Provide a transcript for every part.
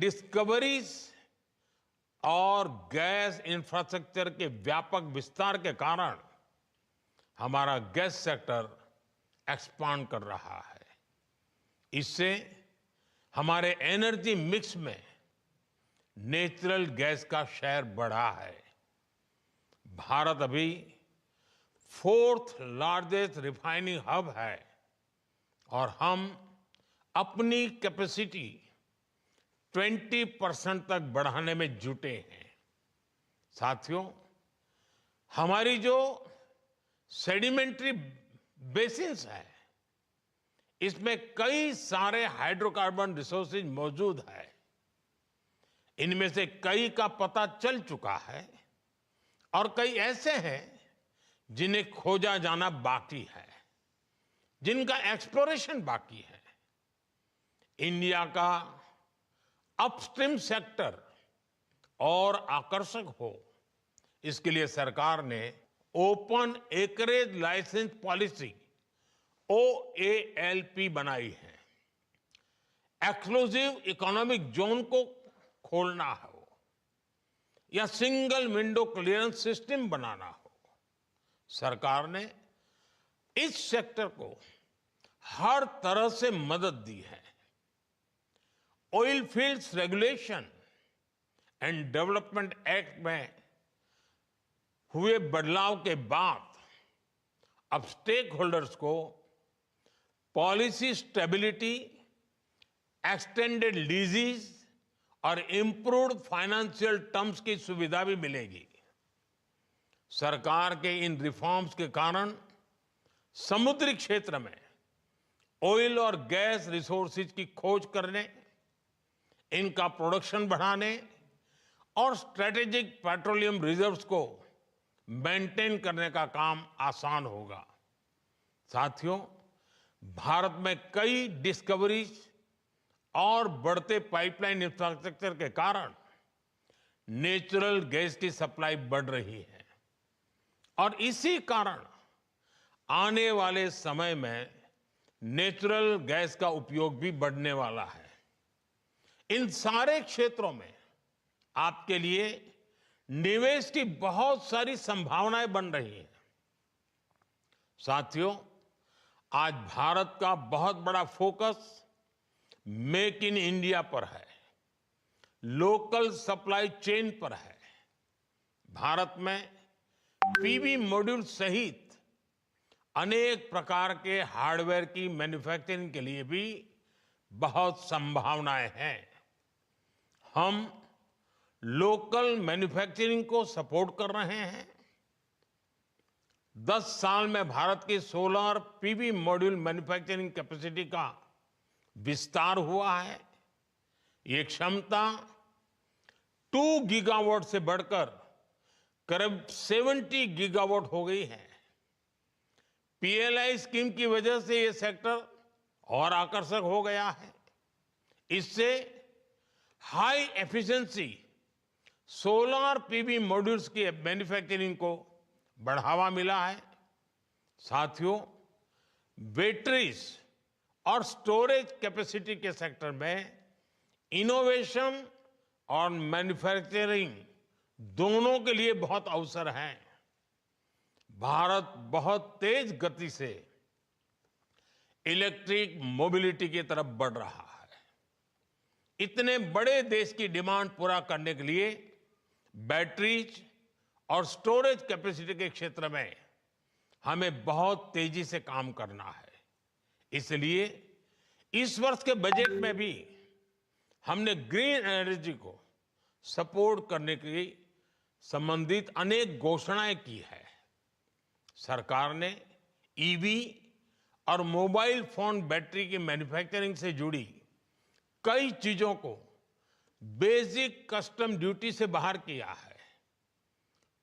Discoveries और gas infrastructure के व्यापक विस्तार के कारण हमारा गैस सेक्टर एक्सपांड कर रहा है। इससे हमारे एनर्जी मिक्स में नेचुरल गैस का शेयर बढ़ा है। भारत अभी 4th लार्जेस्ट रिफाइनिंग हब है और हम अपनी कैपेसिटी 20% तक बढ़ाने में जुटे हैं। साथियों, हमारी जो सेडिमेंट्री बेसिन्स है, इसमें कई सारे हाइड्रोकार्बन रिसोर्सेज मौजूद है। इनमें से कई का पता चल चुका है और कई ऐसे हैं जिन्हें खोजा जाना बाकी है, जिनका एक्सप्लोरेशन बाकी है। इंडिया का अपस्ट्रीम सेक्टर और आकर्षक हो, इसके लिए सरकार ने open acreage licence policy OALP बनाई है। एक्सक्लूसिव इकोनॉमिक जोन को खोलना हो या सिंगल विंडो क्लियरेंस सिस्टम बनाना हो, सरकार ने इस सेक्टर को हर तरह से मदद दी है। Oil fields regulation and development act में हुए बदलाव के बाद अब स्टेक होल्डर्स को पॉलिसी स्टेबिलिटी, एक्सटेंडेड लीजेस और इंप्रूव्ड फाइनेंशियल टर्म्स की सुविधा भी मिलेगी। सरकार के इन रिफॉर्म्स के कारण समुद्री क्षेत्र में ऑयल और गैस रिसोर्सेज की खोज करने, इनका प्रोडक्शन बढ़ाने और स्ट्रेटेजिक पेट्रोलियम रिजर्व्स को मेंटेन करने का काम आसान होगा। साथियों, भारत में कई डिस्कवरीज और बढ़ते पाइपलाइन इंफ्रास्ट्रक्चर के कारण नेचुरल गैस की सप्लाई बढ़ रही है और इसी कारण आने वाले समय में नेचुरल गैस का उपयोग भी बढ़ने वाला है। इन सारे क्षेत्रों में आपके लिए निवेश की बहुत सारी संभावनाएं बन रही हैं। साथियों, आज भारत का बहुत बड़ा फोकस मेक इन इंडिया पर है, लोकल सप्लाई चेन पर है। भारत में पीवी मॉड्यूल सहित अनेक प्रकार के हार्डवेयर की मैन्युफैक्चरिंग के लिए भी बहुत संभावनाएं हैं। हम लोकल मैन्युफैक्चरिंग को सपोर्ट कर रहे हैं। 10 साल में भारत की solar PV module manufacturing capacity का विस्तार हुआ है। ये क्षमता 2 गीगावाट से बढ़कर करीब 70 गीगावाट हो गई है। PLI स्कीम की वजह से ये सेक्टर और आकर्षक हो गया है। इससे high efficiency solar PV modules की मैन्युफैक्चरिंग को बढ़ावा मिला है। साथियों, बैटरीज और स्टोरेज कैपेसिटी के सेक्टर में इनोवेशन और मैन्युफैक्चरिंग दोनों के लिए बहुत अवसर हैं। भारत बहुत तेज गति से इलेक्ट्रिक मोबिलिटी की तरफ बढ़ रहा है। इतने बड़े देश की डिमांड पूरा करने के लिए बैटरीज और स्टोरेज कैपेसिटी के क्षेत्र में हमें बहुत तेजी से काम करना है। इसलिए इस वर्ष के बजट में भी हमने ग्रीन एनर्जी को सपोर्ट करने की संबंधित अनेक घोषणाएं की है। सरकार ने ईवी और मोबाइल फोन बैटरी की मैन्युफैक्चरिंग से जुड़ी कई चीजों को बेसिक कस्टम ड्यूटी से बाहर किया है।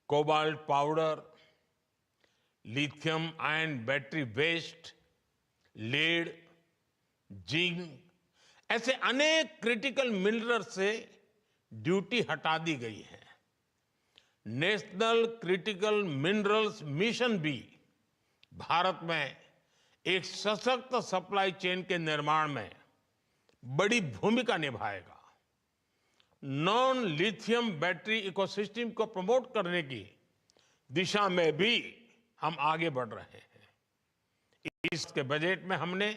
Cobalt powder, lithium ion battery waste, lead, zinc ऐसे अनेक क्रिटिकल मिनरल से ड्यूटी हटा दी गई है। नेशनल क्रिटिकल मिनरल्स मिशन भी भारत में एक सशक्त सप्लाई चेन के निर्माण में बड़ी भूमिका निभाएगा। नॉन लिथियम बैटरी इकोसिस्टम को प्रमोट करने की दिशा में भी हम आगे बढ़ रहे हैं। इसके बजट में हमने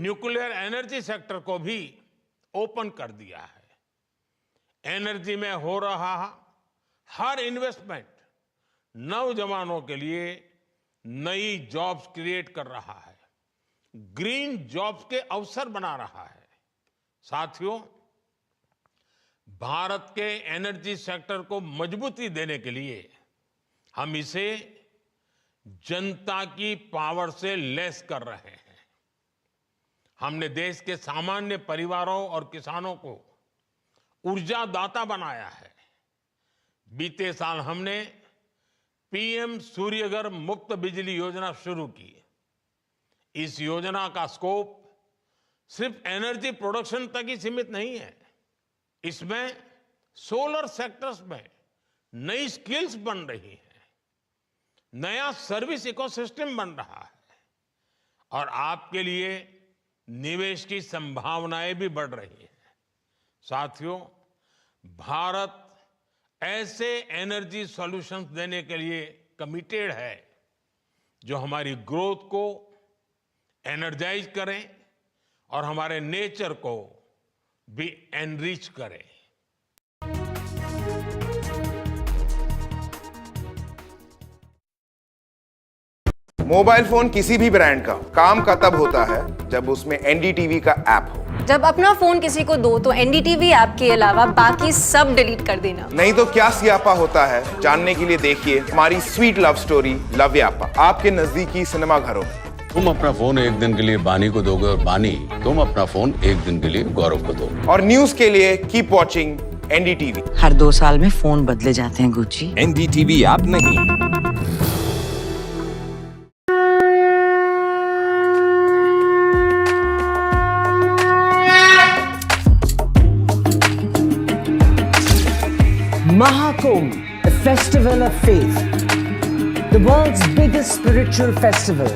न्यूक्लियर एनर्जी सेक्टर को भी ओपन कर दिया है। एनर्जी में हो रहा हर इन्वेस्टमेंट नौजवानों के लिए नई जॉब्स क्रिएट कर रहा है, ग्रीन जॉब्स के अवसर बना रहा है। साथियों, भारत के एनर्जी सेक्टर को मजबूती देने के लिए हम इसे जनता की पावर से लैस कर रहे हैं। हमने देश के सामान्य परिवारों और किसानों को ऊर्जादाता बनाया है। बीते साल हमने पीएम सूर्यघर मुफ्त बिजली योजना शुरू की। इस योजना का स्कोप सिर्फ एनर्जी प्रोडक्शन तक ही सीमित नहीं है। इसमें सोलर सेक्टर्स में नई स्किल्स बन रही हैं, नया सर्विस इकोसिस्टम बन रहा है और आपके लिए निवेश की संभावनाएं भी बढ़ रही हैं। साथियों, भारत ऐसे एनर्जी सॉल्यूशंस देने के लिए कमिटेड है जो हमारी ग्रोथ को एनर्जाइज करें और हमारे नेचर को भी एनरिच करें। मोबाइल फोन किसी भी ब्रांड का काम का तब होता है जब उसमें एनडीटीवी का ऐप हो। जब अपना फोन किसी को दो तो एनडीटीवी ऐप के अलावा बाकी सब डिलीट कर देना। नहीं तो क्या सियापा होता है, जानने के लिए देखिए हमारी स्वीट लव स्टोरी लव्यापा आपके नजदीकी सिनेमा घरों में। तुम अपना फोन एक दिन के लिए बानी को दोगे और बानी तुम अपना फोन एक दिन के लिए गौरव को दो। और न्यूज के लिए कीप वॉचिंग एनडीटीवी। हर 2 साल में फोन बदले जाते हैं गुच्ची। एनडीटीवी ऐप नहीं। Mahakumbh, the festival of faith, the world's biggest spiritual festival,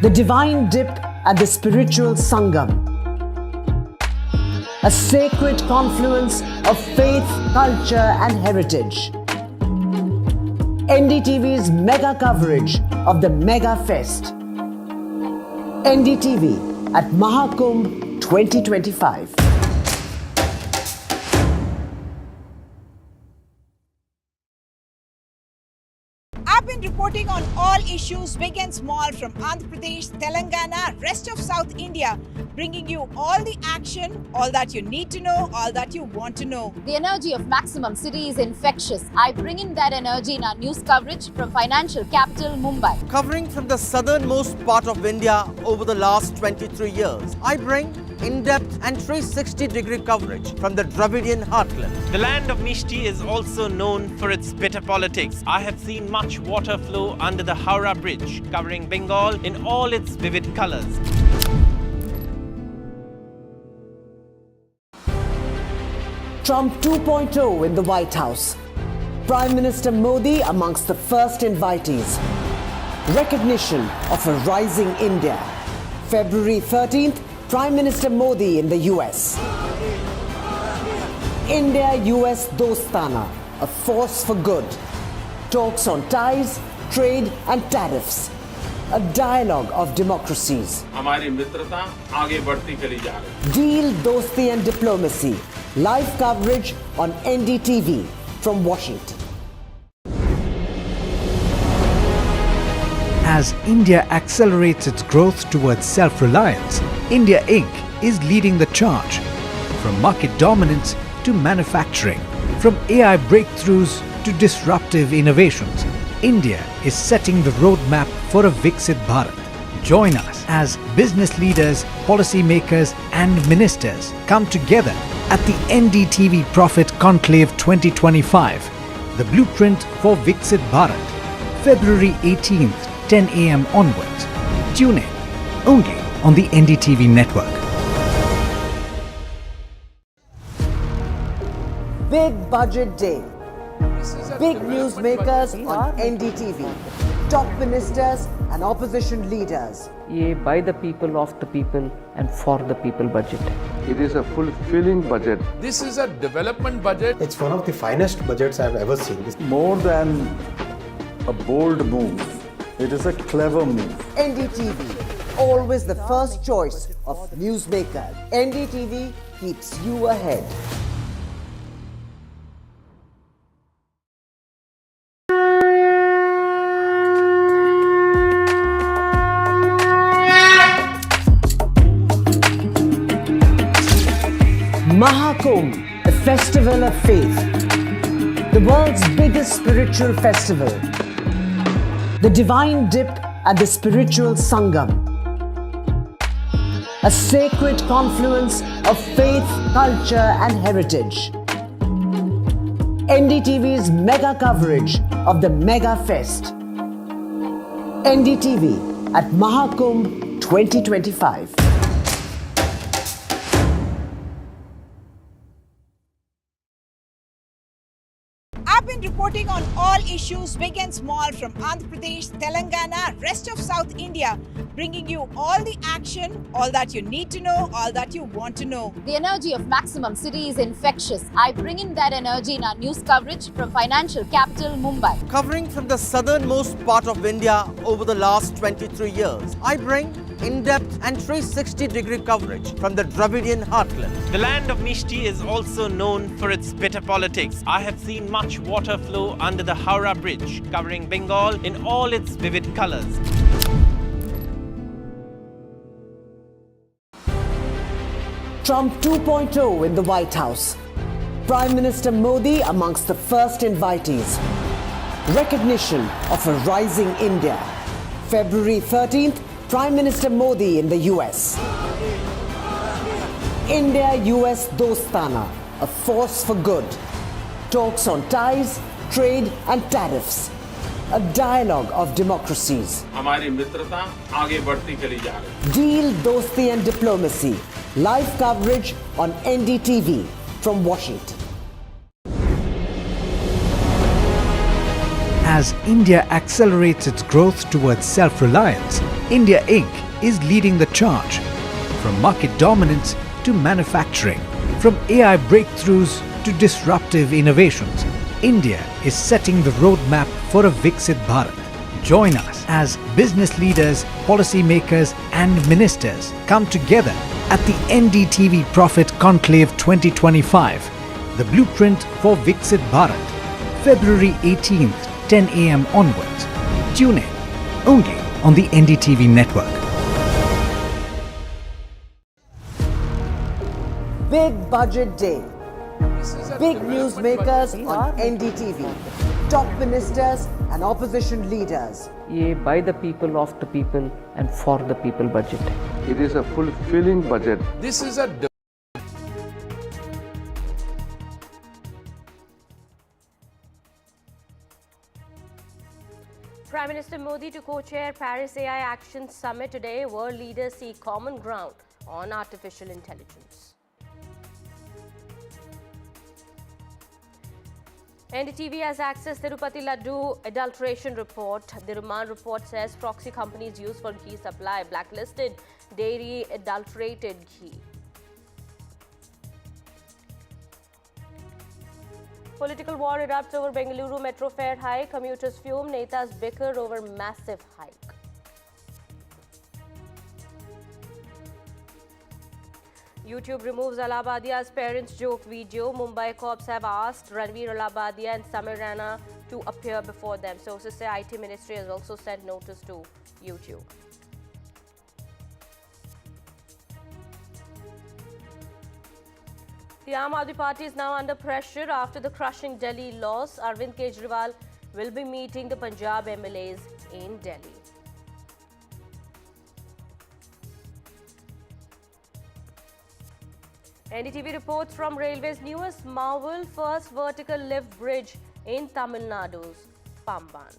the divine dip at the spiritual Sangam, a sacred confluence of faith, culture and heritage. NDTV's mega coverage of the Mega Fest. NDTV at Mahakumbh 2025. I've been reporting on all issues, big and small, from Andhra Pradesh, Telangana, rest of South India, bringing you all the action, all that you need to know, all that you want to know. The energy of Maximum City is infectious. I bring in that energy in our news coverage from financial capital Mumbai. Covering from the southernmost part of India over the last 23 years, I bring in-depth and 360-degree coverage from the Dravidian heartland. The land of Mishti is also known for its bitter politics. I have seen much water flow under the Howrah Bridge, covering Bengal in all its vivid colors. Trump 2.0 in the White House. Prime Minister Modi amongst the first invitees. Recognition of a rising India. February 13th, Prime Minister Modi in the US. India-US Dostana, a force for good. Talks on ties, trade and tariffs. A dialogue of democracies. हमारी मित्रता आगे बढ़ती चली जा रही है। Deal, Dosti and Diplomacy. Live coverage on NDTV from Washington. As India accelerates its growth towards self-reliance, India Inc. is leading the charge. From market dominance to manufacturing, from AI breakthroughs to disruptive innovations, India is setting the roadmap for a Viksit Bharat. Join us as business leaders, policymakers and ministers come together at the NDTV Profit Conclave 2025, the blueprint for Viksit Bharat, February 18th, 10 a.m. onwards. Tune in only on the NDTV network. Big Budget Day. Big newsmakers on NDTV. Top ministers and opposition leaders. ये by the people, of the people and for the people budget है. It is a fulfilling budget. This is a development budget. It's one of the finest budgets I've ever seen. More than a bold move, it is a clever move. NDTV, always the first choice of newsmaker. NDTV keeps you ahead. Mahakumbh, the festival of faith, the world's biggest spiritual festival, the divine dip at the spiritual Sangam, a sacred confluence of faith, culture and heritage. NDTV's mega coverage of the Mega Fest. NDTV at Mahakumbh 2025. I've been reporting on all issues, big and small, from Andhra Pradesh, Telangana, rest of South India, bringing you all the action, all that you need to know, all that you want to know. The energy of Maximum City is infectious. I bring in that energy in our news coverage from financial capital Mumbai. Covering from the southernmost part of India over the last 23 years, I bring in-depth and 360-degree coverage from the Dravidian heartland. The land of Mishti is also known for its bitter politics. I have seen much water flow under the Howrah Bridge, covering Bengal in all its vivid colors. Trump 2.0 in the White House. Prime Minister Modi amongst the first invitees. Recognition of a rising India. February 13th, Prime Minister Modi in the US. India-US Dostana, a force for good. Talks on ties, trade and tariffs. A dialogue of democracies. हमारी मित्रता आगे बढ़ती चली जा रही है. Deal, dosti and diplomacy. Live coverage on NDTV from Washington. As India accelerates its growth towards self-reliance, India Inc. is leading the charge. From market dominance to manufacturing, from AI breakthroughs to disruptive innovations, India is setting the roadmap for a Viksit Bharat. Join us as business leaders, policymakers and ministers come together at the NDTV Profit Conclave 2025, the blueprint for Viksit Bharat, February 18th, 10 a.m. onwards. Tune in only on the NDTV network. Big budget day. Big newsmakers on NDTV. Top ministers and opposition leaders. ये by the people, of the people and for the people budget. It is a fulfilling budget. This is a Prime Minister Modi to co-chair Paris AI Action Summit today. World leaders seek common ground on artificial intelligence. NDTV has accessed Tirupati Laddu adulteration report. The remand report says proxy companies used for ghee supply blacklisted dairy adulterated ghee. Political war erupts over Bengaluru metro fare hike. Commuters fume, netas bicker over massive hike. YouTube removes Alabadia's parents' joke video. Mumbai cops have asked Ranveer Alabadia and Samir Rana to appear before them. Sources say IT Ministry has also sent notice to YouTube. The Aam Aadmi Party is now under pressure after the crushing Delhi loss. Arvind Kejriwal will be meeting the Punjab MLAs in Delhi. NDTV reports from Railway's newest marvel, first vertical lift bridge in Tamil Nadu's Pamban.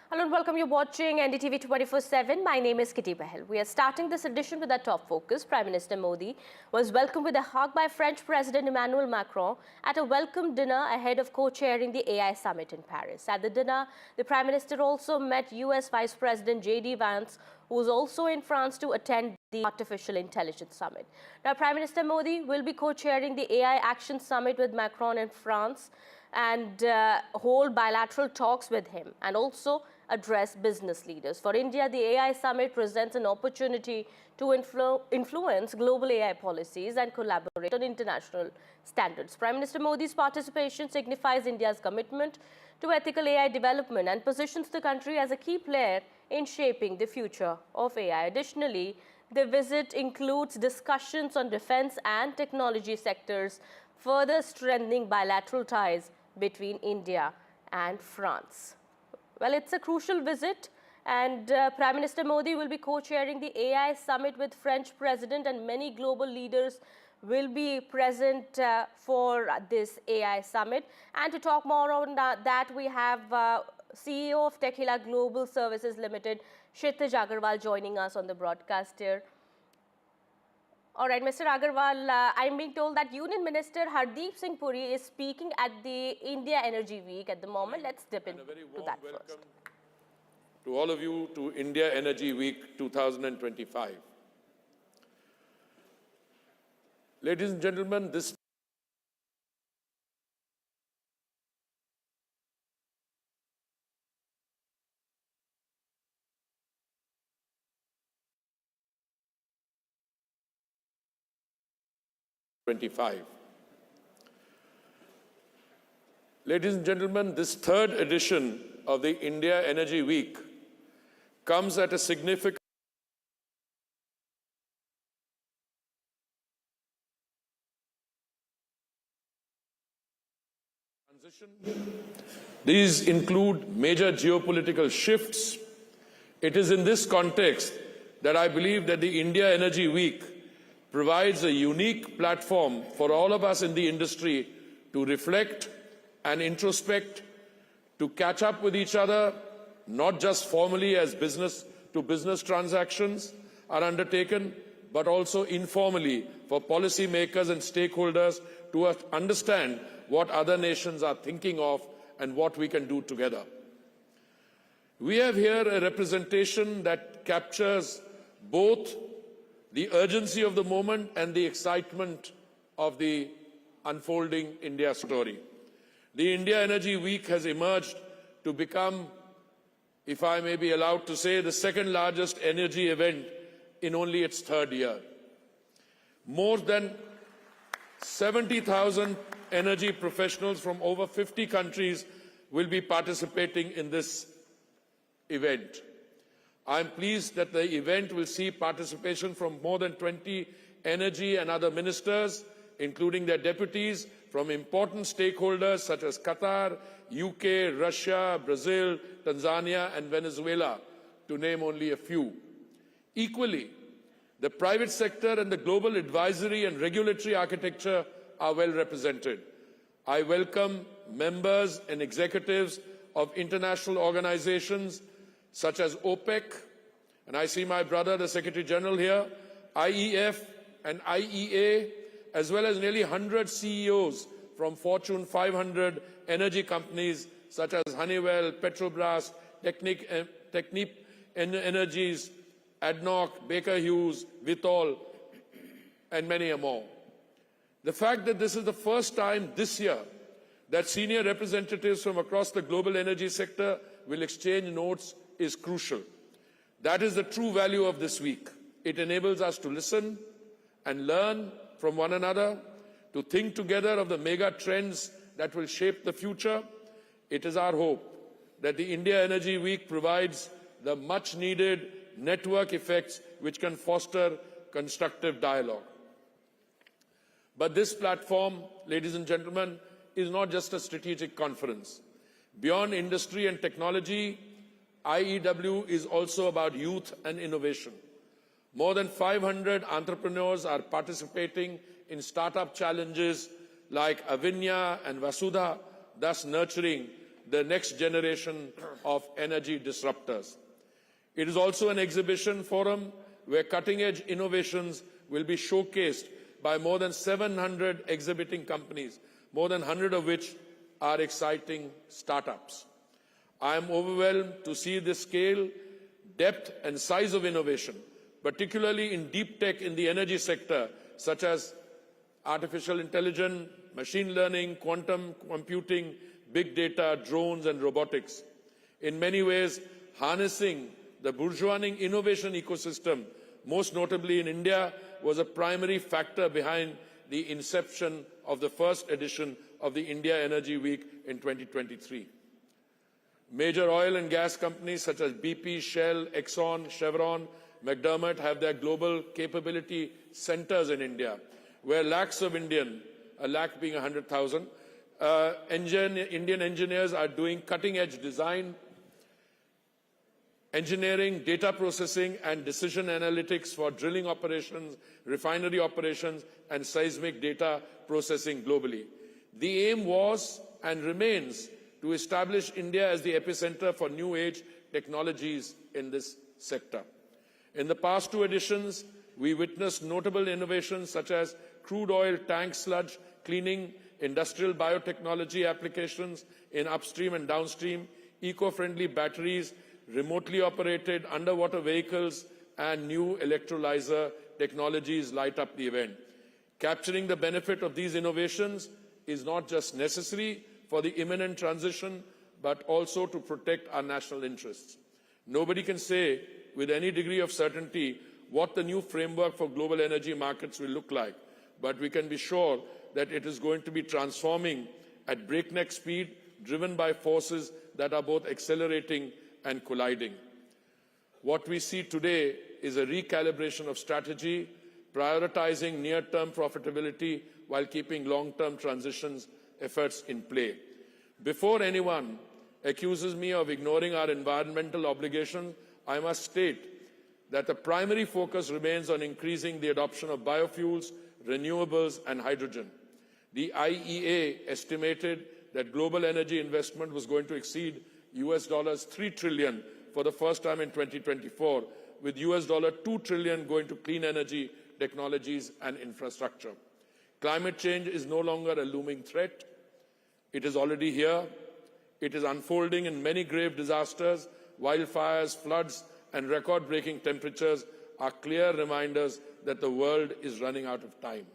Hello, and welcome. You're watching NDTV 24/7. My name is Kitty Bahel. We are starting this edition with our top focus. Prime Minister Modi was welcomed with a hug by French President Emmanuel Macron at a welcome dinner ahead of co-chairing the AI summit in Paris. At the dinner, the Prime Minister also met US Vice President J.D. Vance, who is also in France to attend the Artificial Intelligence Summit. Now, Prime Minister Modi will be co-chairing the AI Action Summit with Macron in France and hold bilateral talks with him and also address business leaders. For India, the AI Summit presents an opportunity to influence global AI policies and collaborate on international standards. Prime Minister Modi's participation signifies India's commitment to ethical AI development and positions the country as a key player in shaping the future of AI. Additionally, the visit includes discussions on defense and technology sectors, further strengthening bilateral ties between India and France. Well, it's a crucial visit, and Prime Minister Modi will be co-chairing the AI summit with French President, and many global leaders will be present for this AI summit. And to talk more on that, we have CEO of Tequila Global Services Limited, Kshitij Agarwal, joining us on the broadcast here. All right, Mr. Agarwal, I'm being told that Union Minister Hardeep Singh Puri is speaking at the India Energy Week at the moment. Let's dip into that first. To all of you to India Energy Week 2025. Ladies and gentlemen, this Ladies and gentlemen, this third edition of the India Energy Week comes at a significant transition. These include major geopolitical shifts. It is in this context that I believe that the India Energy Week provides a unique platform for all of us in the industry to reflect and introspect, to catch up with each other, not just formally as business-to-business transactions are undertaken, but also informally for policymakers and stakeholders to understand what other nations are thinking of and what we can do together. We have here a representation that captures both the urgency of the moment and the excitement of the unfolding India story. The India Energy Week has emerged to become, if I may be allowed to say, the second largest energy event in only its third year. More than 70,000 energy professionals from over 50 countries will be participating in this event. I am pleased that the event will see participation from more than 20 energy and other ministers, including their deputies, from important stakeholders such as Qatar, UK, Russia, Brazil, Tanzania, and Venezuela, to name only a few. Equally, the private sector and the global advisory and regulatory architecture are well represented. I welcome members and executives of international organizations such as OPEC, and I see my brother, the Secretary General here, IEF and IEA, as well as nearly 100 CEOs from Fortune 500 energy companies such as Honeywell, Petrobras, Technip Energies, ADNOC, Baker Hughes, Vitol, and many more. The fact that this is the first time this year that senior representatives from across the global energy sector will exchange notes is crucial. That is the true value of this week. It enables us to listen and learn from one another, to think together of the mega trends that will shape the future. It is our hope that the India Energy Week provides the much needed network effects which can foster constructive dialogue. But this platform, ladies and gentlemen, is not just a strategic conference. Beyond industry and technology, IEW is also about youth and innovation. More than 500 entrepreneurs are participating in startup challenges like Avinya and Vasudha, thus nurturing the next generation of energy disruptors. It is also an exhibition forum where cutting-edge innovations will be showcased by more than 700 exhibiting companies, more than 100 of which are exciting startups. I am overwhelmed to see the scale, depth and size of innovation, particularly in deep tech in the energy sector, such as artificial intelligence, machine learning, quantum computing, big data, drones and robotics. In many ways, harnessing the bourgeoising innovation ecosystem, most notably in India, was a primary factor behind the inception of the first edition of the India Energy Week in 2023. Major oil and gas companies such as BP, Shell, Exxon, Chevron, McDermott have their global capability centers in India, where lakhs of Indian, a lakh being 100,000, Indian engineers are doing cutting-edge design, engineering, data processing and decision analytics for drilling operations, refinery operations and seismic data processing globally. The aim was and remains to establish India as the epicenter for new age technologies in this sector. In the past two editions, we witnessed notable innovations such as crude oil tank sludge cleaning, industrial biotechnology applications in upstream and downstream, eco-friendly batteries, remotely operated underwater vehicles and new electrolyzer technologies light up the event. Capturing the benefit of these innovations is not just necessary for the imminent transition, but also to protect our national interests. Nobody can say with any degree of certainty what the new framework for global energy markets will look like, but we can be sure that it is going to be transforming at breakneck speed, driven by forces that are both accelerating and colliding. What we see today is a recalibration of strategy, prioritizing near-term profitability while keeping long-term transitions efforts in play. Before anyone accuses me of ignoring our environmental obligations, I must state that the primary focus remains on increasing the adoption of biofuels, renewables and hydrogen. The IEA estimated that global energy investment was going to exceed $3 trillion for the first time in 2024, with $2 trillion going to clean energy, technologies and infrastructure. Climate change is no longer a looming threat. It is already here. It is unfolding in many grave disasters. Wildfires, floods and record-breaking temperatures are clear reminders that the world is running out of time.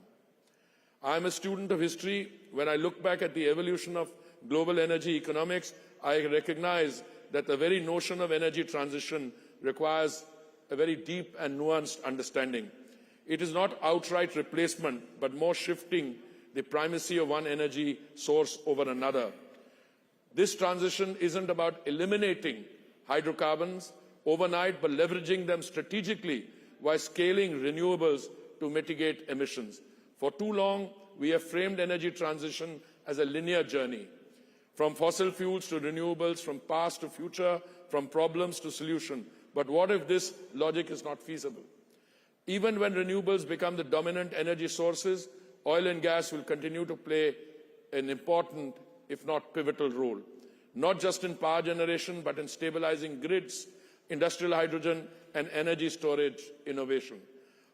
I am a student of history. When I look back at the evolution of global energy economics, I recognize that the very notion of energy transition requires a very deep and nuanced understanding. It is not outright replacement, but more shifting the primacy of one energy source over another. This transition isn't about eliminating hydrocarbons overnight, but leveraging them strategically while scaling renewables to mitigate emissions. For too long, we have framed energy transition as a linear journey, from fossil fuels to renewables, from past to future, from problems to solution. But what if this logic is not feasible? Even when renewables become the dominant energy sources, oil and gas will continue to play an important, if not pivotal role, not just in power generation, but in stabilizing grids, industrial hydrogen and energy storage innovation.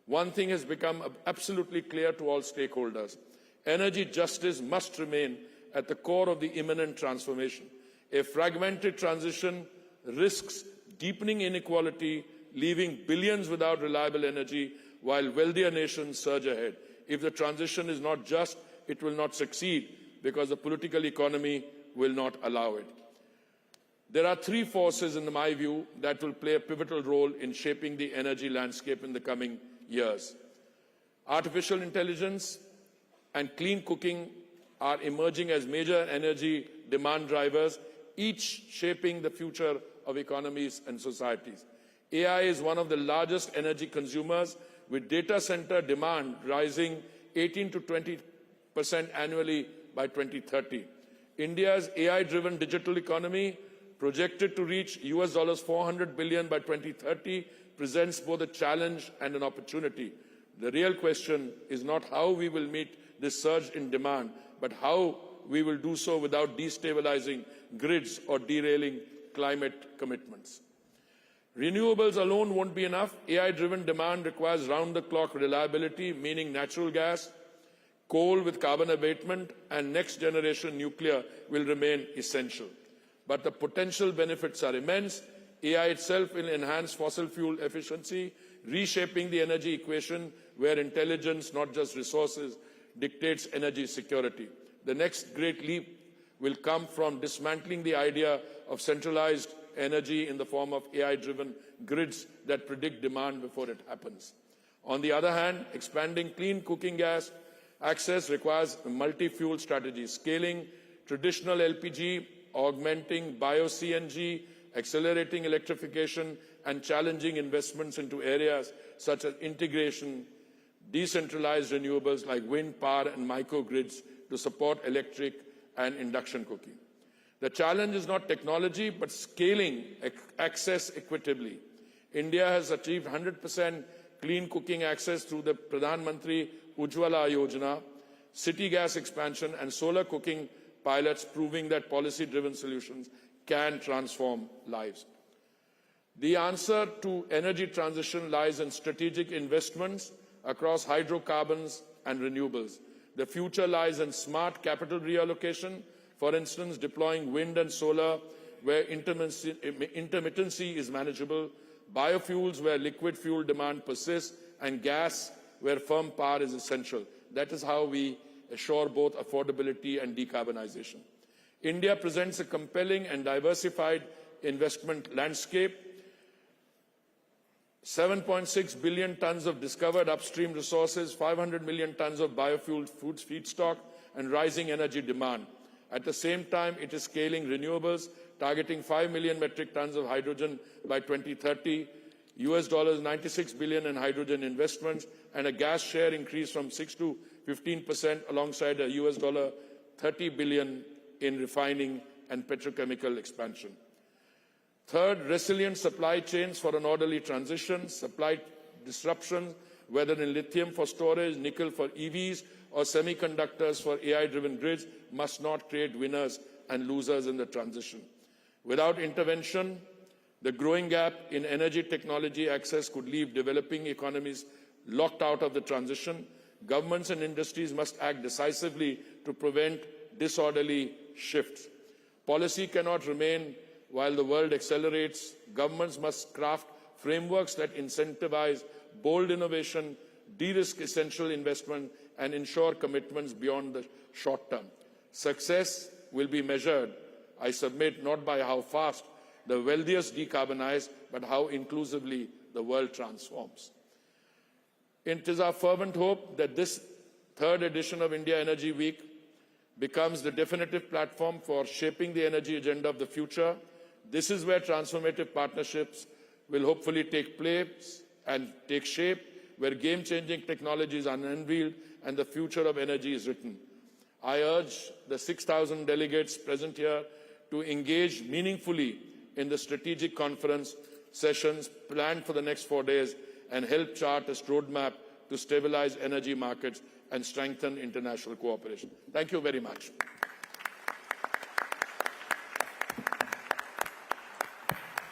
One thing has become absolutely clear to all stakeholders. Energy justice must remain at the core of the imminent transformation. A fragmented transition risks deepening inequality, leaving billions without reliable energy, while wealthier nations surge ahead. If the transition is not just, it will not succeed, because the political economy will not allow it. There are three forces, in my view, that will play a pivotal role in shaping the energy landscape in the coming years. Artificial intelligence and clean cooking are emerging as major energy demand drivers, each shaping the future of economies and societies. AI is one of the largest energy consumers, with data center demand rising 18 to 20% annually by 2030. India's AI-driven digital economy, projected to reach $400 billion by 2030, presents both a challenge and an opportunity. The real question is not how we will meet this surge in demand, but how we will do so without destabilizing grids or derailing climate commitments. Renewables alone won't be enough. AI-driven demand requires round-the-clock reliability, meaning natural gas, coal with carbon abatement, and next-generation nuclear will remain essential. But the potential benefits are immense. AI itself will enhance fossil fuel efficiency, reshaping the energy equation where intelligence, not just resources, dictates energy security. The next great leap will come from dismantling the idea of centralized energy in the form of AI-driven grids that predict demand before it happens. On the other hand, expanding clean cooking gas access requires a multi-fuel strategy, scaling traditional LPG, augmenting bio-CNG, accelerating electrification, and challenging investments into areas such as integration, decentralized renewables like wind power and microgrids to support electric and induction cooking. The challenge is not technology, but scaling access equitably. India has achieved 100% clean cooking access through the Pradhan Mantri Ujjwala Yojana, city gas expansion, and solar cooking pilots, proving that policy-driven solutions can transform lives. The answer to energy transition lies in strategic investments across hydrocarbons and renewables. The future lies in smart capital reallocation, for instance, deploying wind and solar where intermittency is manageable, biofuels where liquid fuel demand persists, and gas where firm power is essential. That is how we assure both affordability and decarbonization. India presents a compelling and diversified investment landscape. 7.6 billion tons of discovered upstream resources, 500 million tons of biofuel foods feedstock, and rising energy demand. At the same time, it is scaling renewables, targeting 5 million metric tons of hydrogen by 2030, $96 billion in hydrogen investments, and a gas share increase from 6 to 15% alongside a $30 billion in refining and petrochemical expansion. Third, resilient supply chains for an orderly transition. Supply disruptions, whether in lithium for storage, nickel for EVs, or semiconductors for AI-driven grids, must not create winners and losers in the transition. Without intervention, the growing gap in energy technology access could leave developing economies locked out of the transition. Governments and industries must act decisively to prevent disorderly shifts. Policy cannot remain while the world accelerates. Governments must craft frameworks that incentivize bold innovation, de-risk essential investment, and ensure commitments beyond the short term. Success will be measured, I submit, not by how fast the wealthiest decarbonize, but how inclusively the world transforms. It is our fervent hope that this third edition of India Energy Week becomes the definitive platform for shaping the energy agenda of the future. This is where transformative partnerships will hopefully take place and take shape, where game-changing technologies are unveiled and the future of energy is written. I urge the 6,000 delegates present here to engage meaningfully in the strategic conference sessions planned for the next 4 days and help chart a roadmap to stabilize energy markets and strengthen international cooperation. Thank you very much.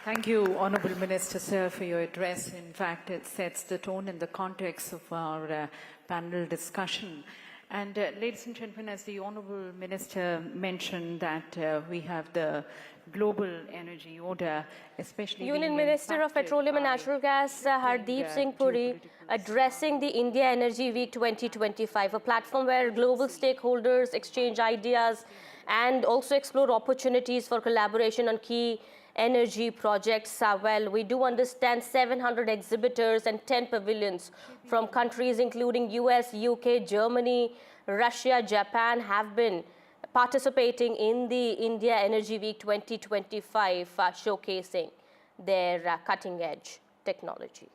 Thank you, Honourable Minister, sir, for your address. In fact, it sets the tone in the context of our panel discussion. And ladies and gentlemen, as the Honourable Minister mentioned that we have the global energy order, especially Union Minister of Petroleum and Natural Gas, Hardeep Singh Puri, addressing the India Energy Week 2025, a platform where global stakeholders exchange ideas and also explore opportunities for collaboration on key energy projects. Well, we do understand 700 exhibitors and 10 pavilions from countries including US, UK, Germany, Russia, Japan have been participating in the India Energy Week 2025, showcasing their cutting-edge technology.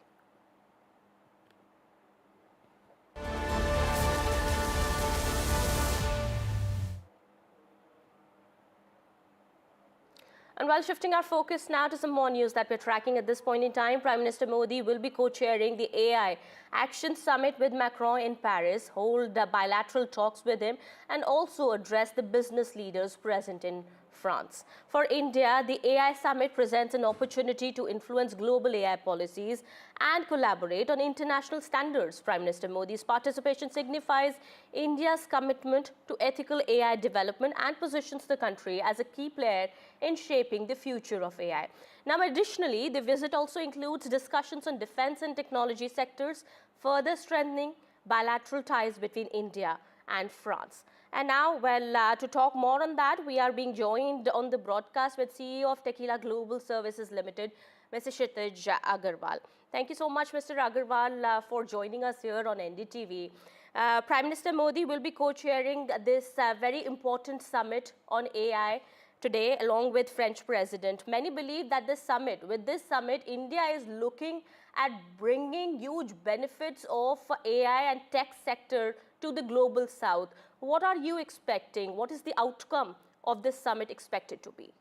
And while shifting our focus now to some more news that we're tracking at this point in time, Prime Minister Modi will be co-chairing the AI Action Summit with Macron in Paris, hold bilateral talks with him, and also address the business leaders present in France. For India, the AI Summit presents an opportunity to influence global AI policies and collaborate on international standards. Prime Minister Modi's participation signifies India's commitment to ethical AI development and positions the country as a key player in shaping the future of AI. Now, additionally, the visit also includes discussions on defense and technology sectors, further strengthening bilateral ties between India and France. And now, well, to talk more on that, we are being joined on the broadcast with CEO of Tequila Global Services Limited, Mr. Kshitij Agarwal. Thank you so much, Mr. Agarwal, for joining us here on NDTV. Prime Minister Modi will be co-chairing this very important summit on AI today, along with French President. Many believe that with this summit, India is looking at bringing huge benefits of AI and tech sector to the global south. What are you expecting? What is the outcome of this summit expected to be?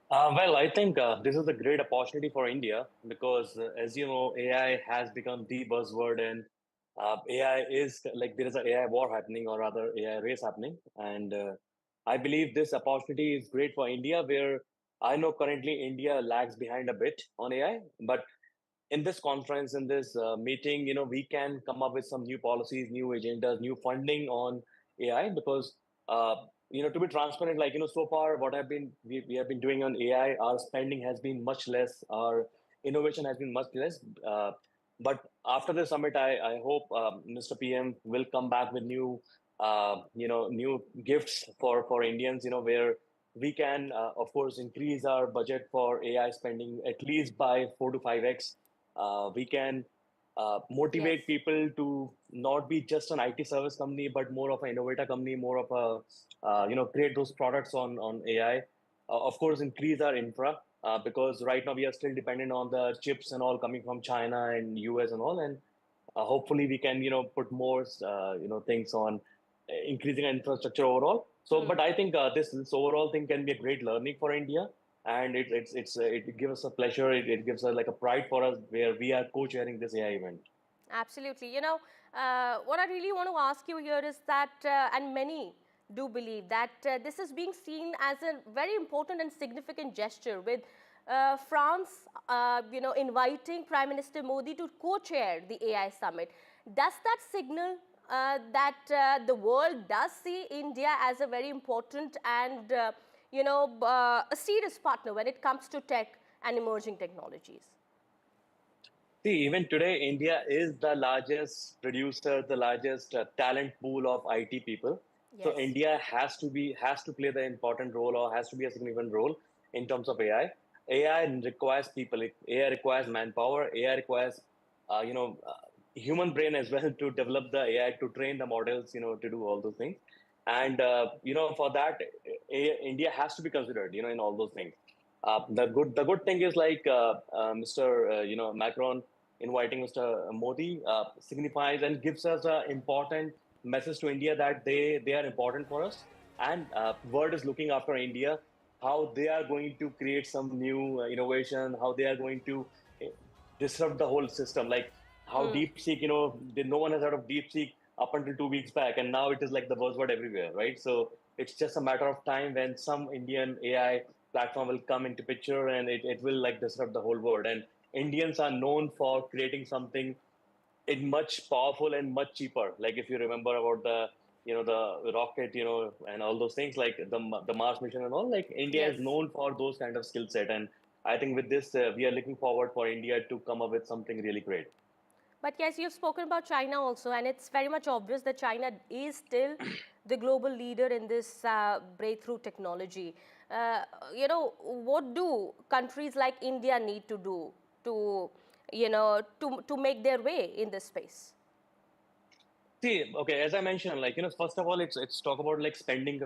Well, I think this is a great opportunity for India because, as you know, AI has become the buzzword, and AI is like there is an AI war happening, or rather, AI race happening. And I believe this opportunity is great for India, where I know currently India lags behind a bit on AI, but in this conference, in this meeting, we can come up with some new policies, new agendas, new funding on AI because, to be transparent, so far what we have been doing on AI, our spending has been much less, our innovation has been much less. But after the summit, I hope Mr. PM will come back with new, new gifts for Indians, where we can, of course, increase our budget for AI spending at least by 4 to 5x. We can motivate people to not be just an IT service company, but more of an innovator company, more of a, create those products on AI. Of course, increase our infra because right now we are still dependent on the chips and all coming from China and US and all. And hopefully we can, put more, things on increasing infrastructure overall. So, but I think this overall thing can be a great learning for India. And it gives us a pleasure. It gives us like a pride for us where we are co-chairing this AI event. Absolutely. What I really want to ask you here is that, and many do believe that this is being seen as a very important and significant gesture with France, inviting Prime Minister Modi to co-chair the AI summit. Does that signal that the world does see India as a very important and a serious partner when it comes to tech and emerging technologies? See, even today, India is the largest producer, the largest talent pool of IT people. Yes. So India has to play the important role, or has to be a significant role in terms of AI. AI requires people. AI requires manpower. AI requires, human brain as well to develop the AI, to train the models, to do all those things. And, for that, India has to be considered, in all those things. The good thing is like Mr. Macron inviting Mr. Modi signifies and gives us an important message to India that they are important for us. And world is looking after India, how they are going to create some new innovation, how they are going to disrupt the whole system. Like how DeepSeek, no one has heard of DeepSeek up until 2 weeks back, and now it is like the buzzword everywhere, right? So it's just a matter of time when some Indian AI platform will come into picture, and it will like disrupt the whole world. And Indians are known for creating something much powerful and much cheaper. Like if you remember about the rocket, and all those things, like the Mars mission and all, like India is known for those kind of skill set. And I think with this, we are looking forward for India to come up with something really great. But yes, you've spoken about China also, and it's very much obvious that China is still the global leader in this breakthrough technology. What do countries like India need to do to make their way in this space? See, okay, as I mentioned, first of all, it's talk about like spending,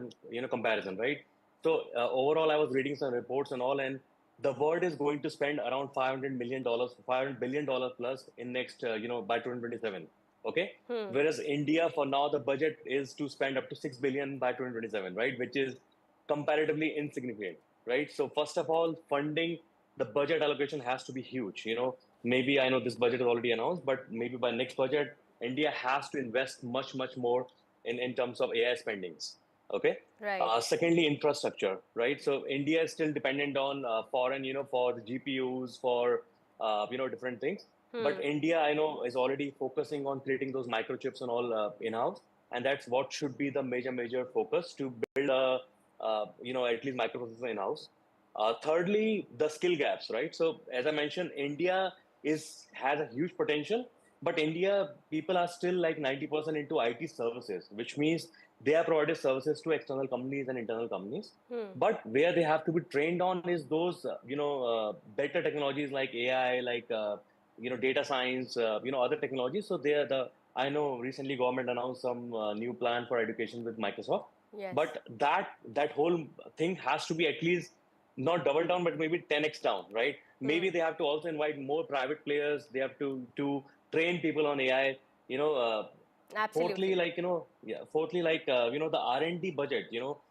comparison, right? So overall, I was reading some reports and all, and the world is going to spend around $500 billion plus in next, by 2027. Okay. Whereas India, for now, the budget is to spend up to $6 billion by 2027, right? Which is comparatively insignificant, right? So first of all, funding, the budget allocation has to be huge. Maybe I know this budget is already announced, but maybe by next budget, India has to invest much more in terms of AI spendings. Okay. Right. Secondly, infrastructure, right? So India is still dependent on foreign, for the GPUs, for different things. But India, I know, is already focusing on creating those microchips and all in-house, and that's what should be the major focus, to build at least microprocessor in-house. Thirdly, the skill gaps, right? So as I mentioned, India has a huge potential, but India people are still like 90% into IT services, which means they are provided services to external companies and internal companies. But where they have to be trained on is those better technologies like AI, like data science, other technologies. So I know recently government announced some new plan for education with Microsoft. Yes. But that whole thing has to be at least not double down, but maybe 10x down, right? Maybe they have to also invite more private players. They have to train people on AI. Absolutely. Fourthly, the R&D budget.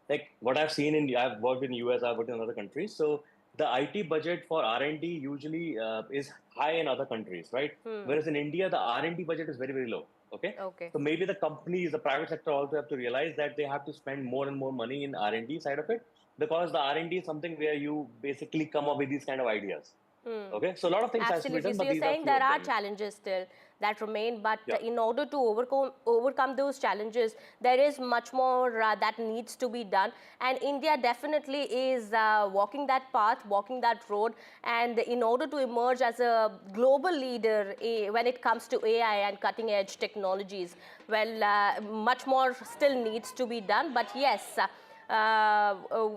Like what I've seen I've worked in US, I've worked in other countries. So the IT budget for R&D usually is high in other countries, right? Whereas in India, the R&D budget is very low. Okay. Okay. So maybe the companies, the private sector also have to realize that they have to spend more and more money in R&D side of it, because the R&D is something where you basically come up with these kind of ideas. Okay, so a lot of things has to be Absolutely. done. So But you're these saying there are challenges still that remain, but in order to overcome those challenges, there is much more that needs to be done. And India definitely is walking that path, walking that road. And in order to emerge as a global leader when it comes to AI and cutting edge technologies, well, much more still needs to be done. But yes,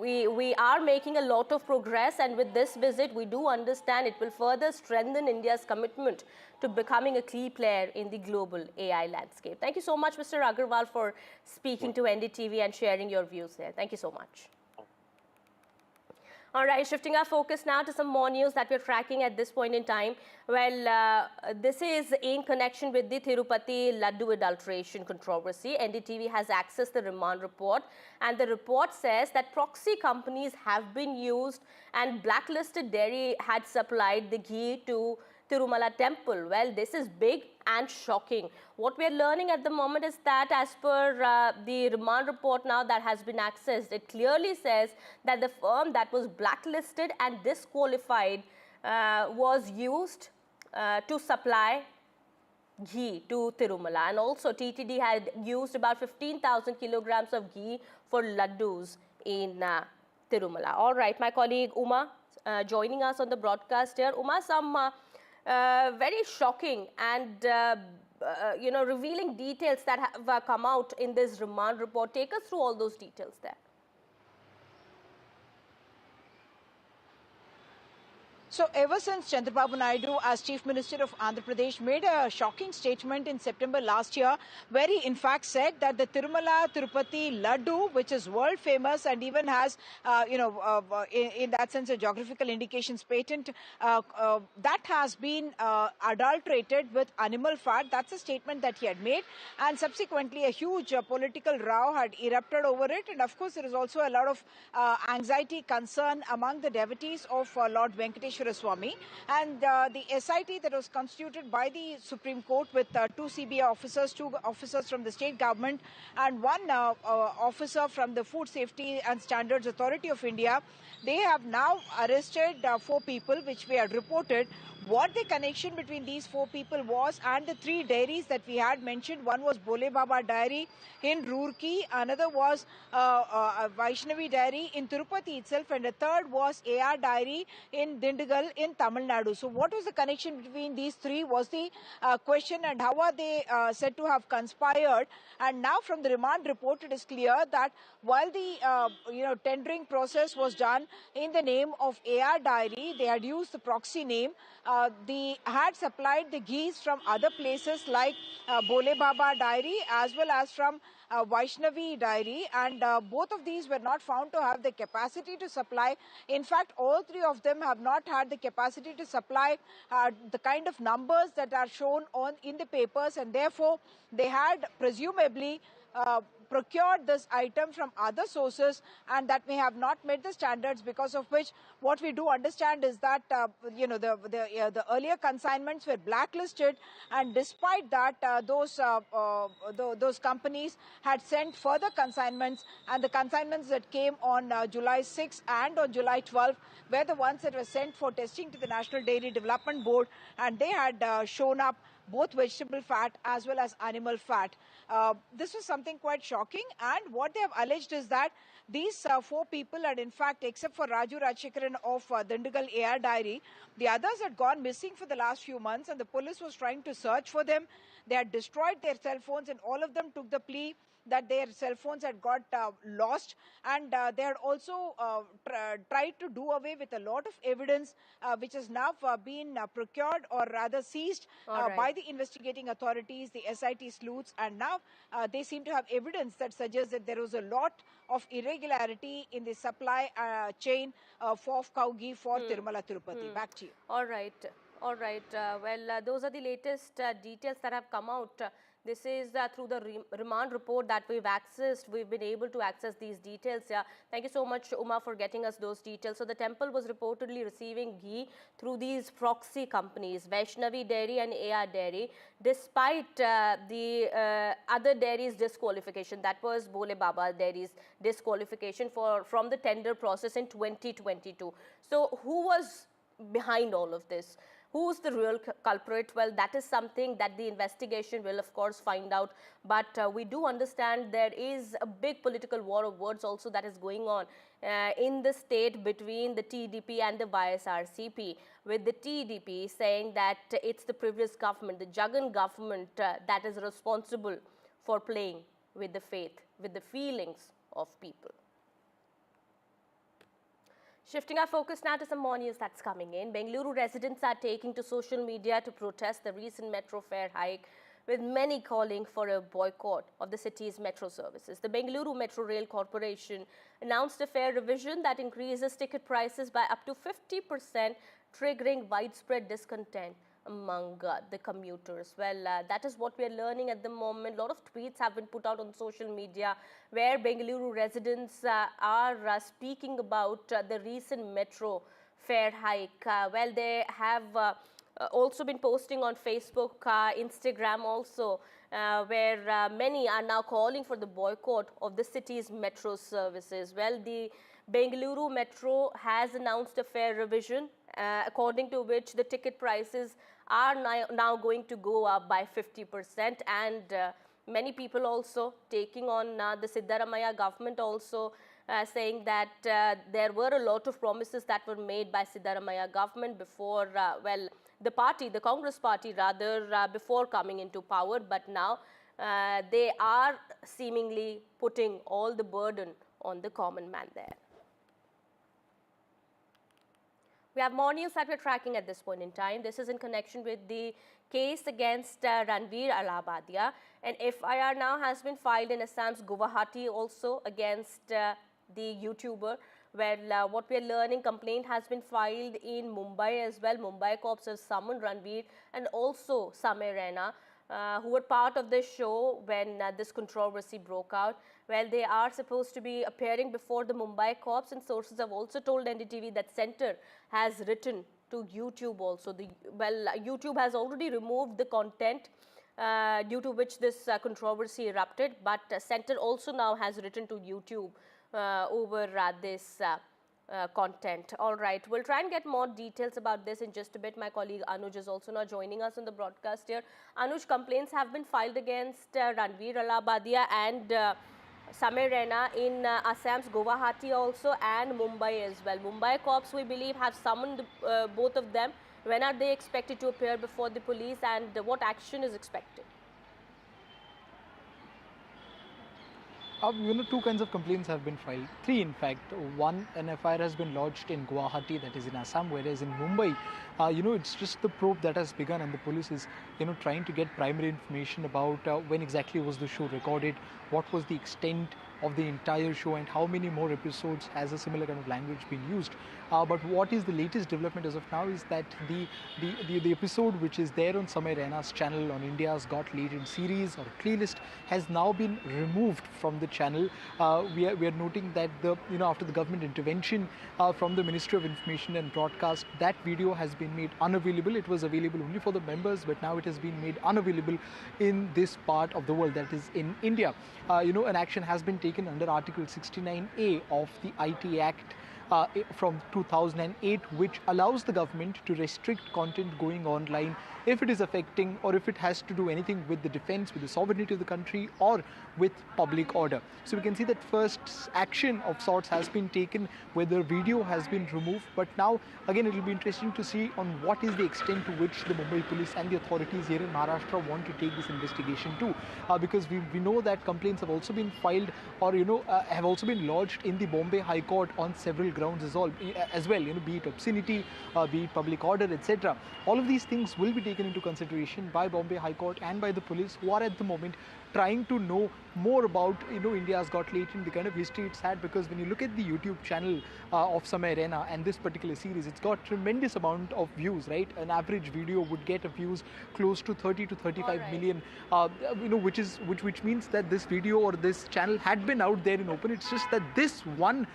we are making a lot of progress, and with this visit we do understand it will further strengthen India's commitment to becoming a key player in the global AI landscape. Thank you so much, Mr. Agarwal, for speaking to NDTV and sharing your views there. Thank you so much. All right, shifting our focus now to some more news that we're tracking at this point in time. Well, this is in connection with the Tirupati Laddu adulteration controversy. NDTV has accessed the remand report, and the report says that proxy companies have been used and blacklisted dairy had supplied the ghee to Tirumala temple. Well, this is big and shocking. What we're learning at the moment is that as per the remand report now that has been accessed, it clearly says that the firm that was blacklisted and disqualified was used to supply ghee to Tirumala. And also TTD had used about 15,000 kilograms of ghee for laddus in Tirumala. All right, my colleague Uma joining us on the broadcast here. Uma, some very shocking and revealing details that have come out in this remand report. Take us through all those details there. So ever since Chandrababu Naidu as Chief Minister of Andhra Pradesh made a shocking statement in September last year, where he in fact said that the Tirumala Tirupati Laddu, which is world famous and even has, in that sense a geographical indications patent, that has been adulterated with animal fat. That's a statement that he had made, and subsequently a huge political row had erupted over it. And of course there is also a lot of anxiety, concern among the devotees of Lord Venkateshwara Swami, and the SIT that was constituted by the Supreme Court with two CBI officers, two officers from the state government and one officer from the Food Safety and Standards Authority of India, they have now arrested 4 people, which we had reported. What the connection between these 4 people was, and the 3 dairies that we had mentioned. One was Bole Baba Dairy in Roorkee, another was Vaishnavi Dairy in Tirupati itself, and a third was AR Dairy in Dindigal in Tamil Nadu. So what was the connection between these 3 was the question, and how are they said to have conspired? And now from the remand report it is clear that while the tendering process was done in the name of AR Dairy, they had used the proxy name. They had supplied the ghees from other places like Bole Baba Dairy as well as from Vaishnavi Dairy, and both of these were not found to have the capacity to supply. In fact, all 3 of them have not had the capacity to supply the kind of numbers that are shown in the papers, and therefore they had presumably procured this item from other sources and that may have not met the standards, because of which what we do understand is that the earlier consignments were blacklisted, and despite that those companies had sent further consignments, and the consignments that came on July 6 and on July 12 were the ones that were sent for testing to the National Dairy Development Board, and they had shown up both vegetable fat as well as animal fat. This was something quite shocking, and what they have alleged is that these 4 people had in fact, except for Raju Rajshekaran of Dindigul AR Dairy, the others had gone missing for the last few months, and the police was trying to search for them. They had destroyed their cell phones, and all of them took the plea that their cell phones had got lost, and they had also tried to do away with a lot of evidence which has now been procured, or rather seized by the investigating authorities, the SIT sleuths, and now they seem to have evidence that suggests that there was a lot of irregularity in the supply chain of cow ghee for Tirumala Tirupati. Back to you. All right. Those are the latest details that have come out. This is through the remand report that we've accessed. We've been able to access these details. Yeah, thank you so much, Uma, for getting us those details. So the temple was reportedly receiving ghee through these proxy companies, Vaishnavi Dairy and AR Dairy, despite the other dairies' disqualification. That was Bole Baba Dairy's disqualification from the tender process in 2022. So who was behind all of this? Who's the real culprit? Well, that is something that the investigation will, of course, find out. But we do understand there is a big political war of words also that is going on in the state between the TDP and the YSRCP, with the TDP saying that it's the previous government, the Jagan government, that is responsible for playing with the faith, with the feelings of people. Shifting our focus now to some more news that's coming in. Bengaluru residents are taking to social media to protest the recent metro fare hike, with many calling for a boycott of the city's metro services. The Bengaluru Metro Rail Corporation announced a fare revision that increases ticket prices by up to 50%, triggering widespread discontent among the commuters. Well, that is what we are learning at the moment. A lot of tweets have been put out on social media where Bengaluru residents are speaking about the recent metro fare hike. Well, they have also been posting on Facebook, Instagram also, where many are now calling for the boycott of the city's metro services. Well, the Bengaluru Metro has announced a fare revision, according to which the ticket prices are now going to go up by 50%, and many people also taking on the Siddaramaiah government also, saying that there were a lot of promises that were made by Siddaramaiah government before, the Congress party rather, before coming into power, but now they are seemingly putting all the burden on the common man there. We have more news that we're tracking at this point in time. This is in connection with the case against Ranveer Allahabadia. An FIR now has been filed in Assam's Guwahati also against the YouTuber. Well, what we are learning, complaint has been filed in Mumbai as well. Mumbai cops have summoned Ranveer and also Samir Raina, who were part of this show when this controversy broke out. Well, they are supposed to be appearing before the Mumbai cops, and sources have also told NDTV that Centre has written to YouTube also. YouTube has already removed the content due to which this controversy erupted, but Centre also now has written to YouTube over this content. All right, we'll try and get more details about this in just a bit. My colleague Anuj is also now joining us on the broadcast here. Anuj, complaints have been filed against Ranveer Allahabadia and Samir Raina in Assam's Guwahati also and Mumbai as well. Mumbai cops, we believe, have summoned both of them. When are they expected to appear before the police, and what action is expected? Two kinds of complaints have been filed. 3, in fact. One, an FIR has been lodged in Guwahati, that is in Assam, whereas in Mumbai, it's just the probe that has begun, and the police is, trying to get primary information about when exactly was the show recorded, what was the extent of the entire show, and how many more episodes has a similar kind of language been used. But what is the latest development as of now is that the episode which is there on Samay Raina's channel on India's Got Latent series or playlist has now been removed from the channel. We are noting that after the government intervention from the Ministry of Information and Broadcast, that video has been made unavailable. It was available only for the members, but now it has been made unavailable in this part of the world, that is in India. An action has been taken under Article 69A of the IT Act from 2008, which allows the government to restrict content going online if it is affecting or if it has to do anything with the defense, with the sovereignty of the country, or with public order. So we can see that first action of sorts has been taken where the video has been removed. But now, again, it will be interesting to see on what is the extent to which the Mumbai police and the authorities here in Maharashtra want to take this investigation to. Because we know that complaints have also been filed or, have also been lodged in the Bombay High Court on several grounds as well, be it obscenity, be it public order, etc. All of these things will be taken into consideration by Bombay High Court and by the police, who are at the moment trying to know more about India's Got Latent, the kind of history it's had. Because when you look at the YouTube channel of Samay Raina and this particular series, it's got tremendous amount of views, right? An average video would get views close to 30 to 35 million, which means that this video or this channel had been out there in open. It's just that this one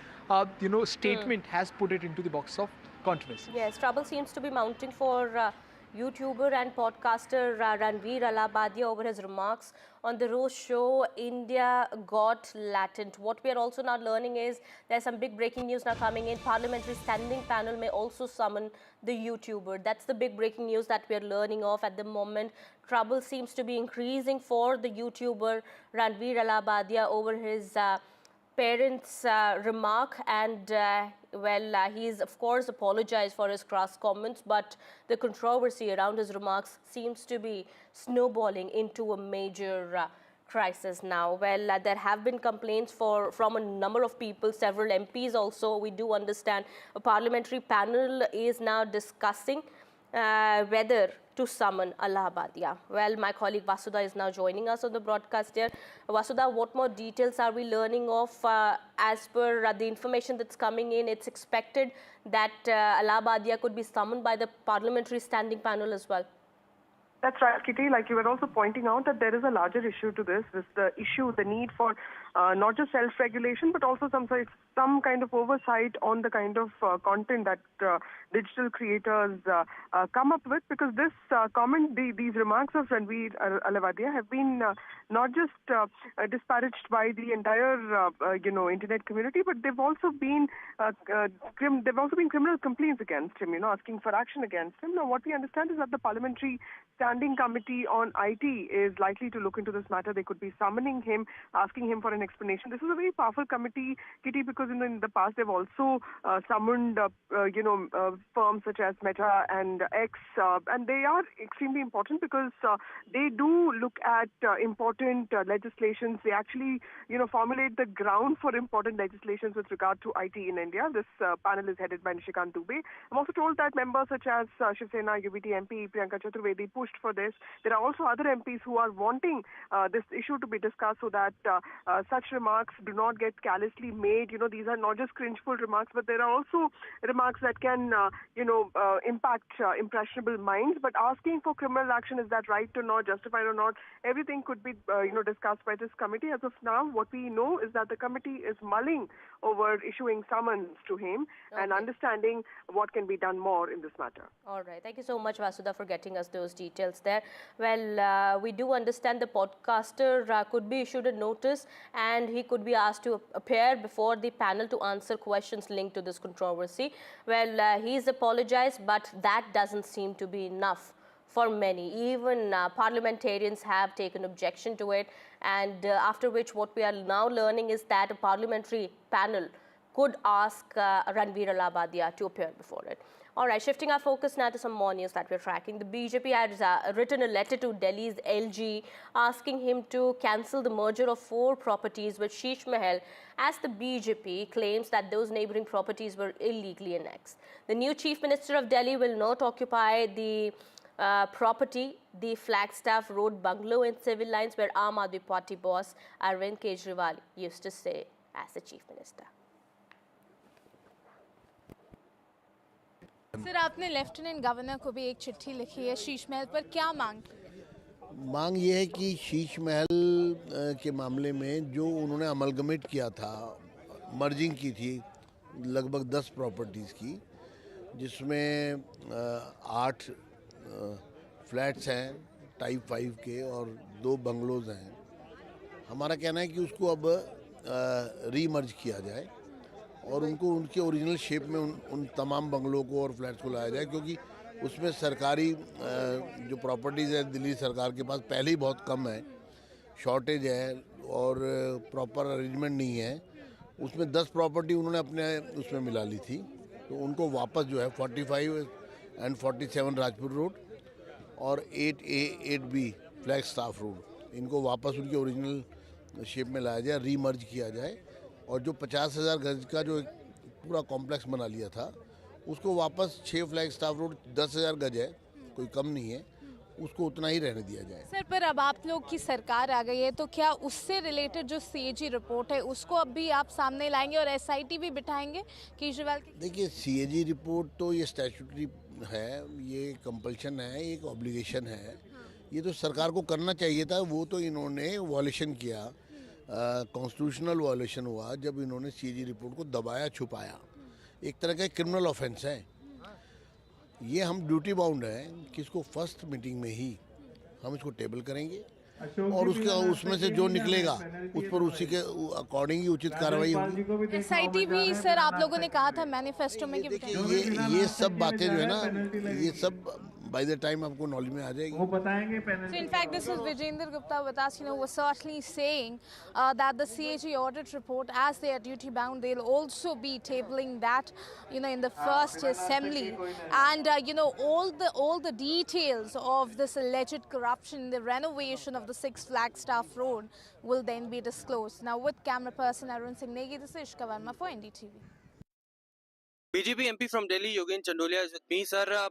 statement has put it into the box of controversy. Yes, trouble seems to be mounting for YouTuber and podcaster Ranveer Allabadia over his remarks on the roast show India Got Latent. What we are also now learning is there's some big breaking news now coming in. Parliamentary Standing Panel may also summon the YouTuber. That's the big breaking news that we are learning of at the moment. Trouble seems to be increasing for the YouTuber Ranveer Allabadia over his parents' remark, and he's of course apologized for his crass comments, but the controversy around his remarks seems to be snowballing into a major crisis now. There have been complaints from a number of people, several MPs also. We do understand a parliamentary panel is now discussing whether to summon Allahabadia. Well, my colleague Vasudha is now joining us on the broadcast here. Vasudha, what more details are we learning of? As per the information that's coming in, it's expected that Allahabadia could be summoned by the Parliamentary Standing Panel as well. That's right, Kitty. Like you were also pointing out that there is a larger issue to this. The need for not just self-regulation, but also some kind of oversight on the kind of content that digital creators come up with. Because this these remarks of Ranveer Allabadia have been not just disparaged by the entire internet community, but they've also been criminal complaints against him. Asking for action against him. Now, what we understand is that the Parliamentary Standing Committee on IT is likely to look into this matter. They could be summoning him, asking him for an explanation. This is a very powerful committee, Kitty, because in the past they've also summoned firms such as Meta and X, and they are extremely important because they do look at important legislations. They actually formulate the ground for important legislations with regard to IT in India. This panel is headed by Nishikant Dubey. I'm also told that members such as Shiv Sena UBT MP Priyanka Chaturvedi pushed for this. There are also other MPs who are wanting this issue to be discussed so that such remarks do not get callously made. These are not just cringeful remarks, but there are also remarks that can, impact impressionable minds. But asking for criminal action, is that right or not, justified or not? Everything could be, discussed by this committee. As of now, what we know is that the committee is mulling over issuing summons to him and understanding what can be done more in this matter. All right. Thank you so much, Vasudha, for getting us those details there. Well, we do understand the podcaster could be issued a notice and he could be asked to appear before the panel to answer questions linked to this controversy. Well, he's apologized, but that doesn't seem to be enough for many. Even parliamentarians have taken objection to it, and after which what we are now learning is that a parliamentary panel could ask Ranveer Allabadia to appear before it. All right, shifting our focus now to some more news that we're tracking. The BJP has written a letter to Delhi's LG asking him to cancel the merger of 4 properties with Sheesh Mahal, as the BJP claims that those neighboring properties were illegally annexed. The new Chief Minister of Delhi will not occupy the property, the Flagstaff Road bungalow in civil lines where Aam Aadmi Party boss Arvind Kejriwal used to stay as the chief minister. Sir, आपने lieutenant governor को भी एक चिट्ठी लिखी है शीश महल पर, क्या मांग की है? मांग ये है कि शीश महल के मामले में जो उन्होंने अमलगमेट किया था, मर्जिंग की थी लगभग 10 प्रॉपर्टीज़ की, जिसमें 8 फ्लैट्स हैं टाइप 5 के और 2 बंगलोज हैं। हमारा कहना है कि उसको अब रीमर्ज किया जाए और उनको उनके ओरिजिनल शेप में उन तमाम बंगलों को और फ्लैट्स को लाया जाए, क्योंकि उसमें सरकारी जो प्रॉपर्टीज़ है दिल्ली सरकार के पास पहले ही बहुत कम है, शॉर्टेज है और प्रॉपर अरेंजमेंट नहीं है। उसमें 10 प्रॉपर्टी उन्होंने अपने उसमें मिला ली थी, तो उनको वापस जो है 45 एंड 47 राजपुर रोड और 8A 8B फ्लैगस्टाफ रोड, इनको वापस उनके ओरिजिनल शेप में लाया जाए, रीमर्ज किया जाए और जो 50,000 गज का जो एक पूरा कॉम्प्लेक्स बना लिया था उसको वापस 6 फ्लैगस्टाफ रोड 10,000 गज है, कोई कम नहीं है, उसको उतना ही रहने दिया जाए। सर, पर अब आप लोग की सरकार आ गई है तो क्या उससे रिलेटेड जो CAG रिपोर्ट है उसको अब भी आप सामने लाएंगे और SIT भी बिठाएंगे केजरीवाल की? देखिए, CAG रिपोर्ट तो ये स्टैट्यूटरी है, ये कंपल्शन है, एक ऑब्लिगेशन है, ये तो सरकार को करना चाहिए था। वो तो इन्होंने वॉल्यूशन किया, कॉन्स्टिट्यूशनल वॉल्यूशन हुआ जब इन्होंने CAG रिपोर्ट को दबाया छुपाया। एक तरह का क्रिमिनल ऑफेंस है ये। हम ड्यूटी बाउंड है कि इसको फर्स्ट मीटिंग में ही हम इसको टेबल करेंगे और उसमें से जो निकलेगा उस पर उसी के अकॉर्डिंग ही उचित कार्रवाई होगी। SIT भी सर आप लोगों ने कहा था मैनिफेस्टो में कि ये सब बातें जो है ना, ये सब by the time आपको नॉलेज में आ जाएगी। वो बताएंगे panel. So in fact, this is Vijender Gupta with us. Was certainly saying that the CAG audit report, as they are duty bound, they'll also be tabling that, in the first assembly, and all the details of this alleged corruption, the renovation of the 6 Flagstaff Road, will then be disclosed. Now, with camera person Arun Singh Negi, this is Ishka Verma for NDTV. BJP MP from Delhi, Yogen Chandolia, is with me, sir.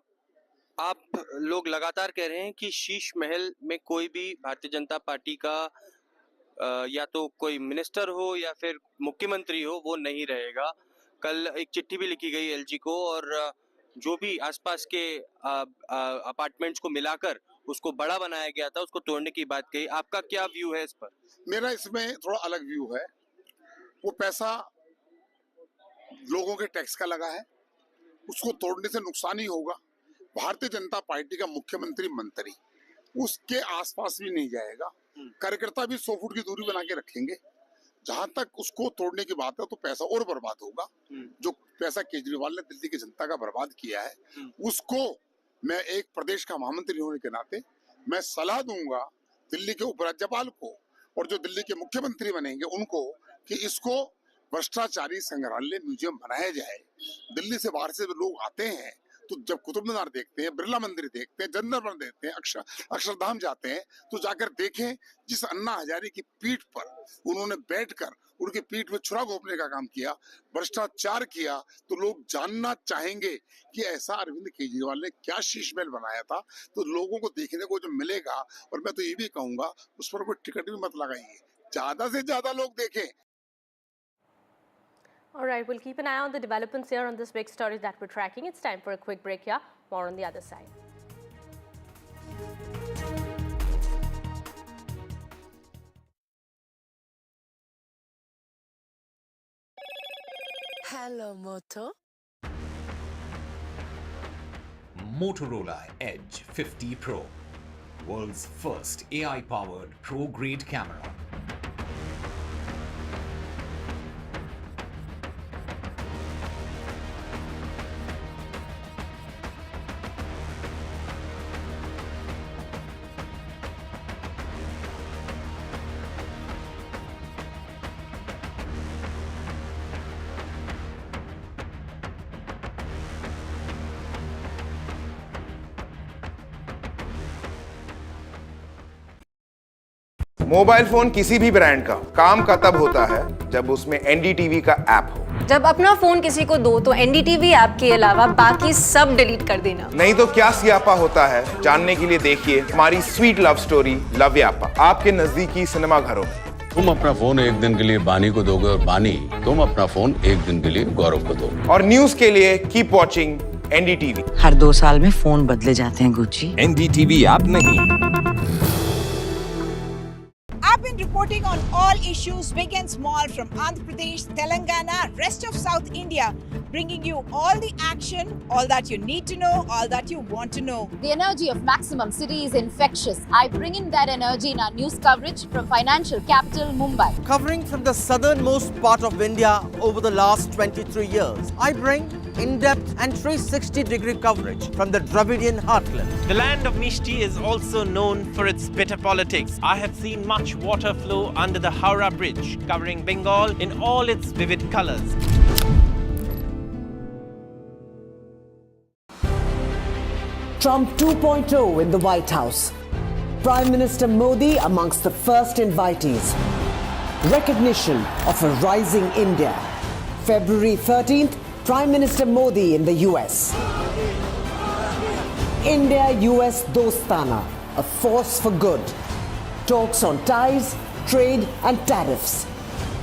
आप लोग लगातार कह रहे हैं कि शीश महल में कोई भी भारतीय जनता पार्टी का या तो कोई मिनिस्टर हो या फिर मुख्यमंत्री हो वो नहीं रहेगा। कल एक चिट्ठी भी लिखी गई LG को और जो भी आसपास के अपार्टमेंट्स को मिलाकर उसको बड़ा बनाया गया था उसको तोड़ने की बात कही। आपका क्या व्यू है इस पर? मेरा इसमें थोड़ा अलग व्यू है। वो पैसा लोगों के टैक्स का लगा है, उसको तोड़ने से नुकसान ही होगा। भारतीय जनता पार्टी का मुख्यमंत्री मंत्री उसके आसपास भी नहीं जाएगा, कार्यकर्ता भी 100 फुट की दूरी बना के रखेंगे। जहां तक उसको तोड़ने की बात है तो पैसा और बर्बाद होगा। जो पैसा केजरीवाल ने दिल्ली की जनता का बर्बाद किया है, उसको मैं एक प्रदेश का महामंत्री होने के नाते मैं सलाह दूंगा दिल्ली के उपराज्यपाल को और जो दिल्ली के मुख्यमंत्री बनेंगे उनको कि इसको भ्रष्टाचारी संग्रहालय म्यूजियम बनाया जाए। दिल्ली से बाहर से लोग आते हैं तो जब कुतुब मीनार देखते हैं, बिरला मंदिर देखते हैं, जनरल मंदिर देखते हैं, अक्षरधाम जाते हैं तो जाकर देखें जिस अन्ना हजारे की पीठ पर उन्होंने बैठकर उनकी पीठ में छुरा घोंपने का काम किया, भ्रष्टाचार किया, तो लोग जानना चाहेंगे कि ऐसा अरविंद केजरीवाल ने क्या शीश महल बनाया था। तो लोगों को देखने को जो मिलेगा, और मैं तो ये भी कहूंगा उस पर कोई टिकट भी मत लगाइए, ज्यादा से ज्यादा लोग देखें। All right, we'll keep an eye on the developments here on this big story that we're tracking. It's time for a quick break here. More on the other side. Hello, Moto. Motorola Edge 50 Pro, world's first AI-powered pro-grade camera. Mobile phone किसी भी brand का काम का तब होता है जब उसमें NDTV का ऐप हो। जब अपना फोन किसी को दो तो एनडीटीवी ऐप के अलावा बाकी सब डिलीट कर देना। नहीं तो क्या सियापा होता है, जानने के लिए देखिए हमारी स्वीट लव स्टोरी लव यापा आपके नजदीकी सिनेमा घरों में। तुम अपना फोन एक दिन के लिए बानी को दोगे और बानी तुम अपना फोन एक दिन के लिए गौरव को दो। और न्यूज के लिए कीप वॉचिंग एनडीटीवी। हर 2 साल में फोन बदले जाते हैं गुच्ची। एनडीटीवी ऐप नहीं। I've been reporting on all issues, big and small, from Andhra Pradesh, Telangana, rest of South India, bringing you all the action, all that you need to know, all that you want to know. The energy of maximum city is infectious. I bring in that energy in our news coverage from financial capital Mumbai. Covering from the southernmost part of India over the last 23 years, I bring in-depth and 360-degree coverage from the Dravidian heartland. The land of Mishti is also known for its bitter politics. I have seen much water flow under the Howrah Bridge, covering Bengal in all its vivid colors. Trump 2.0 in the White House. Prime Minister Modi amongst the first invitees. Recognition of a rising India. February 13th, Prime Minister Modi in the US. India-US Dostana, a force for good. Talks on ties, trade and tariffs.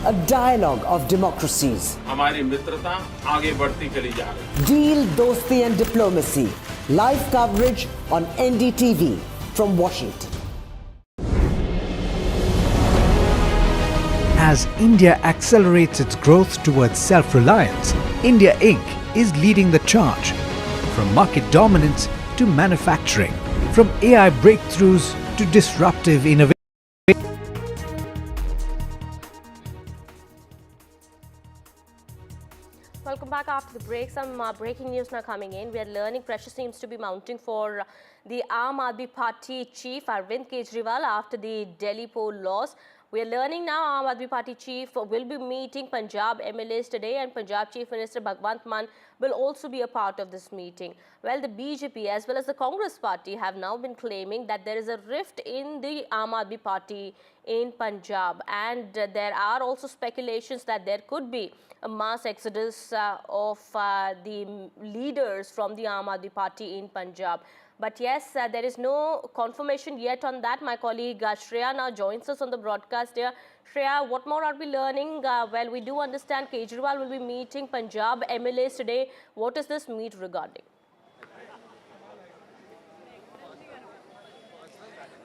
A dialogue of democracies. हमारी मित्रता आगे बढ़ती चली जा रही है। Deal, dosti and diplomacy. Live coverage on NDTV from Washington. As India accelerates its growth towards self-reliance, India Inc. is leading the charge. From market dominance to manufacturing, from AI breakthroughs to disruptive innovation. Welcome back after the break. Some breaking news now coming in. We are learning pressure seems to be mounting for the Aam Aadmi Party chief Arvind Kejriwal after the Delhi poll loss. We are learning now Aam Aadmi Party chief will be meeting Punjab MLAs today, and Punjab Chief Minister Bhagwant Mann will also be a part of this meeting. Well, the BJP as well as the Congress party have now been claiming that there is a rift in the Aam Aadmi Party in Punjab, and there are also speculations that there could be a mass exodus of the leaders from the Aam Aadmi Party in Punjab. But yes, there is no confirmation yet on that. My colleague Shreya now joins us on the broadcast here. Shreya, what more are we learning? Well, we do understand Kejriwal will be meeting Punjab MLAs today. What is this meet regarding?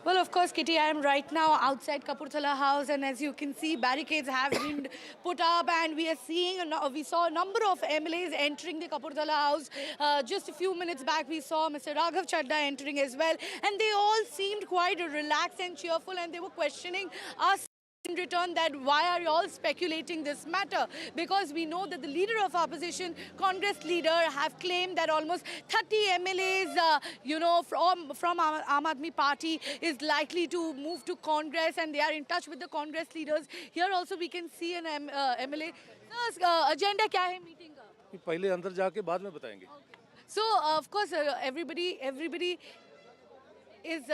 Well, of course, Kitty, I am right now outside Kapurthala House, and as you can see, barricades have been put up, and we saw a number of MLAs entering the Kapurthala House. Just a few minutes back, we saw Mr. Raghav Chadda entering as well, and they all seemed quite relaxed and cheerful, and they were questioning us in return that why are you all speculating this matter, because we know that the leader of opposition, Congress leader, have claimed that almost 30 MLAs from Aam Aadmi Party is likely to move to Congress, and they are in touch with the Congress leaders. Here also we can see an MLA. Agenda क्या है meeting का? पहले अंदर जाके बाद में बताएंगे. So of course everybody is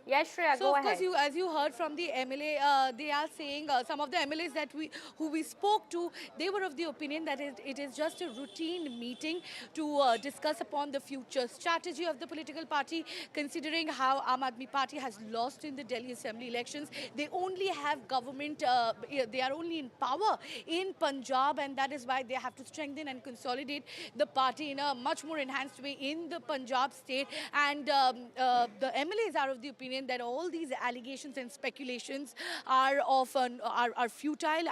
Yes, Shreya, so go of course, ahead. as you heard from the MLA, they are saying some of the MLAs that who we spoke to, they were of the opinion that it is just a routine meeting to discuss upon the future strategy of the political party, considering how Aam Aadmi Party has lost in the Delhi Assembly elections. They only have government, they are only in power in Punjab, and that is why they have to strengthen and consolidate the party in a much more enhanced way in the Punjab state. And the MLAs are of the opinion that all these allegations and speculations are futile,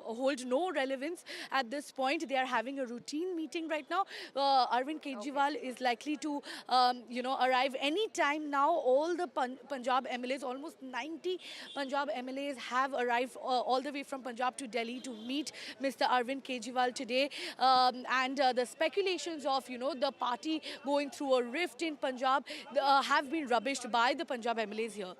hold no relevance at this point. They are having a routine meeting right now. Arvind Kejriwal is likely to arrive any time now. All the Punjab MLAs, almost 90 Punjab MLAs have arrived all the way from Punjab to Delhi to meet Mr. Arvind Kejriwal today. And the speculations of the party going through a rift in Punjab have been rubbished by the Punjab MLAs here.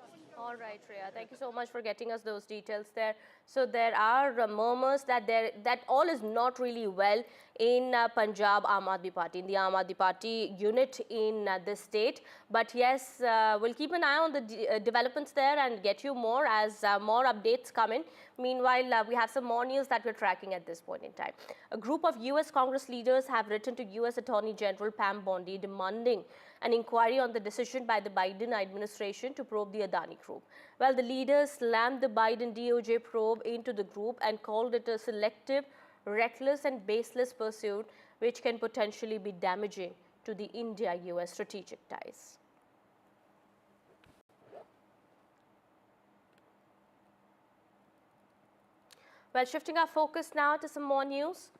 All right, Shreya, thank you so much for getting us those details there. So there are murmurs that all is not really well in Punjab Aam Aadmi Party, in the Aam Aadmi Party unit in this state. But yes, we'll keep an eye on the developments there and get you more as more updates come in. Meanwhile, we have some more news that we're tracking at this point in time. A group of US Congress leaders have written to US Attorney General Pam Bondi demanding an inquiry on the decision by the Biden administration to probe the Adani group. Well, the leaders slammed the Biden DOJ probe into the group and called it a selective, reckless and baseless pursuit which can potentially be damaging to the India-US strategic ties. Well, shifting our focus now to some more news.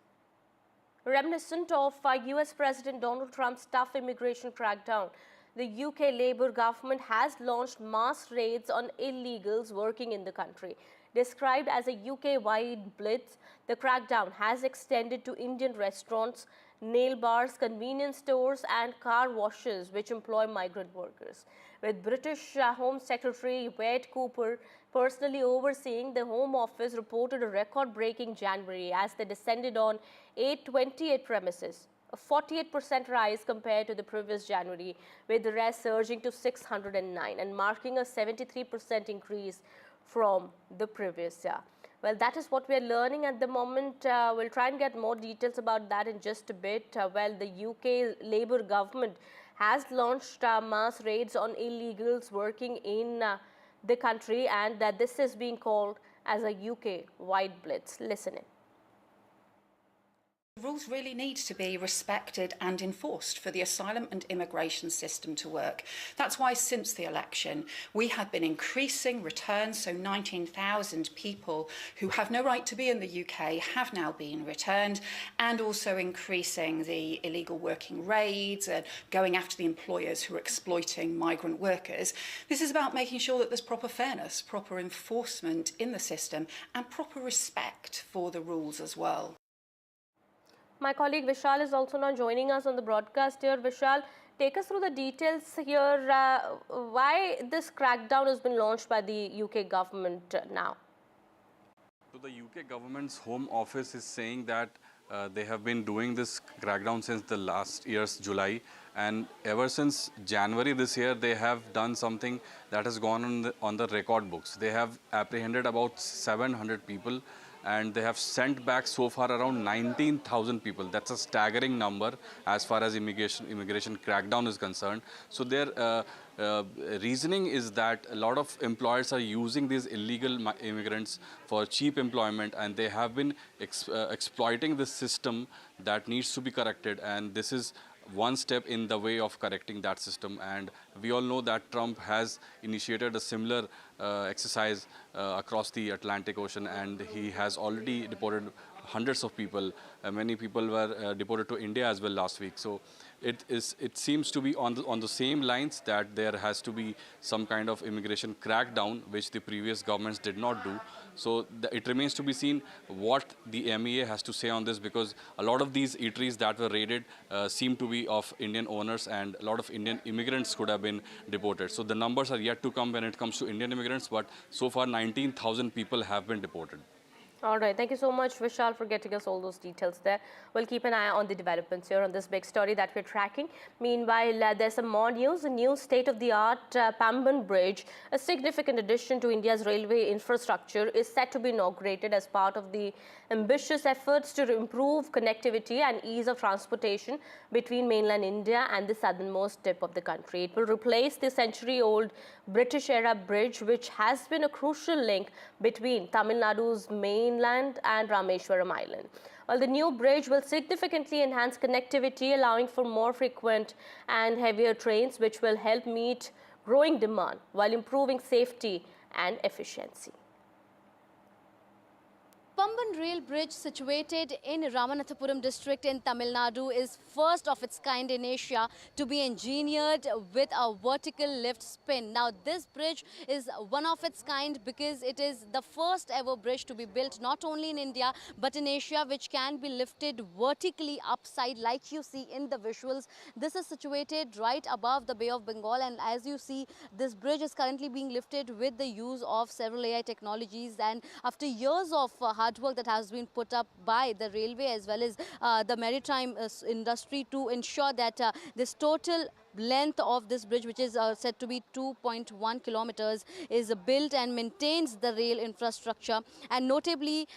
Reminiscent of US President Donald Trump's tough immigration crackdown, the UK Labour government has launched mass raids on illegals working in the country. Described as a UK-wide blitz, the crackdown has extended to Indian restaurants, nail bars, convenience stores and car washes which employ migrant workers. With British Home Secretary Wade Cooper personally overseeing, the Home Office reported a record-breaking January as they descended on 828 premises, a 48% rise compared to the previous January, with the rest surging to 609 and marking a 73% increase from the previous year. Well, that is what we are learning at the moment. We'll try and get more details about that in just a bit. Well, the UK Labour government has launched mass raids on illegals working in the country, and this is being called as a UK-wide blitz. Listen in. The rules really need to be respected and enforced for the asylum and immigration system to work. That's why since the election we have been increasing returns, so 19,000 people who have no right to be in the UK have now been returned, and also increasing the illegal working raids and going after the employers who are exploiting migrant workers. This is about making sure that there's proper fairness, proper enforcement in the system and proper respect for the rules as well. My colleague Vishal is also now joining us on the broadcast here. Vishal, take us through the details here. Why this crackdown has been launched by the UK government now? So the UK government's Home Office is saying that they have been doing this crackdown since the last year's July, and ever since January this year they have done something that has gone on the record books. They have apprehended about 700 people and they have sent back so far around 19,000 people. That's a staggering number as far as immigration crackdown is concerned. So their reasoning is that a lot of employers are using these illegal immigrants for cheap employment, and they have been exploiting this system that needs to be corrected, and this is one step in the way of correcting that system. And we all know that Trump has initiated a similar exercise across the Atlantic Ocean, and he has already deported hundreds of people. Many people were deported to India as well last week. So it seems to be on the same lines, that there has to be some kind of immigration crackdown, which the previous governments did not do. So it remains to be seen what the MEA has to say on this, because a lot of these eateries that were raided seem to be of Indian owners, and a lot of Indian immigrants could have been deported. So the numbers are yet to come when it comes to Indian immigrants, but so far 19,000 people have been deported. All right, thank you so much, Vishal, for getting us all those details there. We'll keep an eye on the developments here on this big story that we're tracking. Meanwhile, there's some more news. A new state-of-the-art Pamban Bridge, a significant addition to India's railway infrastructure, is set to be inaugurated as part of the ambitious efforts to improve connectivity and ease of transportation between mainland India and the southernmost tip of the country. It will replace the century-old British-era bridge, which has been a crucial link between Tamil Nadu's mainland and Rameshwaram Island. Well, the new bridge will significantly enhance connectivity, allowing for more frequent and heavier trains, which will help meet growing demand while improving safety and efficiency. Pamban Rail Bridge, situated in Ramanathapuram district in Tamil Nadu, is first of its kind in Asia to be engineered with a vertical lift spin. Now, this bridge is one of its kind because it is the first ever bridge to be built not only in India but in Asia, which can be lifted vertically upside like you see in the visuals. This is situated right above the Bay of Bengal, and as you see, this bridge is currently being lifted with the use of several AI technologies, and after years of hard work that has been put up by the railway as well as the maritime industry to ensure that this total length of this bridge, which is said to be 2.1 kilometers, is built and maintains the rail infrastructure. And notably,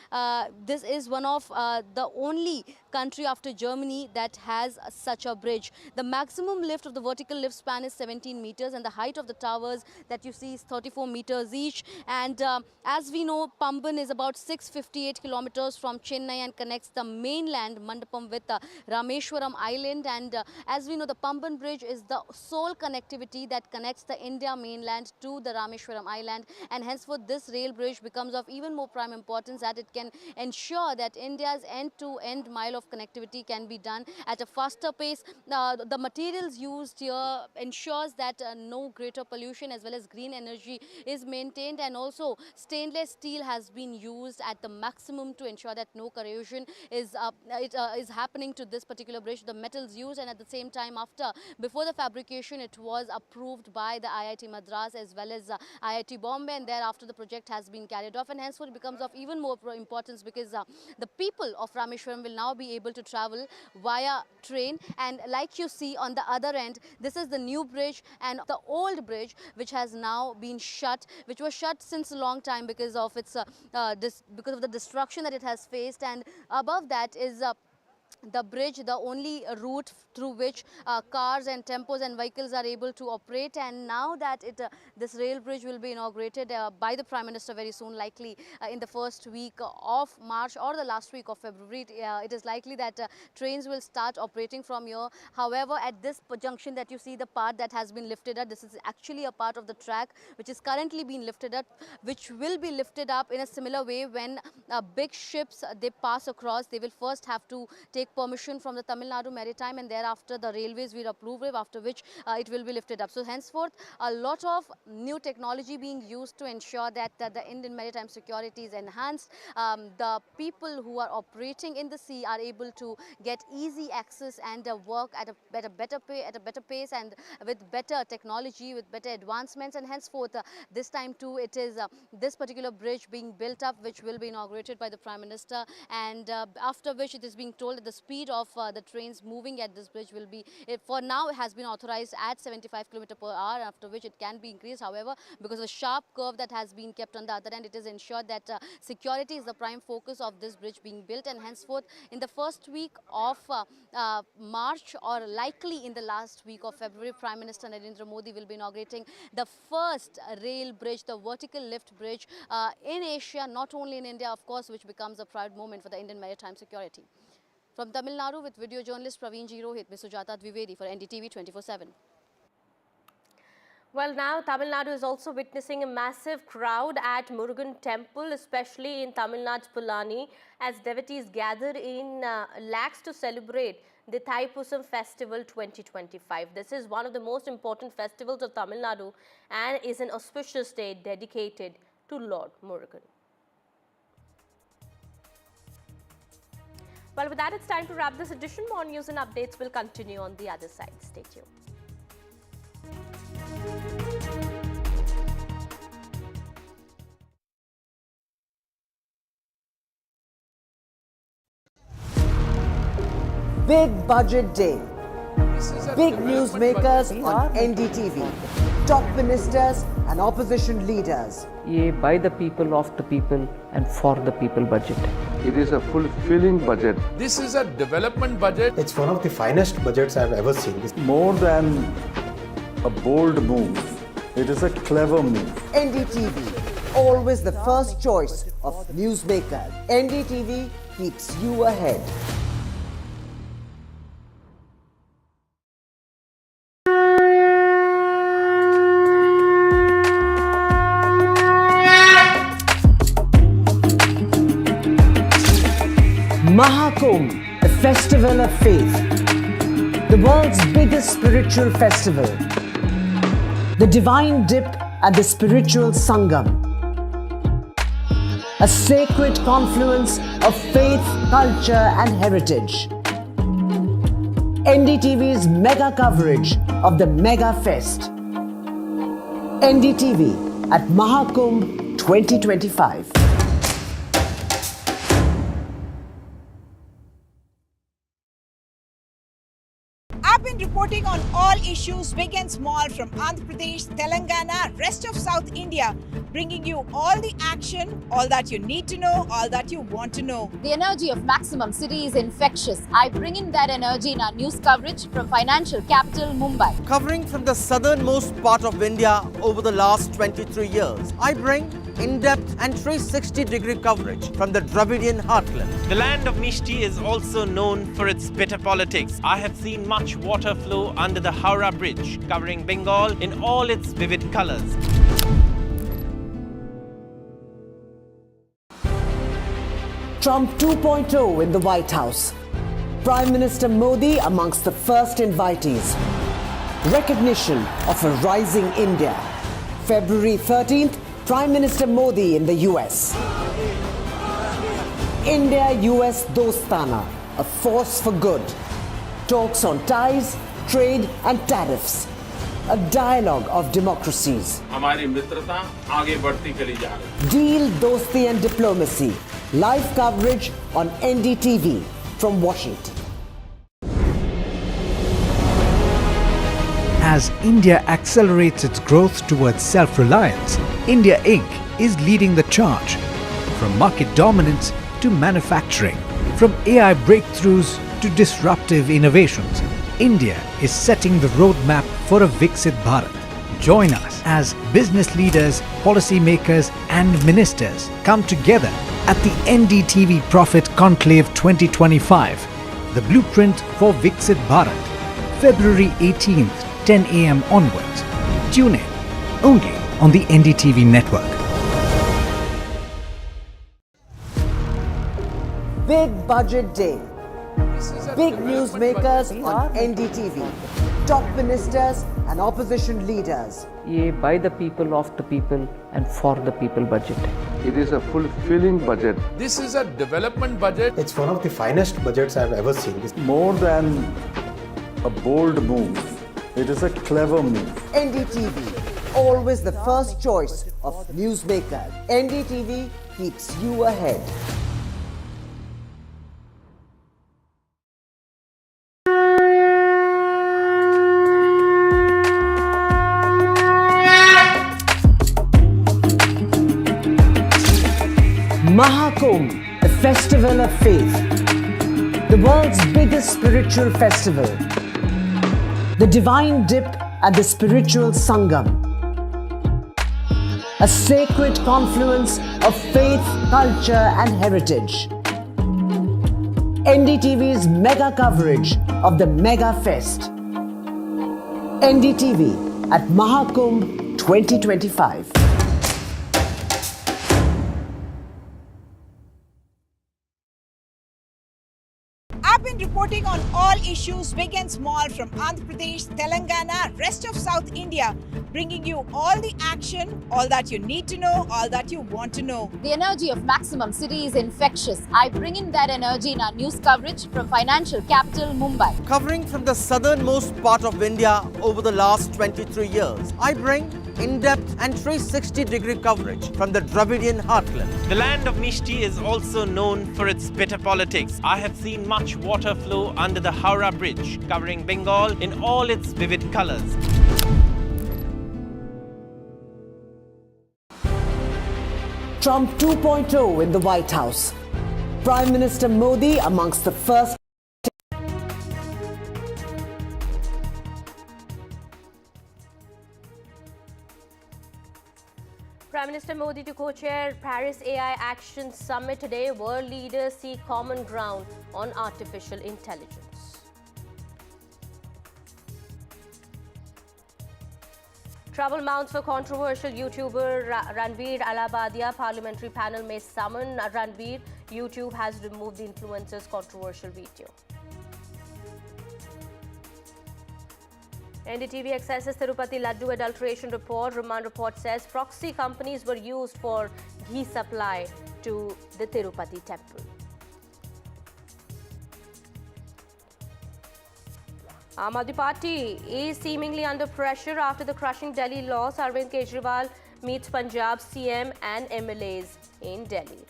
this is one of the only country after Germany that has such a bridge. The maximum lift of the vertical lift span is 17 meters, and the height of the towers that you see is 34 meters each. And as we know, Pamban is about 658 kilometers from Chennai and connects the mainland Mandapam with Rameshwaram Island. And as we know, the Pamban Bridge is the sole connectivity that connects the India mainland to the Rameshwaram Island, and henceforth this rail bridge becomes of even more prime importance, that it can ensure that India's end-to-end mile of connectivity can be done at a faster pace. The materials used here ensures that no greater pollution as well as green energy is maintained, and also stainless steel has been used at the maximum to ensure that no corrosion is happening to this particular bridge. The metals used, and at the same time, before the fabrication, it was approved by the IIT Madras as well as IIT Bombay, and thereafter the project has been carried off, and henceforth it becomes of even more importance because the people of Rameshwaram will now be able to travel via train. And like you see on the other end, this is the new bridge, and the old bridge which has now been shut, which was shut since a long time because of its because of the destruction that it has faced. And above that is the bridge, the only route through which cars and tempos and vehicles are able to operate. And now that this rail bridge will be inaugurated by the Prime Minister very soon, likely in the first week of March or the last week of February, it is likely that trains will start operating from here. However, at this junction that you see, the part that has been lifted up, this is actually a part of the track which is currently being lifted up, which will be lifted up in a similar way when big ships they pass across. They will first have to take permission from the Tamil Nadu Maritime, and thereafter the railways will approve it, after which it will be lifted up. So henceforth, a lot of new technology being used to ensure that the Indian maritime security is enhanced. The people who are operating in the sea are able to get easy access and work at a better pace and with better technology, with better advancements. And henceforth, this time too, it is this particular bridge being built up, which will be inaugurated by the Prime Minister, and after which it is being told that the speed of the trains moving at this bridge will be, for now it has been authorized at 75 km per hour, after which it can be increased. However, because of the sharp curve that has been kept on the other end, it is ensured that security is the prime focus of this bridge being built. And henceforth, in the first week of March, or likely in the last week of February, Prime Minister Narendra Modi will be inaugurating the first rail bridge, the vertical lift bridge in Asia, not only in India, of course, which becomes a proud moment for the Indian maritime security. From Tamil Nadu, with video journalist Praveen G. Rohit, Ms. Sujata Dwivedi for NDTV 24/7. Well, now Tamil Nadu is also witnessing a massive crowd at Murugan Temple, especially in Tamil Nadu's Pulani, as devotees gather in lakhs to celebrate the Thaipusam Festival 2025. This is one of the most important festivals of Tamil Nadu and is an auspicious day dedicated to Lord Murugan. Well, with that, it's time to wrap this edition. More news and updates will continue on the other side. Stay tuned. Big budget day. Big newsmakers on NDTV. Top ministers and opposition leaders. ये by the people, of the people and for the people budget. It is a fulfilling budget. This is a development budget. It's one of the finest budgets I've ever seen. More than a bold move, it is a clever move. NDTV, always the first choice of newsmakers. NDTV keeps you ahead. Mahakumbh, the festival of faith. The world's biggest spiritual festival. The divine dip at the spiritual Sangam. A sacred confluence of faith, culture and heritage. NDTV's mega coverage of the Mega Fest. NDTV at Mahakumbh 2025. I've been reporting on all issues big and small from Andhra Pradesh, Telangana, rest of South India, bringing you all the action, all that you need to know, all that you want to know. The energy of maximum city is infectious. I bring in that energy in our news coverage from financial capital Mumbai. Covering from the southernmost part of India over the last 23 years, I bring in-depth and 360-degree coverage from the Dravidian heartland. The land of Mishti is also known for its bitter politics. I have seen much water flow under the Howrah Bridge, covering Bengal in all its vivid colors. Trump 2.0 in the White House. Prime Minister Modi amongst the first invitees. Recognition of a rising India. February 13th, Prime Minister Modi in the US. India-US Dostana, a force for good. Talks on ties, trade and tariffs. A dialogue of democracies. हमारी मित्रता आगे बढ़ती चली जा रही है. Deal, dosti and diplomacy. Live coverage on NDTV from Washington. As India accelerates its growth towards self-reliance, India Inc. is leading the charge. From market dominance to manufacturing, from AI breakthroughs to disruptive innovations, India is setting the roadmap for a Viksit Bharat. Join us as business leaders, policymakers and ministers come together at the NDTV Profit Conclave 2025, the blueprint for Viksit Bharat, February 18th, 10 a.m. onwards. Tune in only on the NDTV network. Big Budget Day. Big newsmakers on NDTV. Top ministers and opposition leaders. ये by the people, of the people and for the people budget. It is a fulfilling budget. This is a development budget. It's one of the finest budgets I've ever seen. More than a bold move, it is a clever move. NDTV, always the first choice of newsmakers. NDTV keeps you ahead. Mahakumbh, the festival of faith. The world's biggest spiritual festival. The divine dip at the spiritual Sangam. A sacred confluence of faith, culture and heritage. NDTV's mega coverage of the Mega Fest. NDTV at Mahakumbh 2025. I've been reporting on all issues big and small from Andhra Pradesh, Telangana, rest of South India, bringing you all the action, all that you need to know, all that you want to know. The energy of maximum city is infectious. I bring in that energy in our news coverage from financial capital Mumbai. Covering from the southernmost part of India over the last 23 years, I bring in-depth and 360-degree coverage from the Dravidian heartland. The land of Mishti is also known for its bitter politics. I have seen much water flow under the Howrah Bridge, covering Bengal in all its vivid colors. Trump 2.0 in the White House. Prime Minister Modi amongst the first. Prime Minister Modi to co-chair Paris AI Action Summit today. World leaders seek common ground on artificial intelligence. Trouble mounts for controversial YouTuber Ranveer Alabadia. Parliamentary panel may summon Ranveer YouTube has removed the influencer's controversial video. NDTV accesses Tirupati Laddu adulteration report. Remand report says proxy companies were used for ghee supply to the Tirupati temple. Aam Aadmi Party is seemingly under pressure after the crushing Delhi loss. Arvind Kejriwal meets Punjab CM and MLAs in Delhi.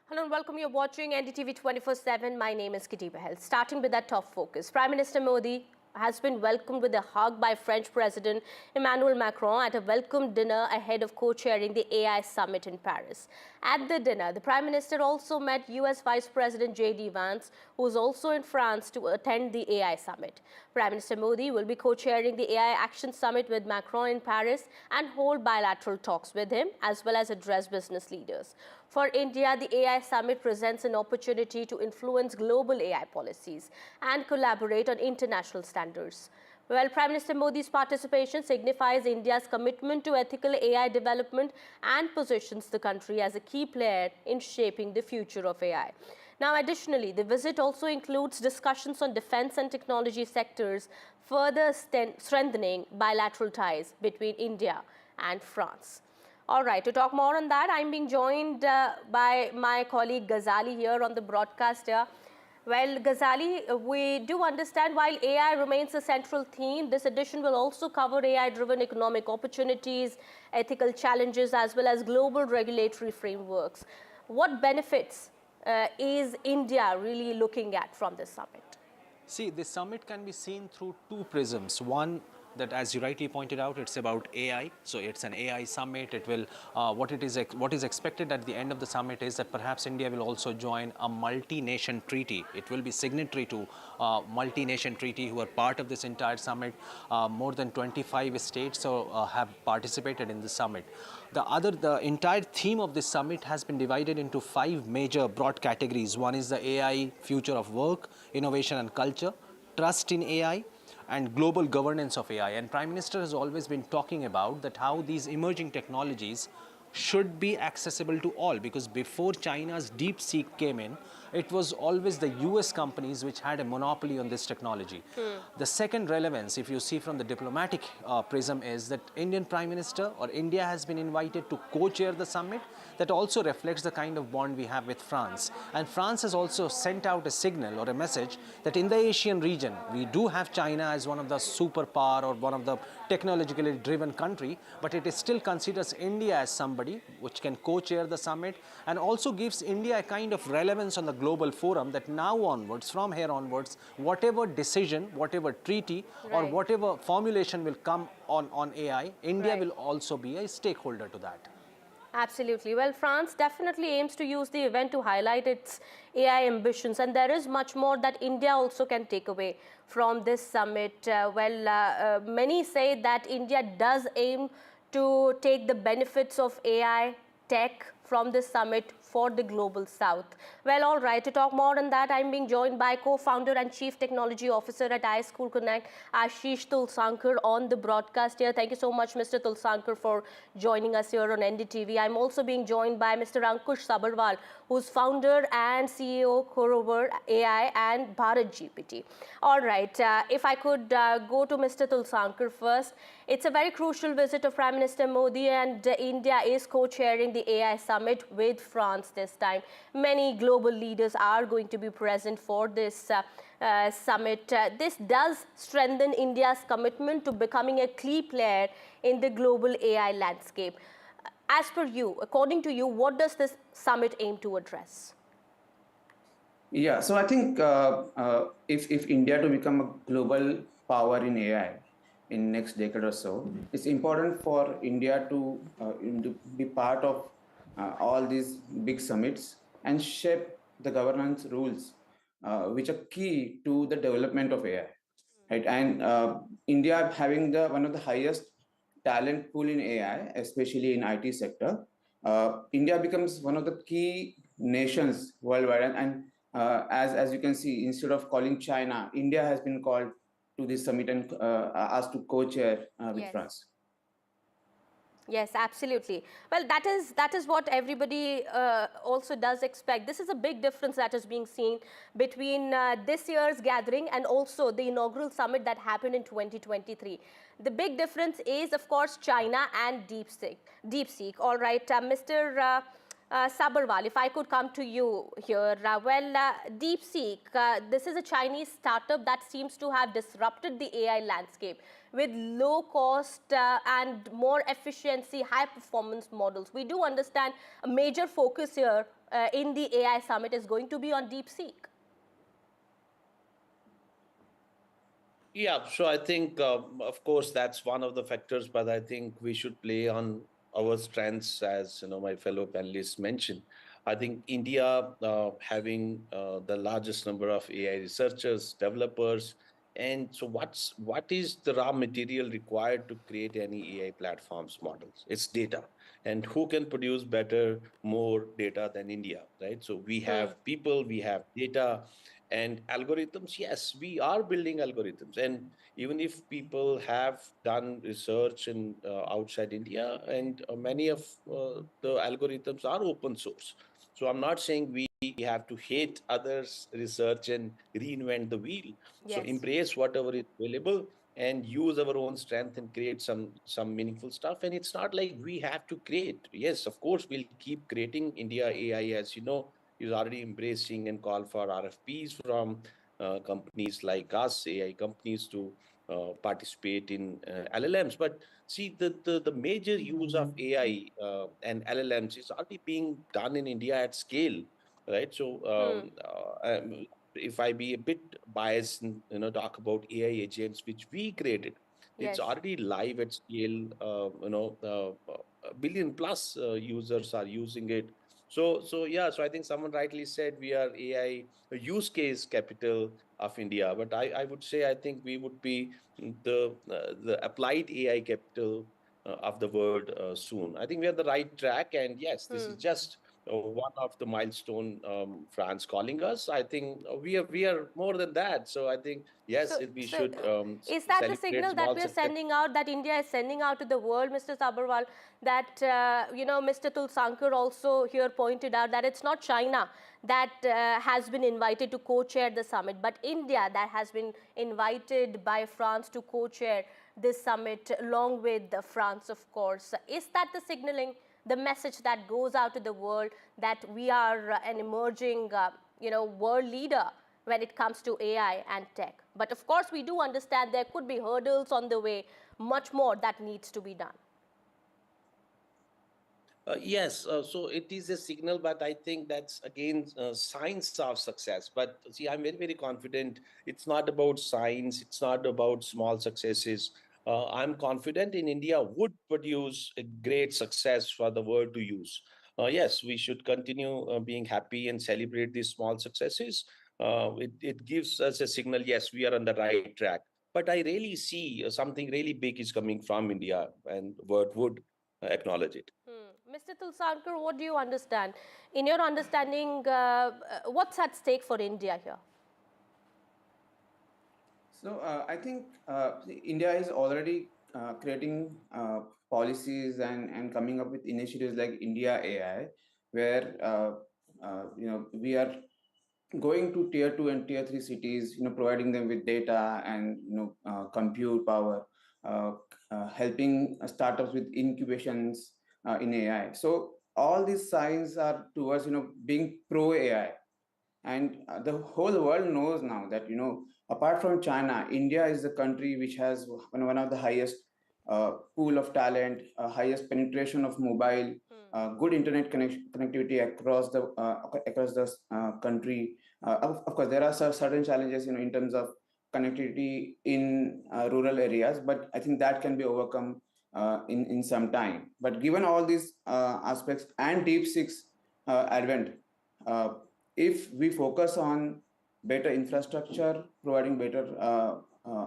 Hello and welcome. You're watching NDTV 24/7. My name is Kitty Bahel. Starting with that top focus, Prime Minister Modi has been welcomed with a hug by French President Emmanuel Macron at a welcome dinner ahead of co-chairing the AI summit in Paris. At the dinner, the Prime Minister also met US Vice President J.D. Vance, who is also in France to attend the AI summit. Prime Minister Modi will be co-chairing the AI Action Summit with Macron in Paris and hold bilateral talks with him, as well as address business leaders. For India, the AI Summit presents an opportunity to influence global AI policies and collaborate on international standards. Well, Prime Minister Modi's participation signifies India's commitment to ethical AI development and positions the country as a key player in shaping the future of AI. Now, additionally, the visit also includes discussions on defense and technology sectors, further strengthening bilateral ties between India and France. All right, to talk more on that, I'm being joined by my colleague Ghazali here on the broadcast here. Well, Ghazali, we do understand while AI remains a central theme, this edition will also cover AI-driven economic opportunities, ethical challenges, as well as global regulatory frameworks. What benefits is India really looking at from this summit? See, this summit can be seen through two prisms. One, that as you rightly pointed out, it's about AI. So it's an AI summit. It will, what is expected at the end of the summit is that perhaps India will also join a multi-nation treaty. It will be signatory to multi-nation treaty who are part of this entire summit. More than 25 states have participated in the summit. The entire theme of this summit has been divided into 5 major broad categories. One is the AI future of work, innovation and culture, trust in AI, and global governance of AI. And Prime Minister has always been talking about that how these emerging technologies should be accessible to all, because before China's DeepSeek came in, it was always the US companies which had a monopoly on this technology. The second relevance, if you see from the diplomatic prism, is that Indian Prime Minister or India has been invited to co-chair the summit. That also reflects the kind of bond we have with France. And France has also sent out a signal or a message that in the Asian region, we do have China as one of the superpower or one of the technologically driven country, but it is still considers India as somebody which can co-chair the summit, and also gives India a kind of relevance on the global forum that now onwards, from here onwards, whatever decision, whatever treaty or whatever formulation will come on AI, India will also be a stakeholder to that. Absolutely. Well, France definitely aims to use the event to highlight its AI ambitions, and there is much more that India also can take away from this summit. Many say that India does aim to take the benefits of AI tech from this summit for the global south. Well, all right, to talk more on that, I'm being joined by co-founder and chief technology officer at iSchool Connect, Ashish Tulsankar, on the broadcast here. Thank you so much, Mr. Tulsankar, for joining us here on NDTV. I'm also being joined by Mr. Ankush Sabharwal, who's founder and CEO Corover AI and Bharat GPT. All right, if I could go to Mr. Tulsankar first. It's a very crucial visit of Prime Minister Modi, and India is co-chairing the AI summit with France this time. Many global leaders are going to be present for this summit. This does strengthen India's commitment to becoming a key player in the global AI landscape. As per you, according to you, what does this summit aim to address? Yeah, so I think if India to become a global power in AI in next decade or so, it's important for India to be part of all these big summits and shape the governance rules which are key to the development of AI. Right? And India having one of the highest talent pool in AI, especially in IT sector, India becomes one of the key nations worldwide, and as you can see, instead of calling China, India has been called to this summit and asked to co-chair with Yes. France. Yes, absolutely. Well, that is what everybody also does expect. This is a big difference that is being seen between this year's gathering and also the inaugural summit that happened in 2023. The big difference is, of course, China and DeepSeek. DeepSeek. All right, Mr. Sabarwal, if I could come to you here. DeepSeek, this is a Chinese startup that seems to have disrupted the AI landscape with low cost and more efficiency, high performance models. We do understand a major focus here in the AI summit is going to be on DeepSeek. Yeah, so I think, of course, that's one of the factors, but I think we should play on our strengths, as my fellow panelists mentioned. I think India, having the largest number of AI researchers, developers, and so what is the raw material required to create any AI platforms models? It's data, and who can produce better, more data than India, right? So we have people, we have data, and algorithms. Yes, we are building algorithms, and even if people have done research in outside India, and many of the algorithms are open source. So I'm not saying we have to hate others' research and reinvent the wheel. So Yes. embrace whatever is available and use our own strength and create some meaningful stuff. And it's not like we have to create. Yes, of course, we'll keep creating. India AI, as you know, is already embracing and call for RFPs from companies like us, AI companies, to participate in LLMs. But see, the major use of AI and LLMs is already being done in India at scale, right? So if I be a bit biased and talk about AI agents which we created, it's Yes. already live at scale. A billion plus users are using it. So yeah, so I think someone rightly said we are AI use case capital of India, but I would say I think we would be the applied AI capital of the world soon. I think we are the right track, and yes, this is just one of the milestone. France calling us. I think we are more than that. So I think yes, we should Is that the celebrate signal that small we are success. sending out, that India is sending out to the world, Mr. Sabarwal, that, Mr. Tulsankar also here pointed out that it's not China that has been invited to co-chair the summit, but India that has been invited by France to co-chair this summit along with France, of course. Is that the signaling, the message that goes out to the world that we are an emerging, world leader when it comes to AI and tech? But of course, we do understand there could be hurdles on the way, much more that needs to be done. Yes, so it is a signal, but I think that's again signs of success. But see, I'm very, very confident. It's not about signs, it's not about small successes. I'm confident in India would produce a great success for the world to use. Yes, we should continue being happy and celebrate these small successes. It gives us a signal, yes, we are on the right track. But I really see something really big is coming from India, and the world would acknowledge it. Mr. Tulsankar, what do you understand? In your understanding, what's at stake for India here? So I think India is already creating policies and coming up with initiatives like India AI, where we are going to tier 2 and tier 3 cities, providing them with data and compute power, helping startups with incubations in AI. So all these signs are towards being pro AI, and the whole world knows now that apart from China, India is the country which has one of the highest pool of talent, highest penetration of mobile, good internet connectivity across the country. Of course, there are certain challenges, in terms of connectivity in rural areas, but I think that can be overcome in some time. But given all these aspects and DeepSeek's advent, if we focus on better infrastructure, providing better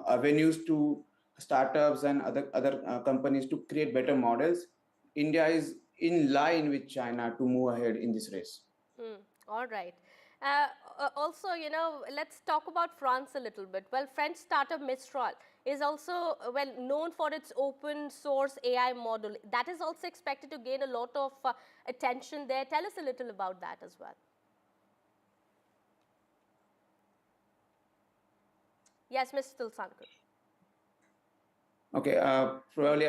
avenues to startups and other companies to create better models, India is in line with China to move ahead in this race. All right. Also, you know, let's talk about France a little bit. Well, French startup Mistral is also well known for its open source AI model. That is also expected to gain a lot of attention there. Tell us a little about that as well. Yes, Mr. Tulsankar. Okay, probably,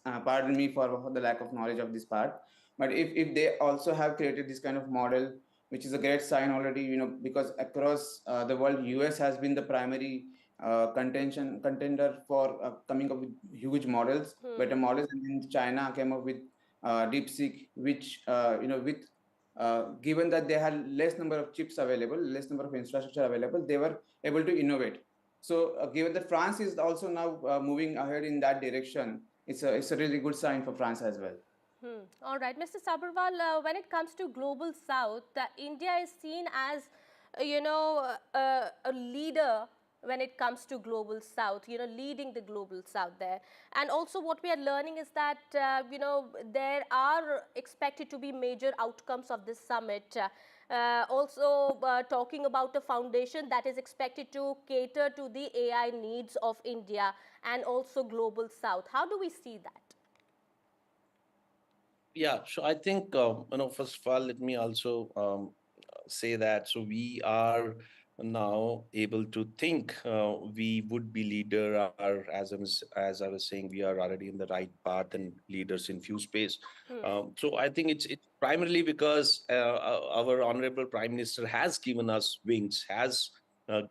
pardon me for the lack of knowledge of this part. But if they also have created this kind of model, which is a great sign already, because across the world, US has been the primary contender for coming up with huge models, better models, and then China came up with DeepSeek, which with given that they had less number of chips available, less number of infrastructure available, they were able to innovate. So, given that France is also now moving ahead in that direction, it's a really good sign for France as well. All right, Mr. Sabharwal, when it comes to Global South, India is seen as, a leader when it comes to Global South, leading the Global South there. And also what we are learning is that, there are expected to be major outcomes of this summit. Also talking about a foundation that is expected to cater to the AI needs of India and also Global South. How do we see that? Yeah, so I think, first of all, let me also say that. So we are now able to think we would be leader, or as I was saying, we are already in the right path and leaders in few space. So I think it's primarily because our honorable Prime Minister has given us wings, has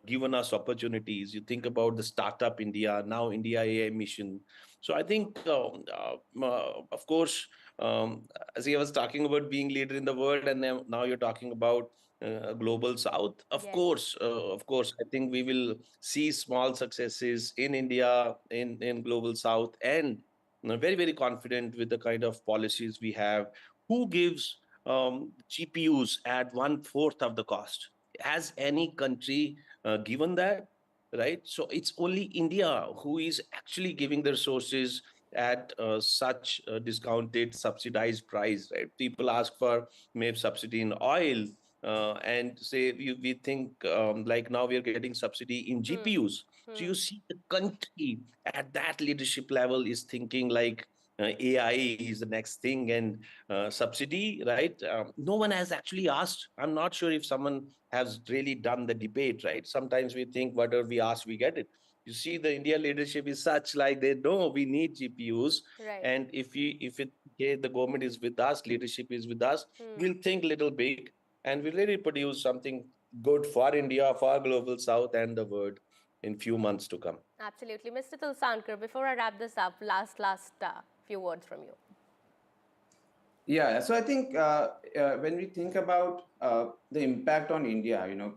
given us opportunities. You think about the startup India, now India AI mission. So I think, of course, as I was talking about being leader in the world, and now you're talking about global South. Of course, I think we will see small successes in India, in global South, and very, very confident with the kind of policies we have. Who gives GPUs at 1/4 of the cost? Has any country given that? Right? So it's only India who is actually giving the resources at such a discounted, subsidized price. Right? People ask for maybe subsidy in oil, and say we think like now we are getting subsidy in GPUs. So you see the country at that leadership level is thinking like AI is the next thing, and subsidy, right? No one has actually asked. I'm not sure if someone has really done the debate, right? Sometimes we think whatever we ask, we get it. You see, the India leadership is such like they know we need GPUs, Right. and if the government is with us, leadership is with us, we'll think little big, and we'll really produce something good for India, for global South and the world in few months to come. Absolutely. Mr. Tulsankar, before I wrap this up, last few words from you. Yeah, so I think when we think about the impact on India,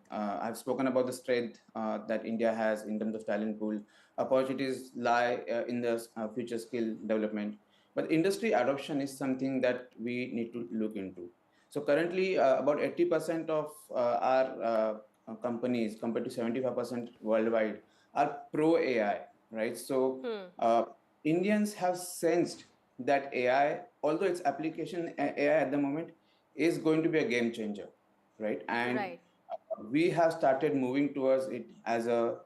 I've spoken about the strength that India has in terms of talent pool. Opportunities lie in the future skill development, but industry adoption is something that we need to look into. So currently, about 80% of our companies, compared to 75% worldwide, are pro AI, right? So Indians have sensed that AI, although its application AI at the moment is going to be a game changer, right? And we have started moving towards it as a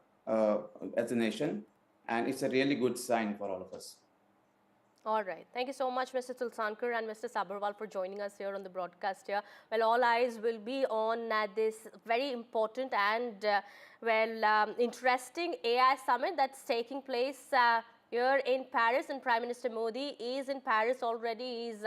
nation, and it's a really good sign for all of us. All right. Thank you so much, Mr. Tulsankar and Mr. Sabharwal, for joining us here on the broadcast here. Well, all eyes will be on this very important and, interesting AI summit that's taking place here in Paris, and Prime Minister Modi is in Paris already. He's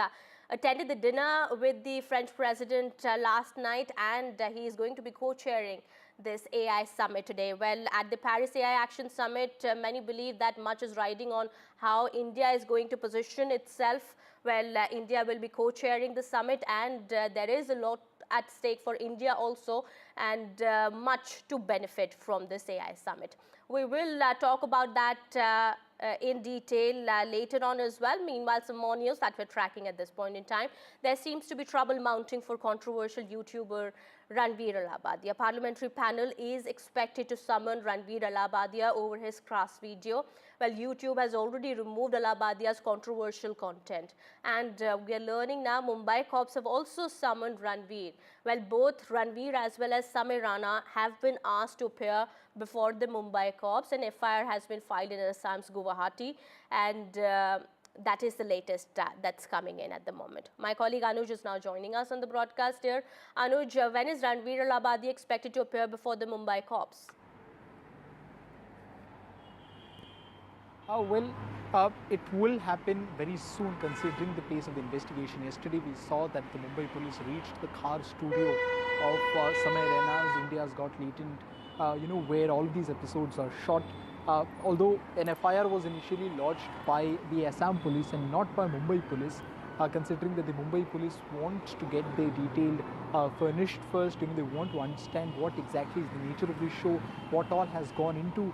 attended the dinner with the French president last night, and he is going to be co-chairing this AI summit today. Well, at the Paris AI Action Summit, many believe that much is riding on how India is going to position itself. Well, India will be co-chairing the summit, and there is a lot at stake for India also, and much to benefit from this AI summit. We will talk about that in detail later on as well. Meanwhile, some more news that we're tracking at this point in time. There seems to be trouble mounting for controversial YouTuber Ranveer Allahabadi. A parliamentary panel is expected to summon Ranveer Allahabadi over his crass video. Well, YouTube has already removed Allahabadi's controversial content. And we are learning now Mumbai cops have also summoned Ranveer. Well, both Ranveer as well as Samir Rana have been asked to appear before the Mumbai cops. An FIR has been filed in Assam's Guwahati, and that is the latest that's coming in at the moment. My colleague Anuj is now joining us on the broadcast here. Anuj, when is Ranveer Allahabadi expected to appear before the Mumbai cops? It will happen very soon considering the pace of the investigation. Yesterday we saw that the Mumbai police reached the car studio of Samir Raina's India's Got Latent, where all of these episodes are shot. Although an FIR was initially lodged by the Assam police and not by Mumbai police, considering that the Mumbai police want to get their detailed furnished first, they want to understand what exactly is the nature of the show, what all has gone into,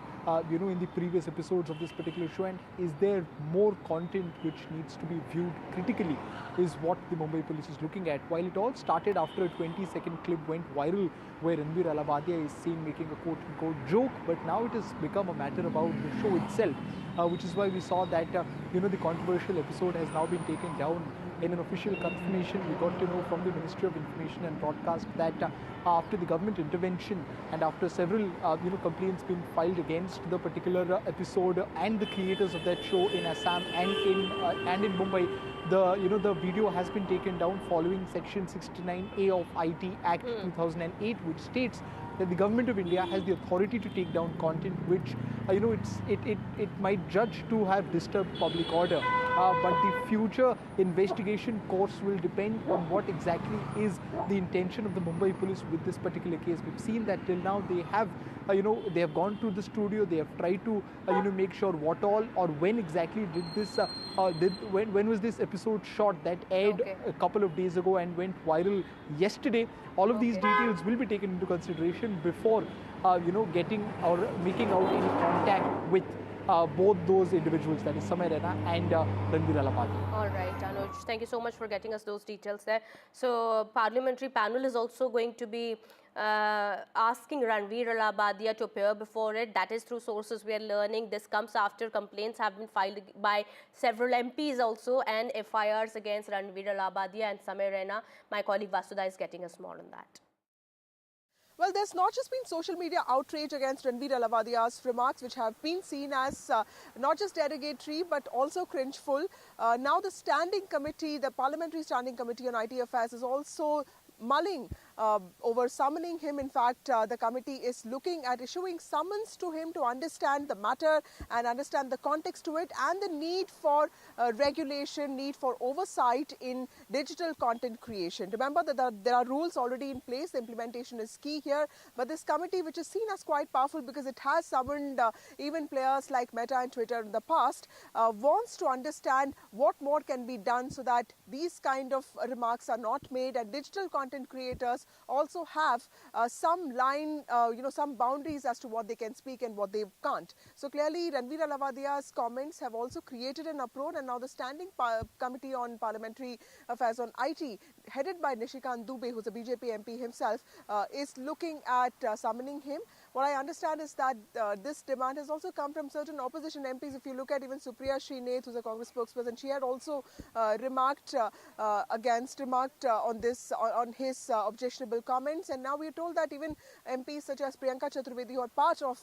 in the previous episodes of this particular show, and is there more content which needs to be viewed critically, is what the Mumbai police is looking at. While it all started after a 20-second clip went viral where Ranveer Allahabadi is seen making a quote-unquote joke, but now it has become a matter about the show itself, which is why we saw that, the controversial episode has now been taken down. In an official confirmation, we got to know from the Ministry of Information and Broadcast that after the government intervention and after several complaints being filed against the particular episode and the creators of that show in Assam and in Mumbai, the video has been taken down following Section 69A of IT Act 2008, which states that the Government of India has the authority to take down content which it might judge to have disturbed public order. But the future investigation course will depend on what exactly is the intention of the Mumbai police with this particular case. We've seen that till now they have, they have gone to the studio, they have tried to, make sure what all or when exactly did this, when was this episode shot that aired a couple of days ago and went viral yesterday. All of these details will be taken into consideration before, getting or making out any contact with both those individuals, that is Samir Raina and Ranveer Allahabadi. All right, Anuj, thank you so much for getting us those details there. So, parliamentary panel is also going to be asking Ranveer Allahabadi to appear before it. That is through sources we are learning. This comes after complaints have been filed by several MPs also and FIRs against Ranveer Allahabadi and Samir Raina. My colleague Vasudha is getting us more on that. Well, there's not just been social media outrage against Ranveer Allahabadi's remarks, which have been seen as not just derogatory but also cringeful. Now the standing committee, the Parliamentary Standing Committee on IT Affairs, is also mulling over summoning him. In fact, the committee is looking at issuing summons to him to understand the matter and understand the context to it and the need for regulation, need for oversight in digital content creation. Remember that there are rules already in place. The implementation is key here. But this committee, which is seen as quite powerful because it has summoned even players like Meta and Twitter in the past, wants to understand what more can be done so that these kind of remarks are not made and digital content creators also have some line, some boundaries as to what they can speak and what they can't. So clearly, Ranveer Allahabadi's comments have also created an uproar, and now the Standing Committee on Parliamentary Affairs on IT, headed by Nishikant Dubey, who's a BJP MP himself, is looking at summoning him. What I understand is that this demand has also come from certain opposition MPs. If you look at even Supriya Srinath, who's a Congress spokesperson, she had also remarked on his objectionable comments. And now we are told that even MPs such as Priyanka Chaturvedi, who are part of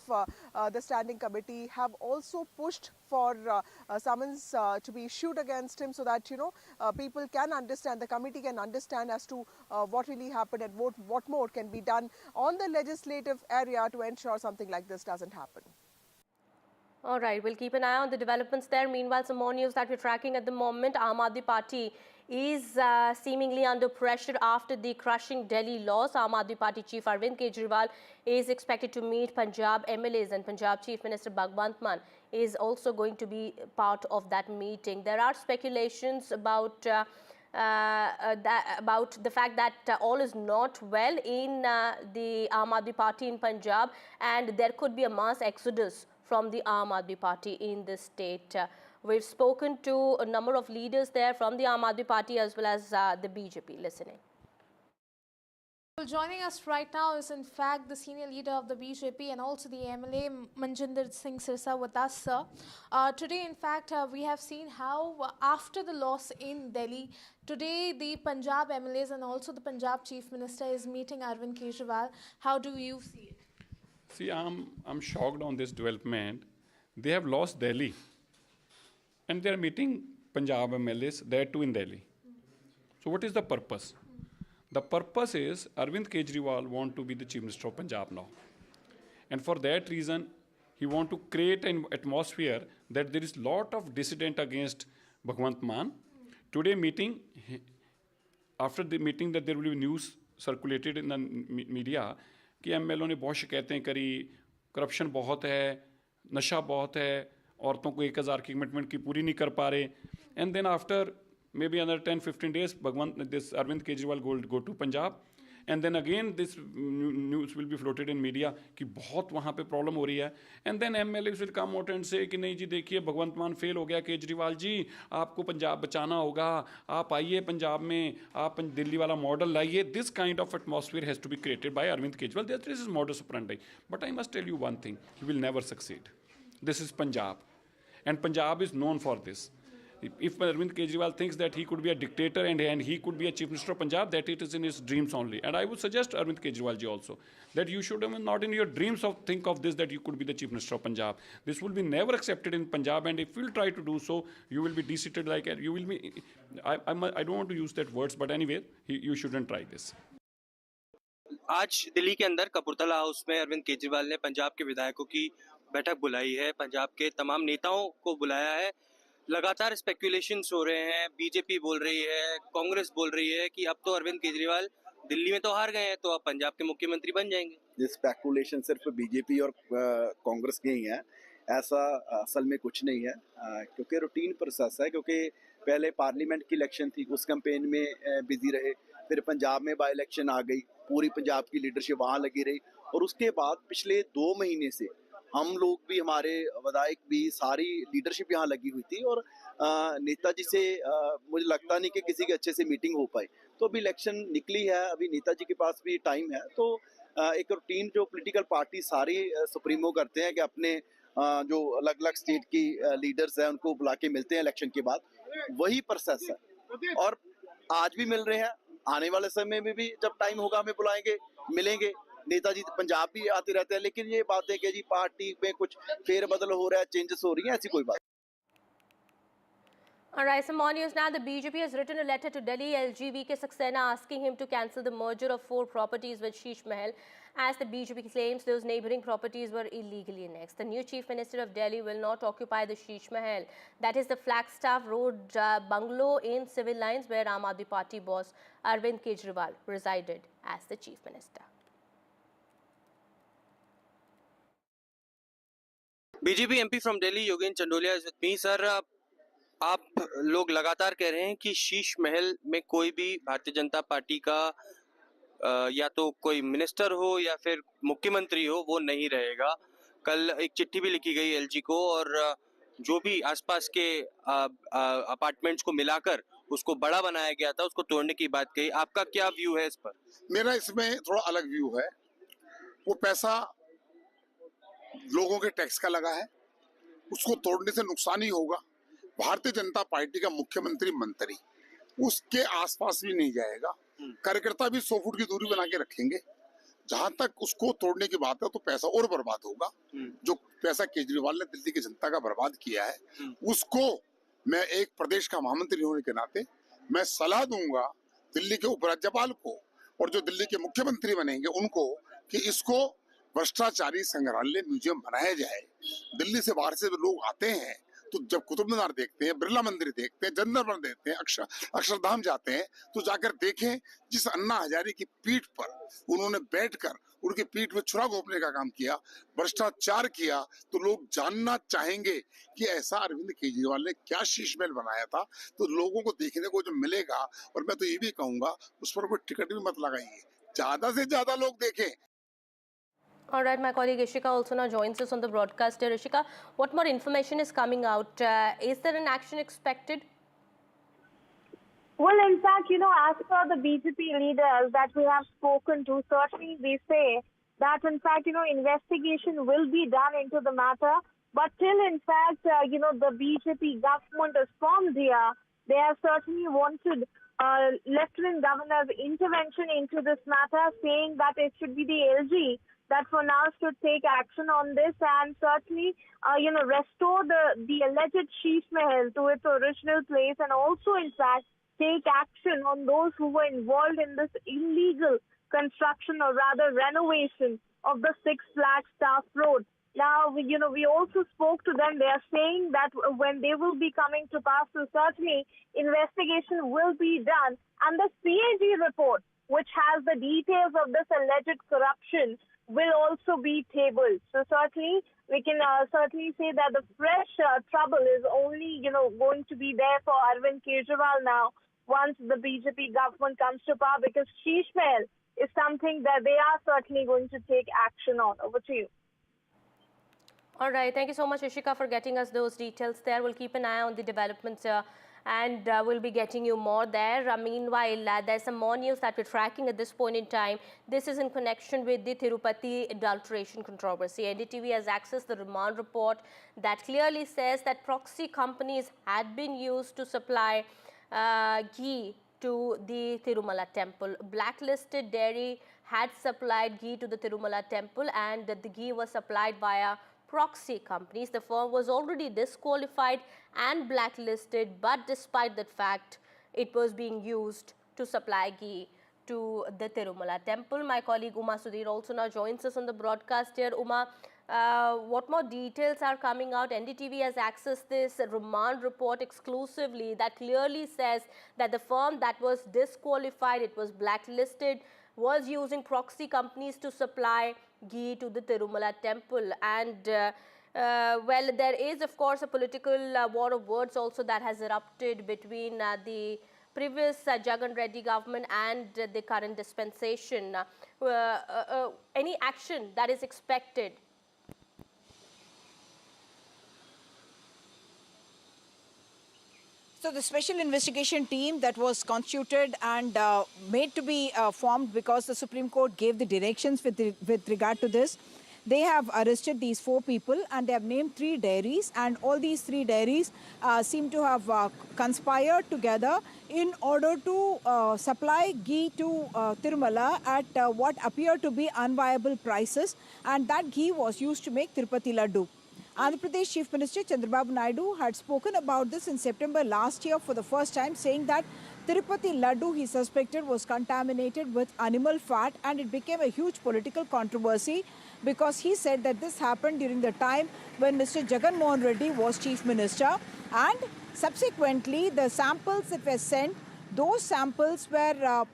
the standing committee, have also pushed for summons to be issued against him so that, people can understand, the committee can understand as to what really happened and what more can be done on the legislative area to ensure something like this doesn't happen. All right, we'll keep an eye on the developments there. Meanwhile, some more news that we're tracking at the moment. Aam Aadmi Party is seemingly under pressure after the crushing Delhi loss. Aam Aadmi Party Chief Arvind Kejriwal is expected to meet Punjab MLAs, and Punjab Chief Minister Bhagwant Mann is also going to be part of that meeting. There are speculations about the fact that all is not well in the Aam Aadmi Party in Punjab, and there could be a mass exodus from the Aam Aadmi Party in this state. We've spoken to a number of leaders there from the Aam Aadmi Party as well as the BJP. Listening. Well, joining us right now is in fact the senior leader of the BJP and also the MLA Manjinder Singh Sirsa with us, sir. Today, in fact, we have seen how after the loss in Delhi, today the Punjab MLAs and also the Punjab Chief Minister is meeting Arvind Kejriwal. How do you see it? See, I'm shocked on this development. They have lost Delhi, and they are meeting Punjab MLAs there too in Delhi. So what is the purpose? The purpose is Arvind Kejriwal want to be the Chief Minister of Punjab now. And for that reason, he want to create an atmosphere that there is lot of dissident against Bhagwant Mann. Today meeting, after the meeting that there will be news circulated in the media कि MLA ने बहुत शिकायतें करी, corruption बहुत है, नशा बहुत है, औरतों को 1000 की कमिटमेंट की पूरी नहीं कर पा रहे. And then after maybe another 10-15 days, this Arvind Kejriwal go to Punjab, and then again this news will be floated in media कि बहुत वहाँ पे प्रॉब्लम हो रही है. And then MLAs will come out and say कि नहीं जी देखिए भगवंत मान फेल हो गया, केजरीवाल जी आपको पंजाब बचाना होगा, आप आइए पंजाब में, आप दिल्ली वाला मॉडल लाइए. This kind of atmosphere has to be created by Arvind Kejriwal. This is modus operandi. But I must tell you one thing, he will never succeed. This is Punjab, and Punjab is known for this. If Arvind Kejriwal thinks that he could be a dictator and he could be a Chief Minister of Punjab, that it is in his dreams only. And I would suggest Arvind Kejriwal ji also that you should not in your dreams think of this, that you could be the Chief Minister of Punjab. This will be never accepted in Punjab, and if you try to do so, you will be de-seated like you will be. I don't want to use that words, but anyway, you shouldn't try this. आज दिल्ली के अंदर Kapurthala house में अरविंद केजरीवाल ने पंजाब के विधायकों की बैठक बुलाई है, पंजाब के तमाम नेताओं को बुलाया है. लगातार स्पेकुलेशंस हो रहे हैं, बीजेपी बोल रही है, कांग्रेस बोल रही है कि अब तो अरविंद केजरीवाल दिल्ली में तो हार गए हैं तो अब पंजाब के मुख्यमंत्री बन जाएंगे. ये स्पेकुलेशन सिर्फ बीजेपी और कांग्रेस के ही हैं, ऐसा असल में कुछ नहीं है, क्योंकि रूटीन प्रोसेस है. क्योंकि पहले पार्लियामेंट की इलेक्शन थी, उस कैंपेन में बिजी रहे, फिर पंजाब में बाई इलेक्शन आ गई, पूरी पंजाब की लीडरशिप वहाँ लगी रही, और उसके बाद पिछले 2 महीने से हम लोग भी, हमारे विधायक भी, सारी लीडरशिप यहाँ लगी हुई थी. और नेताजी से मुझे लगता नहीं कि किसी के अच्छे से मीटिंग हो पाई. तो अभी इलेक्शन निकली है, अभी नेताजी के पास भी टाइम है. तो एक रूटीन जो पॉलिटिकल पार्टी सारी सुप्रीमो करते हैं कि अपने जो अलग अलग स्टेट की लीडर्स हैं उनको बुला के मिलते हैं इलेक्शन के बाद, वही प्रोसेस है. और आज भी मिल रहे हैं, आने वाले समय में भी जब टाइम होगा हमें बुलाएंगे, मिलेंगे. नेताजी पंजाब भी आते रहते हैं, लेकिन ये बात है कि जी पार्टी में कुछ फेरबदल हो रहा है, चेंजेस हो रही हैं, ऐसी कोई बात. All right, some more news now. The BJP has written a letter to Delhi LG V.K. Saxena asking him to cancel the merger of 4 properties with Sheesh Mahal, as the BJP claims those neighbouring properties were illegally annexed. The new Chief Minister of Delhi will not occupy the Sheesh Mahal, that is the Flagstaff Road bungalow in civil lines where Aam Aadmi Party boss Arvind Kejriwal resided as the Chief Minister. BJP MP from Delhi Yogendra Chandolia is with me. Sir, आप लोग लगातार कह रहे हैं कि शीश महल में कोई भी भारतीय जनता पार्टी का या तो कोई मिनिस्टर हो या फिर मुख्यमंत्री हो वो नहीं रहेगा. कल एक चिट्ठी भी लिखी गई एलजी को, और जो भी आसपास के अपार्टमेंट्स को मिलाकर उसको बड़ा बनाया गया था उसको तोड़ने की बात कही. आपका क्या व्यू है इस पर? मेरा इसमें थोड़ा अलग व्यू है. वो पैसा लोगों के टैक्स का लगा है, उसको तोड़ने से नुकसान ही होगा. भारतीय जनता पार्टी का मुख्यमंत्री मंत्री उसके आसपास भी नहीं जाएगा, कार्यकर्ता भी 100 फुट की दूरी बना के रखेंगे. जहां तक उसको तोड़ने की बात है तो पैसा और बर्बाद होगा. जो पैसा केजरीवाल ने दिल्ली की जनता का बर्बाद किया है, उसको मैं एक प्रदेश का महामंत्री होने के नाते मैं सलाह दूंगा दिल्ली के उपराज्यपाल को और जो दिल्ली के मुख्यमंत्री बनेंगे उनको कि इसको भ्रष्टाचारी संग्रहालय म्यूजियम बनाया जाए. दिल्ली से बाहर से लोग आते हैं तो जब कुतुब मीनार देखते हैं, बिरला मंदिर देखते हैं, जंतर मंदिर देखते हैं, अक्षरधाम जाते हैं, तो जाकर देखें जिस अन्ना हजारे की पीठ पर उन्होंने बैठकर उनकी पीठ में छुरा घोंपने का काम किया, भ्रष्टाचार किया, तो लोग जानना चाहेंगे कि ऐसा अरविंद केजरीवाल ने क्या शीश महल बनाया था. तो लोगों को देखने को जो मिलेगा, और मैं तो ये भी कहूंगा उस पर कोई टिकट भी मत लगाइए, ज्यादा से ज्यादा लोग देखें. All right, my colleague Ishika also now joins us on the broadcast. Ishika, what more information is coming out? Is there an action expected? Well, in fact, as per the BJP leaders that we have spoken to, certainly they say that, in fact, investigation will be done into the matter. But till, in fact, the BJP government is formed here, they have certainly wanted Lieutenant Governor's intervention into this matter, saying that it should be the LG that for now should take action on this and certainly, restore the alleged Sheesh Mahal to its original place, and also, in fact, take action on those who were involved in this illegal construction, or rather renovation, of the Six Flags Staff Road. Now, we also spoke to them. They are saying that when they will be coming to pass, so certainly investigation will be done. And the CAG report, which has the details of this alleged corruption, will also be tabled. So certainly, we can certainly say that the fresh trouble is only, going to be there for Arvind Kejriwal now once the BJP government comes to power, because Sheesh Mahal is something that they are certainly going to take action on. Over to you. All right. Thank you so much, Ishika, for getting us those details there. We'll keep an eye on the developments and we'll be getting you more there. Meanwhile, there's some more news that we're tracking at this point in time. This is in connection with the Tirupati adulteration controversy. NDTV has accessed the remand report that clearly says that proxy companies had been used to supply ghee to the Tirumala temple. Blacklisted dairy had supplied ghee to the Tirumala temple, and the ghee was supplied via proxy companies. The firm was already disqualified and blacklisted, but despite that fact, it was being used to supply ghee to the Tirumala temple. My colleague Uma Sudhir also now joins us on the broadcast here. Uma, what more details are coming out? NDTV has accessed this remand report exclusively that clearly says that the firm that was disqualified, it was blacklisted, was using proxy companies to supply ghee to the Tirumala temple. And well, there is of course a political war of words also that has erupted between the previous Jagan Reddy government and the current dispensation. Any action that is expected? So the special investigation team that was constituted and made to be formed because the Supreme Court gave the directions with regard to this, they have arrested these 4 people and they have named 3 dairies, and all these 3 dairies seem to have conspired together in order to supply ghee to Tirumala at what appear to be unviable prices, and that ghee was used to make Tirupati Laddu. Andhra Pradesh Chief Minister Chandrababu Naidu had spoken about this in September last year for the first time, saying that Tirupati Laddu, he suspected, was contaminated with animal fat, and it became a huge political controversy because he said that this happened during the time when Mr. Jagan Mohan Reddy was Chief Minister, and subsequently the samples that were sent, those samples were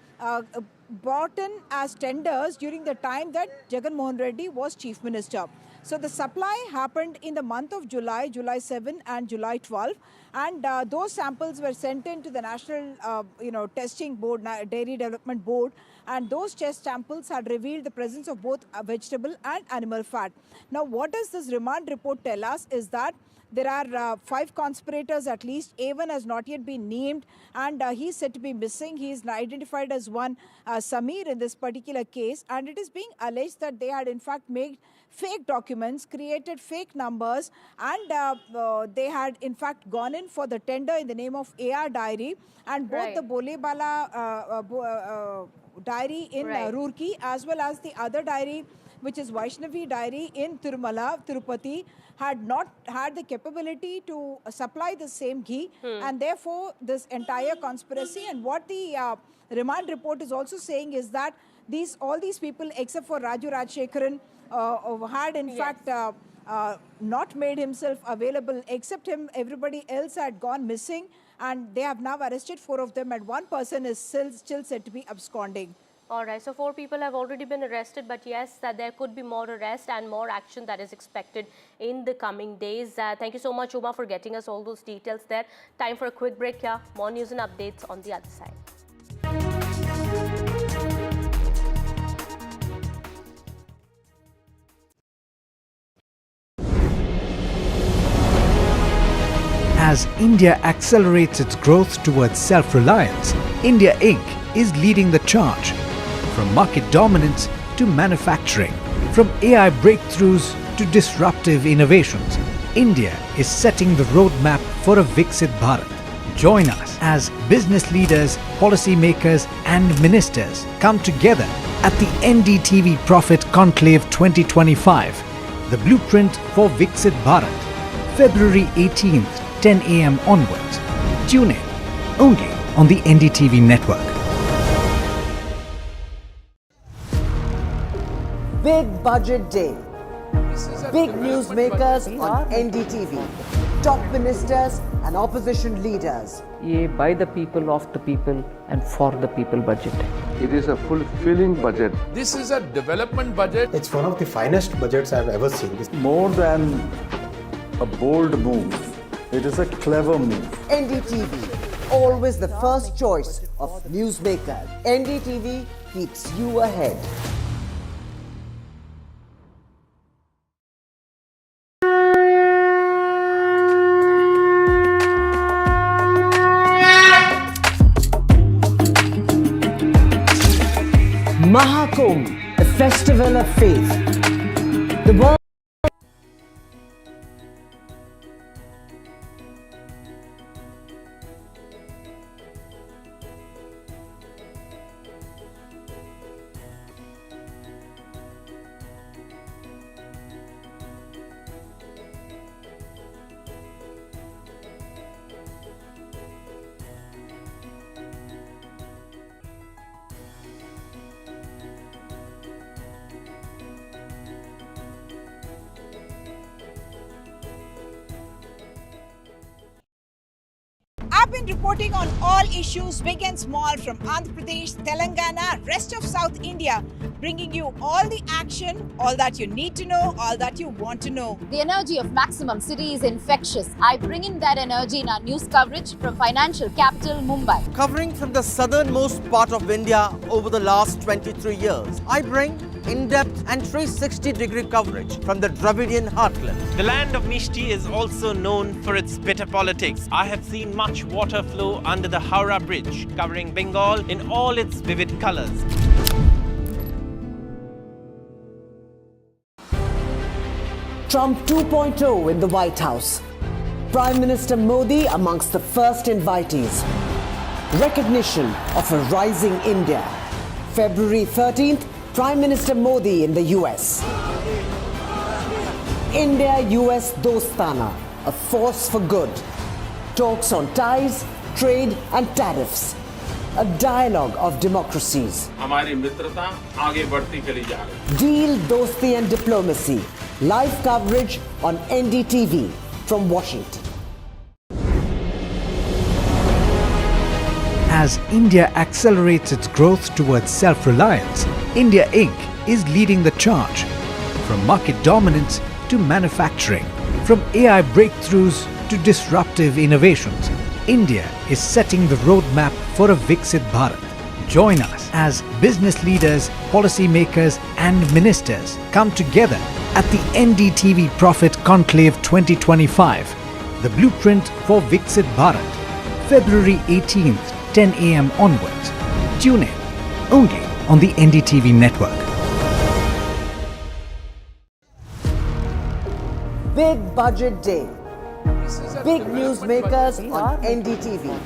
brought in as tenders during the time that Jagan Mohan Reddy was Chief Minister. So the supply happened in the month of July, July 7 and July 12, and those samples were sent in to the National Testing Board, Dairy Development Board, and those test samples had revealed the presence of both vegetable and animal fat. Now, what does this remand report tell us is that there are 5 conspirators at least. A1 has not yet been named, and he is said to be missing. He is identified as one Samir in this particular case, and it is being alleged that they had in fact made fake documents, created fake numbers, and they had in fact gone in for the tender in the name of AR Dairy, and both the Bole Bala dairy in Roorkee as well as the other dairy, which is Vaishnavi Dairy in Tirumala, Tirupati, had not had the capability to supply the same ghee, and therefore this entire conspiracy. And what the remand report is also saying is that all these people except for Raju Rajshekharan had in fact not made himself available. Except him, everybody else had gone missing, and they have now arrested 4 of them, and one person is still said to be absconding. All right, so 4 people have already been arrested, but yes, there could be more arrest and more action that is expected in the coming days. Thank you so much, Uma, for getting us all those details there. Time for a quick break here. More news and updates on the other side. As India accelerates its growth towards self-reliance, India Inc. is leading the charge. From market dominance to manufacturing, from AI breakthroughs to disruptive innovations, India is setting the roadmap for a Viksit Bharat. Join us as business leaders, policymakers and ministers come together at the NDTV Profit Conclave 2025, the blueprint for Viksit Bharat, February 18th, 10 a.m. onwards. Tune in only on the NDTV network. Big Budget Day. Big newsmakers on NDTV. Top ministers and opposition leaders. ये by the people, of the people and for the people budget. It is a fulfilling budget. This is a development budget. It's one of the finest budgets I've ever seen. More than a bold move, it is a clever move. NDTV, always the first choice of newsmakers. NDTV keeps you ahead. Mahakumbh, the festival of faith. The world I've been reporting on all issues big and small from Andhra Pradesh, Telangana, rest of South India, bringing you all the action, all that you need to know, all that you want to know. The energy of Maximum City is infectious. I bring in that energy in our news coverage from financial capital Mumbai. Covering from the southernmost part of India over the last 23 years, I bring in-depth and 360-degree coverage from the Dravidian heartland. The land of Mishti is also known for its bitter politics. I have seen much water flow under the Howrah Bridge, covering Bengal in all its vivid colors. Trump 2.0 in the White House. Prime Minister Modi amongst the first invitees. Recognition of a rising India. February 13th, Prime Minister Modi in the US. India-US Dostana, a force for good. Talks on ties, trade and tariffs. A dialogue of democracies. हमारी मित्रता आगे बढ़ती चली जा रही है. Deal, dosti and diplomacy. Live coverage on NDTV from Washington. As India accelerates its growth towards self-reliance, India Inc. is leading the charge. From market dominance to manufacturing, from AI breakthroughs to disruptive innovations, India is setting the roadmap for a Viksit Bharat. Join us as business leaders, policymakers and ministers come together at the NDTV Profit Conclave 2025, the blueprint for Viksit Bharat, February 18th, 10 a.m. onwards. Tune in only on the NDTV network. Big Budget Day. Big newsmakers on NDTV.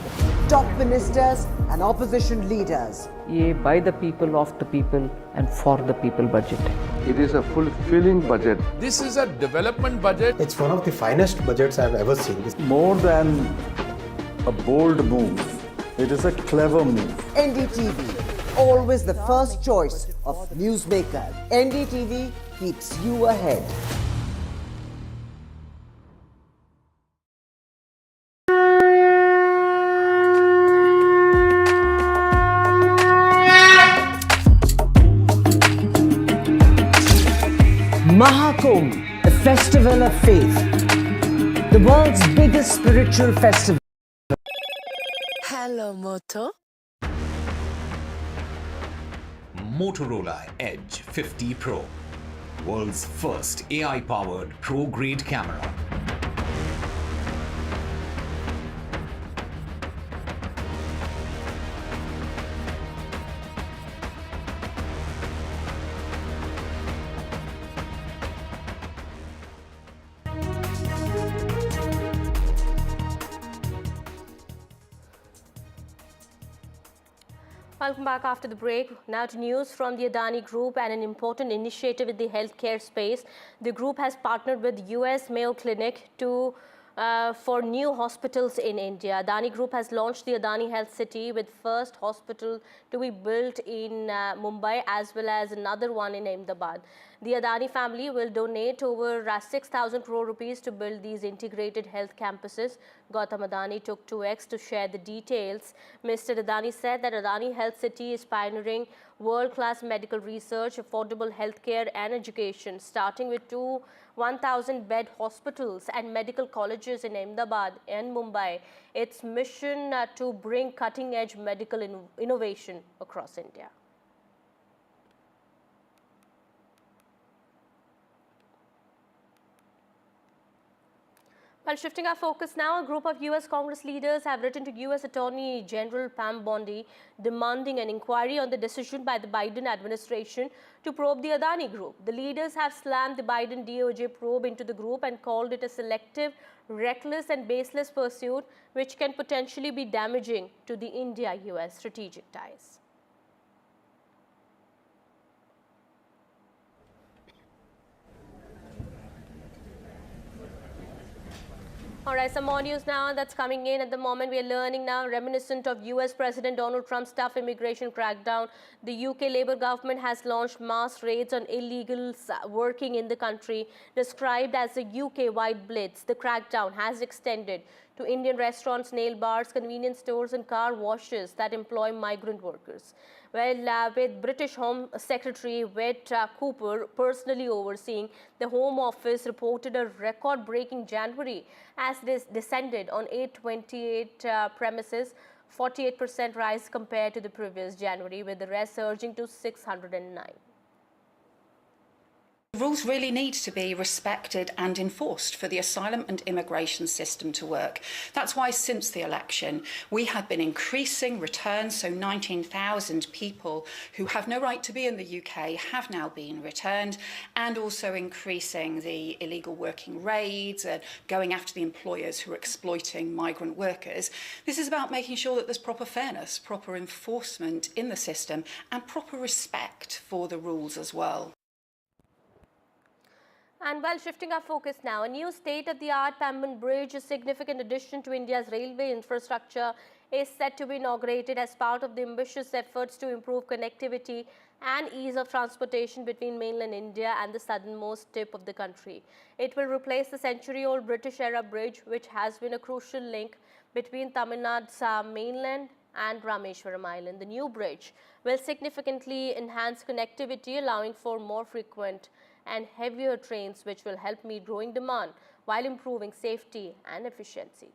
Top ministers and opposition leaders. ये by the people, of the people and for the people budget. It is a fulfilling budget. This is a development budget. It's one of the finest budgets I've ever seen. More than a bold move, it is a clever move. NDTV, always the first choice of newsmakers. NDTV keeps you ahead. Mahakumbh, the festival of faith. The world's biggest spiritual festival. Hello, Moto. Motorola Edge 50 Pro, world's first AI-powered pro-grade camera. Welcome back after the break. Now to news from the Adani Group and an important initiative in the healthcare space. The group has partnered with US Mayo Clinic for new hospitals in India. Adani Group has launched the Adani Health City, with first hospital to be built in Mumbai as well as another one in Ahmedabad. The Adani family will donate over 6,000 crore rupees to build these integrated health campuses. Gautam Adani took to X to share the details. Mr. Adani said that Adani Health City is pioneering world-class medical research, affordable healthcare and education, starting with two 1,000-bed hospitals and medical colleges in Ahmedabad and Mumbai. Its mission to bring cutting-edge medical innovation across India. Well, shifting our focus now, a group of US Congress leaders have written to US Attorney General Pam Bondi demanding an inquiry on the decision by the Biden administration to probe the Adani Group. The leaders have slammed the Biden DOJ probe into the group and called it a selective, reckless and baseless pursuit which can potentially be damaging to the India-US strategic ties. All right, some more news now that's coming in at the moment. We are learning now, reminiscent of US President Donald Trump's tough immigration crackdown, the UK Labour government has launched mass raids on illegals working in the country, described as a UK-wide blitz. The crackdown has extended to Indian restaurants, nail bars, convenience stores and car washes that employ migrant workers. Well, with British Home Secretary Wet Cooper personally overseeing, the Home Office reported a record-breaking January as this descended on 828 premises, 48% rise compared to the previous January, with the rest surging to 609. Rules really need to be respected and enforced for the asylum and immigration system to work. That's why since the election we have been increasing returns, so 19,000 people who have no right to be in the UK have now been returned, and also increasing the illegal working raids and going after the employers who are exploiting migrant workers. This is about making sure that there's proper fairness, proper enforcement in the system and proper respect for the rules as well. And while shifting our focus now, a new state-of-the-art Pamban Bridge, a significant addition to India's railway infrastructure, is set to be inaugurated as part of the ambitious efforts to improve connectivity and ease of transportation between mainland India and the southernmost tip of the country. It will replace the century-old British-era bridge, which has been a crucial link between Tamil Nadu's mainland and Rameshwaram Island. The new bridge will significantly enhance connectivity, allowing for more frequent and heavier trains, which will help meet growing demand while improving safety and efficiency.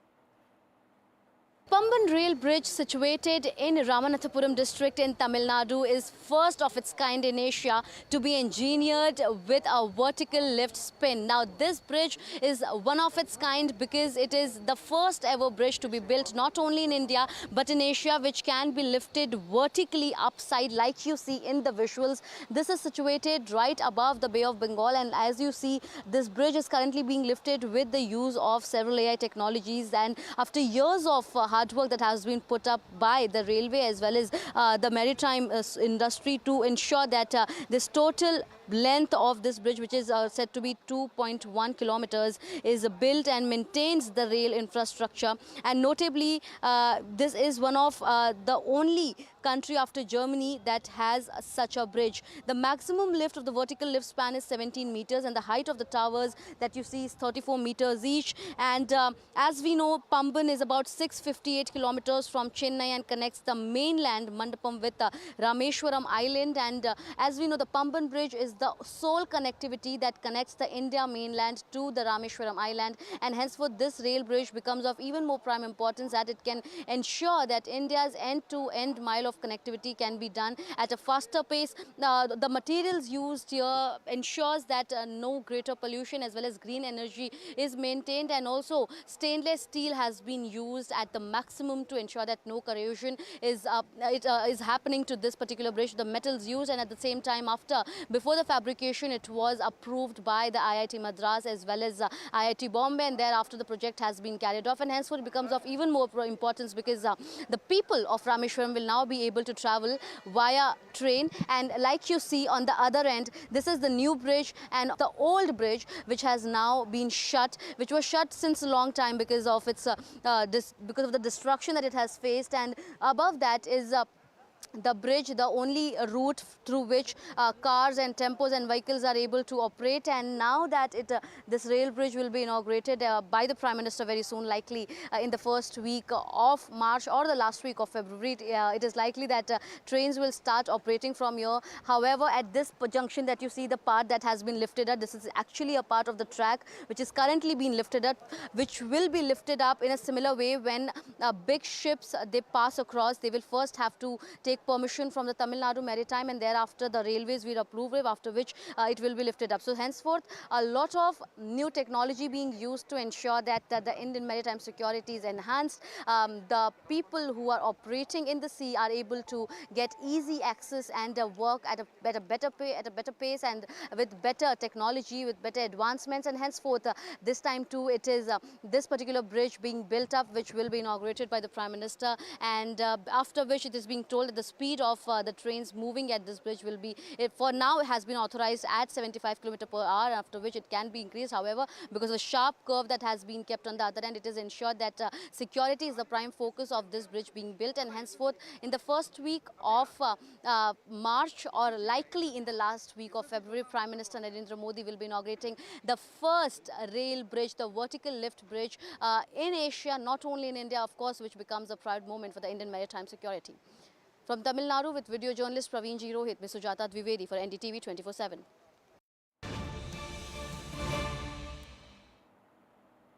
Pamban Rail Bridge, situated in Ramanathapuram district in Tamil Nadu, is first of its kind in Asia to be engineered with a vertical lift spin. Now, this bridge is one of its kind because it is the first ever bridge to be built not only in India but in Asia, which can be lifted vertically upside, like you see in the visuals. This is situated right above the Bay of Bengal, and as you see, this bridge is currently being lifted with the use of several AI technologies. And after years of hard work that has been put up by the railway as well as the maritime industry to ensure that this total length of this bridge, which is said to be 2.1 kilometers, is built and maintains the rail infrastructure. And notably, this is one of the only country after Germany that has such a bridge. The maximum lift of the vertical lift span is 17 meters, and the height of the towers that you see is 34 meters each. And as we know, Pamban is about 658 kilometers from Chennai and connects the mainland Mandapam with Rameshwaram Island. And as we know, the Pamban Bridge is the sole connectivity that connects the India mainland to the Rameshwaram Island, and henceforth this rail bridge becomes of even more prime importance, that it can ensure that India's end-to-end mile of connectivity can be done at a faster pace. The materials used here ensures that no greater pollution as well as green energy is maintained, and also stainless steel has been used at the maximum to ensure that no corrosion is happening to this particular bridge, the metals used. And at the same time, before the fabrication, it was approved by the IIT Madras as well as IIT Bombay, and thereafter the project has been carried off, and henceforth it becomes of even more importance because the people of Rameshwaram will now be able to travel via train. And like you see on the other end, this is the new bridge and the old bridge which has now been shut, which was shut since a long time because of its because of the destruction that it has faced. And above that is the bridge, the only route through which cars and tempos and vehicles are able to operate. And now that this rail bridge will be inaugurated by the Prime Minister very soon, likely in the first week of March or the last week of February, it is likely that trains will start operating from here. However, at this junction that you see, the part that has been lifted up, this is actually a part of the track which is currently being lifted up, which will be lifted up in a similar way when big ships they pass across. They will first have to take permission from the Tamil Nadu Maritime, and thereafter the railways will approve it, after which it will be lifted up. So henceforth, a lot of new technology being used to ensure that the Indian maritime security is enhanced. The people who are operating in the sea are able to get easy access and work at a better pace and with better technology, with better advancements. And henceforth, this time too, it is this particular bridge being built up, which will be inaugurated by the Prime Minister, and after which it is being told that the speed of the trains moving at this bridge will be, for now it has been authorized at 75 km per hour, after which it can be increased. However, because of the sharp curve that has been kept on the other end, it is ensured that security is the prime focus of this bridge being built. And henceforth, in the first week of March or likely in the last week of February, Prime Minister Narendra Modi will be inaugurating the first rail bridge, the vertical lift bridge in Asia, not only in India, of course, which becomes a proud moment for the Indian maritime security. From Tamil Nadu with video journalist Praveen G. Rohit, Ms. Sujata Dwivedi for NDTV 24/7.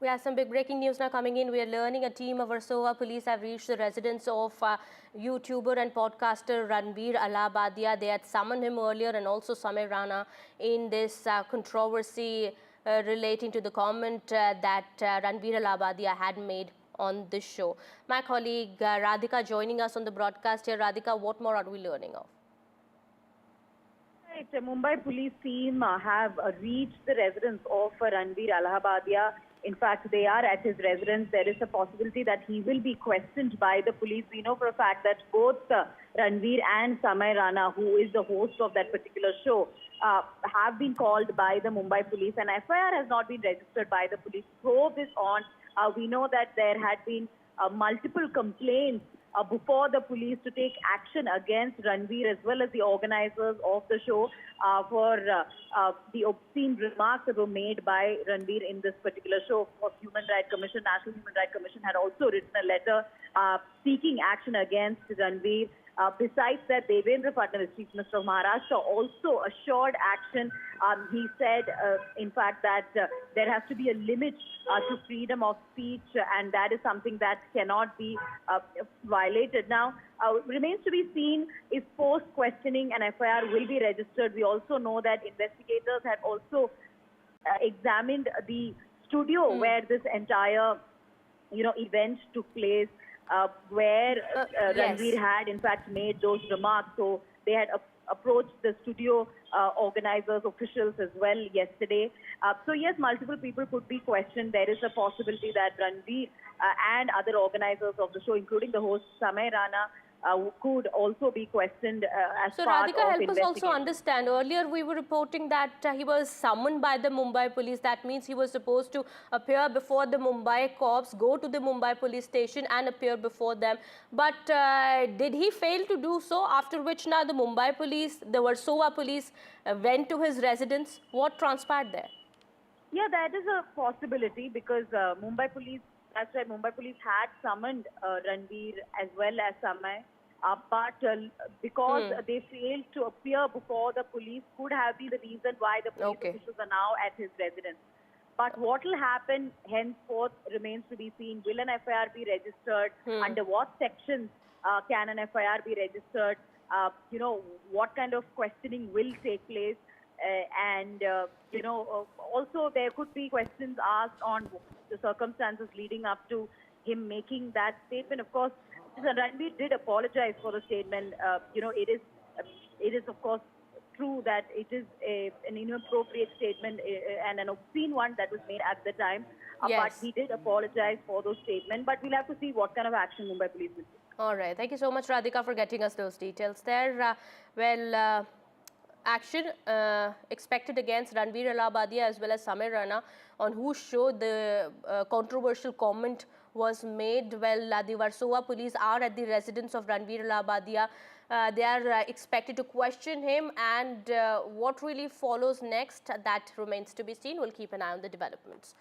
We have some big breaking news now coming in. We are learning a team of Versova police have reached the residence of YouTuber and podcaster Ranveer Allahabadia. They had summoned him earlier, and also Samir Rana, in this controversy relating to the comment that Ranveer Allahabadia had made on this show. My colleague Radhika joining us on the broadcast here. Radhika, what more are we learning of? Right, the Mumbai police team have reached the residence of Ranveer Allahabadia. In fact, they are at his residence. There is a possibility that he will be questioned by the police. We know for a fact that both Ranveer and Samir Rana, who is the host of that particular show, have been called by the Mumbai police. An FIR has not been registered by the police. Probe is on. We know that there had been multiple complaints before the police to take action against Ranveer as well as the organizers of the show for the obscene remarks that were made by Ranveer in this particular show. Of course, National Human Rights Commission had also written a letter seeking action against Ranveer. Besides that, Devendra Fadnavis, Chief Minister of Maharashtra, also assured action. He said, in fact, that there has to be a limit to freedom of speech, and that is something that cannot be violated. Now, remains to be seen if post-questioning an FIR will be registered. We also know that investigators had also examined the studio where this entire, event took place. Where Ranveer had in fact made those remarks. So they had approached the studio organizers, officials as well yesterday. So yes, multiple people could be questioned. There is a possibility that Ranveer and other organizers of the show, including the host Samir Rana, could also be questioned as so part Radhika, of help us also understand. Earlier we were reporting that he was summoned by the Mumbai police. That means he was supposed to appear before the Mumbai cops, go to the Mumbai police station and appear before them. But did he fail to do so? After which now the Mumbai police, the Versova police went to his residence. What transpired there? Yeah, that is a possibility because Mumbai police, that's right, Mumbai police had summoned Ranveer as well as Samir, but because they failed to appear before the police could have been the reason why the police officials are now at his residence. But what will happen henceforth remains to be seen. Will an FIR be registered? Under what sections can an FIR be registered? What kind of questioning will take place? Also there could be questions asked on the circumstances leading up to him making that statement. Of course, Ranveer did apologize for the statement. It is of course true that it is an inappropriate statement and an obscene one that was made at the time. But he did apologize for those statements. But we'll have to see what kind of action Mumbai police will take. All right. Thank you so much, Radhika, for getting us those details there. Action expected against Ranveer Allahabadiya as well as Samir Rana, on whose show the controversial comment was made. Well, the Warsaw police are at the residence of Ranveer Allahabadiya. They are expected to question him, and what really follows next, that remains to be seen. We'll keep an eye on the developments.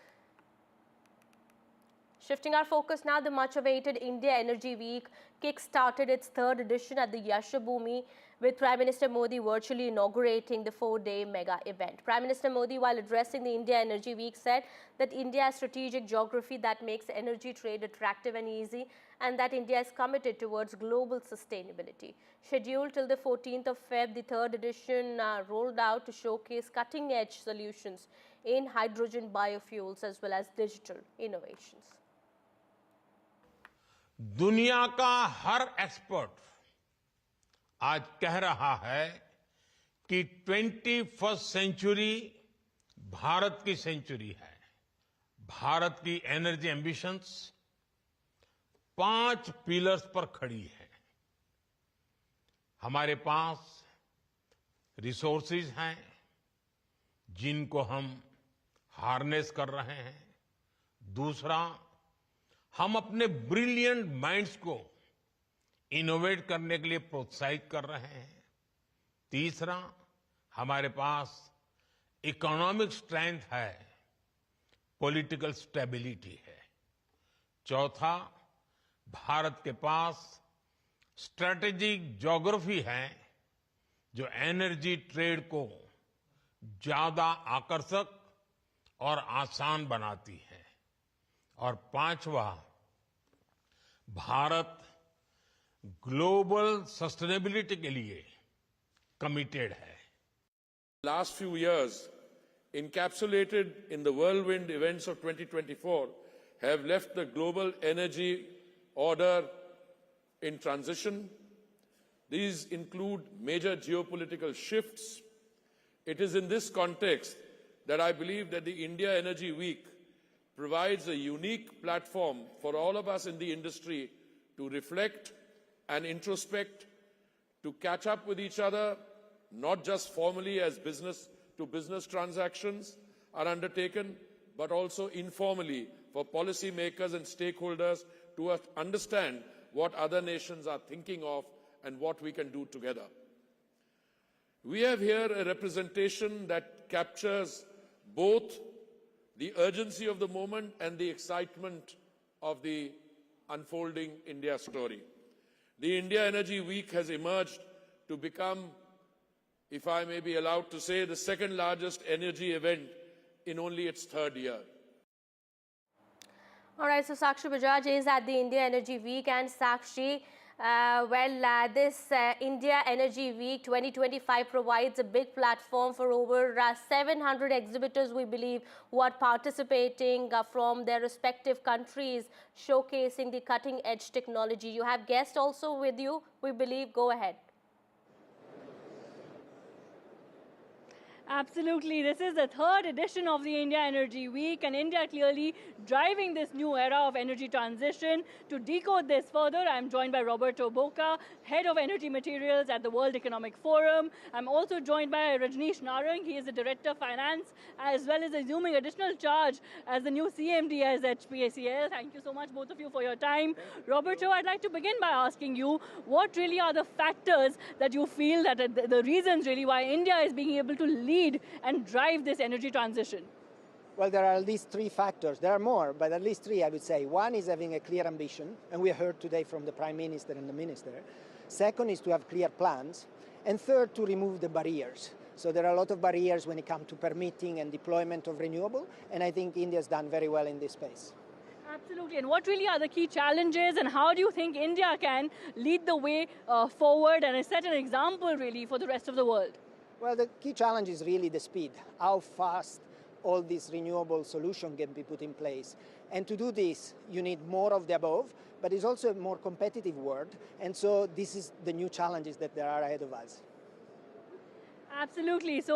Shifting our focus now, the much-awaited India Energy Week kick-started its third edition at the Yashobhoomi, with Prime Minister Modi virtually inaugurating the 4-day mega event. Prime Minister Modi, while addressing the India Energy Week, said that India has strategic geography that makes energy trade attractive and easy, and that India is committed towards global sustainability. Scheduled till the 14th of Feb, the third edition rolled out to showcase cutting-edge solutions in hydrogen biofuels as well as digital innovations. दुनिया का हर expert आज कह रहा है कि 21st century Bharat की century है। भारत की एनर्जी एम्बिशंस 5 पिलर्स पर खड़ी है। हमारे पास रिसोर्सेज हैं जिनको हम हार्नेस कर रहे हैं। दूसरा, हम अपने ब्रिलियंट माइंड्स को इनोवेट करने के लिए प्रोत्साहित कर रहे हैं। तीसरा, हमारे पास इकोनॉमिक स्ट्रेंथ है, पॉलिटिकल स्टेबिलिटी है। चौथा, भारत के पास स्ट्रेटेजिक ज्योग्राफी है जो एनर्जी ट्रेड को ज्यादा आकर्षक और आसान बनाती है। और पांचवा, भारत ग्लोबल सस्टेनेबिलिटी के लिए कमिटेड है। Last few years, encapsulated in the whirlwind events of 2024, have left the global energy order in transition. These include major geopolitical shifts. It is in this context that I believe that the India Energy Week provides a unique platform for all of us in the industry to reflect and introspect, to catch up with each other, not just formally as business-to-business transactions are undertaken, but also informally for policymakers and stakeholders to understand what other nations are thinking of and what we can do together. We have here a representation that captures both the urgency of the moment and the excitement of the unfolding India story. The India Energy Week has emerged to become, if I may be allowed to say, the second largest energy event in only its third year. All right, so Sakshi Bajaj is at the India Energy Week, and Sakshi, this India Energy Week 2025 provides a big platform for over 700 exhibitors, we believe, who are participating from their respective countries, showcasing the cutting-edge technology. You have guests also with you, we believe. Go ahead. Absolutely. This is the third edition of the India Energy Week, and India clearly driving this new era of energy transition. To decode this further, I'm joined by Roberto Boca, Head of Energy Materials at the World Economic Forum. I'm also joined by Rajneesh Narang. He is the Director of Finance, as well as assuming additional charge as the new CMD as HPACL. Thank you so much, both of you, for your time. Roberto, I'd like to begin by asking you, what really are the factors that you feel that the reasons really why India is being able to lead and drive this energy transition? Well, there are at least 3 factors. There are more, but at least 3, I would say. One is having a clear ambition, and we heard today from the Prime Minister and the Minister. Second is to have clear plans. And third, to remove the barriers. So there are a lot of barriers when it comes to permitting and deployment of renewable, and I think India has done very well in this space. Absolutely. And what really are the key challenges, and how do you think India can lead the way forward and set an example really for the rest of the world? Well, the key challenge is really the speed, how fast all these renewable solutions can be put in place. And to do this, you need more of the above, but it's also a more competitive world. And so this is the new challenges that there are ahead of us. Absolutely. So,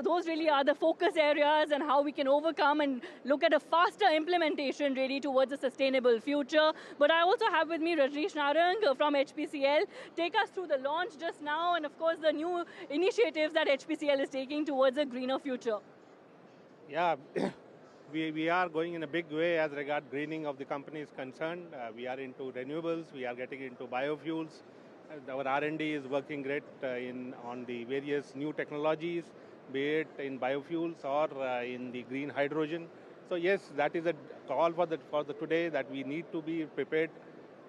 those really are the focus areas and how we can overcome and look at a faster implementation really towards a sustainable future. But I also have with me Rajneesh Narang from HPCL. Take us through the launch just now and, of course, the new initiatives that HPCL is taking towards a greener future. Yeah, we are going in a big way as regard greening of the company is concerned. We are into renewables. We are getting into biofuels. Our R&D is working great on the various new technologies, be it in biofuels or in the green hydrogen. So yes, that is a call for the today that we need to be prepared.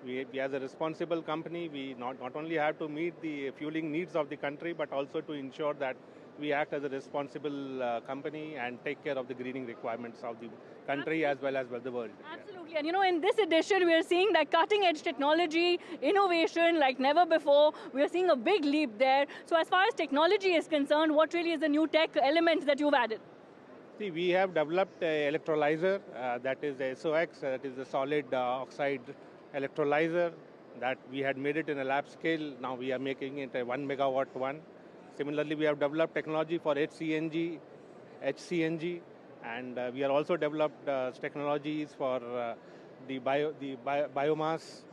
We as a responsible company, we not only have to meet the fueling needs of the country, but also to ensure that we act as a responsible company and take care of the greening requirements of the country as well as the world. Absolutely. And in this edition, we are seeing that cutting edge technology, innovation like never before. We are seeing a big leap there. So as far as technology is concerned, what really is the new tech elements that you've added? See, we have developed an electrolyzer that is the SOX, that is the solid oxide electrolyzer that we had made it in a lab scale. Now we are making it a 1 megawatt one. Similarly, we have developed technology for HCNG, and we are also developed technologies for the biomass,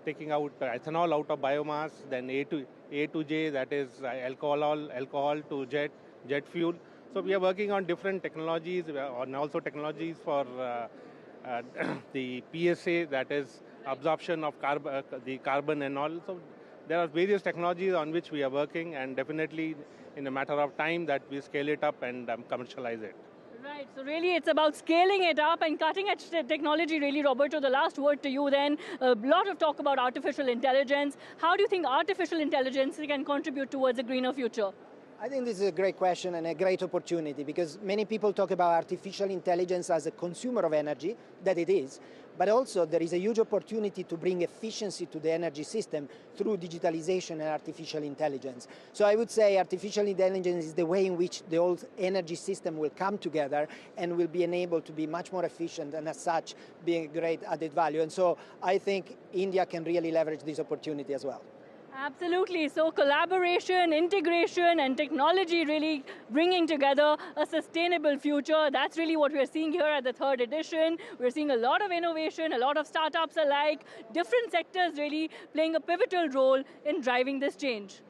taking out ethanol out of biomass, then A to J, that is alcohol to jet fuel. So we are working on different technologies, and also technologies for the PSA, that is absorption of the carbon and all. So there are various technologies on which we are working, and definitely in a matter of time that we scale it up and commercialize it. Right, so really it's about scaling it up and cutting edge technology really, Roberto. The last word to you then. A lot of talk about artificial intelligence. How do you think artificial intelligence can contribute towards a greener future? I think this is a great question and a great opportunity, because many people talk about artificial intelligence as a consumer of energy, that it is, but also there is a huge opportunity to bring efficiency to the energy system through digitalization and artificial intelligence. So I would say artificial intelligence is the way in which the whole energy system will come together and will be enabled to be much more efficient, and as such being a great added value. And so I think India can really leverage this opportunity as well. Absolutely. So collaboration, integration, and technology really bringing together a sustainable future. That's really what we're seeing here at the third edition. We're seeing a lot of innovation, a lot of startups alike, different sectors really playing a pivotal role in driving this change.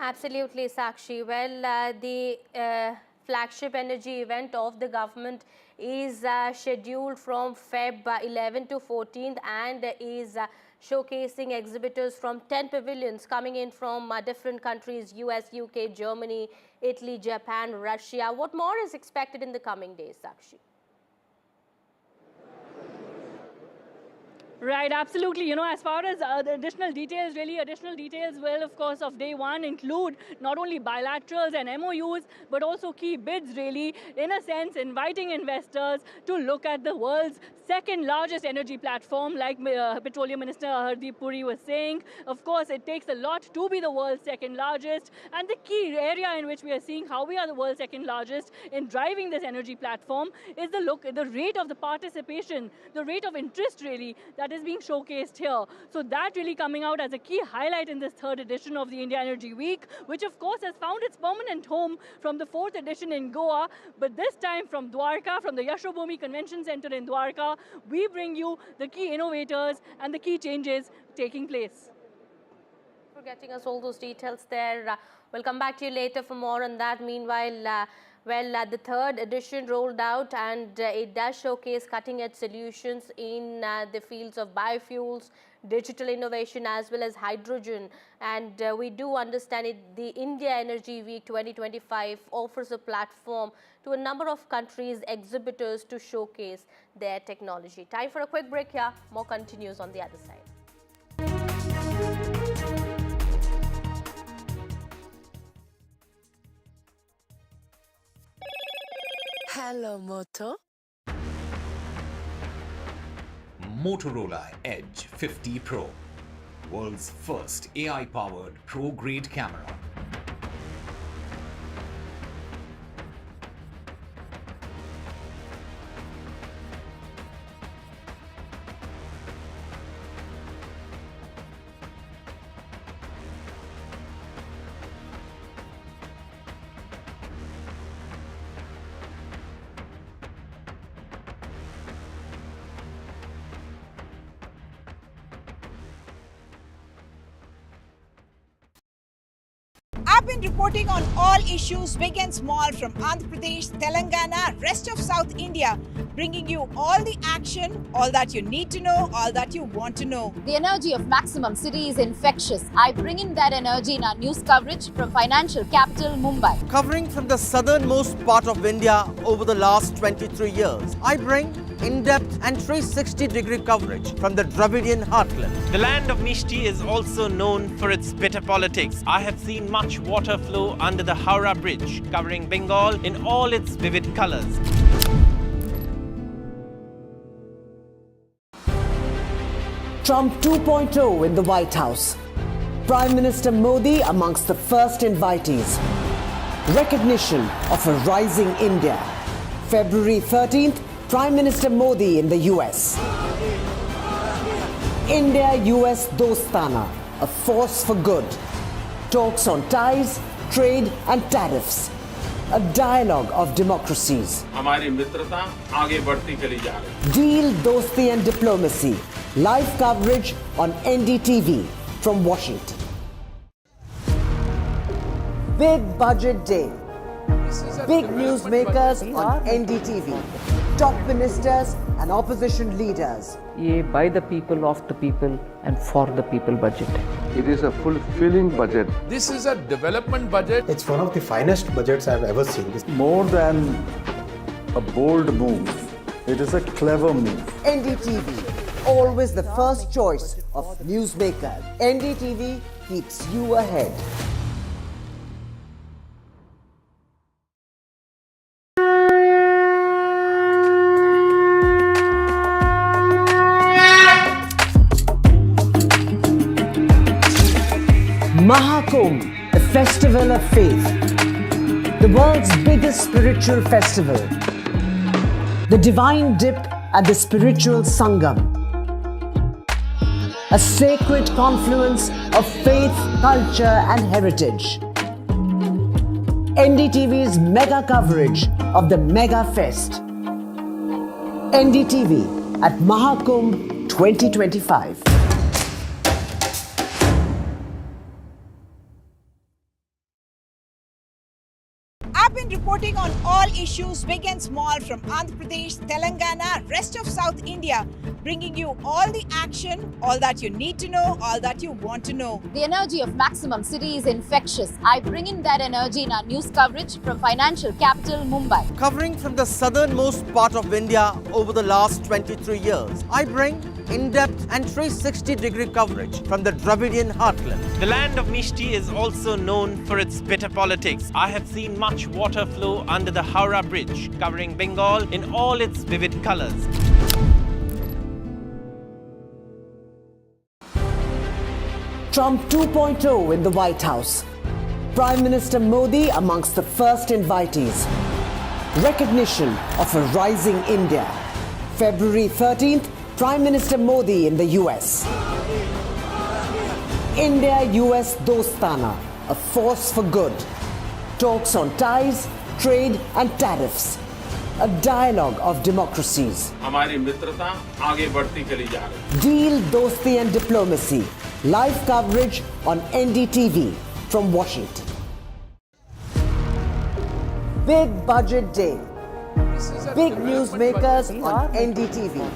Absolutely, Sakshi. Well, the flagship energy event of the government is scheduled from Feb 11 to 14th and is showcasing exhibitors from 10 pavilions coming in from different countries: US, UK, Germany, Italy, Japan, Russia. What more is expected in the coming days, Sakshi? Right, absolutely. As far as the additional details will, of course, of day one include not only bilaterals and MOUs, but also key bids, really, in a sense, inviting investors to look at the world's second largest energy platform, like Petroleum Minister Hardeep Puri was saying. Of course, it takes a lot to be the world's second largest, and the key area in which we are seeing how we are the world's second largest in driving this energy platform is the rate of the participation, the rate of interest, really, that is being showcased here. So that really coming out as a key highlight in this third edition of the India Energy Week, which of course has found its permanent home from the fourth edition in Goa, but this time from Dwarka, from the Yashobhumi Convention Center in Dwarka, we bring you the key innovators and the key changes taking place. For getting us all those details there. We'll come back to you later for more on that. Meanwhile, the third edition rolled out, and it does showcase cutting-edge solutions in the fields of biofuels, digital innovation, as well as hydrogen. And we do understand the India Energy Week 2025 offers a platform to a number of countries' exhibitors to showcase their technology. Time for a quick break here. More continues on the other side. Hello, Moto. Motorola Edge 50 Pro, world's first AI-powered pro-grade camera. I've been reporting on all issues, big and small, from Andhra Pradesh, Telangana, rest of South India, bringing you all the action, all that you need to know, all that you want to know. The energy of Maximum City is infectious. I bring in that energy in our news coverage from financial capital Mumbai. Covering from the southernmost part of India over the last 23 years, I bring in-depth and 360-degree coverage from the Dravidian heartland. The land of Mishti is also known for its bitter politics. I have seen much water flow under the Howrah Bridge, covering Bengal in all its vivid colors. Trump 2.0 in the White House. Prime Minister Modi amongst the first invitees. Recognition of a rising India. February 13th, Prime Minister Modi in the US. India-US Dostana, a force for good. Talks on ties, trade and tariffs. A dialogue of democracies. हमारी मित्रता आगे बढ़ती चली जा रही है. Deal, Dosti and Diplomacy. Live coverage on NDTV from Washington. Big Budget Day. Big newsmakers on NDTV. Top ministers and opposition leaders. ये by the people, of the people and for the people budget. It is a fulfilling budget. This is a development budget. It's one of the finest budgets I've ever seen. More than a bold move, it is a clever move. NDTV, always the first choice of newsmakers. NDTV keeps you ahead. Mahakumbh, the festival of faith, the world's biggest spiritual festival, the divine dip at the spiritual Sangam, a sacred confluence of faith, culture and heritage. NDTV's mega coverage of the Mega Fest. NDTV at Mahakumbh 2025. I've been reporting on all issues, big and small, from Andhra Pradesh, Telangana, rest of South India, bringing you all the action, all that you need to know, all that you want to know. The energy of Maximum City is infectious. I bring in that energy in our news coverage from financial capital Mumbai. Covering from the southernmost part of India over the last 23 years, I bring in-depth and 360-degree coverage from the Dravidian heartland. The land of Mishti is also known for its bitter politics. I have seen much water flow under the Howrah Bridge, covering Bengal in all its vivid colors. Trump 2.0 in the White House. Prime Minister Modi amongst the first invitees. Recognition of a rising India. February 13th, Prime Minister Modi in the US. India-US Dostana, a force for good. Talks on ties, trade and tariffs. A dialogue of democracies. हमारी मित्रता आगे बढ़ती चली जा रही है. Deal, Dosti and Diplomacy. Live coverage on NDTV from Washington. Big Budget Day. Big newsmakers on NDTV.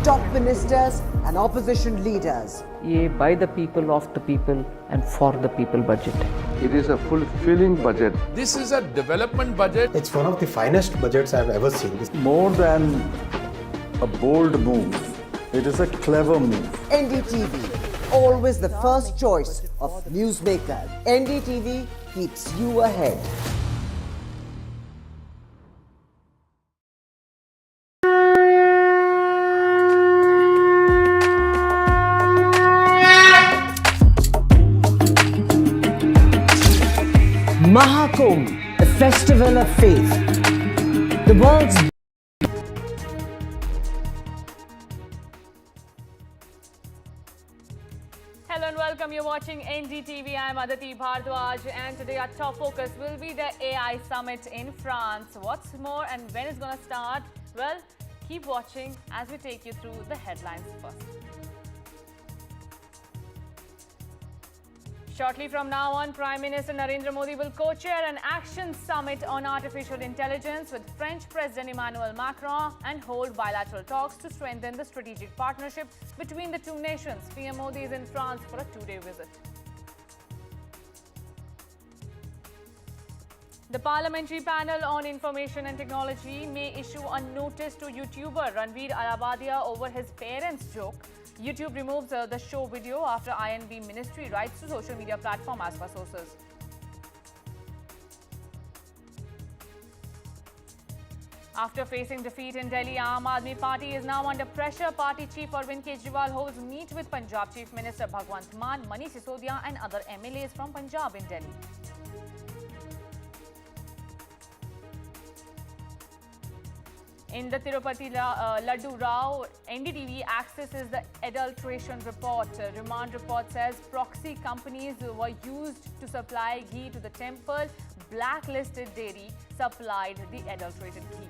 Top ministers and opposition leaders. ये by the people, of the people and for the people budget. It is a fulfilling budget. This is a development budget. It's one of the finest budgets I've ever seen. More than a bold move, it is a clever move. NDTV, always the first choice of newsmakers. NDTV keeps you ahead. Mahakumbh, the festival of faith, the world's Hello and welcome. You're watching NDTV. I'm Aditi Bhardwaj, and today our top focus will be the AI Summit in France. What's more and when it's going to start? Well, keep watching as we take you through the headlines first. Shortly from now on, Prime Minister Narendra Modi will co-chair an action summit on artificial intelligence with French President Emmanuel Macron and hold bilateral talks to strengthen the strategic partnership between the two nations. PM Modi is in France for a two-day visit. The Parliamentary Panel on Information and Technology may issue a notice to YouTuber Ranveer Alabadia over his parents' joke. YouTube removes the show video after INB Ministry writes to social media platform as per sources. After facing defeat in Delhi, Aam Aadmi Party is now under pressure. Party chief Arvind Kejriwal holds meet with Punjab Chief Minister Bhagwant Mann, Manish Sisodia and other MLAs from Punjab in Delhi. In the Tirupati Laddu Rao, NDTV accesses the adulteration report. Remand report says proxy companies were used to supply ghee to the temple. Blacklisted dairy supplied the adulterated ghee.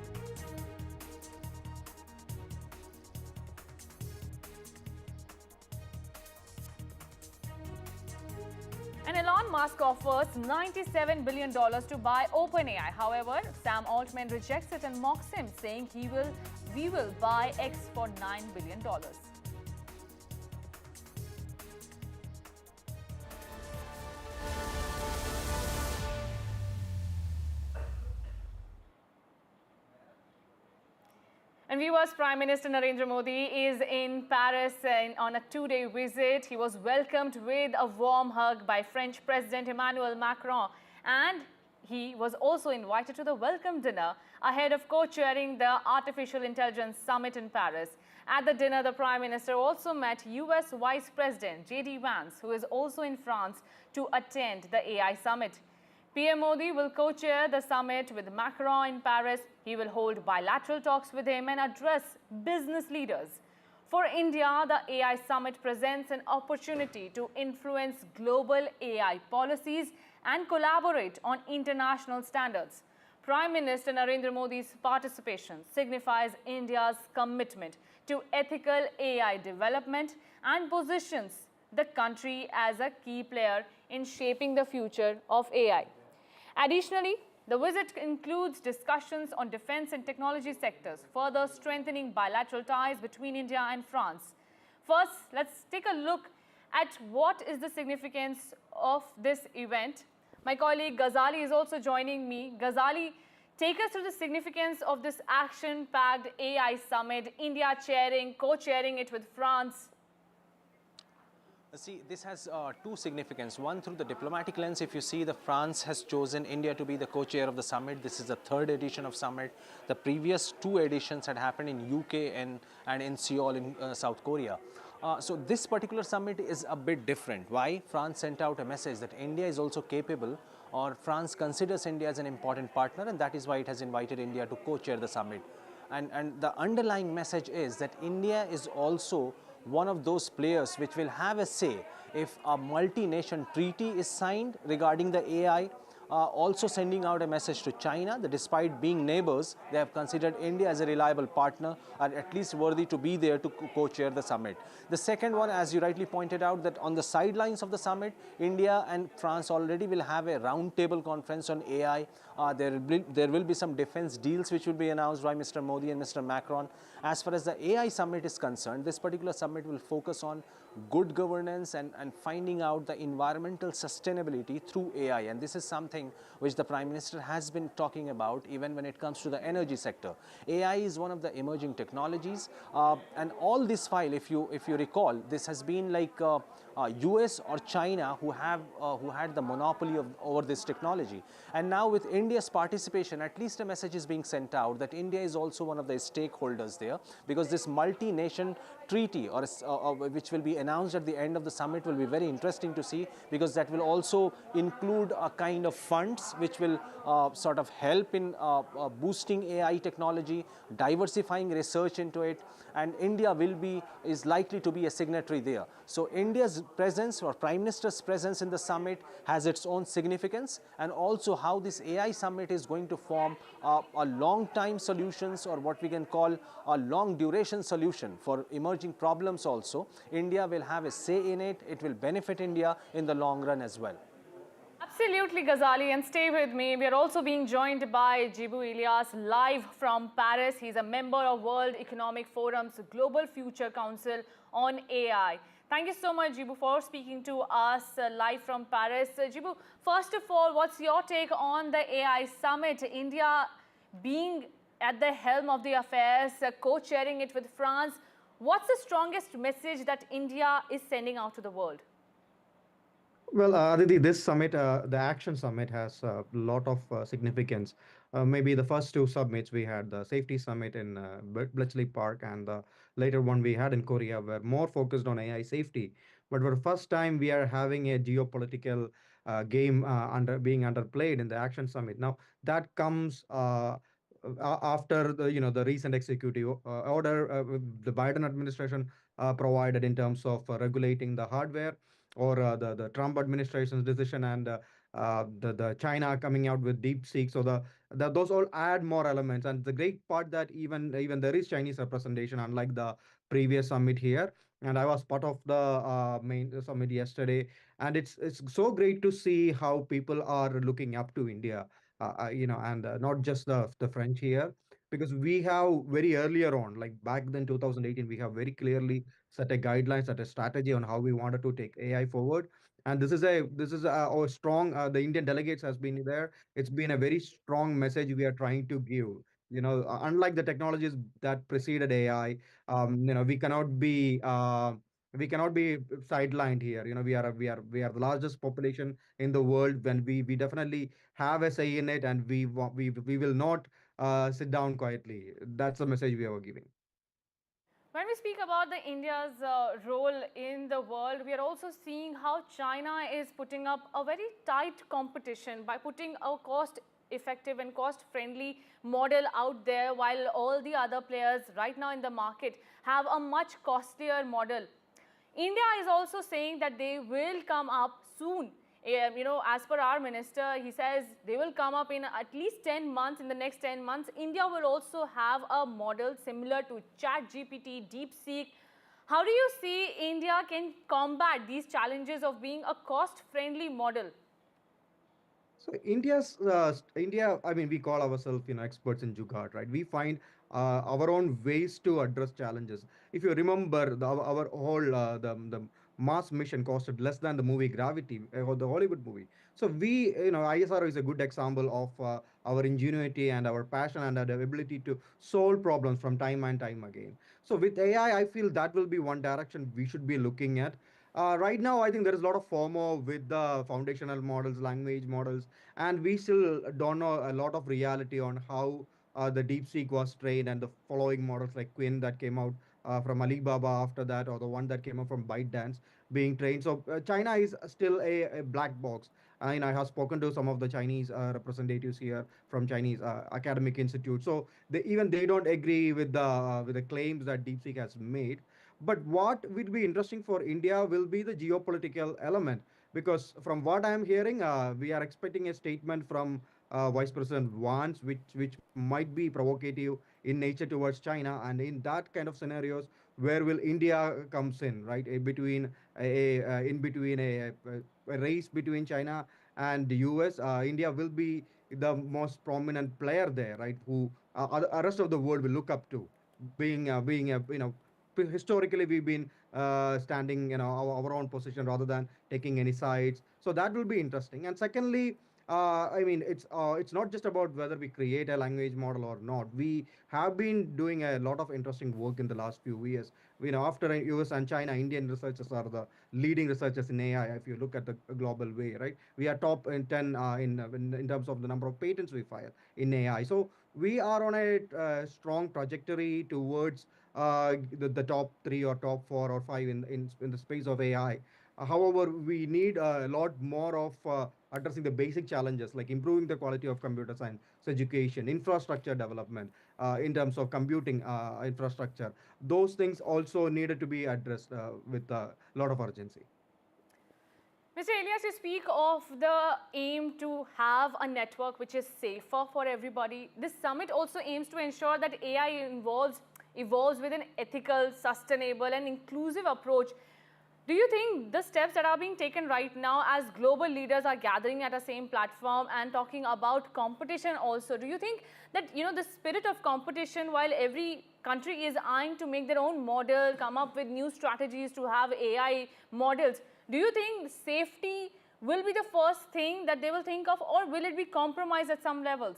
And Elon Musk offers $97 billion to buy OpenAI. However, Sam Altman rejects it and mocks him, saying we will buy X for $9 billion. And viewers, Prime Minister Narendra Modi is in Paris on a two-day visit. He was welcomed with a warm hug by French President Emmanuel Macron. And he was also invited to the welcome dinner ahead of co-chairing the Artificial Intelligence Summit in Paris. At the dinner, the Prime Minister also met US Vice President J.D. Vance, who is also in France to attend the AI Summit. PM Modi will co-chair the summit with Macron in Paris. He will hold bilateral talks with him and address business leaders. For India, the AI Summit presents an opportunity to influence global AI policies and collaborate on international standards. Prime Minister Narendra Modi's participation signifies India's commitment to ethical AI development and positions the country as a key player in shaping the future of AI. Additionally, the visit includes discussions on defense and technology sectors, further strengthening bilateral ties between India and France. First, let's take a look at what is the significance of this event. My colleague Ghazali is also joining me. Ghazali, take us through the significance of this action-packed AI summit, India co-chairing it with France. See, this has two significance. One, through the diplomatic lens, if you see, France has chosen India to be the co-chair of the summit. This is the third edition of summit. The previous two editions had happened in UK and in Seoul in South Korea. So this particular summit is a bit different. Why? France sent out a message that India is also capable, or France considers India as an important partner, and that is why it has invited India to co-chair the summit. And the underlying message is that India is also one of those players which will have a say if a multi-nation treaty is signed regarding the AI, also sending out a message to China that despite being neighbors, they have considered India as a reliable partner or at least worthy to be there to co-chair the summit. The second one, as you rightly pointed out, that on the sidelines of the summit, India and France already will have a roundtable conference on AI. There will be some defense deals which will be announced by Mr. Modi and Mr. Macron. As far as the AI summit is concerned, this particular summit will focus on good governance and finding out the environmental sustainability through AI. And this is something which the Prime Minister has been talking about even when it comes to the energy sector. AI is one of the emerging technologies, and all this file, if you recall, this has been like US or China who had the monopoly over this technology. And now with India's participation, at least a message is being sent out that India is also one of the stakeholders there, because this multi-nation treaty or which will be announced at the end of the summit will be very interesting to see, because that will also include a kind of funds which will sort of help in boosting AI technology, diversifying research into it, and India is likely to be a signatory there. So India's presence or Prime Minister's presence in the summit has its own significance, and also how this AI summit is going to form a long-time solutions, or what we can call a long-duration solution for emerging problems also. India will have a say in it. It will benefit India in the long run as well. Absolutely, Ghazali, and stay with me. We are also being joined by Jibu Ilyas live from Paris. He's a member of World Economic Forum's Global Future Council on AI. Thank you so much, Jibu, for speaking to us live from Paris. Jibu, first of all, what's your take on the AI summit? India being at the helm of the affairs, co-chairing it with France. What's the strongest message that India is sending out to the world? Well, Aditi, this summit, the Action Summit, has a lot of significance. Maybe the first two summits we had, the Safety Summit in Bletchley Park, and the later one we had in Korea, were more focused on AI safety. But for the first time, we are having a geopolitical game being underplayed in the Action Summit. Now, that comes after the recent executive order the Biden administration provided in terms of regulating the hardware, or the Trump administration's decision, and the China coming out with DeepSeek. So those all add more elements. And the great part that even there is Chinese representation, unlike the previous summit here. And I was part of the main summit yesterday, and it's so great to see how people are looking up to India, and not just the French here, because we have very earlier on, like back then 2018, we have very clearly set a guidelines, set a strategy on how we wanted to take AI forward. And this is a strong, the Indian delegates has been there. It's been a very strong message we are trying to give. Unlike the technologies that preceded AI, we cannot be sidelined here. We are the largest population in the world. When we definitely have a say in it, and we will not sit down quietly. That's the message we are giving. When we speak about the India's role in the world, we are also seeing how China is putting up a very tight competition by putting a cost-effective and cost-friendly model out there, while all the other players right now in the market have a much costlier model. India is also saying that they will come up soon. As per our minister, he says they will come up in at least 10 months. In the next 10 months, India will also have a model similar to ChatGPT, DeepSeek. How do you see India can combat these challenges of being a cost-friendly model? So India, I mean, we call ourselves, experts in Jugaad, right? We find our own ways to address challenges. If you remember, our whole the Mars mission costed less than the movie Gravity, or the Hollywood movie. So ISRO is a good example of our ingenuity and our passion and our ability to solve problems from time and time again. So with AI, I feel that will be one direction we should be looking at. Right now, I think there is a lot of FOMO with the foundational models, language models, and we still don't know a lot of reality on how the DeepSeek was trained, and the following models like Quinn that came out from Alibaba after that, or the one that came out from ByteDance being trained. So China is still a black box. And I have spoken to some of the Chinese representatives here from Chinese academic institutes. So they don't agree with the claims that DeepSeek has made. But what will be interesting for India will be the geopolitical element, because from what I am hearing, we are expecting a statement from Vice President Vance, which might be provocative in nature towards China, and in that kind of scenarios, where will India comes in, right? In between a race between China and the US, India will be the most prominent player there, right? Who rest of the world will look up to, being a historically we've been standing our own position rather than taking any sides. So that will be interesting. And secondly, I mean, it's not just about whether we create a language model or not. We have been doing a lot of interesting work in the last few years. After US and China, Indian researchers are the leading researchers in AI. If you look at the global way, right, we are top in 10 in terms of the number of patents we file in AI. So we are on a strong trajectory towards the top 3 or top 4 or 5 in the space of AI. However, we need a lot more of addressing the basic challenges like improving the quality of computer science education, infrastructure development in terms of computing infrastructure. Those things also needed to be addressed with a lot of urgency. Mr. Elias, you speak of the aim to have a network which is safer for everybody. This summit also aims to ensure that AI evolves with an ethical, sustainable and inclusive approach. Do you think the steps that are being taken right now as global leaders are gathering at the same platform and talking about competition also, do you think that, the spirit of competition, while every country is eyeing to make their own model, come up with new strategies to have AI models, do you think safety will be the first thing that they will think of, or will it be compromised at some levels?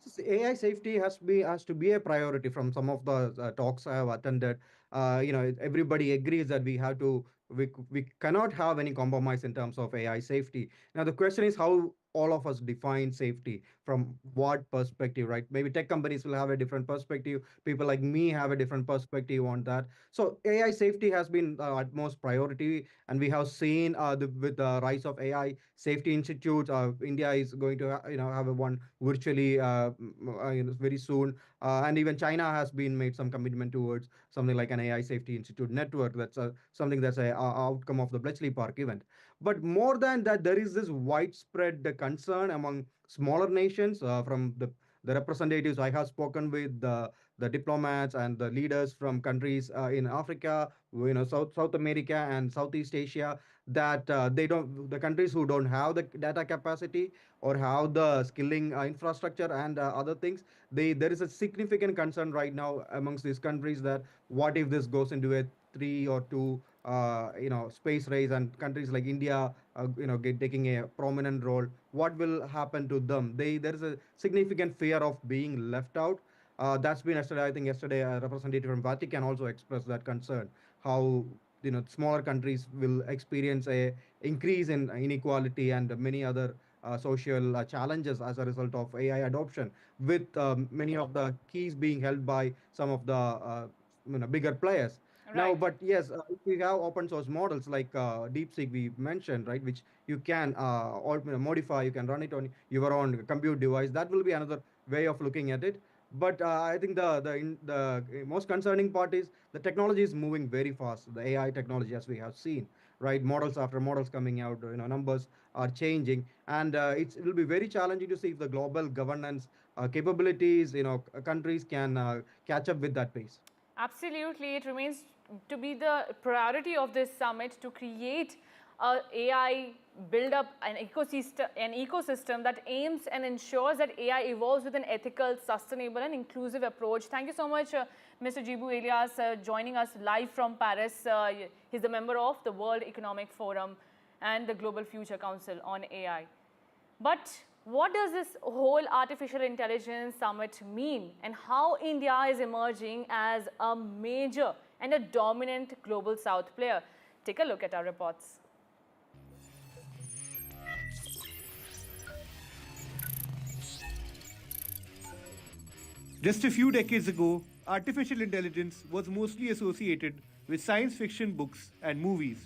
So AI safety has to be a priority from some of the talks I have attended. Everybody agrees that we cannot have any compromise in terms of AI safety. Now the question is how all of us define safety from what perspective, right? Maybe tech companies will have a different perspective. People like me have a different perspective on that. So AI safety has been utmost priority, and we have seen with the rise of AI safety institutes, India is going to have a one virtually very soon, and even China has been made some commitment towards something like an AI safety institute network. That's something that's a outcome of the Bletchley Park event. But more than that, there is this widespread concern among smaller nations from the representatives I have spoken with, the diplomats and the leaders from countries in Africa, South America and Southeast Asia, that the countries who don't have the data capacity or have the skilling infrastructure and other things, there is a significant concern right now amongst these countries that what if this goes into a 3 or 2 space race, and countries like India taking a prominent role, what will happen to them? There is a significant fear of being left out. That's been yesterday. I think yesterday a representative from Vatican also expressed that concern. How smaller countries will experience a increase in inequality and many other social challenges as a result of AI adoption, with many of the keys being held by some of the bigger players. Now, but yes, if we have open source models like DeepSeek we mentioned, right, which you can modify, you can run it on your own compute device. That will be another way of looking at it. But I think the most concerning part is the technology is moving very fast. The AI technology, as we have seen, right, models after models coming out, numbers are changing, and it will be very challenging to see if the global governance capabilities, countries can catch up with that pace. Absolutely, it remains to be the priority of this summit to create a AI, build up an ecosystem that aims and ensures that AI evolves with an ethical, sustainable and inclusive approach. Thank you so much, Mr. Jibu Elias, joining us live from Paris. He's a member of the World Economic Forum and the Global Future Council on AI. But what does this whole artificial intelligence summit mean, and how India is emerging as a major and a dominant global South player? Take a look at our reports. Just a few decades ago, artificial intelligence was mostly associated with science fiction books and movies.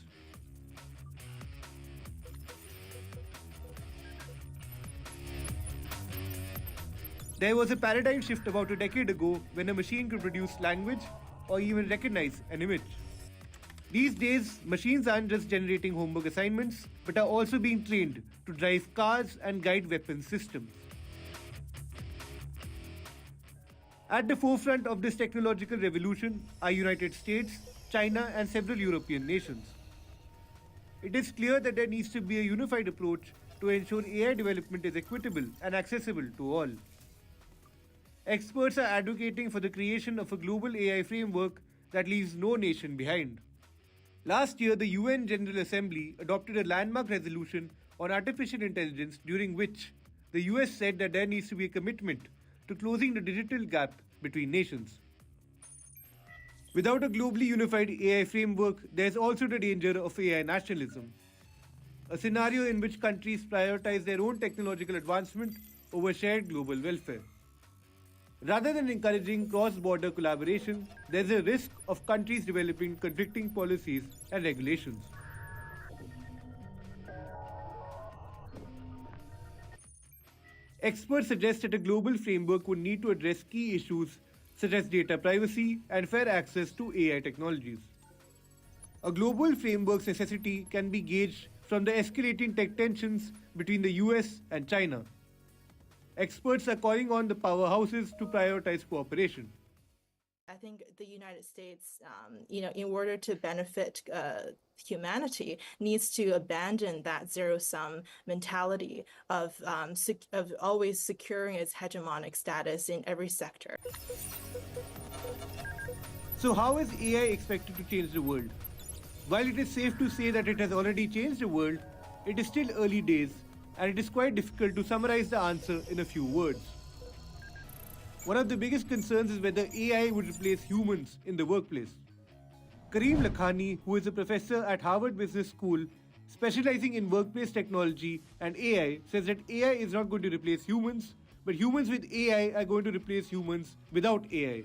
There was a paradigm shift about a decade ago when a machine could produce language or even recognize an image. These days, machines aren't just generating homework assignments, but are also being trained to drive cars and guide weapons systems. At the forefront of this technological revolution are United States, China, and several European nations. It is clear that there needs to be a unified approach to ensure AI development is equitable and accessible to all. Experts are advocating for the creation of a global AI framework that leaves no nation behind. Last year, the UN General Assembly adopted a landmark resolution on artificial intelligence, during which the US said that there needs to be a commitment to closing the digital gap between nations. Without a globally unified AI framework, there is also the danger of AI nationalism, a scenario in which countries prioritize their own technological advancement over shared global welfare. Rather than encouraging cross-border collaboration, there is a risk of countries developing conflicting policies and regulations. experts suggest that a global framework would need to address key issues such as data privacy and fair access to AI technologies. A global framework's necessity can be gauged from the escalating tech tensions between the US and China. Experts are calling on the powerhouses to prioritize cooperation. I think the United States, in order to benefit humanity, needs to abandon that zero-sum mentality of always securing its hegemonic status in every sector. So how is AI expected to change the world? While it is safe to say that it has already changed the world, it is still early days, and it is quite difficult to summarize the answer in a few words. One of the biggest concerns is whether AI would replace humans in the workplace. Kareem Lakhani, who is a professor at Harvard Business School specializing in workplace technology and AI, says that AI is not going to replace humans, but humans with AI are going to replace humans without AI.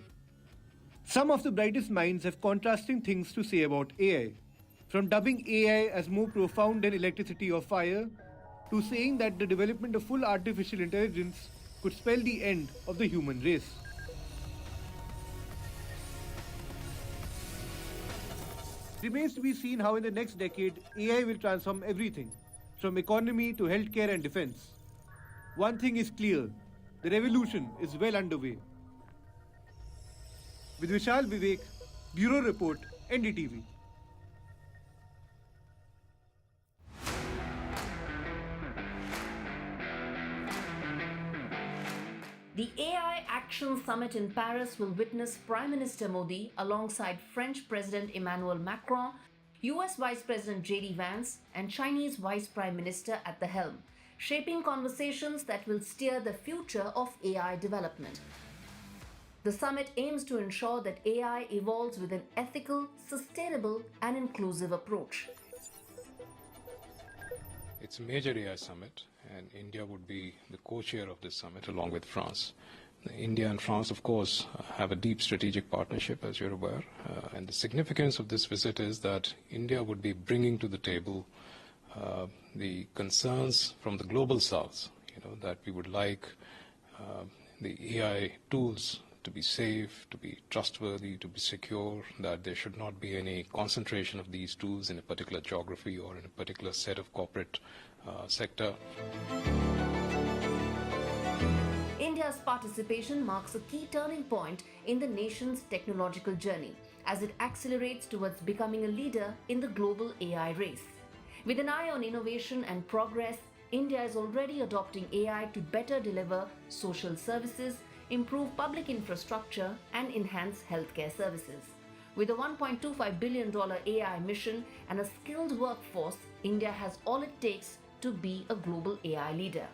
Some of the brightest minds have contrasting things to say about AI, from dubbing AI as more profound than electricity or fire, to saying that the development of full artificial intelligence could spell the end of the human race. It remains to be seen how in the next decade AI will transform everything, from economy to healthcare and defense. One thing is clear, the revolution is well underway. With Vishal Vivek, Bureau Report, NDTV. The AI Action Summit in Paris will witness Prime Minister Modi alongside French President Emmanuel Macron, US Vice President JD Vance, and Chinese Vice Prime Minister at the helm, shaping conversations that will steer the future of AI development. The summit aims to ensure that AI evolves with an ethical, sustainable, and inclusive approach. It's a major AI summit, and India would be the co-chair of this summit along with France. India and France, of course, have a deep strategic partnership, as you're aware, and the significance of this visit is that India would be bringing to the table the concerns from the global south, that we would like the AI tools to be safe, to be trustworthy, to be secure, that there should not be any concentration of these tools in a particular geography or in a particular set of corporate sector. India's participation marks a key turning point in the nation's technological journey as it accelerates towards becoming a leader in the global AI race. With an eye on innovation and progress, India is already adopting AI to better deliver social services, improve public infrastructure, and enhance healthcare services. With a $1.25 billion AI mission and a skilled workforce, India has all it takes to be a global AI leader.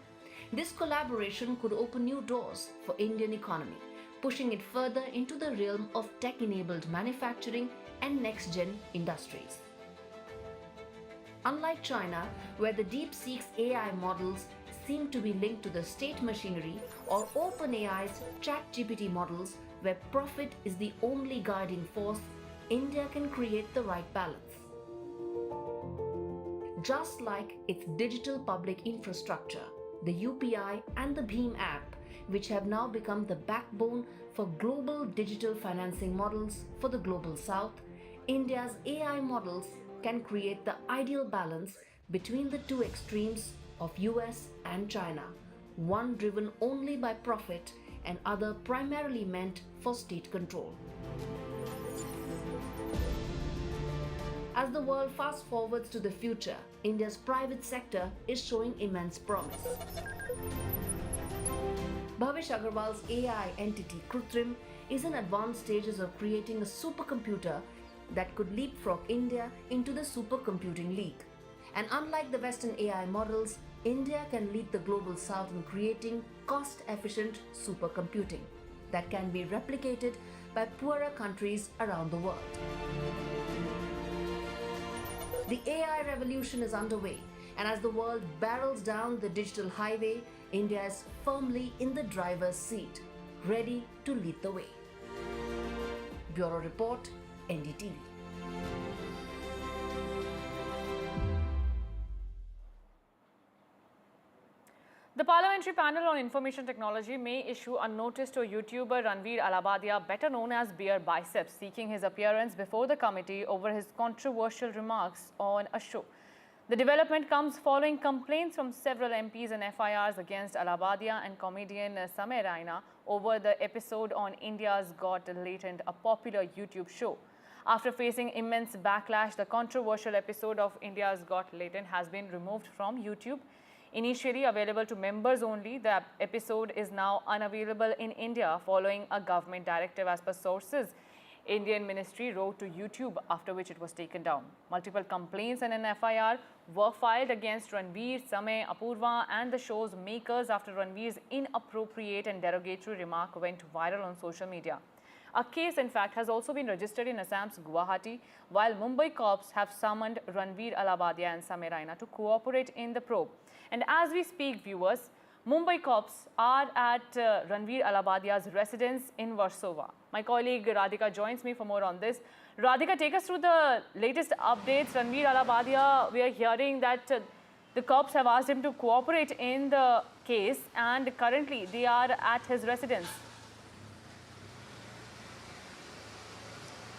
This collaboration could open new doors for Indian economy, pushing it further into the realm of tech-enabled manufacturing and next-gen industries. Unlike China, where the DeepSeek's AI models seem to be linked to the state machinery, or OpenAI's ChatGPT models, where profit is the only guiding force, India can create the right balance. Just like its digital public infrastructure, the UPI and the BHIM app, which have now become the backbone for global digital financing models for the global south, India's AI models can create the ideal balance between the two extremes of US and China, one driven only by profit and other primarily meant for state control. As the world fast forwards to the future, India's private sector is showing immense promise. Bhavish Aggarwal's AI entity Krutrim is in advanced stages of creating a supercomputer that could leapfrog India into the supercomputing league. And unlike the Western AI models, India can lead the global south in creating cost-efficient supercomputing that can be replicated by poorer countries around the world. The AI revolution is underway, and as the world barrels down the digital highway, India is firmly in the driver's seat, ready to lead the way. Bureau Report, NDTV. The Parliament Parliamentary Panel on Information Technology may issue a notice to YouTuber Ranveer Alabadia, better known as Beer Biceps, seeking his appearance before the committee over his controversial remarks on a show. The development comes following complaints from several MPs and FIRs against Alabadia and comedian Samay Raina over the episode on India's Got Latent, a popular YouTube show. After facing immense backlash, the controversial episode of India's Got Latent has been removed from YouTube. Initially available to members only, the episode is now unavailable in India following a government directive as per sources. Indian ministry wrote to YouTube, after which it was taken down. Multiple complaints and an FIR were filed against Ranveer, Samay, Apurva and the show's makers after Ranveer's inappropriate and derogatory remark went viral on social media. A case, in fact, has also been registered in Assam's Guwahati, while Mumbai cops have summoned Ranveer Alabadia and Samay Raina to cooperate in the probe. And as we speak, viewers, Mumbai cops are at Ranveer Alabadia's residence in Warsaw. My colleague Radhika joins me for more on this. Radhika, take us through the latest updates. Ranveer Alabadia, we are hearing that the cops have asked him to cooperate in the case, and currently they are at his residence.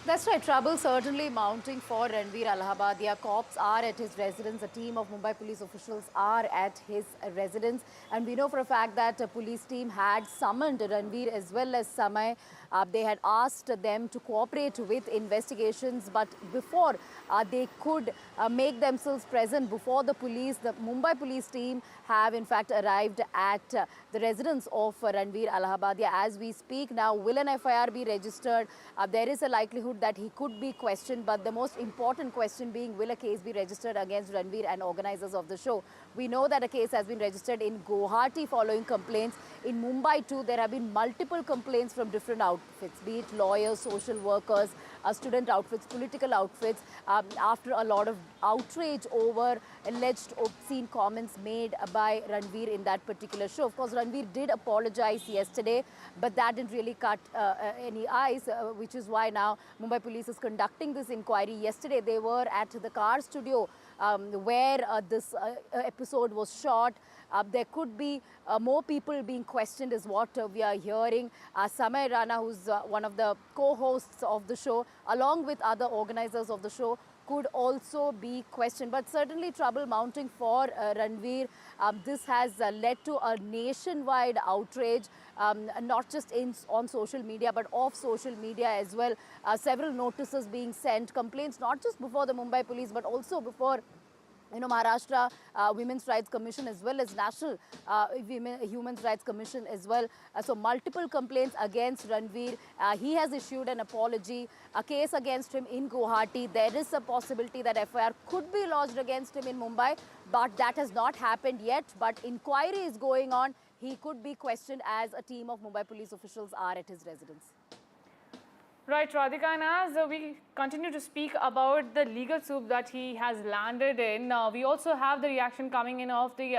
That's right. Trouble certainly mounting for Ranveer Alabadia. Cops are at his residence. A team of Mumbai police officials are at his residence. And we know for a fact that a police team had summoned Ranveer as well as Samay. They had asked them to cooperate with investigations. But before they could make themselves present before the police, the Mumbai police team have in fact arrived at the residence of Ranveer Alabadia. As we speak now, will an FIR be registered? There is a likelihood that he could be questioned, but the most important question being, will a case be registered against Ranveer and organizers of the show? We know that a case has been registered in Guwahati following complaints. In Mumbai too, there have been multiple complaints from different outfits, be it lawyers, social workers, student outfits, political outfits, after a lot of outrage over alleged obscene comments made by Ranveer in that particular show. Of course, Ranveer did apologize yesterday, but that didn't really cut any ice, which is why now Mumbai police is conducting this inquiry. Yesterday, they were at the car studio where this episode was shot. There could be more people being questioned is what we are hearing. Samay Raina, who's one of the co-hosts of the show, along with other organizers of the show, could also be questioned. But certainly trouble mounting for Ranveer. This has led to a nationwide outrage, not just on social media, but off social media as well. Several notices being sent, complaints not just before the Mumbai police, but also before Maharashtra Women's Rights Commission as well as National Human Rights Commission as well. So multiple complaints against Ranveer. He has issued an apology, a case against him in Guwahati. There is a possibility that FIR could be lodged against him in Mumbai, but that has not happened yet. But inquiry is going on. He could be questioned as a team of Mumbai police officials are at his residence. Right, Radhika, and as we continue to speak about the legal soup that he has landed in, we also have the reaction coming in of the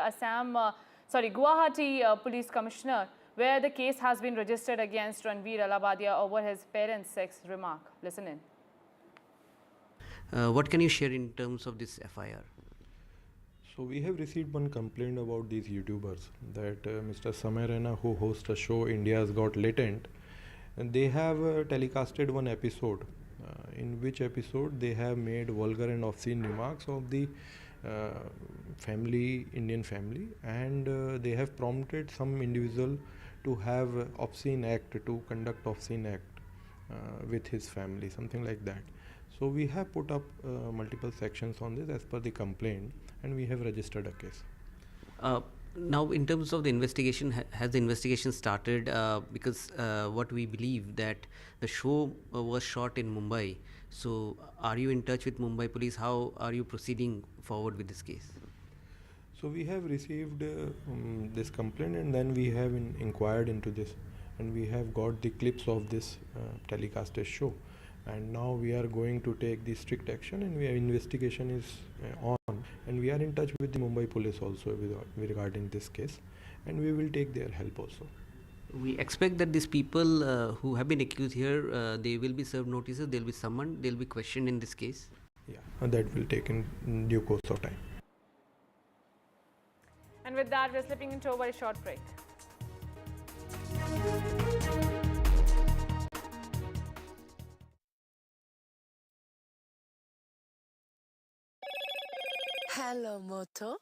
Guwahati Police Commissioner, where the case has been registered against Ranveer Alabadia over his parents' sex remark. Listen in. What can you share in terms of this FIR? So we have received one complaint about these YouTubers that Mr. Samay Raina, who hosts a show India's Got Latent, and they have telecasted one episode in which episode they have made vulgar and obscene remarks of the Indian family, and they have prompted some individual to have to conduct obscene act with his family, something like that. So we have put up multiple sections on this as per the complaint, and we have registered a case. Now, in terms of the investigation, has the investigation started? Because what we believe that the show was shot in Mumbai. So, are you in touch with Mumbai police? How are you proceeding forward with this case? So, we have received this complaint, and then we have inquired into this, and we have got the clips of this telecasted show. And now we are going to take the strict action, and investigation is on, and we are in touch with the Mumbai police also regarding this case, and we will take their help also. We expect that these people who have been accused here, they will be served notices, they will be summoned, they will be questioned in this case. Yeah, and that will take in due course of time. And with that, we're slipping into a very short break. Hello, Moto.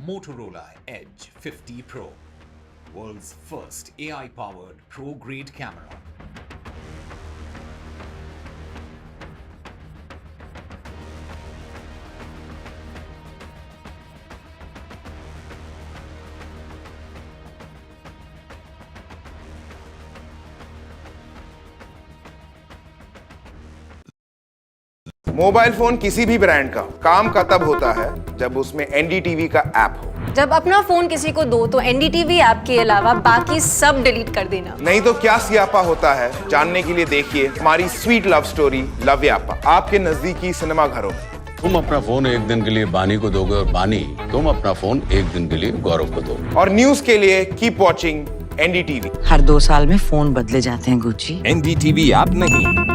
Motorola Edge 50 Pro, world's first AI-powered pro-grade camera. Mobile phone किसी भी brand का काम का तब होता है जब उसमें एनडीटीवी का ऐप हो। जब अपना फोन किसी को दो तो एनडीटीवी ऐप के अलावा बाकी सब डिलीट कर देना। नहीं तो क्या सियापा होता है, जानने के लिए देखिए हमारी स्वीट लव स्टोरी लव यापा आपके नजदीकी सिनेमा घरों में। तुम अपना फोन एक दिन के लिए बानी को दोगे और बानी तुम अपना फोन एक दिन के लिए गौरव को दो। और न्यूज के लिए कीप वॉचिंग एनडीटीवी। हर 2 साल में फोन बदले जाते हैं गुच्ची। एनडीटीवी ऐप नहीं।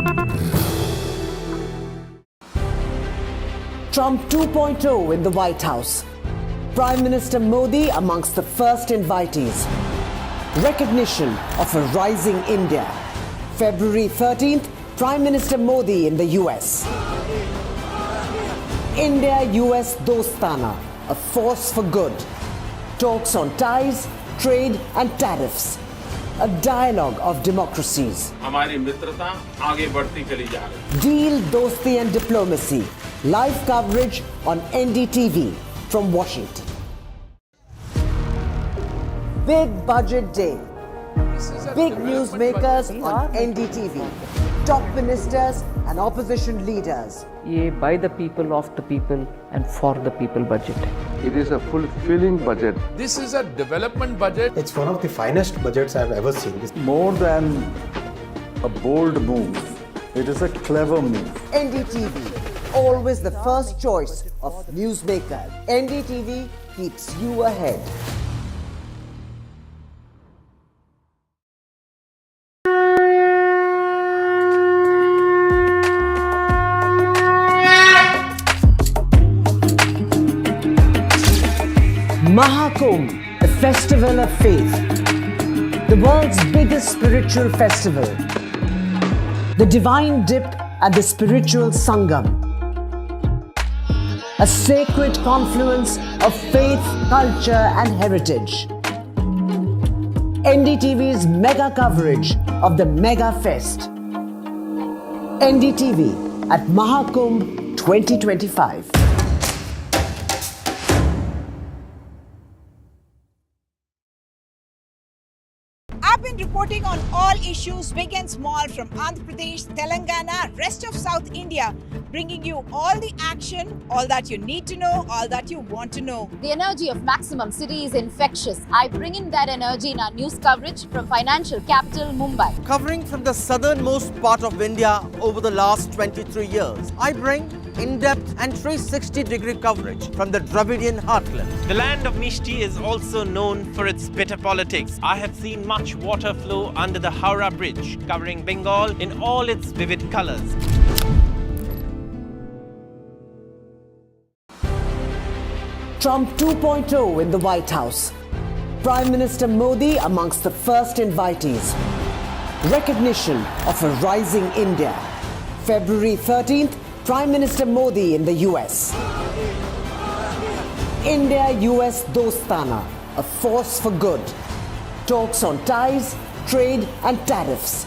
Trump 2.0 in the White House. Prime Minister Modi amongst the first invitees. Recognition of a rising India. February 13th, Prime Minister Modi in the US. India-US Dostana, a force for good. Talks on ties, trade and tariffs. A dialogue of democracies. हमारी मित्रता आगे बढ़ती चली जा रही है। Deal, dosti and diplomacy. Live coverage on NDTV from Washington. Big budget day. Big newsmakers on NDTV. Top ministers and opposition leaders. ये by the people, of the people and for the people budget. It is a fulfilling budget. This is a development budget. It's one of the finest budgets I've ever seen. More than a bold move, it is a clever move. NDTV, always the first choice of newsmakers. NDTV keeps you ahead. Mahakumbh, the festival of faith, the world's biggest spiritual festival, the divine dip at the spiritual Sangam, a sacred confluence of faith, culture and heritage. NDTV's mega coverage of the Mega Fest. NDTV at Mahakumbh 2025. I've been reporting on all issues, big and small, from Andhra Pradesh, Telangana, rest of South India, bringing you all the action, all that you need to know, all that you want to know. The energy of Maximum City is infectious. I bring in that energy in our news coverage from financial capital Mumbai. Covering from the southernmost part of India over the last 23 years, I bring in-depth and 360-degree coverage from the Dravidian heartland. The land of Mishti is also known for its bitter politics. I have seen much water flow under the Howrah Bridge, covering Bengal in all its vivid colors. Trump 2.0 in the White House. Prime Minister Modi amongst the first invitees. Recognition of a rising India. February 13th, Prime Minister Modi in the US. India-US Dostana, a force for good. Talks on ties, trade and tariffs.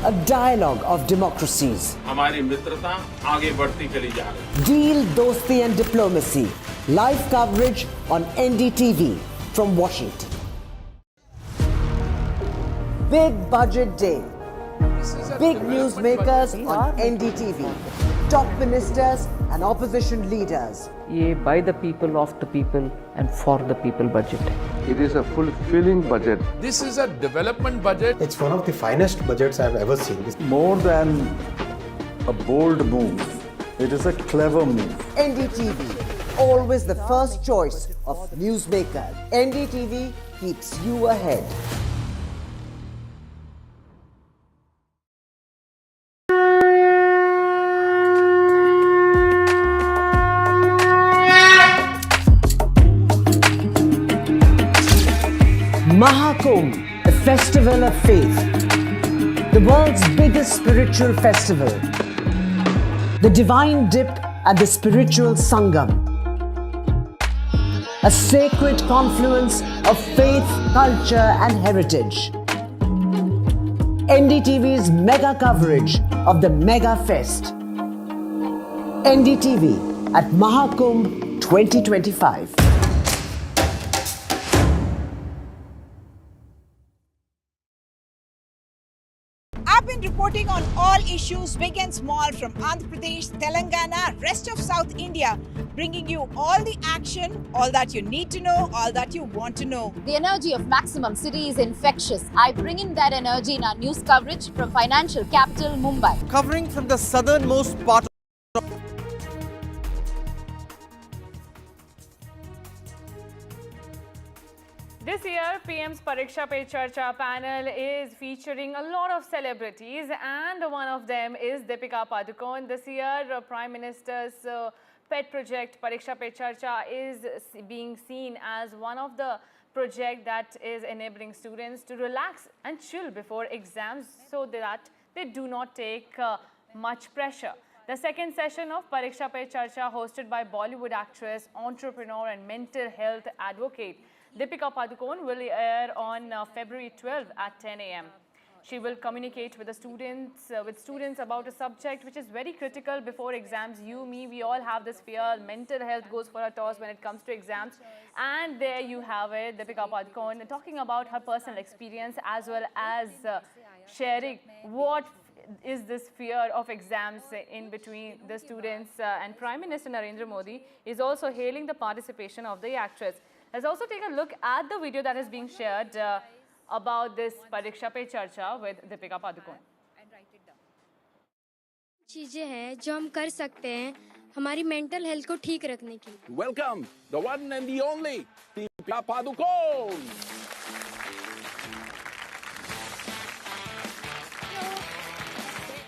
A dialogue of democracies. हमारी मित्रता आगे बढ़ती चली जा रही है। Deal, dosti and diplomacy. Live coverage on NDTV from Washington. Big budget day. Big newsmakers on NDTV. Top ministers and opposition leaders. ये by the people, of the people and for the people budget. It is a fulfilling budget. This is a development budget. It's one of the finest budgets I've ever seen. More than a bold move, it is a clever move. NDTV, always the first choice of newsmakers. NDTV keeps you ahead. Mahakumbh, the festival of faith, the world's biggest spiritual festival, the divine dip and the spiritual sangam, a sacred confluence of faith, culture and heritage. NDTV's mega coverage of the Mega Fest. NDTV at Mahakumbh 2025. I've been reporting on all issues big and small from Andhra Pradesh, Telangana, rest of South India, bringing you all the action, all that you need to know, all that you want to know. The energy of Maximum City is infectious. I bring in that energy in our news coverage from financial capital Mumbai. Covering from the southernmost part of This year, PM's Pariksha Pe Charcha panel is featuring a lot of celebrities, and one of them is Deepika Padukone. This year, Prime Minister's pet project Pariksha Pe Charcha is being seen as one of the projects that is enabling students to relax and chill before exams so that they do not take much pressure. The second session of Pariksha Pe Charcha, hosted by Bollywood actress, entrepreneur and mental health advocate Deepika Padukone, will air on February 12 at 10 a.m. She will communicate with the students about a subject which is very critical before exams. You, me, we all have this fear. Mental health goes for a toss when it comes to exams. And there you have it, Deepika Padukone talking about her personal experience as well as sharing what is this fear of exams in between the students. And Prime Minister Narendra Modi is also hailing the participation of the actress. Let's also take a look at the video that is being shared about this Pariksha Pe Charcha with Deepika Padukone. चीजें हैं जो हम कर सकते हैं हमारी mental health को ठीक रखने के लिए. Welcome, the one and the only Deepika Padukone.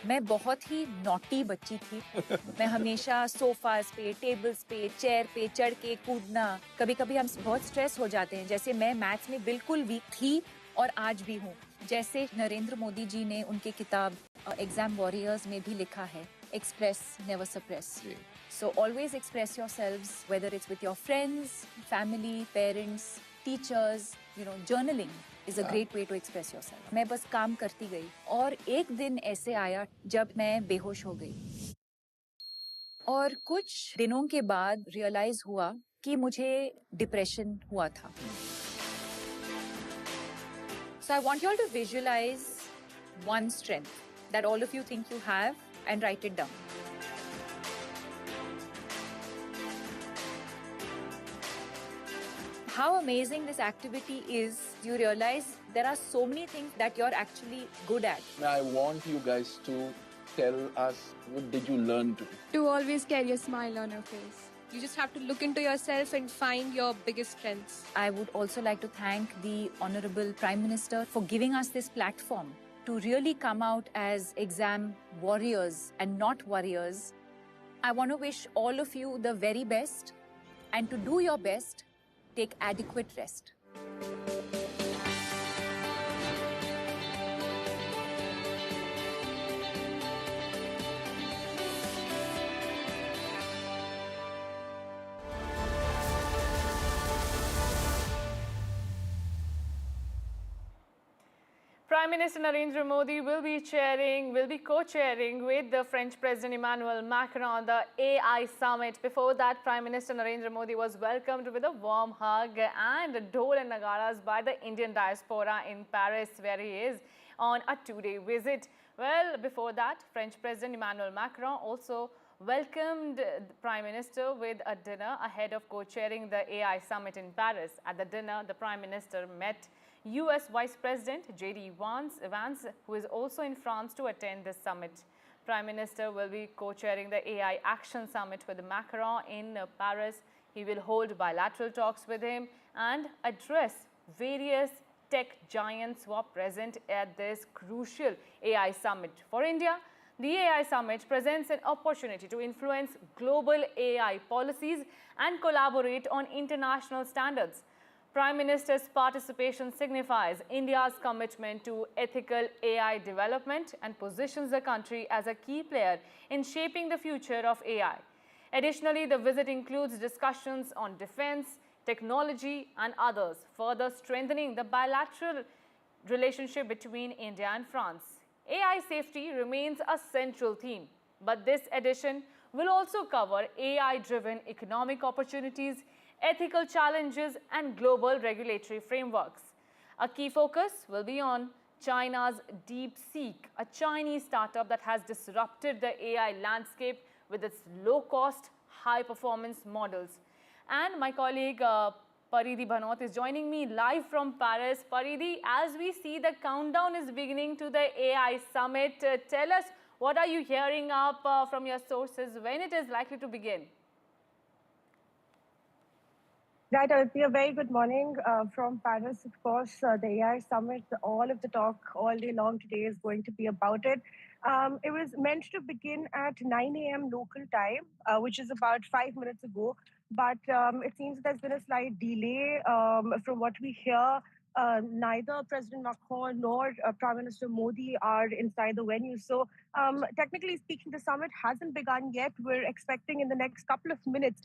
मैं बहुत ही नॉटी बच्ची थी. मैं हमेशा सोफास पे, टेबल्स पे, चेयर पे चढ़ के कूदना. कभी-कभी हम बहुत स्ट्रेस हो जाते हैं. जैसे मैं मैथ्स में बिल्कुल वीक थी और आज भी हूँ. जैसे नरेंद्र मोदी जी ने उनके किताब एग्जाम वॉरियर्स में भी लिखा है, express never suppress. So always express yourselves, whether it's with your friends, family, parents, teachers, journaling is a great way to express yourself. मैं बस काम करती गई और एक दिन ऐसे आया जब मैं बेहोश हो गई. और कुछ दिनों के बाद रियलाइज हुआ कि मुझे डिप्रेशन हुआ था. So I want you all to visualize one strength that all of you think you have and write it down. How amazing this activity is. You realize there are so many things that you're actually good at. I want you guys to tell us, what did you learn today? To always carry a smile on your face. You just have to look into yourself and find your biggest strengths. I would also like to thank the Honorable Prime Minister for giving us this platform to really come out as exam warriors and not warriors. I want to wish all of you the very best, and to do your best, take adequate rest. Prime Minister Narendra Modi will be co-chairing with the French President Emmanuel Macron the AI Summit. Before that, Prime Minister Narendra Modi was welcomed with a warm hug and dhol and nagaras by the Indian diaspora in Paris, where he is on a two-day visit. Well, before that, French President Emmanuel Macron also welcomed the Prime Minister with a dinner ahead of co-chairing the AI Summit in Paris. At the dinner, the Prime Minister met US Vice President J.D. Vance, who is also in France to attend this summit. Prime Minister will be co-chairing the AI Action Summit with Macron in Paris. He will hold bilateral talks with him and address various tech giants who are present at this crucial AI Summit. For India, the AI Summit presents an opportunity to influence global AI policies and collaborate on international standards. Prime Minister's participation signifies India's commitment to ethical AI development and positions the country as a key player in shaping the future of AI. Additionally, the visit includes discussions on defense, technology and others, further strengthening the bilateral relationship between India and France. AI safety remains a central theme, but this edition will also cover AI-driven economic opportunities, ethical challenges and global regulatory frameworks. A key focus will be on China's DeepSeek, a Chinese startup that has disrupted the AI landscape with its low-cost, high-performance models. And my colleague Paridhi Bhanot is joining me live from Paris. Paridhi, as we see the countdown is beginning to the AI summit, tell us what are you hearing up from your sources, when it is likely to begin? Right, a very good morning from Paris. Of course, the AI summit, all of the talk all day long today is going to be about it. It was meant to begin at 9 a.m. local time, which is about 5 minutes ago. But it seems there's been a slight delay from what we hear. Neither President Macron nor Prime Minister Modi are inside the venue. So technically speaking, the summit hasn't begun yet. We're expecting in the next couple of minutes,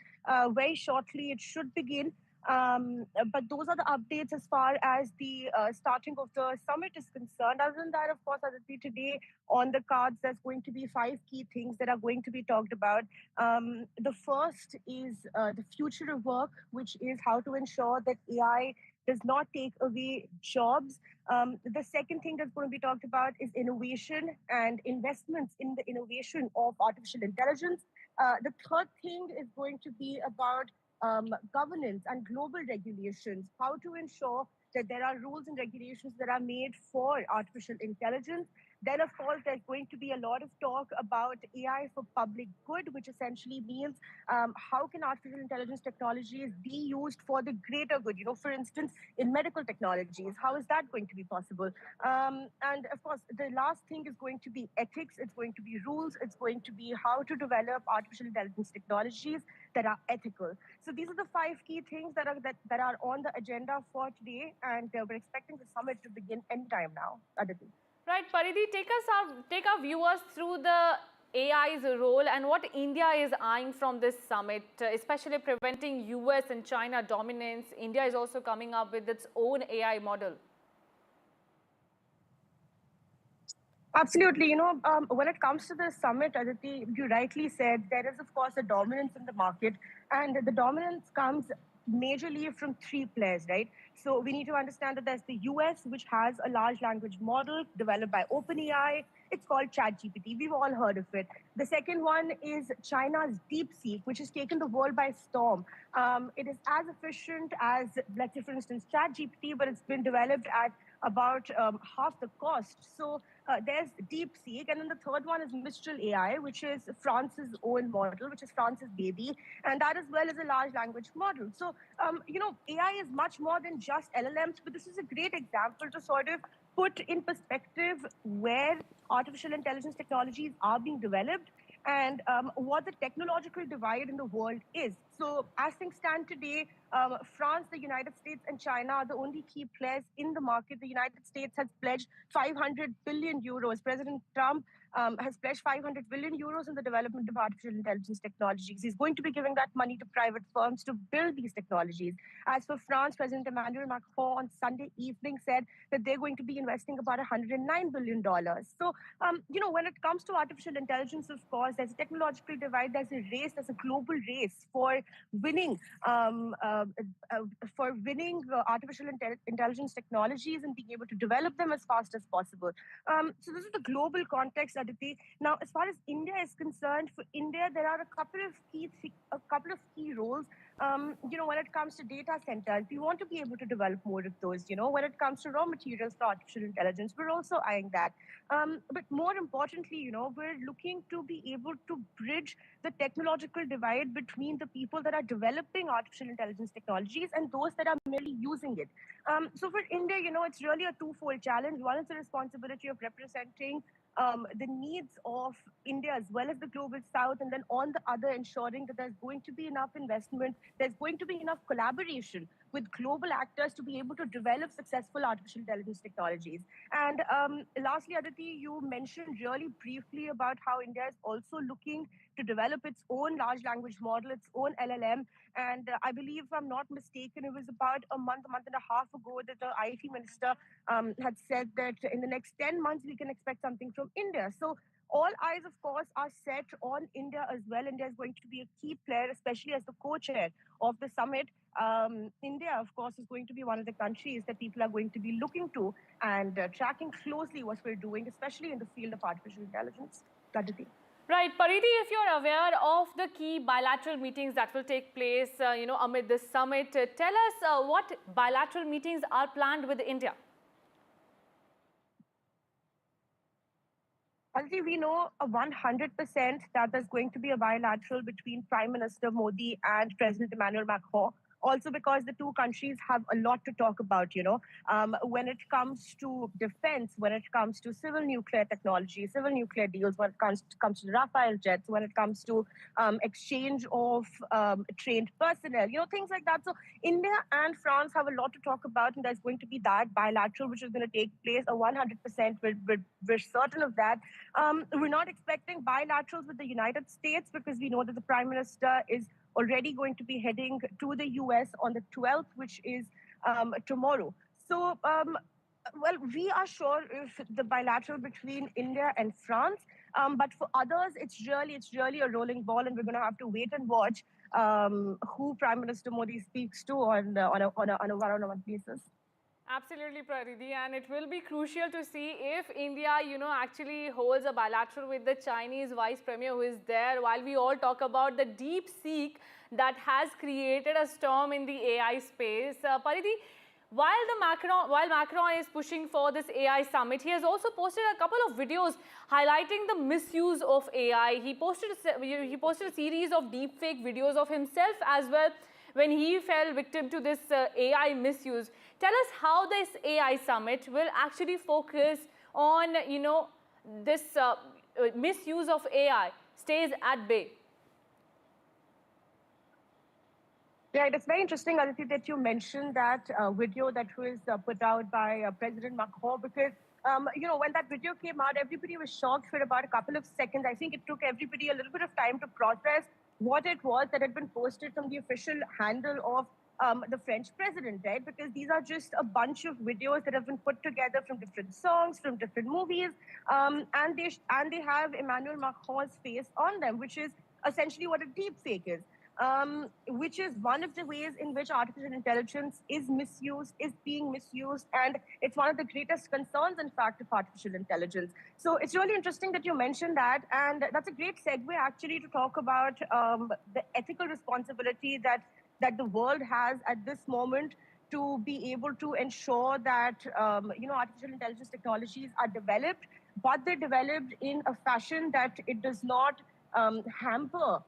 very shortly, it should begin. But those are the updates as far as the starting of the summit is concerned. Other than that, of course, Aditi, today on the cards, there's going to be 5 key things that are going to be talked about. The first is the future of work, which is how to ensure that AI does not take away jobs. The second thing that's going to be talked about is innovation and investments in the innovation of artificial intelligence. The third thing is going to be about governance and global regulations, how to ensure that there are rules and regulations that are made for artificial intelligence. Then, of course, there's going to be a lot of talk about AI for public good, which essentially means how can artificial intelligence technologies be used for the greater good? You know, for instance, in medical technologies, how is that going to be possible? And of course, the last thing is going to be ethics. It's going to be rules. It's going to be how to develop artificial intelligence technologies that are ethical. So these are the 5 key things that are on the agenda for today, and we're expecting the summit to begin anytime now. Aditi. Right, Paridhi, take our viewers through the AI's role and what India is eyeing from this summit, especially preventing US and China dominance. India is also coming up with its own AI model. Absolutely. You know, when it comes to the summit, Aditi, you rightly said there is, of course, a dominance in the market, and the dominance comes majorly from 3 players, right? So we need to understand that there's the US, which has a large language model developed by OpenAI. It's called ChatGPT. We've all heard of it. The second one is China's DeepSeek, which has taken the world by storm. It is as efficient as, let's say, for instance, ChatGPT, but it's been developed at about half the cost. So there's DeepSeek. And then the third one is Mistral AI, which is France's own model, which is France's baby. And that as well is a large language model. So, you know, AI is much more than just LLMs, but this is a great example to sort of put in perspective where artificial intelligence technologies are being developed and what the technological divide in the world is. So as things stand today, France, the United States and China are the only key players in the market. The United States has pledged 500 billion euros. President Trump has pledged 500 billion euros in the development of artificial intelligence technologies. He's going to be giving that money to private firms to build these technologies. As for France, President Emmanuel Macron on Sunday evening said that they're going to be investing about $109 billion. So, you know, when it comes to artificial intelligence, of course, there's a technological divide, there's a race, there's a global race for winning artificial intelligence technologies and being able to develop them as fast as possible. So this is the global context, Aditi. Now, as far as India is concerned, for India, there are a couple of key roles. You know, when it comes to data centers, we want to be able to develop more of those. You know, when it comes to raw materials for artificial intelligence, we're also eyeing that. But more importantly, you know, we're looking to be able to bridge the technological divide between the people that are developing artificial intelligence technologies and those that are merely using it. So for India, you know, it's really a twofold challenge. One is the responsibility of representing the needs of India as well as the global south, and then on the other, ensuring that there's going to be enough investment, there's going to be enough collaboration with global actors to be able to develop successful artificial intelligence technologies. And lastly, Aditi, you mentioned really briefly about how India is also looking to develop its own large language model, its own LLM. And I believe, if I'm not mistaken, it was about a month and a half ago that the IT minister had said that in the next 10 months, we can expect something from India. So all eyes, of course, are set on India as well. India is going to be a key player, especially as the co-chair of the summit. India, of course, is going to be one of the countries that people are going to be looking to and tracking closely what we're doing, especially in the field of artificial intelligence. Aditi. Right, Pariti, if you're aware of the key bilateral meetings that will take place, amid this summit, tell us what bilateral meetings are planned with India. Aditi, we know 100% that there's going to be a bilateral between Prime Minister Modi and President Emmanuel Macron. Also because the two countries have a lot to talk about, when it comes to defense, when it comes to civil nuclear technology, civil nuclear deals, when it comes to Rafale jets, when it comes to exchange of trained personnel, things like that. So India and France have a lot to talk about, and there's going to be that bilateral, which is going to take place 100%. We're certain of that. We're not expecting bilaterals with the United States because we know that the Prime Minister is already going to be heading to the US on the 12th, which is tomorrow. So, we are sure if the bilateral between India and France, but for others, it's really a rolling ball, and we're going to have to wait and watch who Prime Minister Modi speaks to on a one-on-one basis. Absolutely, Paridi, and it will be crucial to see if India, actually holds a bilateral with the Chinese Vice Premier who is there, while we all talk about the deep seek that has created a storm in the AI space. Paridi, while Macron is pushing for this AI summit, he has also posted a couple of videos highlighting the misuse of AI. He posted a series of deepfake videos of himself as well when he fell victim to this AI misuse. Tell us how this AI summit will actually focus on, this misuse of AI stays at bay. Right, it's very interesting, Aditi, that you mentioned that video that was put out by President Macron, because when that video came out, everybody was shocked for about a couple of seconds. I think it took everybody a little bit of time to process what it was that had been posted from the official handle of the French president, right? Because these are just a bunch of videos that have been put together from different songs, from different movies, and they have Emmanuel Macron's face on them, which is essentially what a deep fake is. Which is one of the ways in which artificial intelligence is being misused, and it's one of the greatest concerns, in fact, of artificial intelligence. So it's really interesting that you mentioned that, and that's a great segue, actually, to talk about the ethical responsibility that the world has at this moment to be able to ensure that, artificial intelligence technologies are developed, but they're developed in a fashion that it does not hamper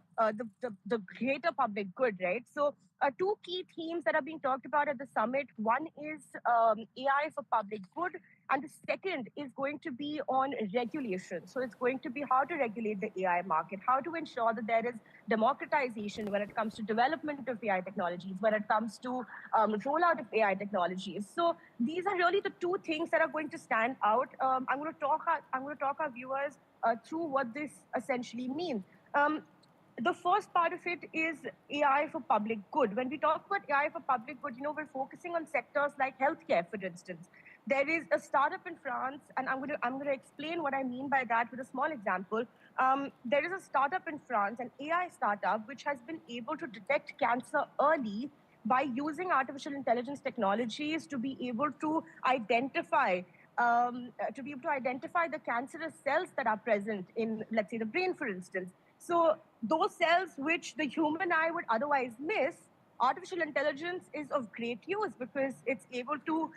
the greater public good, right? So two key themes that are being talked about at the summit. One is AI for public good, and the second is going to be on regulation. So it's going to be how to regulate the AI market, how to ensure that there is democratization when it comes to development of AI technologies, when it comes to rollout of AI technologies. So these are really the two things that are going to stand out. I'm going to talk our viewers through what this essentially means. The first part of it is AI for public good. When we talk about AI for public good, we're focusing on sectors like healthcare, for instance. There is a startup in France, and I'm going to explain what I mean by that with a small example. There is a startup in France, an AI startup, which has been able to detect cancer early by using artificial intelligence technologies to be able to identify the cancerous cells that are present in, let's say, the brain, for instance. So those cells which the human eye would otherwise miss, artificial intelligence is of great use because it's able to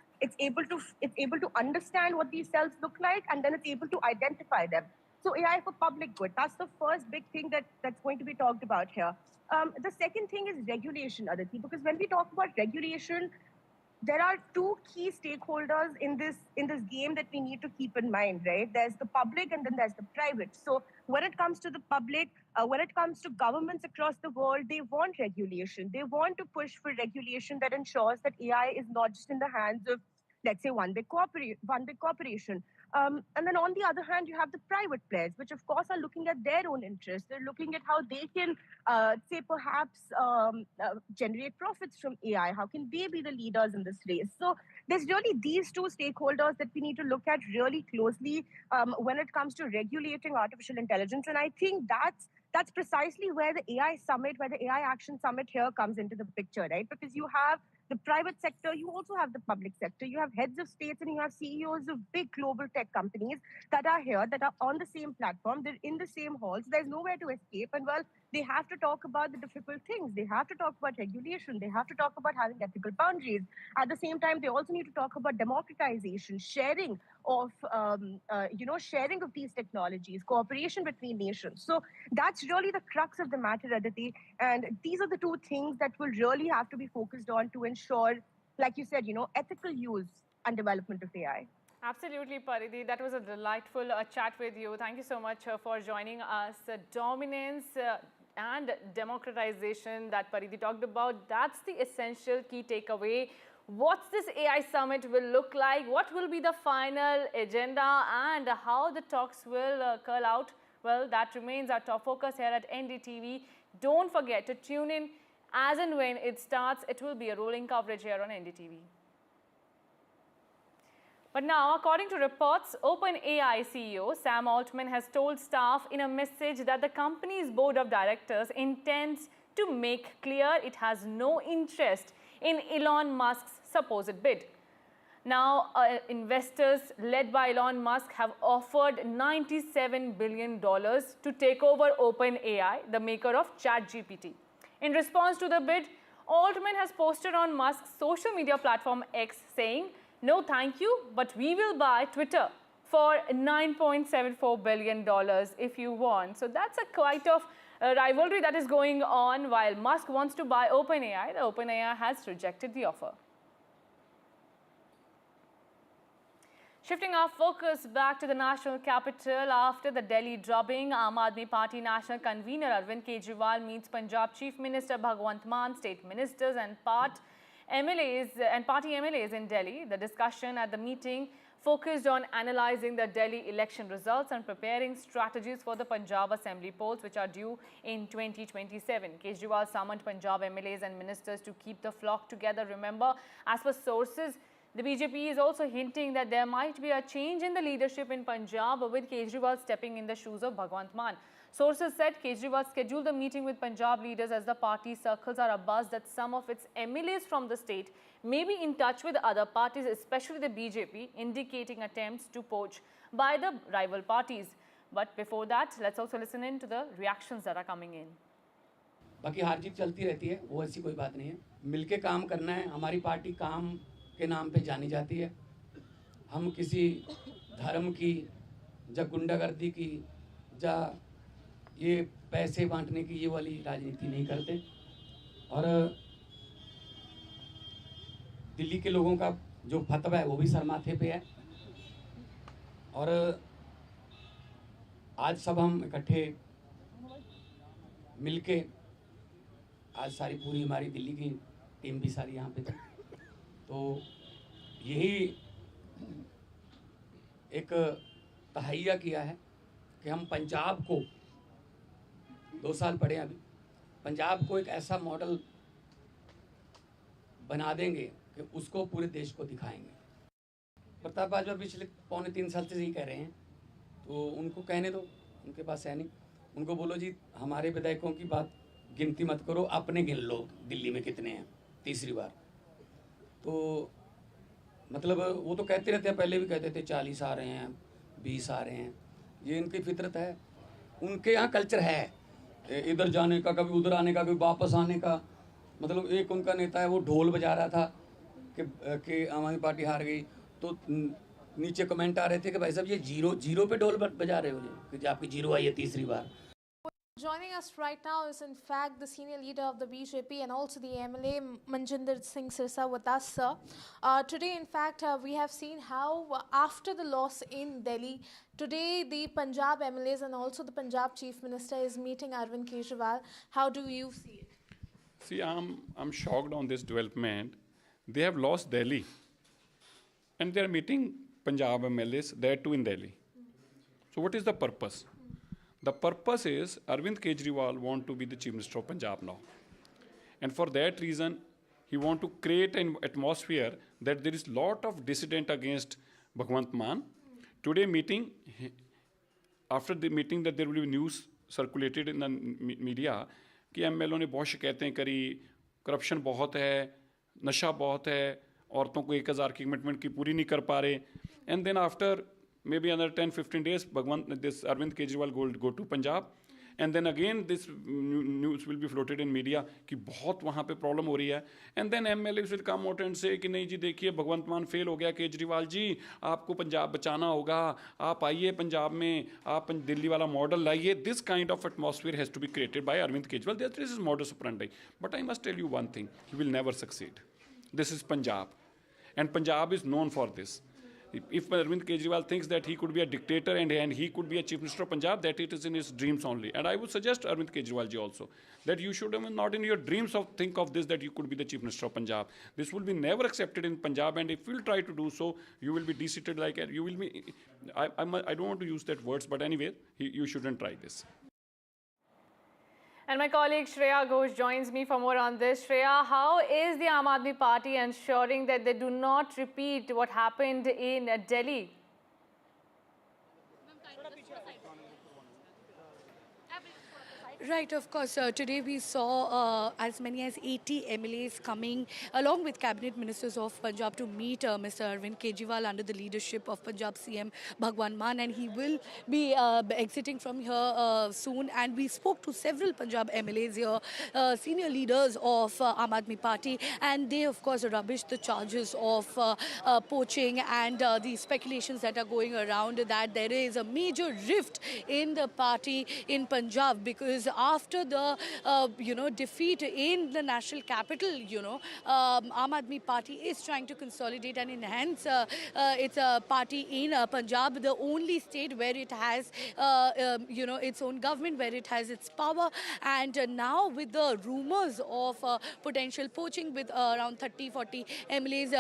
understand what these cells look like, and then it's able to identify them. So AI for public good, that's the first big thing that's going to be talked about here. The second thing is regulation, Aditi, because when we talk about regulation, there are two key stakeholders in this game that we need to keep in mind, right? There's the public and then there's the private. So when it comes to the public, when it comes to governments across the world, they want regulation. They want to push for regulation that ensures that AI is not just in the hands of, let's say, one big corporation. And then on the other hand, you have the private players, which of course are looking at their own interests. They're looking at how they can, say, perhaps generate profits from AI. How can they be the leaders in this race? So there's really these two stakeholders that we need to look at really closely when it comes to regulating artificial intelligence. And I think that's precisely where the AI Summit, where the AI Action Summit here comes into the picture, right? Because you have the private sector, you also have the public sector, you have heads of states, and you have CEOs of big global tech companies that are here, that are on the same platform, they're in the same halls, there's nowhere to escape. And well, they have to talk about the difficult things. They have to talk about regulation. They have to talk about having ethical boundaries. At the same time, they also need to talk about democratization, sharing of, sharing of these technologies, cooperation between nations. So that's really the crux of the matter, Aditi. And these are the two things that will really have to be focused on to ensure, like you said, ethical use and development of AI. Absolutely, Paridhi. That was a delightful chat with you. Thank you so much for joining us. Dominance and democratization that Paridhi talked about, that's the essential key takeaway. What's this AI summit will look like? What will be the final agenda and how the talks will curl out? Well, that remains our top focus here at NDTV. Don't forget to tune in as and when it starts. It will be a rolling coverage here on NDTV. But now, according to reports, OpenAI CEO Sam Altman has told staff in a message that the company's board of directors intends to make clear it has no interest in Elon Musk's supposed bid. Now, investors led by Elon Musk have offered $97 billion to take over OpenAI, the maker of ChatGPT. In response to the bid, Altman has posted on Musk's social media platform X saying, "No thank you, but we will buy Twitter for $9.74 billion if you want." So that's a quite of rivalry that is going on. While Musk wants to buy OpenAI, the OpenAI has rejected the offer. Shifting our focus back to the national capital, after the Delhi drubbing, Aam Aadmi Party national convener Arvind Kejriwal meets Punjab Chief Minister Bhagwant Mann, state ministers and party MLAs in Delhi. The discussion at the meeting focused on analysing the Delhi election results and preparing strategies for the Punjab Assembly polls, which are due in 2027. Kejriwal summoned Punjab MLAs and ministers to keep the flock together. Remember, as per sources, the BJP is also hinting that there might be a change in the leadership in Punjab, with Kejriwal stepping in the shoes of Bhagwant Mann. Sources said Kejriwal scheduled a meeting with Punjab leaders as the party circles are abuzz that some of its MLAs from the state may be in touch with other parties, especially the BJP, indicating attempts to poach by the rival parties. But before that, let's also listen in to the reactions that are coming in. बाकी हार जीत चलती रहती है, वो ऐसी कोई बात नहीं है. मिलके काम करना है. हमारी पार्टी काम के नाम पे जानी जाती है. हम किसी धर्म की या गुंडागर्दी की या ये पैसे बांटने की ये वाली राजनीति नहीं करते. और दिल्ली के लोगों का जो फतवा है वो भी सर माथे पे है. और आज सब हम इकट्ठे मिलके, आज सारी पूरी हमारी दिल्ली की टीम भी सारी यहाँ पे थी, तो यही एक तहैया किया है कि हम पंजाब को 2 साल पढ़े अभी, पंजाब को एक ऐसा मॉडल बना देंगे कि उसको पूरे देश को दिखाएंगे. प्रताप बाजवा पिछले 2.25 साल से यही कह रहे हैं, तो उनको कहने दो, उनके पास है नहीं. उनको बोलो जी हमारे विधायकों की बात गिनती मत करो, अपने गिन लो दिल्ली में कितने हैं तीसरी बार. तो मतलब वो तो कहते रहते हैं, पहले भी कहते थे 40 आ रहे हैं, 20 आ रहे हैं. ये इनकी फितरत है, उनके यहाँ कल्चर है इधर जाने का, कभी उधर आने का, कभी वापस आने का. मतलब एक उनका नेता है, वो ढोल बजा रहा था कि आम आदमी पार्टी हार गई, तो नीचे कमेंट आ रहे थे कि भाई साहब ये जीरो पे ढोल बजा रहे हो कि आपकी जीरो आई है तीसरी बार. Joining us right now is in fact the senior leader of the BJP and also the MLA Manjinder Singh Sirsa with us, sir. Today in fact we have seen how after the loss in Delhi, today the Punjab MLAs and also the Punjab Chief Minister is meeting Arvind Kejriwal. How do you see it? See, I'm shocked on this development. They have lost Delhi and they are meeting Punjab MLAs there too in Delhi. So what is the purpose? The purpose is Arvind Kejriwal want to be the Chief Minister of Punjab now. And for that reason, he want to create an atmosphere that there is lot of dissident against Bhagwant Mann. Today meeting, after the meeting that there will be news circulated in the media कि MLA ने बहुत शिकायतें करी, corruption बहुत है, नशा बहुत है, औरतों को 1000 की कमिटमेंट की पूरी नहीं कर पा रहे. And then after maybe another 10-15 days, this Arvind Kejriwal go to Punjab, and then again this news will be floated in media कि बहुत वहाँ पे problem हो रही है, and then MLAs will come out and say कि नहीं जी देखिए भगवंत मान फेल हो गया, केजरीवाल जी आपको पंजाब बचाना होगा, आप आइए पंजाब में, आप दिल्ली वाला मॉडल लाइए. This kind of atmosphere has to be created by Arvind Kejriwal. This is modus operandi. But I must tell you one thing: he will never succeed. This is Punjab, and Punjab is known for this. If Arvind Kejriwal thinks that he could be a dictator and he could be a Chief Minister of Punjab, that it is in his dreams only. And I would suggest Arvind Kejriwal ji also that you should not in your dreams think of this, that you could be the Chief Minister of Punjab. This will be never accepted in Punjab, and if you will try to do so, you will be deseated like you will be. I don't want to use that words, but anyway, you shouldn't try this. And my colleague Shreya Ghosh joins me for more on this. Shreya, how is the Aam Aadmi Party ensuring that they do not repeat what happened in Delhi? Right, of course. Today we saw as many as 80 MLAs coming along with cabinet ministers of Punjab to meet Mr. Arvind Kejriwal under the leadership of Punjab CM Bhagwant Mann, and he will be exiting from here soon. And we spoke to several Punjab MLAs here, senior leaders of Aam Aadmi Party, and they of course rubbished the charges of poaching and the speculations that are going around that there is a major rift in the party in Punjab because after the defeat in the national capital, Aam Aadmi Party is trying to consolidate and enhance its party in Punjab, the only state where it has its own government, where it has its power. And now with the rumors of potential poaching with around 30-40 MLAs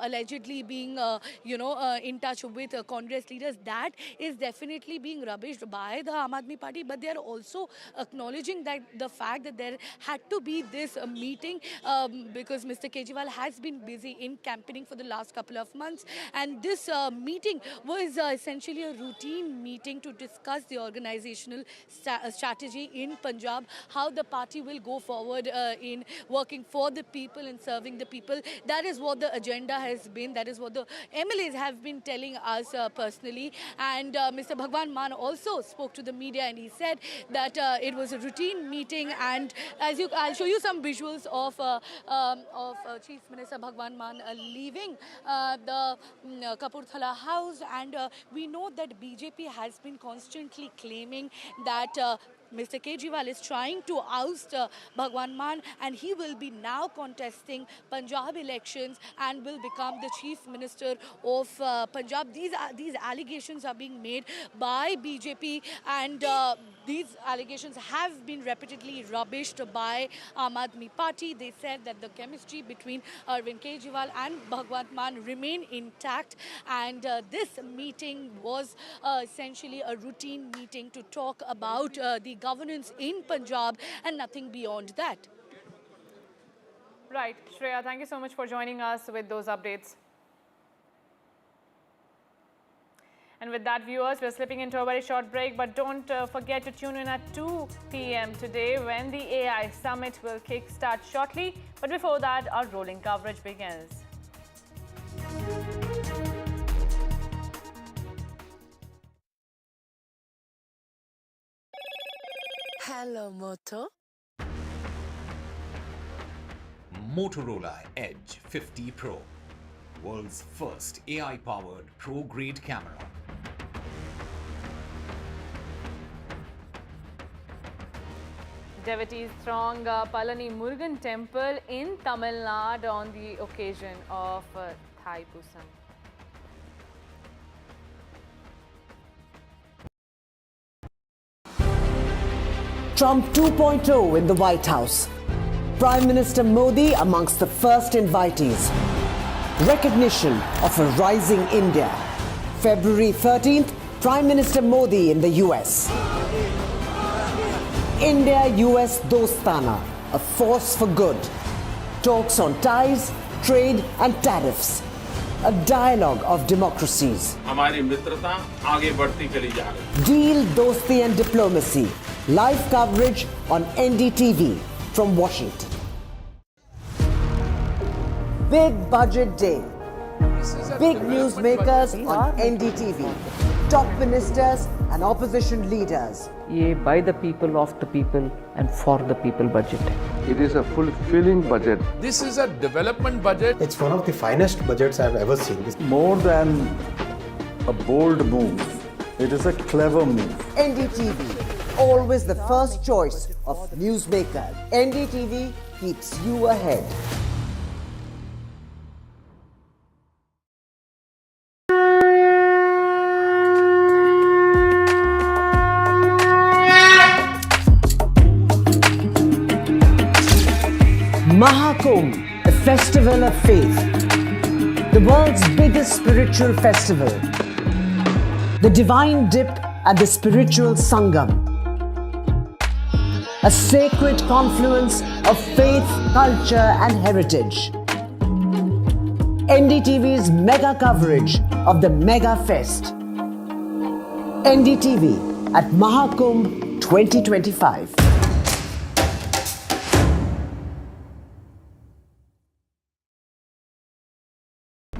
allegedly being in touch with Congress leaders, that is definitely being rubbished by the Aam Aadmi Party. But they are also acknowledging that the fact that there had to be this meeting because Mr. Kejriwal has been busy in campaigning for the last couple of months, and this meeting was essentially a routine meeting to discuss the organizational strategy in Punjab, how the party will go forward in working for the people and serving the people. That is what the agenda has been. That is what the MLAs have been telling us personally. And Mr. Bhagwant Mann also spoke to the media, and he said that it was a routine meeting. And I'll show you some visuals of Chief Minister Bhagwant Mann leaving the Kapurthala House. And we know that BJP has been constantly claiming that Mr. Kejriwal is trying to oust Bhagwant Mann, and he will be now contesting Punjab elections and will become the Chief Minister of Punjab. These allegations are being made by BJP, and these allegations have been repeatedly rubbished by Aam Aadmi Party. They said that the chemistry between Arvind Kejriwal and Bhagwant Mann remain intact, and this meeting was essentially a routine meeting to talk about the governance in Punjab and nothing beyond that. Right, Shreya, thank you so much for joining us with those updates. And with that, viewers, we're slipping into a very short break, but don't forget to tune in at 2 p.m. today when the AI Summit will kick-start shortly. But before that, our rolling coverage begins. Hello, Moto. Motorola Edge 50 Pro, world's first AI-powered pro-grade camera. Devotees throng Palani Murugan temple in Tamil Nadu on the occasion of Thai Pusam. Trump 2.0 in the White House. Prime Minister Modi amongst the first invitees. Recognition of a rising India. February 13th, Prime Minister Modi in the US. India-US Dostana, a force for good. Talks on ties, trade and tariffs. A dialogue of democracies. हमारी मित्रता आगे बढ़ती चली जा रही है. Deal, dosti and diplomacy. Live coverage on NDTV from Washington. Big budget day. Big newsmakers on NDTV. Top ministers and opposition leaders. ये by the people, of the people and for the people budget. It is a fulfilling budget. This is a development budget. It's one of the finest budgets I've ever seen. More than a bold move, it is a clever move. NDTV, always the first choice of newsmaker. NDTV keeps you ahead. Mahakumbh, the festival of faith. The world's biggest spiritual festival. The divine dip at the spiritual Sangam. A sacred confluence of faith, culture and heritage. NDTV's mega coverage of the Mega Fest. NDTV at Mahakumbh 2025.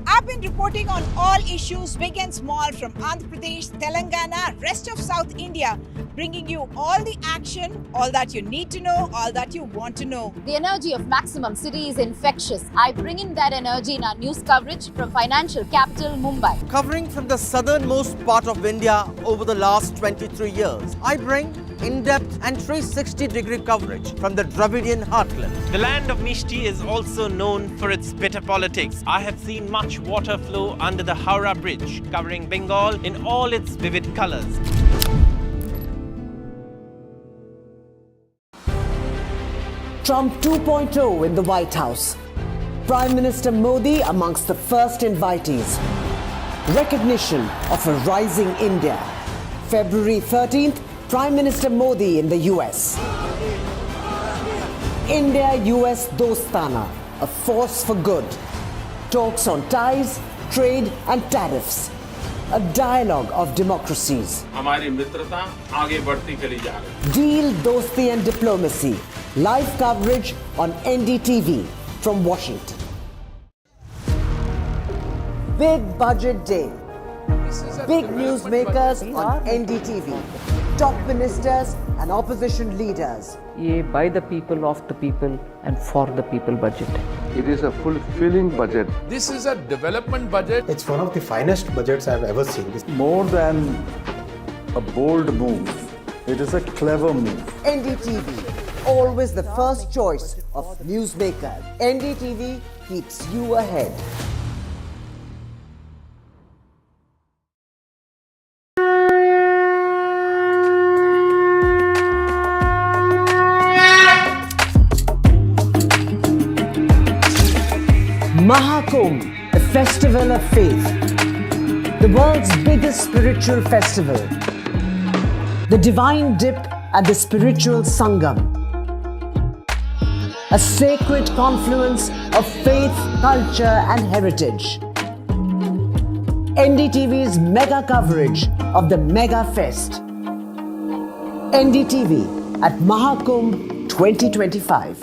I've been reporting on all issues big and small from Andhra Pradesh, Telangana, rest of South India, bringing you all the action, all that you need to know, all that you want to know. The energy of Maximum City is infectious. I bring in that energy in our news coverage from financial capital Mumbai. Covering from the southernmost part of India over the last 23 years, I bring in-depth and 360-degree coverage from the Dravidian heartland. The land of Mishti is also known for its bitter politics. I have seen much water flow under the Howrah Bridge, covering Bengal in all its vivid colors. Trump 2.0 in the White House. Prime Minister Modi amongst the first invitees. Recognition of a rising India. February 13th, Prime Minister Modi in the US. India-US Dostana, a force for good. Talks on ties, trade and tariffs. A dialogue of democracies. हमारी मित्रता आगे बढ़ती चली जा रही है. Deal, dosti and diplomacy. Live coverage on NDTV from Washington. Big budget day. Big newsmakers on NDTV. Top ministers and opposition leaders. ये by the people, of the people and for the people budget. It is a fulfilling budget. This is a development budget. It's one of the finest budgets I've ever seen. More than a bold move, it is a clever move. NDTV, always the first choice of newsmaker. NDTV keeps you ahead. Mahakumbh, the festival of faith. The world's biggest spiritual festival. The divine dip at the spiritual Sangam. A sacred confluence of faith, culture and heritage. NDTV's mega coverage of the Mega Fest. NDTV at Mahakumbh 2025.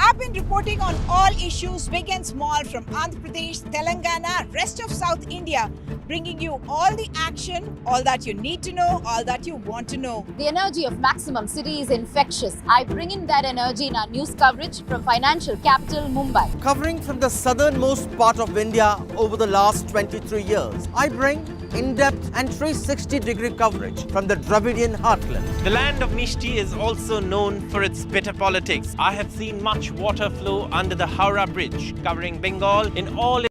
I've been reporting on all issues big and small from Andhra Pradesh, Telangana, rest of South India, bringing you all the action, all that you need to know, all that you want to know. The energy of Maximum City is infectious. I bring in that energy in our news coverage from financial capital Mumbai. Covering from the southernmost part of India over the last 23 years, I bring in-depth and 360-degree coverage from the Dravidian heartland. The land of Mishti is also known for its bitter politics. I have seen much water flow under the Howrah Bridge, covering Bengal in all its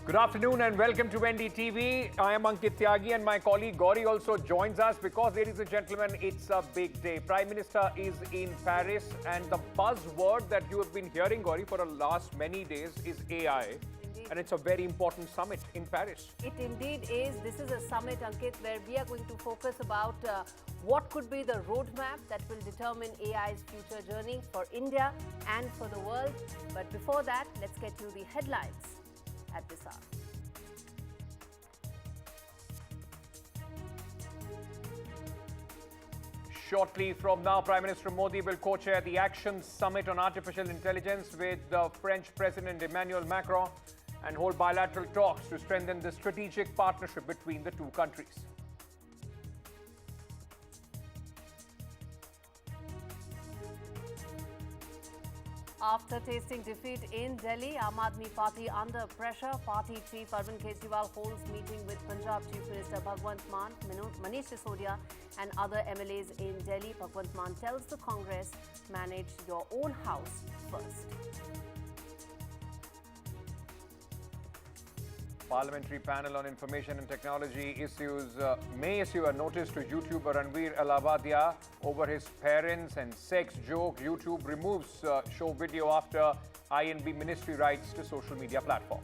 Good afternoon and welcome to NDTV. I am Ankit Tyagi and my colleague Gauri also joins us because, ladies and gentlemen, it's a big day. Prime Minister is in Paris and the buzzword that you have been hearing, Gauri, for the last many days is AI. Indeed. And it's a very important summit in Paris. It indeed is. This is a summit, Ankit, where we are going to focus about what could be the roadmap that will determine AI's future journey for India and for the world. But before that, let's get you the headlines at this hour. Shortly from now, Prime Minister Modi will co-chair the Action Summit on Artificial Intelligence with the French President Emmanuel Macron and hold bilateral talks to strengthen the strategic partnership between the two countries. After tasting defeat in Delhi, Aam Aadmi Party under pressure. Party chief Arvind Kejriwal holds meeting with Punjab Chief Minister Bhagwant Mann, Manish Sisodia and other MLAs in Delhi. Bhagwant Mann tells the Congress, manage your own house first. Parliamentary panel on information and technology may issue a notice to YouTuber Ranveer Alawadia over his parents and sex joke. YouTube removes show video after INB ministry rights to social media platform.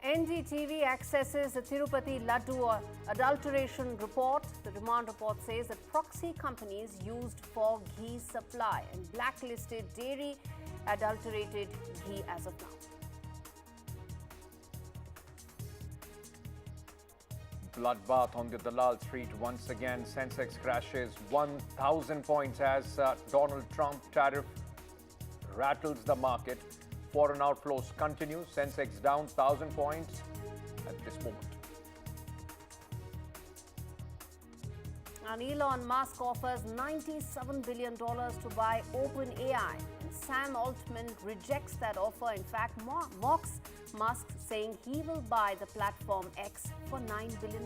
NDTV accesses the Tirupati Laddu adulteration report. The remand report says that proxy companies used for ghee supply and blacklisted dairy adulterated ghee as of now. Bloodbath on the Dalal Street once again. Sensex crashes 1,000 points as Donald Trump tariff rattles the market. Foreign outflows continue. Sensex down 1,000 points at this moment. And Elon Musk offers $97 billion to buy OpenAI. And Sam Altman rejects that offer. In fact, mocks Musk, saying he will buy the platform X for $9 billion.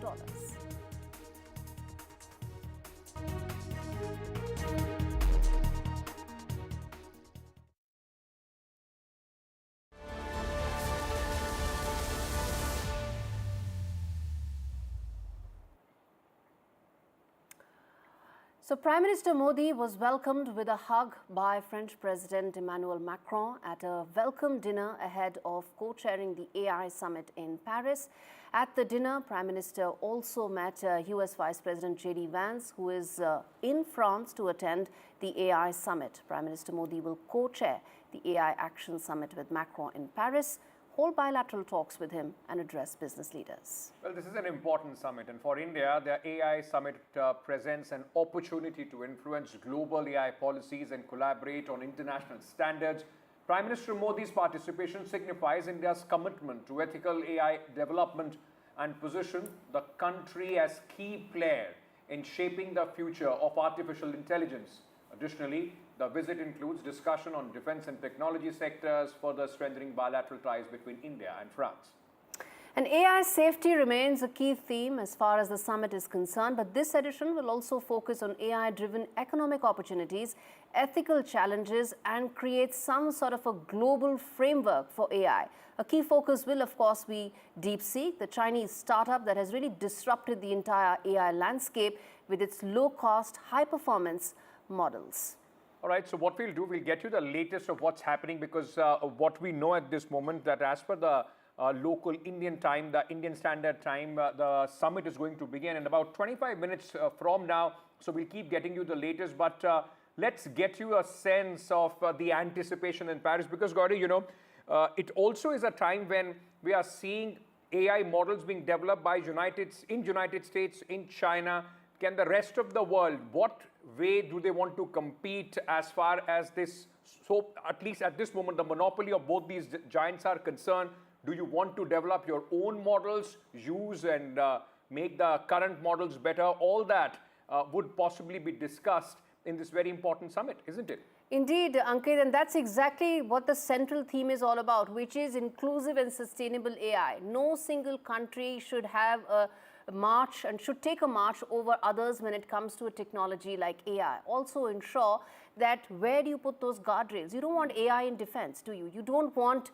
So Prime Minister Modi was welcomed with a hug by French President Emmanuel Macron at a welcome dinner ahead of co-chairing the AI summit in Paris. At the dinner, Prime Minister also met US Vice President J.D. Vance, who is in France to attend the AI summit. Prime Minister Modi will co-chair the AI Action Summit with Macron in Paris, hold bilateral talks with him and address business leaders. Well, this is an important summit, and for India, the AI summit presents an opportunity to influence global AI policies and collaborate on international standards. Prime Minister Modi's participation signifies India's commitment to ethical AI development and position the country as key player in shaping the future of artificial intelligence. Additionally, the visit includes discussion on defense and technology sectors, further strengthening bilateral ties between India and France. And AI safety remains a key theme as far as the summit is concerned, but this edition will also focus on AI-driven economic opportunities, ethical challenges, and create some sort of a global framework for AI. A key focus will, of course, be DeepSeek, the Chinese startup that has really disrupted the entire AI landscape with its low-cost, high-performance models. All right, so what we'll do, we'll get you the latest of what's happening, because what we know at this moment that as per the local Indian time, the Indian Standard Time, the summit is going to begin in about 25 minutes from now. So we'll keep getting you the latest, but let's get you a sense of the anticipation in Paris, because Gauri, you know, it also is a time when we are seeing AI models being developed by United States, in China. Can the rest of the world, what way do they want to compete as far as this, so at least at this moment, the monopoly of both these giants are concerned? Do you want to develop your own models, use and make the current models better? All that would possibly be discussed in this very important summit, isn't it? Indeed, Ankit, and that's exactly what the central theme is all about, which is inclusive and sustainable AI. No single country should have a march and should take a march over others when it comes to a technology like AI. Also ensure that where do you put those guardrails? You don't want AI in defense, do you? You don't want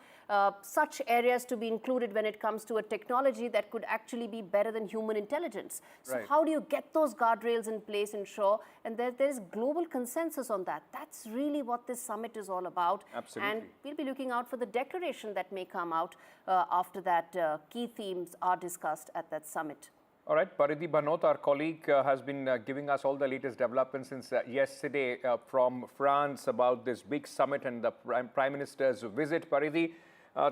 such areas to be included when it comes to a technology that could actually be better than human intelligence. So Right. how do you get those guardrails in place, ensure, and there is global consensus on that. That's really what this summit is all about. Absolutely. And we'll be looking out for the declaration that may come out after that key themes are discussed at that summit. All right, Paridhi Bhanot, our colleague, has been giving us all the latest developments since yesterday from France about this big summit and the Prime Minister's visit. Paridhi,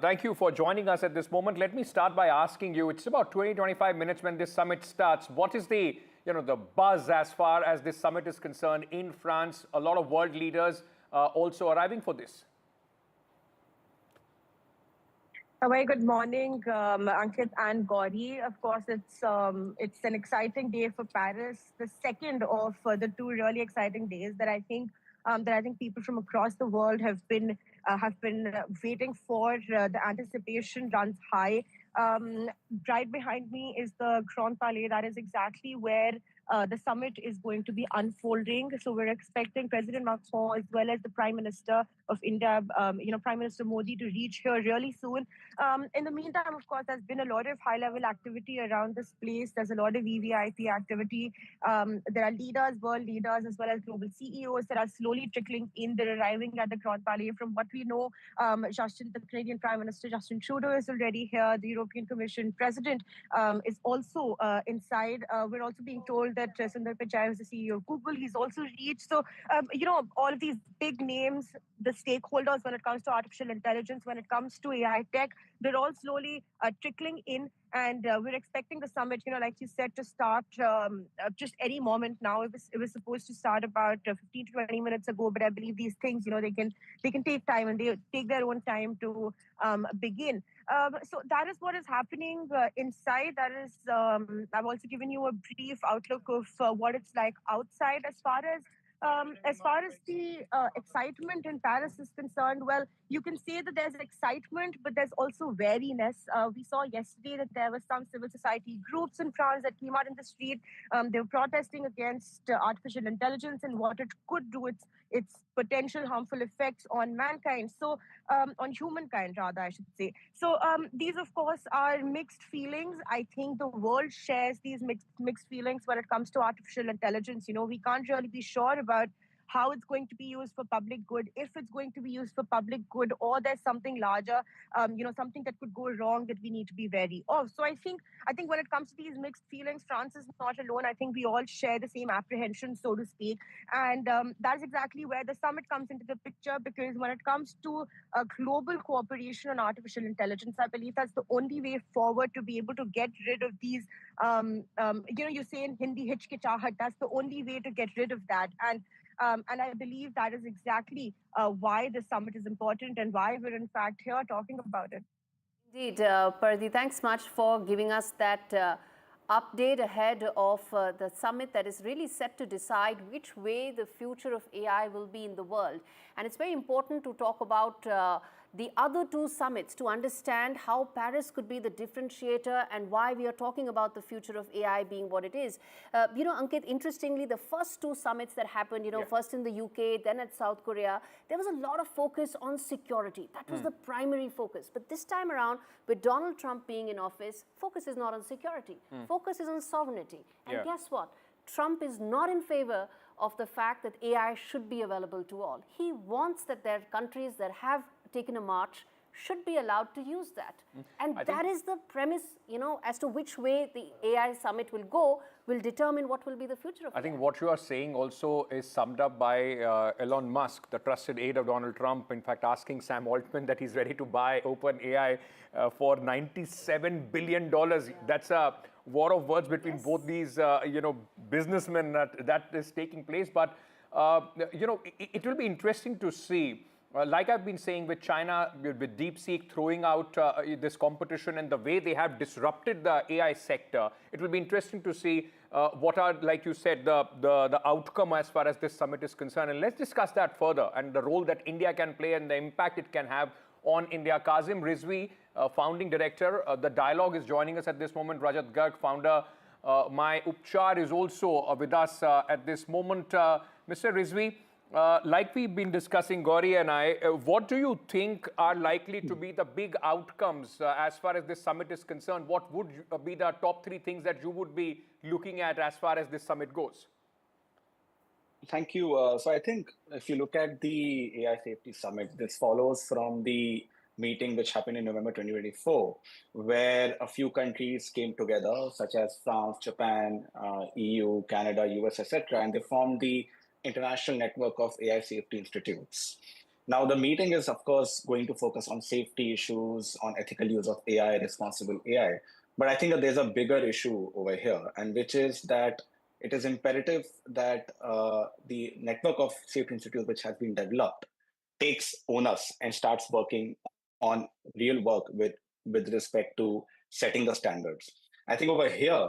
thank you for joining us at this moment. Let me start by asking you, it's about 20-25 minutes when this summit starts. What is the, the buzz as far as this summit is concerned in France? A lot of world leaders also arriving for this. A very good morning, Ankit and Gauri. Of course, it's an exciting day for Paris, the second of the two really exciting days that I think people from across the world have been waiting for. The anticipation runs high. Right behind me is the Grand Palais. That is exactly where the summit is going to be unfolding. So we're expecting President Macron as well as the Prime Minister of India, Prime Minister Modi, to reach here really soon. In the meantime, of course, there's been a lot of high-level activity around this place. There's a lot of VVIP activity. There are leaders, world leaders, as well as global CEOs that are slowly trickling in. They're arriving at the Grand Palais. From what we know, the Canadian Prime Minister Justin Trudeau is already here. The European Commission President is also inside. We're also being told that Sundar Pichai, who's the CEO of Google, he's also reached. So, all of these big names, the stakeholders when it comes to artificial intelligence, when it comes to AI tech, they're all slowly trickling in. And we're expecting the summit, like you said, to start just any moment now. It was supposed to start about 15 to 20 minutes ago, but I believe these things, they can take time and they take their own time to begin. So that is what is happening inside. That is, I've also given you a brief outlook of what it's like outside. As far as the excitement in Paris is concerned, well, you can say that there's excitement, but there's also wariness. We saw yesterday that there were some civil society groups in France that came out in the street. They were protesting against artificial intelligence and what it could do, its potential harmful effects on mankind. So, on humankind, rather, I should say. So, these, of course, are mixed feelings. I think the world shares these mixed feelings when it comes to artificial intelligence. We can't really be sure about how it's going to be used for public good, if it's going to be used for public good, or there's something larger, something that could go wrong that we need to be wary of. So I think when it comes to these mixed feelings, France is not alone. I think we all share the same apprehension, so to speak. And that's exactly where the summit comes into the picture, because when it comes to global cooperation on artificial intelligence, I believe that's the only way forward to be able to get rid of these, you say in Hindi, hichkichahat, that's the only way to get rid of that. And I believe that is exactly why the summit is important and why we're in fact here talking about it. Indeed, Paridhi, thanks much for giving us that update ahead of the summit that is really set to decide which way the future of AI will be in the world. And it's very important to talk about the other two summits to understand how Paris could be the differentiator and why we are talking about the future of AI being what it is. Ankit, interestingly, the first two summits that happened, first in the UK, then at South Korea, there was a lot of focus on security. That was the primary focus. But this time around, with Donald Trump being in office, focus is not on security. Focus is on sovereignty. And guess what? Trump is not in favor of the fact that AI should be available to all. He wants that there are countries that have taken a march should be allowed to use that. And that is the premise, as to which way the AI summit will go, will determine what will be the future of AI. I think what you are saying also is summed up by Elon Musk, the trusted aide of Donald Trump, in fact, asking Sam Altman that he's ready to buy OpenAI for $97 billion. That's a war of words between both these, businessmen that is taking place. But, it will be interesting to see like I've been saying with China, with DeepSeek throwing out this competition and the way they have disrupted the AI sector, it will be interesting to see what are, like you said, the outcome as far as this summit is concerned. And let's discuss that further and the role that India can play and the impact it can have on India. Kazim Rizvi, founding director, the Dialogue is joining us at this moment. Rajat Garg, founder. My Upchar is also with us at this moment. Mr. Rizvi, like we've been discussing, Gauri and I, what do you think are likely to be the big outcomes as far as this summit is concerned? What would be the top 3 things that you would be looking at as far as this summit goes? Thank you. So I think if you look at the AI Safety Summit, this follows from the meeting which happened in November 2024, where a few countries came together, such as France, Japan, EU, Canada, US, etc., and they formed the International Network of AI Safety Institutes. Now, the meeting is, of course, going to focus on safety issues, on ethical use of AI, responsible AI. But I think that there's a bigger issue over here, and which is that it is imperative that the network of safety institutes which has been developed takes onus and starts working on real work with respect to setting the standards. I think over here,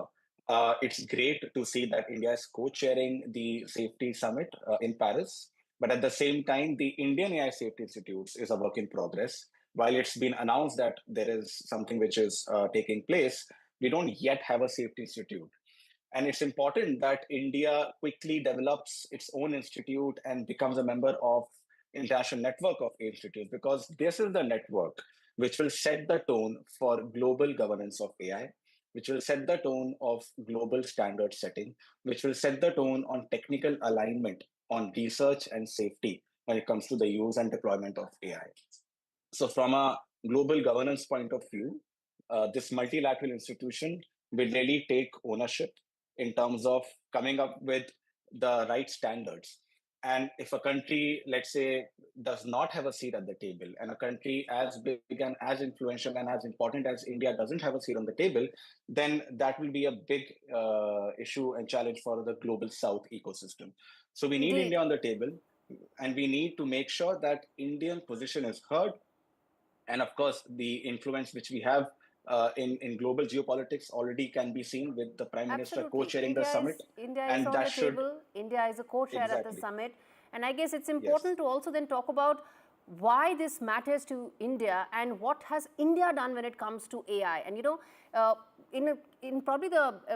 it's great to see that India is co-chairing the safety summit in Paris. But at the same time, the Indian AI Safety Institutes is a work in progress. While it's been announced that there is something which is taking place, we don't yet have a safety institute. And it's important that India quickly develops its own institute and becomes a member of international network of institutes, because this is the network which will set the tone for global governance of AI, which will set the tone of global standard setting, which will set the tone on technical alignment on research and safety when it comes to the use and deployment of AI. So from a global governance point of view, this multilateral institution will really take ownership in terms of coming up with the right standards. And if a country, let's say, does not have a seat at the table, and a country as big and as influential and as important as India doesn't have a seat on the table, then that will be a big issue and challenge for the global South ecosystem. So we need India on the table, and we need to make sure that Indian position is heard. And of course, the influence which we have in global geopolitics already can be seen with the Prime Minister co-chairing the summit. India is on the table. India is a co-chair at the summit. And I guess it's important to also then talk about why this matters to India and what has India done when it comes to AI. And, you know, in probably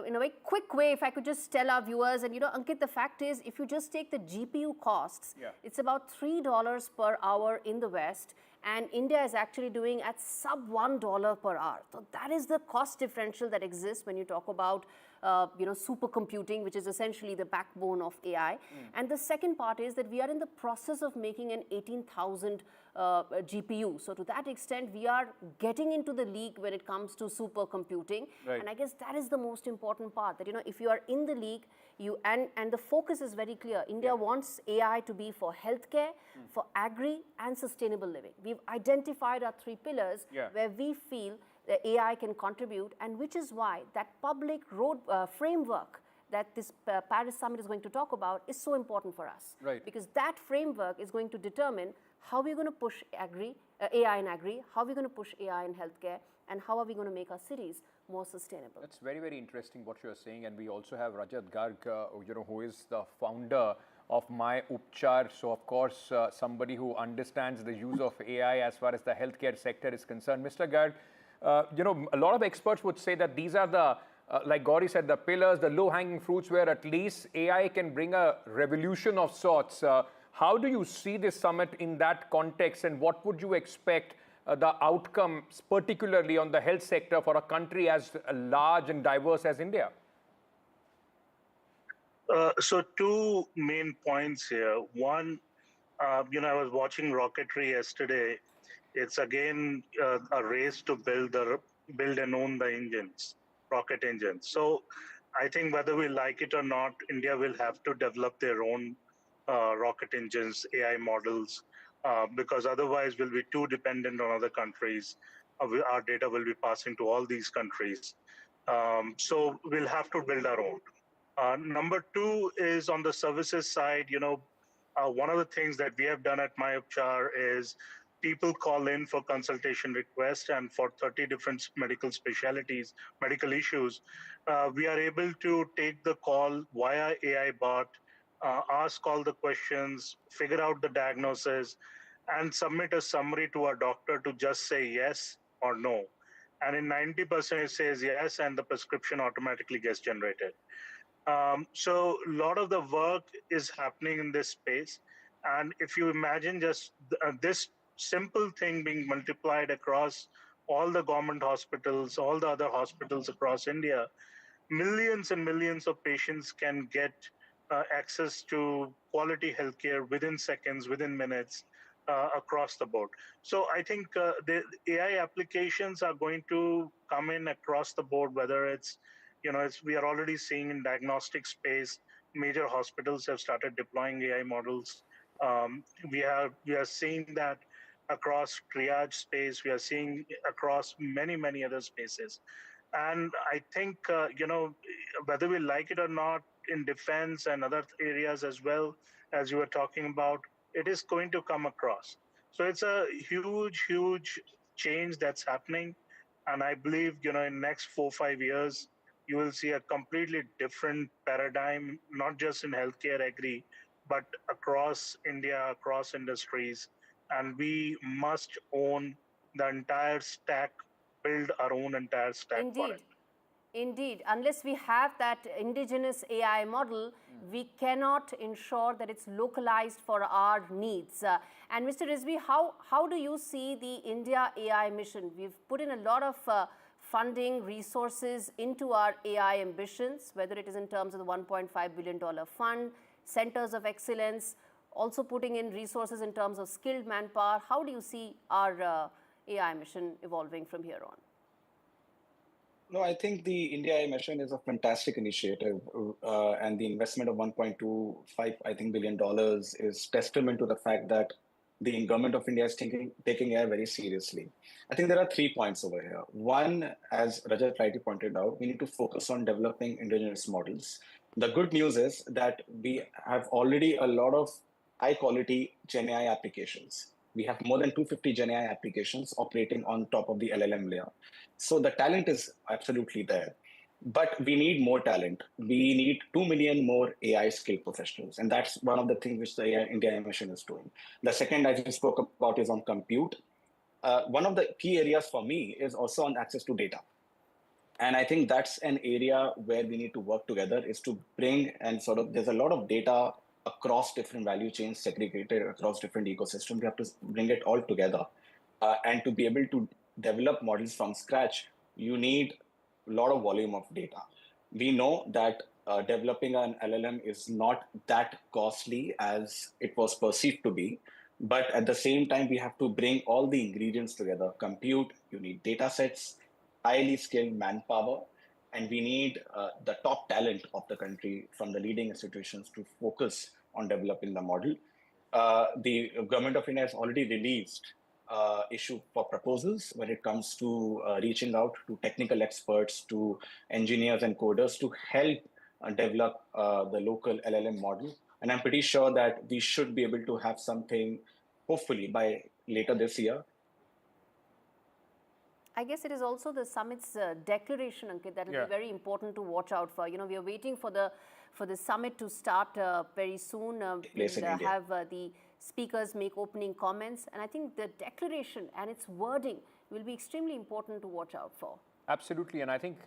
in a very quick way, if I could just tell our viewers, and, you know, Ankit, the fact is, if you just take the GPU costs, it's about $3 per hour in the West. And India is actually doing at sub $1 per hour. So that is the cost differential that exists when you talk about, you know, supercomputing, which is essentially the backbone of AI. And the second part is that we are in the process of making an 18,000 GPU. So to that extent, we are getting into the league when it comes to supercomputing. Right. And I guess that is the most important part, that, you know, if you are in the league, and the focus is very clear. India wants AI to be for healthcare, for agri, and sustainable living. We've identified our 3 pillars where we feel that AI can contribute, and which is why that public road framework that this Paris summit is going to talk about is so important for us. Right. Because that framework is going to determine how we're going to push AI in agri, how we're going to push AI in healthcare, and how are we going to make our cities more sustainable. That's very, very interesting what you're saying. And we also have Rajat Garg, you know, who is the founder of My Upchar. So, of course, somebody who understands the use of AI as far as the healthcare sector is concerned. Mr. Garg, you know, a lot of experts would say that these are the, like Gauri said, the pillars, the low-hanging fruits where at least AI can bring a revolution of sorts. How do you see this summit in that context, and what would you expect the outcomes, particularly on the health sector, for a country as large and diverse as India? So 2 main points here. One, you know, I was watching rocketry yesterday. It's again a race to build and own the engines, rocket engines. So I think whether we like it or not, India will have to develop their own rocket engines, AI models, because otherwise we'll be too dependent on other countries. Our data will be passing to all these countries. So we'll have to build our own. Number 2 is on the services side. You know, One of the things that we have done at my Upchar is people call in for consultation requests, and for 30 different medical specialties, medical issues, we are able to take the call via AI bot, ask all the questions, figure out the diagnosis, and submit a summary to our doctor to just say yes or no. And in 90%, it says yes, and the prescription automatically gets generated. So a lot of the work is happening in this space. And if you imagine just this simple thing being multiplied across all the government hospitals, all the other hospitals across India, millions and millions of patients can get access to quality healthcare within seconds, within minutes, across the board. So I think the AI applications are going to come in across the board, whether it's, we are already seeing in diagnostic space, major hospitals have started deploying AI models. We are seeing that across triage space. We are seeing across many, many other spaces. And I think, whether we like it or not, in defense and other areas as well, as you were talking about, it is going to come across. So it's a huge, huge change that's happening. And I believe, in next 4 or 5 years, you will see a completely different paradigm, not just in healthcare, agri, but across India, across industries. And we must own the entire stack, build our own entire stack for it. Indeed. Unless we have that indigenous AI model, we cannot ensure that it's localized for our needs. And Mr. Rizvi, how do you see the India AI mission? We've put in a lot of funding, resources into our AI ambitions, whether it is in terms of the $1.5 billion fund, centers of excellence, also putting in resources in terms of skilled manpower. How do you see our AI mission evolving from here on? No, I think the India AI mission is a fantastic initiative, and the investment of $1.25 billion is testament to the fact that the government of India is taking AI very seriously. I think there are 3 points over here. One, as Rajat rightly pointed out, we need to focus on developing indigenous models. The good news is that we have already a lot of high-quality Gen AI applications. We have more than 250 Gen AI applications operating on top of the LLM layer. So the talent is absolutely there. But we need more talent. We need 2 million more AI skilled professionals. And that's one of the things which the India mission is doing. The second, as we spoke about, is on compute. One of the key areas for me is also on access to data. And I think that's an area where we need to work together, is to bring and there's a lot of data across different value chains, segregated across different ecosystems. We have to bring it all together. And to be able to develop models from scratch, you need a lot of volume of data. We know that developing an LLM is not that costly as it was perceived to be. But at the same time, we have to bring all the ingredients together. Compute, you need data sets, highly skilled manpower, and we need the top talent of the country from the leading institutions to focus on developing the model. The government of India has already released issue for proposals when it comes to reaching out to technical experts, to engineers and coders to help develop the local LLM model. And I'm pretty sure that we should be able to have something, hopefully, by later this year. I guess it is also the summit's declaration, Ankit, that will be very important to watch out for. We are waiting for the summit to start very soon. We'll have the speakers make opening comments. And I think the declaration and its wording will be extremely important to watch out for. Absolutely, and I think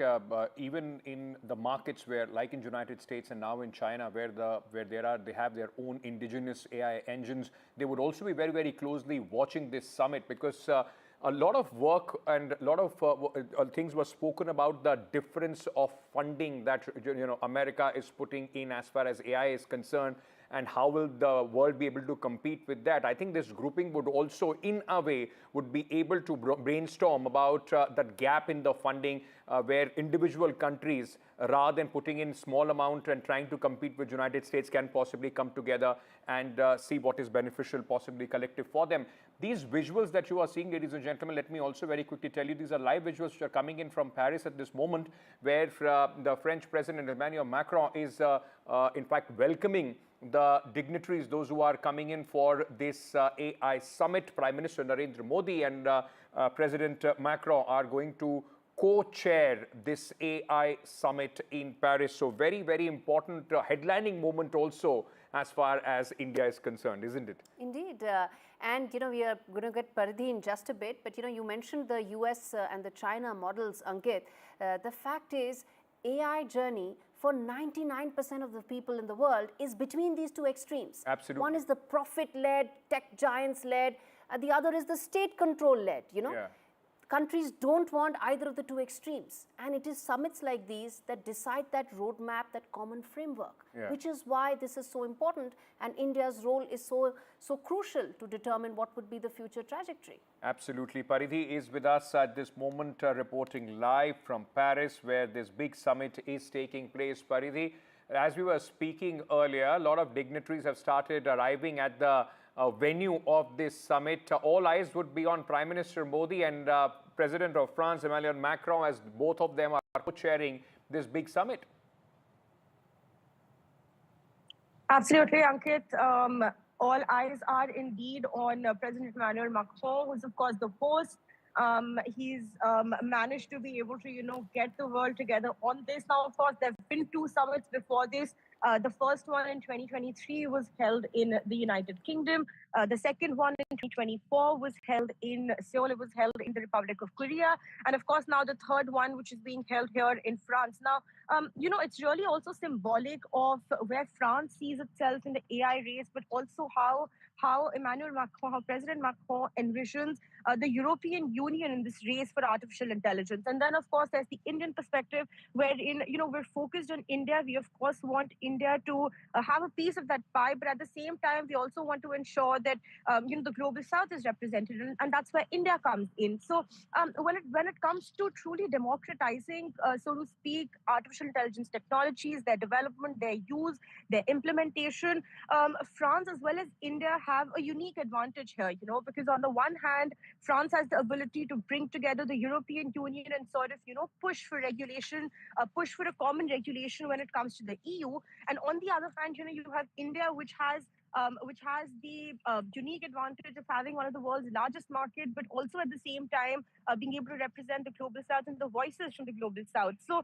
even in the markets where, like in United States and now in China, where they have their own indigenous AI engines, they would also be very, very closely watching this summit, because a lot of work and a lot of things were spoken about the difference of funding that America is putting in as far as AI is concerned, and how will the world be able to compete with that. I think this grouping would also, in a way, would be able to brainstorm about that gap in the funding where individual countries, rather than putting in small amount and trying to compete with United States, can possibly come together and see what is beneficial, possibly collective for them. These visuals that you are seeing, ladies and gentlemen, let me also very quickly tell you, these are live visuals which are coming in from Paris at this moment, where the French President Emmanuel Macron is in fact welcoming the dignitaries, those who are coming in for this AI summit. Prime Minister Narendra Modi and President Macron are going to co-chair this AI summit in Paris. So very, very important headlining moment also as far as India is concerned, isn't it? Indeed. And, we are going to get Paridhi in just a bit. But, you mentioned the US and the China models, Ankit. The fact is, AI journey for 99% of the people in the world is between these two extremes. Absolutely. One is the profit-led, tech giants-led. The other is the state control-led, Yeah. Countries don't want either of the two extremes. And it is summits like these that decide that roadmap, that common framework, which is why this is so important. And India's role is so crucial to determine what would be the future trajectory. Absolutely. Paridhi is with us at this moment, reporting live from Paris, where this big summit is taking place. Paridhi, as we were speaking earlier, a lot of dignitaries have started arriving at the venue of this summit. All eyes would be on Prime Minister Modi and President of France, Emmanuel Macron, as both of them are co-chairing this big summit. Absolutely, Ankit. All eyes are indeed on President Emmanuel Macron, who's of course the host. He's managed to be able to, get the world together on this. Now, of course, there have been two summits before this. The first one in 2023 was held in the United Kingdom. The second one in 2024 was held in Seoul. It was held in the Republic of Korea. And of course, now the third one, which is being held here in France. Now, it's really also symbolic of where France sees itself in the AI race, but also how Emmanuel Macron, how President Macron envisions the European Union in this race for artificial intelligence. And then, of course, there's the Indian perspective, wherein, we're focused on India. We, of course, want India to have a piece of that pie, but at the same time, we also want to ensure that, the global south is represented, and that's where India comes in. So when it comes to truly democratizing, so to speak, artificial intelligence technologies, their development, their use, their implementation, France as well as India have a unique advantage here, because on the one hand, France has the ability to bring together the European Union and sort of, push for regulation, push for a common regulation when it comes to the EU. And on the other hand, you have India, which has the unique advantage of having one of the world's largest market, but also at the same time being able to represent the global south and the voices from the global south. So,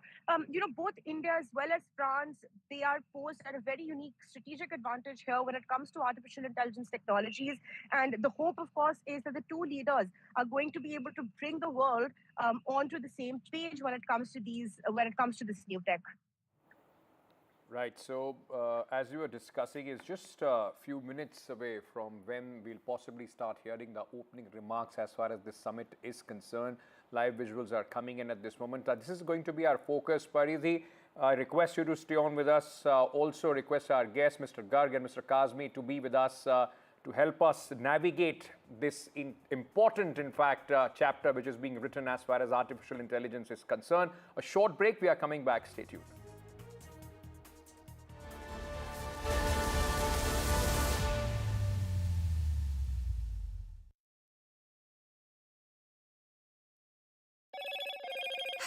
both India as well as France, they are posed at a very unique strategic advantage here when it comes to artificial intelligence technologies. And the hope, of course, is that the two leaders are going to be able to bring the world onto the same page when it comes to this new tech. Right. So, as you were discussing, it's just a few minutes away from when we'll possibly start hearing the opening remarks as far as this summit is concerned. Live visuals are coming in at this moment. This is going to be our focus, Paridhi. I request you to stay on with us. Also request our guests, Mr. Garg and Mr. Kazmi, to be with us to help us navigate this important, in fact, chapter which is being written as far as artificial intelligence is concerned. A short break. We are coming back. Stay tuned.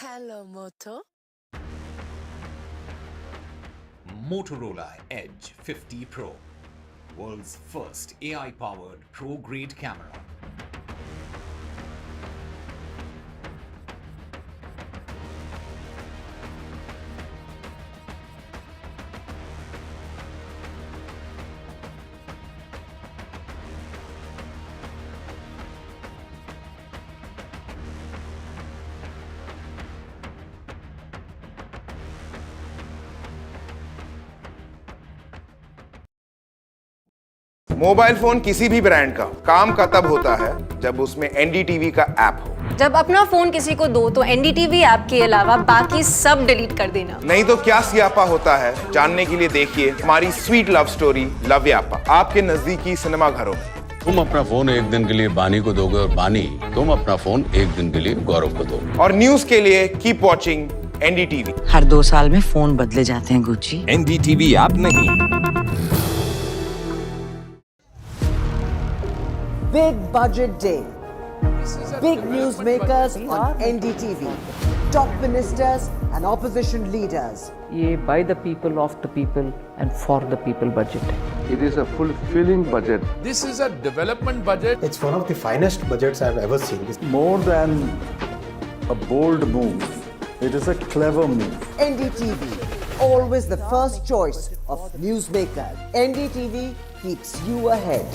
Hello, Moto. Motorola Edge 50 Pro, world's first AI-powered pro-grade camera. Mobile phone किसी भी brand का काम का तब होता है जब उसमें NDTV का ऐप हो। जब अपना फोन किसी को दो तो NDTV ऐप के अलावा बाकी सब डिलीट कर देना। नहीं तो क्या सियापा होता है, जानने के लिए देखिए हमारी स्वीट लव स्टोरी लव्यापा आपके नजदीकी सिनेमा घरों में। तुम अपना फोन एक दिन के लिए बानी को दोगे और बानी तुम अपना फोन एक दिन के लिए गौरव को दो। और न्यूज के लिए कीप वॉचिंग NDTV। हर 2 साल में फोन बदले जाते हैं गुच्ची। NDTV ऐप नहीं। Big budget day. Big newsmakers on NDTV. top ministers and opposition leaders. ये by the people, of the people and for the people budget. It is a fulfilling budget. This is a development budget. It's one of the finest budgets I've ever seen. It's more than a bold move. It is a clever move. NDTV, always the first choice of newsmakers. NDTV keeps you ahead.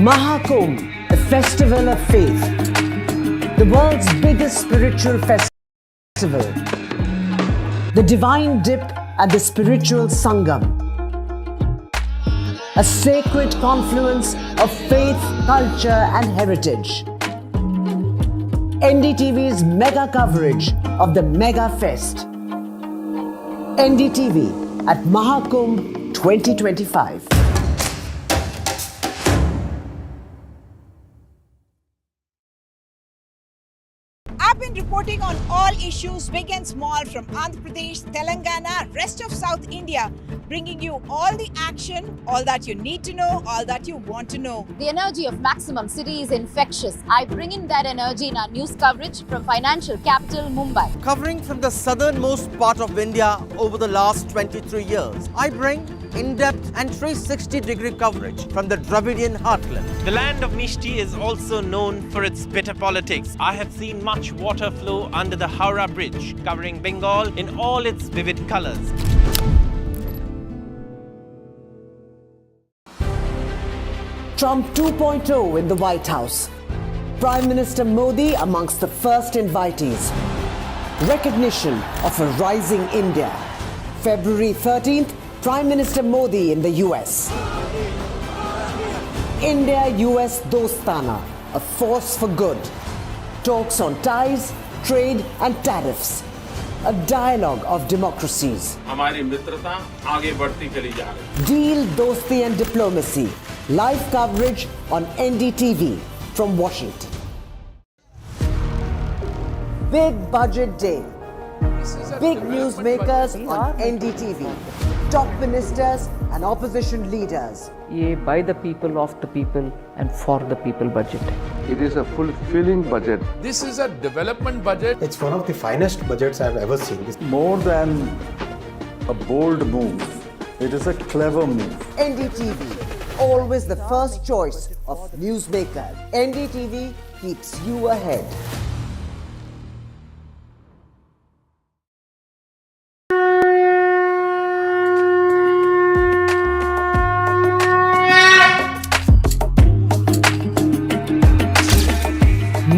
Mahakumbh, the festival of faith, the world's biggest spiritual festival, the divine dip at the spiritual Sangam, a sacred confluence of faith, culture and heritage. NDTV's mega coverage of the Mega Fest. NDTV at Mahakumbh 2025. I've been reporting on all issues big and small from Andhra Pradesh, Telangana, rest of South India, bringing you all the action, all that you need to know, all that you want to know. The energy of Maximum City is infectious. I bring in that energy in our news coverage from financial capital Mumbai. Covering from the southernmost part of India over the last 23 years, I bring in-depth and 360-degree coverage from the Dravidian heartland. The land of Mishti is also known for its bitter politics. I have seen much water flow under the Howrah Bridge, covering Bengal in all its vivid colors. Trump 2.0 in the White House. Prime Minister Modi amongst the first invitees. Recognition of a rising India. February 13th, Prime Minister Modi in the US. India-US Dostana, a force for good. Talks on ties, trade and tariffs. A dialogue of democracies. हमारी मित्रता आगे बढ़ती चली जा रही है. Deal, dosti and diplomacy. Live coverage on NDTV from Washington. Big budget day. Big newsmakers on NDTV. Top ministers and opposition leaders. ये by the people, of the people and for the people budget. It is a fulfilling budget. This is a development budget. It's one of the finest budgets I've ever seen. It's more than a bold move. It is a clever move. NDTV, always the first choice of newsmakers. NDTV keeps you ahead.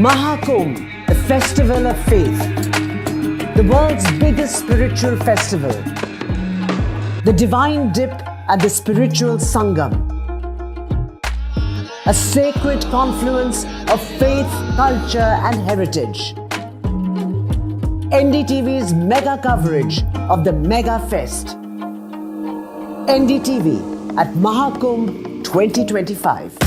Mahakumbh, the festival of faith, the world's biggest spiritual festival, the divine dip at the spiritual Sangam, a sacred confluence of faith, culture and heritage. NDTV's mega coverage of the Mega Fest. NDTV at Mahakumbh 2025.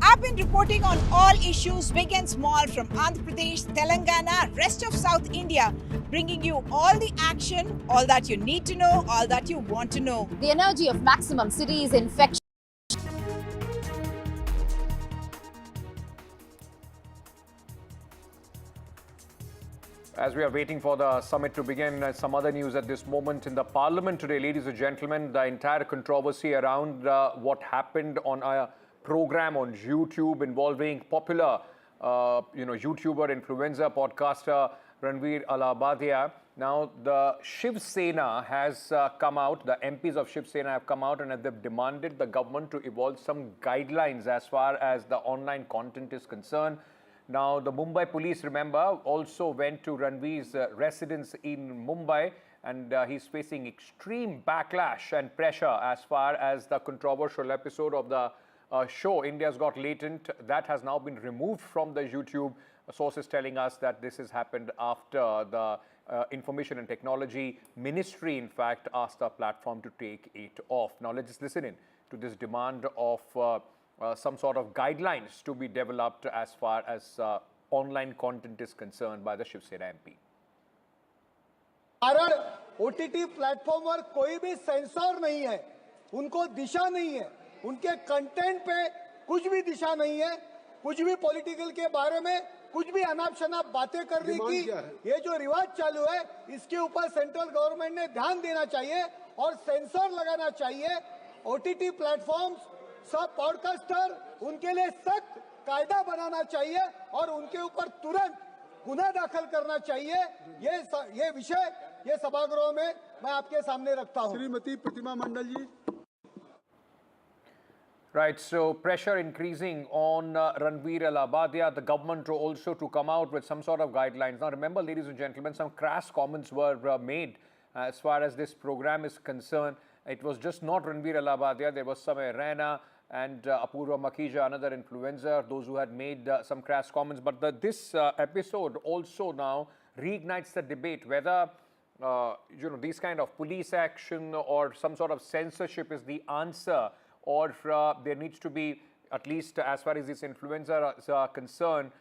I've been reporting on all issues big and small from Andhra Pradesh, Telangana, rest of South India, bringing you all the action, all that you need to know, all that you want to know. The energy of Maximum City is infectious. As we are waiting for the summit to begin, some other news at this moment in the parliament today, ladies and gentlemen, the entire controversy around what happened on a program on YouTube involving popular, YouTuber, influencer, podcaster Ranveer Allahabadiya. Now, the Shiv Sena has come out, the MPs of Shiv Sena have come out and they've demanded the government to evolve some guidelines as far as the online content is concerned. Now, the Mumbai police, remember, also went to Ranveer's residence in Mumbai, and he's facing extreme backlash and pressure as far as the controversial episode of the show, India's Got Latent, that has now been removed from the YouTube. Sources telling us that this has happened after the Information and Technology Ministry, in fact, asked the platform to take it off. Now, let's just listen in to this demand of some sort of guidelines to be developed as far as online content is concerned by the Shiv Sena MP. कारण OTT platform पर कोई भी sensor नहीं है, उनको दिशा नहीं है, उनके कंटेंट पे कुछ भी दिशा नहीं है, कुछ भी पॉलिटिकल के बारे में कुछ भी अनाप शनाप बातें करने की ये जो रिवाज चालू है, इसके ऊपर सेंट्रल गवर्नमेंट ने ध्यान देना चाहिए और सेंसर लगाना चाहिए। OTT प्लेटफॉर्म्स, सब पॉडकास्टर, उनके लिए सख्त कायदा बनाना चाहिए और उनके ऊपर तुरंत गुना दाखिल करना चाहिए। ये विषय ये सभागृह में मैं आपके सामने रखता हूं। श्रीमती प्रतिमा मंडल जी। Right, so pressure increasing on Ranveer Alabadia, the government also to come out with some sort of guidelines. Now remember, ladies and gentlemen, some crass comments were made as far as this program is concerned. It was just not Ranveer Alabadia, there was Samay Raina and Apurva Makhija, another influencer, those who had made some crass comments. But this episode also now reignites the debate whether these kind of police action or some sort of censorship is the answer, or there needs to be, at least as far as these influencers are concerned,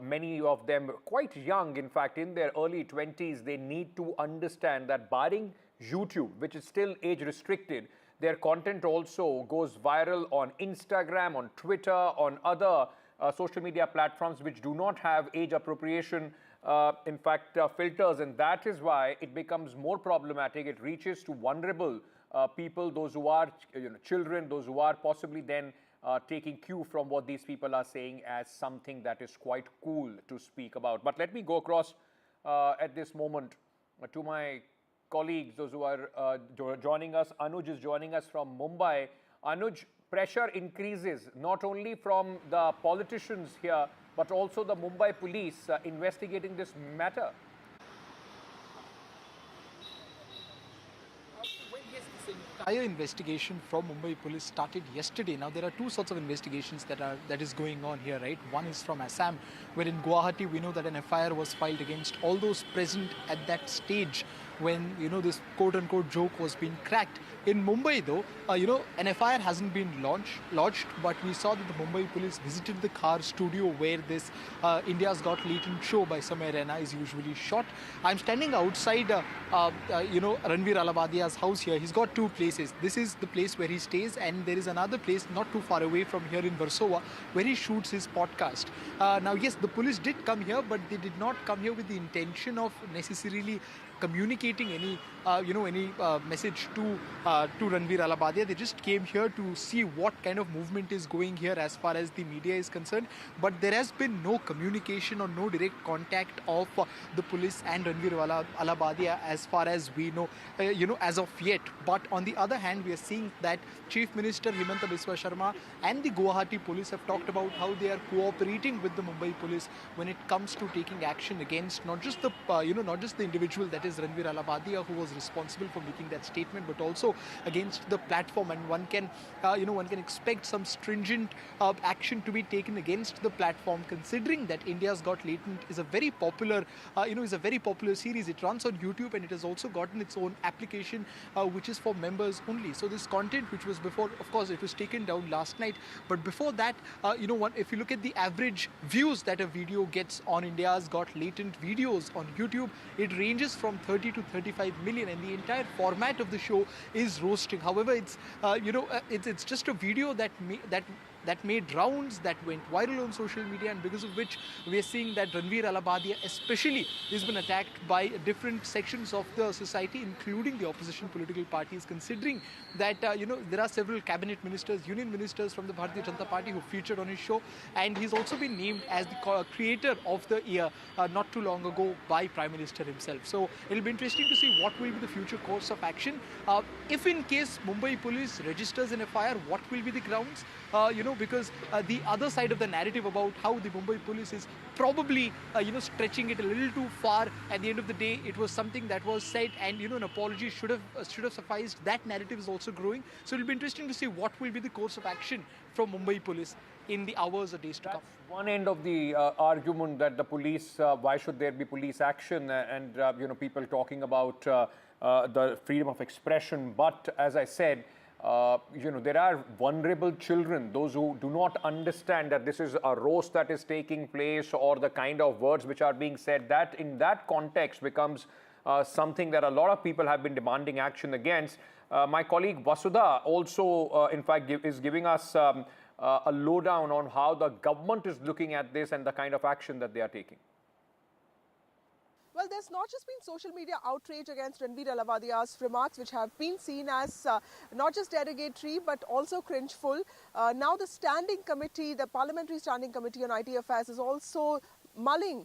many of them quite young, in fact, in their early 20s, they need to understand that barring YouTube, which is still age restricted, their content also goes viral on Instagram, on Twitter, on other social media platforms which do not have age appropriation, filters, and that is why it becomes more problematic. It reaches to vulnerable people, those who are children, those who are possibly then taking cue from what these people are saying as something that is quite cool to speak about. But let me go across at this moment to my colleagues, those who are joining us. Anuj is joining us from Mumbai. Anuj, pressure increases not only from the politicians here, but also the Mumbai police investigating this matter. Entire investigation from Mumbai police started yesterday. Now there are two sorts of investigations that is going on here, right? One is from Assam, where in Guwahati we know that an FIR was filed against all those present at that stage when this quote-unquote joke was being cracked. In Mumbai though, an FIR hasn't been lodged, but we saw that the Mumbai police visited the car studio where this India's Got Latent show by Samay Raina is usually shot. I'm standing outside, Ranveer Alabadia's house here. He's got two places. This is the place where he stays, and there is another place not too far away from here in Versova where he shoots his podcast. Now, yes, the police did come here, but they did not come here with the intention of necessarily communicating any message to Ranveer Alabadia. They just came here to see what kind of movement is going here as far as the media is concerned. But there has been no communication or no direct contact of the police and Ranveer Alabadia as far as we know, as of yet. But on the other hand, we are seeing that Chief Minister Himanta Biswa Sharma and the Guwahati police have talked about how they are cooperating with the Mumbai police when it comes to taking action against not just the individual, that is Ranveer Alabadia, who was responsible for making that statement, but also against the platform. And one can expect some stringent action to be taken against the platform, considering that India's Got Latent is a very popular, series. It runs on YouTube, and it has also gotten its own application, which is for members only. So this content, which was before, of course, it was taken down last night, but before that, if you look at the average views that a video gets on India's Got Latent videos on YouTube, it ranges from 30 to 35 million, and the entire format of the show is roasting. However, it's just a video that made rounds, that went viral on social media, and because of which we are seeing that Ranveer Alabadia especially has been attacked by different sections of the society, including the opposition political parties, considering that there are several cabinet ministers, union ministers from the Bharatiya Janata Party who featured on his show, and he's also been named as the creator of the year not too long ago by Prime Minister himself. So it'll be interesting to see what will be the future course of action. If in case Mumbai police registers an FIR, what will be the grounds? Because the other side of the narrative about how the Mumbai police is probably, stretching it a little too far. At the end of the day, it was something that was said, and an apology should have sufficed. That narrative is also growing. So it'll be interesting to see what will be the course of action from Mumbai police in the hours or days to come. One end of the argument that the police, why should there be police action, and people talking about the freedom of expression. But as I said, there are vulnerable children, those who do not understand that this is a roast that is taking place or the kind of words which are being said. That in that context becomes something that a lot of people have been demanding action against. My colleague Vasudha also, in fact, is giving us a lowdown on how the government is looking at this and the kind of action that they are taking. Well, there's not just been social media outrage against Ranveer Alavadia's remarks, which have been seen as not just derogatory, but also cringeful. Now the standing committee, the Parliamentary Standing Committee on IT Affairs is also mulling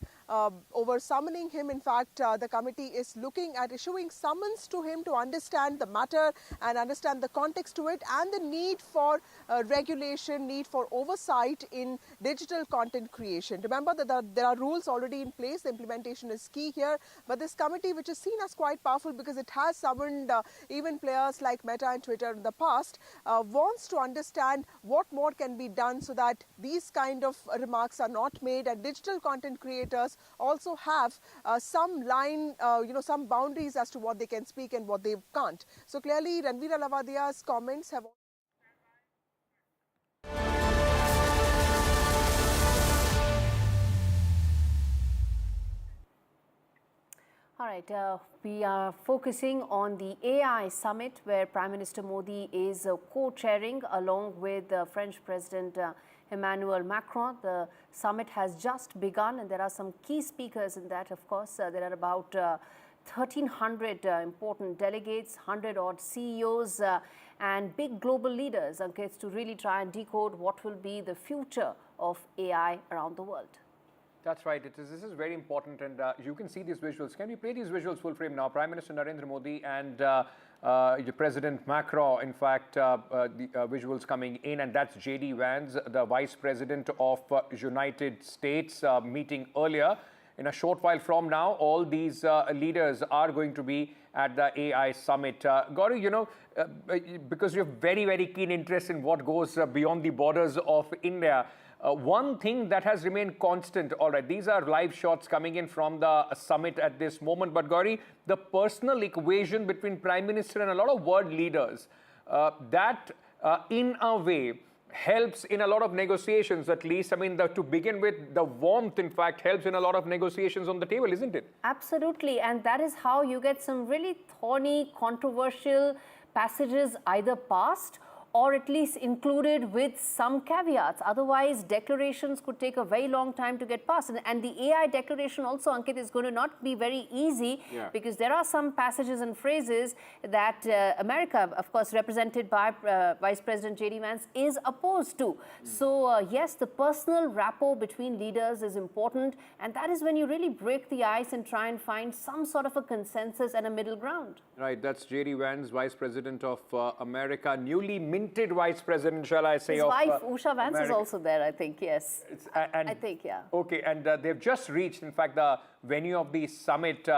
over summoning him. In fact, the committee is looking at issuing summons to him to understand the matter and understand the context to it and the need for regulation, need for oversight in digital content creation. Remember that there are rules already in place. The implementation is key here. But this committee, which is seen as quite powerful because it has summoned even players like Meta and Twitter in the past, wants to understand what more can be done so that these kind of remarks are not made and digital content creators also have some line, some boundaries as to what they can speak and what they can't. So clearly, Ranveer Alavadia's comments have. All right, we are focusing on the AI summit where Prime Minister Modi is co-chairing along with French President Emmanuel Macron. The summit has just begun and there are some key speakers in that, of course. There are about 1,300 important delegates, 100-odd CEOs and big global leaders, Ankit, to really try and decode what will be the future of AI around the world. That's right. This is very important, and you can see these visuals. Can we play these visuals full frame now? Prime Minister Narendra Modi and President Macron, in fact, the visuals coming in, and that's J.D. Vance, the Vice President of United States, meeting earlier. In a short while from now, all these leaders are going to be at the AI summit. Gauri, because you have very, very keen interest in what goes beyond the borders of India, one thing that has remained constant, all right, these are live shots coming in from the summit at this moment, but Gauri, the personal equation between Prime Minister and a lot of world leaders, that in a way helps in a lot of negotiations, at least. I mean, to begin with, the warmth, in fact, helps in a lot of negotiations on the table, isn't it? Absolutely, and that is how you get some really thorny, controversial passages either passed or at least included with some caveats. Otherwise, declarations could take a very long time to get passed. And the AI declaration also, Ankit, is going to not be very easy because there are some passages and phrases that America, of course, represented by Vice President J.D. Vance, is opposed to. So, yes, the personal rapport between leaders is important. And that is when you really break the ice and try and find some sort of a consensus and a middle ground. Right, that's J.D. Vance, Vice President of America, newly minted Vice President, shall I say, his of wife, Usha Vance, America. is also there, I think, yes. I think, yeah. Okay, and they've just reached, in fact, the venue of the summit.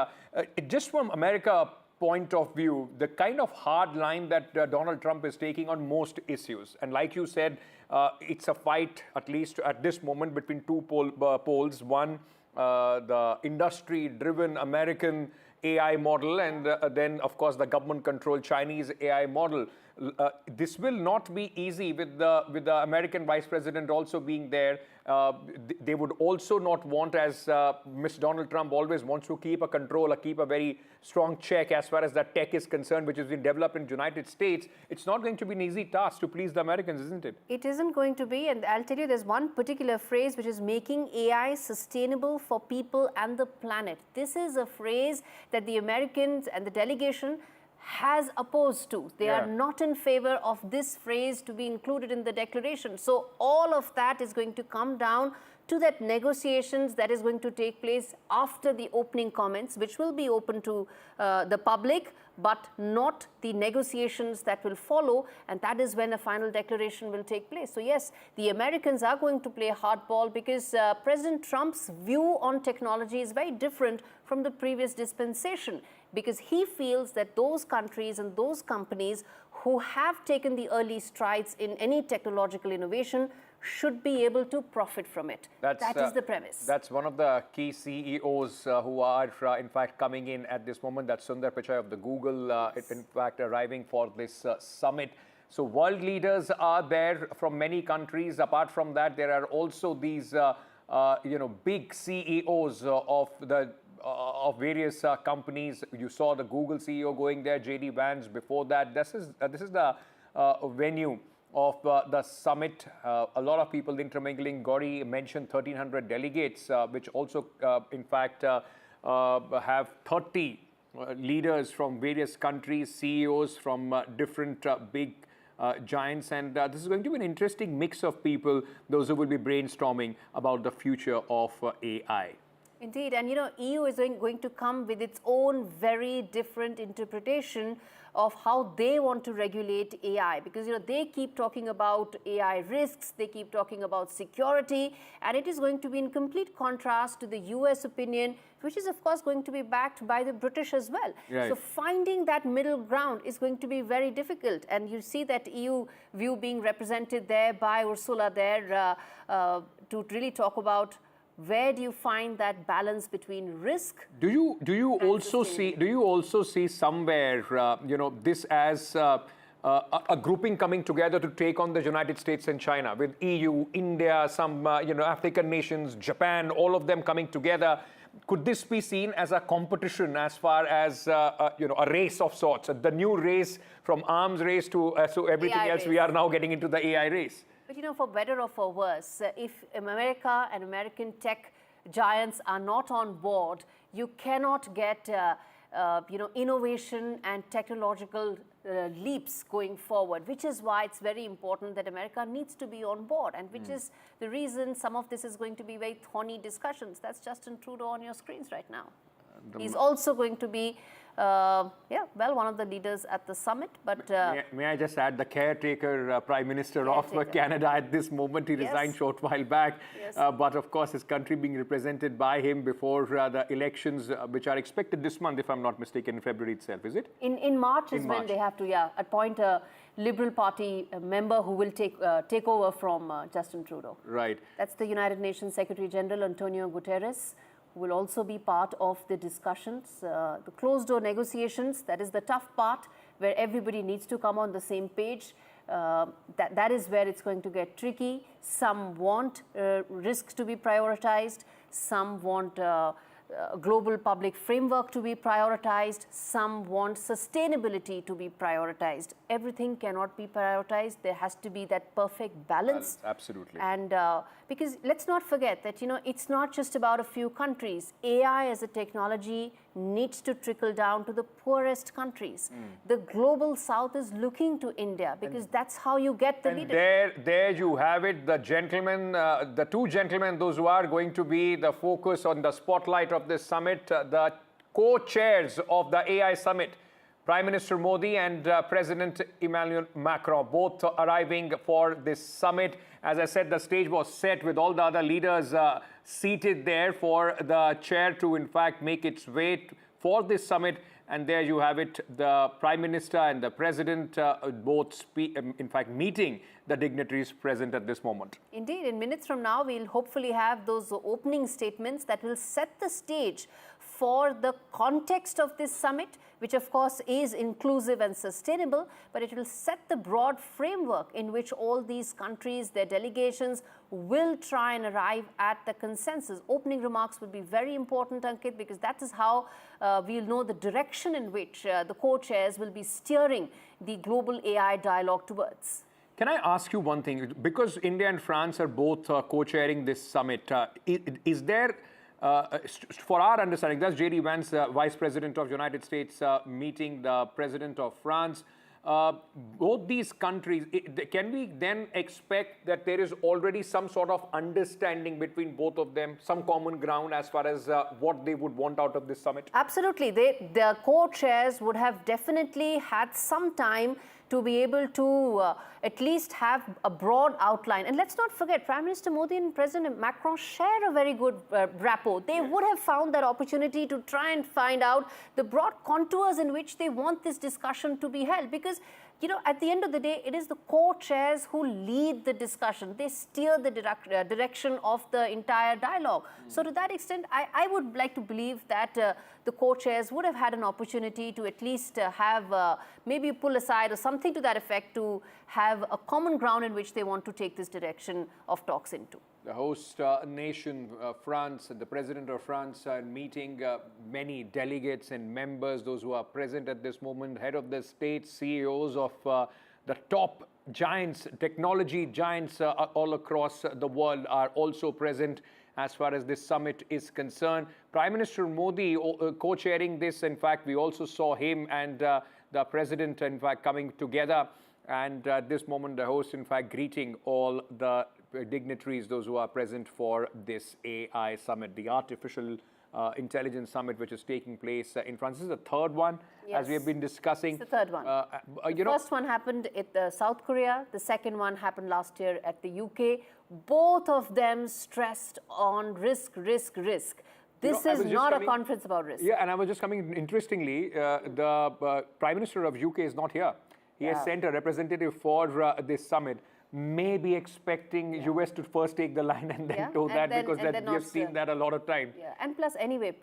Just from America point of view, the kind of hard line that Donald Trump is taking on most issues. And like you said, it's a fight, at least at this moment, between two poles. One, the industry-driven American AI model, and then, of course, the government-controlled Chinese AI model. This will not be easy with the American Vice President also being there. They would also not want, as Mr. Donald Trump always wants to keep a control, keep a very strong check as far as the tech is concerned, which has been developed in the United States. It's not going to be an easy task to please the Americans, isn't it? It isn't going to be, and I'll tell you, there's one particular phrase which is making AI sustainable for people and the planet. This is a phrase that the Americans and the delegation has opposed to. They are not in favor of this phrase to be included in the declaration. So all of that is going to come down to that negotiations that is going to take place after the opening comments, which will be open to the public, but not the negotiations that will follow, and that is when a final declaration will take place. So yes, the Americans are going to play hardball because President Trump's view on technology is very different from the previous dispensation, because he feels that those countries and those companies who have taken the early strides in any technological innovation should be able to profit from it. That is the premise. That's one of the key CEOs who are, in fact, coming in at this moment. That's Sundar Pichai of the Google, in fact, arriving for this summit. So world leaders are there from many countries. Apart from that, there are also these big CEOs of various companies. You saw the Google CEO going there, JD Vance. Before that, this is the venue of the summit. A lot of people intermingling. Gauri mentioned 1,300 delegates, which also, in fact, have 30 leaders from various countries, CEOs from different big giants, and this is going to be an interesting mix of people, those who will be brainstorming about the future of AI. Indeed, and EU is going to come with its own very different interpretation of how they want to regulate AI, because they keep talking about AI risks, they keep talking about security, and it is going to be in complete contrast to the US opinion, which is of course going to be backed by the British as well. Right. So finding that middle ground is going to be very difficult, and you see that EU view being represented there by Ursula there to really talk about where do you find that balance between risk? Do you also see somewhere this as a grouping coming together to take on the United States and China, with EU, India, some African nations, Japan, all of them coming together? Could this be seen as a competition, as far as a race of sorts, the new race from arms race to so everything AI else race. We are now getting into the AI race? But for better or for worse, if America and American tech giants are not on board, you cannot get innovation and technological leaps going forward, which is why it's very important that America needs to be on board, and which is the reason some of this is going to be very thorny discussions. That's Justin Trudeau on your screens right now. He's also going to be one of the leaders at the summit. But may I just add, the caretaker Prime Minister of Canada at this moment, he resigned short while back. Yes. But of course, his country being represented by him before the elections, which are expected this month, if I'm not mistaken, in February itself, is it? In March is when they have to appoint a Liberal Party member who will take over from Justin Trudeau. Right. That's the United Nations Secretary General Antonio Guterres, who will also be part of the discussions. The closed-door negotiations, that is the tough part, where everybody needs to come on the same page. That is where it's going to get tricky. Some want risks to be prioritized. Some want global public framework to be prioritized. Some want sustainability to be prioritized. Everything cannot be prioritized. There has to be that perfect balance. Absolutely. And because let's not forget that, it's not just about a few countries. AI as a technology needs to trickle down to the poorest countries. The global south is looking to India, because that's how you get the leadership. There you have it, the gentlemen, the two gentlemen, those who are going to be the focus on the spotlight of this summit, the co-chairs of the AI summit, Prime Minister Modi and President Emmanuel Macron, both arriving for this summit. As I said, the stage was set with all the other leaders seated there for the chair to, in fact, make its way for this summit. And there you have it, the Prime Minister and the President both, in fact, meeting the dignitaries present at this moment. Indeed, in minutes from now, we'll hopefully have those opening statements that will set the stage for the context of this summit, which of course is inclusive and sustainable, but it will set the broad framework in which all these countries, their delegations, will try and arrive at the consensus. Opening remarks will be very important, Ankit, because that is how we'll know the direction in which the co-chairs will be steering the global AI dialogue towards. Can I ask you one thing? Because India and France are both co-chairing this summit, is there, for our understanding, that's JD Vance, Vice President of United States, meeting the President of France. Both these countries, can we then expect that there is already some sort of understanding between both of them, some common ground as far as what they would want out of this summit? Absolutely. The co-chairs would have definitely had some time to be able to at least have a broad outline. And let's not forget, Prime Minister Modi and President Macron share a very good rapport. They would have found that opportunity to try and find out the broad contours in which they want this discussion to be held. Because at the end of the day, it is the co-chairs who lead the discussion. They steer the direction of the entire dialogue. So to that extent, I would like to believe that the co-chairs would have had an opportunity to at least have maybe pull aside or something to that effect to have a common ground in which they want to take this direction of talks into. The host nation, France, and the president of France are meeting many delegates and members, those who are present at this moment, head of the state, CEOs of the top giants, technology giants all across the world are also present as far as this summit is concerned. Prime Minister Modi co-chairing this. In fact, we also saw him and the president, in fact, coming together. And at this moment, the host, in fact, greeting all the dignitaries, those who are present for this AI summit, the Artificial Intelligence Summit, which is taking place in France. This is the third one, as we have been discussing. It's the third one. The first one happened at South Korea. The second one happened last year at the UK. Both of them stressed on risk. This is not a conference about risk. Yeah, and I was just coming, interestingly, the Prime Minister of UK is not here. He has sent a representative for this summit. May be expecting US to first take the line and then do that, because we have seen that a lot of time. Yeah. And plus, anyway,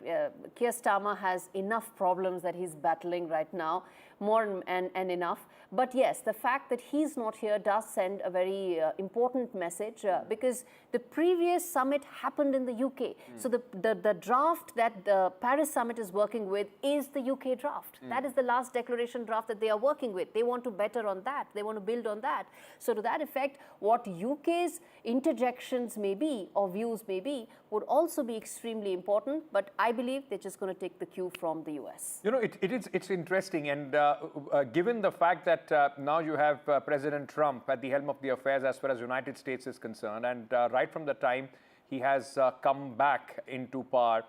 Keir Starmer has enough problems that he's battling right now, more and enough. But yes, the fact that he's not here does send a very important message, because the previous summit happened in the UK. So the draft that the Paris summit is working with is the UK draft. That is the last declaration draft that they are working with. They want to better on that. They want to build on that. So to that effect, what UK's interjections may be or views may be would also be extremely important. But I believe they're just going to take the cue from the US. It's interesting, and given the fact that now you have President Trump at the helm of the affairs as far as United States is concerned, and right from the time he has come back into power,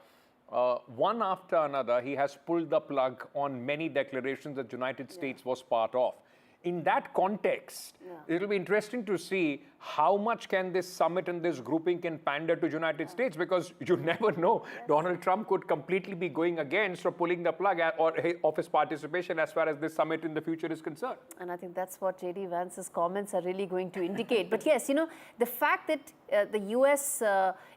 one after another, he has pulled the plug on many declarations that United States was part of. In that context, it'll be interesting to see how much can this summit and this grouping can pander to United States, because you never know. Donald Trump could completely be going against or pulling the plug of his participation as far as this summit in the future is concerned. And I think that's what J.D. Vance's comments are really going to indicate. But yes, the fact that the US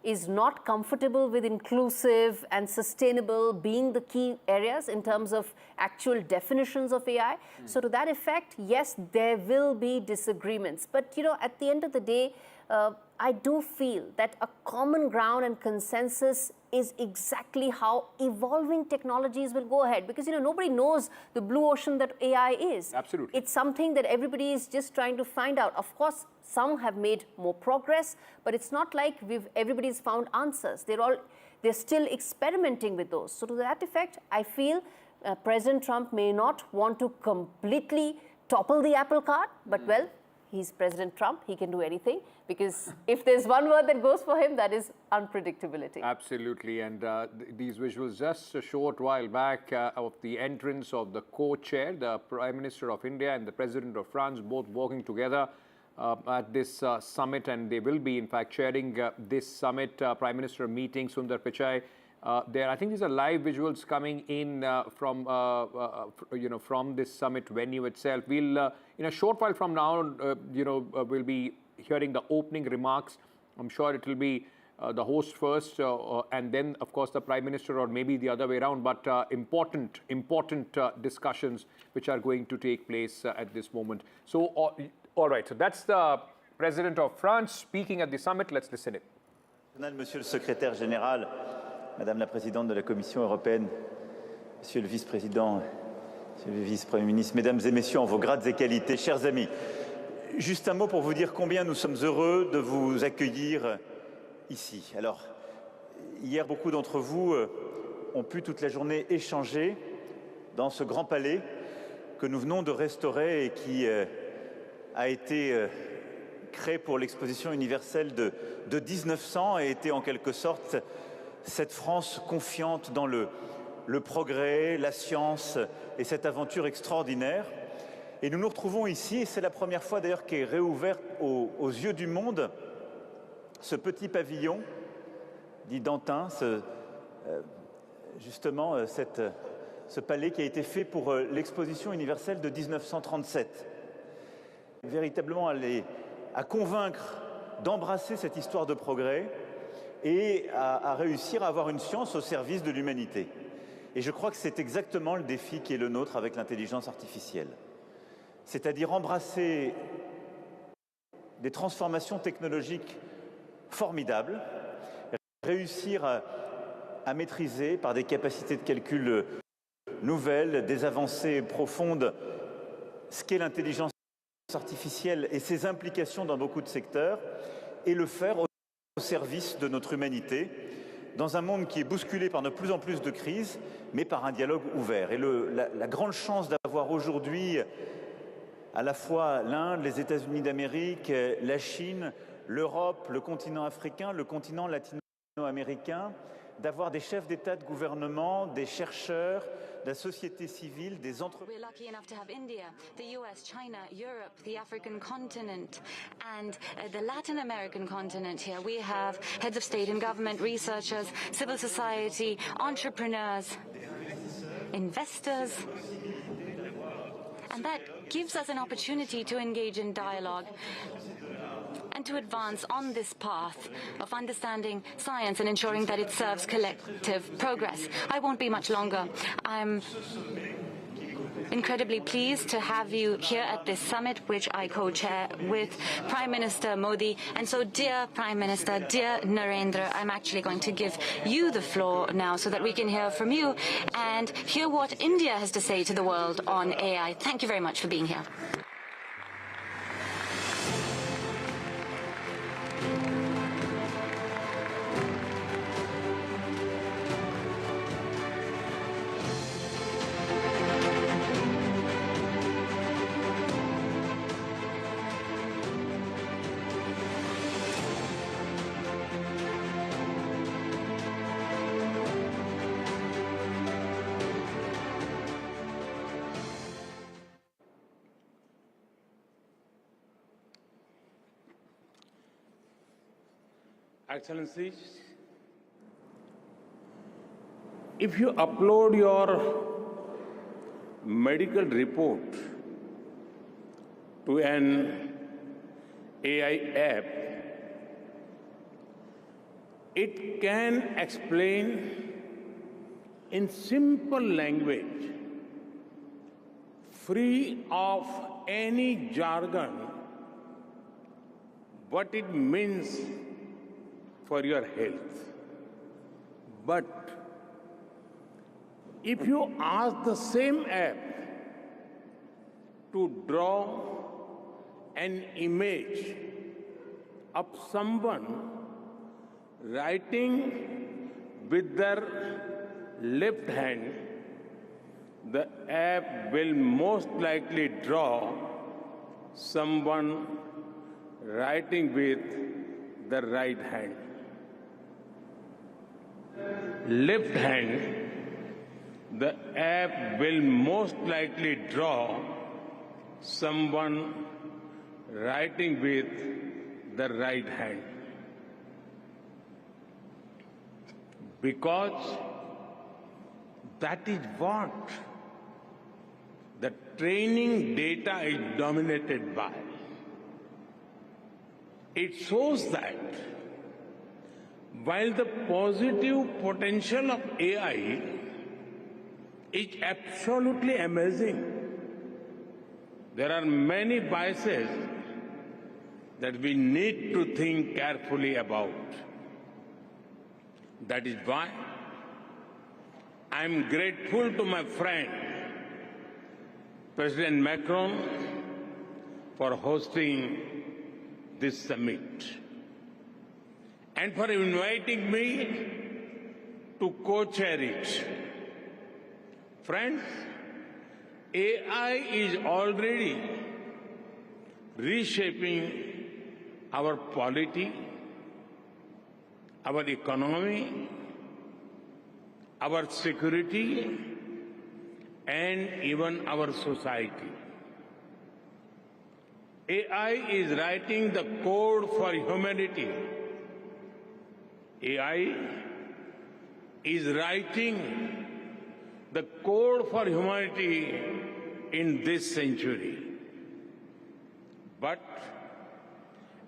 is not comfortable with inclusive and sustainable being the key areas in terms of actual definitions of AI. So to that effect, yes, there will be disagreements. But, at the end of the day, I do feel that a common ground and consensus is exactly how evolving technologies will go ahead. Because, nobody knows the blue ocean that AI is. Absolutely. It's something that everybody is just trying to find out. Of course, some have made more progress, but it's not like everybody's found answers. They're still experimenting with those. So to that effect, I feel President Trump may not want to completely topple the apple cart, but well, he's President Trump. He can do anything, because if there's one word that goes for him, that is unpredictability. Absolutely. And these visuals just a short while back of the entrance of the co-chair, the Prime Minister of India and the President of France, both working together at this summit, and they will be, in fact, chairing this summit. Prime Minister meeting Sundar Pichai there. I think these are live visuals coming in from this summit venue itself. We'll in a short while from now, we'll be hearing the opening remarks. I'm sure it will be the host first, and then, of course, the Prime Minister, or maybe the other way around. But important discussions which are going to take place at this moment. So, all right. So that's the President of France speaking at the summit. Let's listen in. Monsieur le Secrétaire Général, Madame la Présidente de la Commission européenne, Monsieur le Vice-président, Monsieur le Vice-premier ministre, Mesdames et Messieurs, en vos grades et qualités, chers amis, juste un mot pour vous dire combien nous sommes heureux de vous accueillir ici. Alors, hier, beaucoup d'entre vous ont pu toute la journée échanger dans ce grand palais que nous venons de restaurer et qui a été créé pour l'exposition universelle de 1900 et était en quelque sorte cette France confiante dans le progrès, la science et cette aventure extraordinaire. Et nous nous retrouvons ici, et c'est la première fois d'ailleurs qu'est réouvert aux yeux du monde ce petit pavillon dit d'Antin, justement ce palais qui a été fait pour l'exposition universelle de 1937. véritablement à convaincre d'embrasser cette histoire de progrès et à réussir à avoir une science au service de l'humanité. Et je crois que c'est exactement le défi qui est le nôtre avec l'intelligence artificielle. C'est-à-dire embrasser des transformations technologiques formidables, réussir à maîtriser par des capacités de calcul nouvelles, des avancées profondes, ce qu'est l'intelligence artificielle et ses implications dans beaucoup de secteurs, et le faire au service de notre humanité, dans un monde qui est bousculé par de plus en plus de crises, mais par un dialogue ouvert. Et la grande chance d'avoir aujourd'hui à la fois l'Inde, les États-Unis d'Amérique, la Chine, l'Europe, le continent africain, le continent latino-américain, d'avoir des chefs d'État, de gouvernement, des chercheurs, de la société civile, des entreprises. We're lucky enough to have India, the US, China, Europe, the African continent, and the Latin American continent here. We have heads of state and government, researchers, civil society, entrepreneurs, investors. And that gives us an opportunity to engage in dialogue and to advance on this path of understanding science and ensuring that it serves collective progress. I won't be much longer. I'm incredibly pleased to have you here at this summit, which I co-chair with Prime Minister Modi. And so, dear Prime Minister, dear Narendra, I'm actually going to give you the floor now so that we can hear from you and hear what India has to say to the world on AI. Thank you very much for being here. Excellencies, if you upload your medical report to an AI app, it can explain in simple language, free of any jargon, what it means for your health. But if you ask the same app to draw an image of someone writing with their left hand, the app will most likely draw someone writing with the right hand. Left hand, the app will most likely draw someone writing with the right hand. Because that is what the training data is dominated by. It shows that while the positive potential of AI is absolutely amazing, there are many biases that we need to think carefully about. That is why I am grateful to my friend, President Macron, for hosting this summit and for inviting me to co-chair it. Friends, AI is already reshaping our polity, our economy, our security, and even our society. AI is writing the code for humanity. AI is writing the code for humanity in this century. But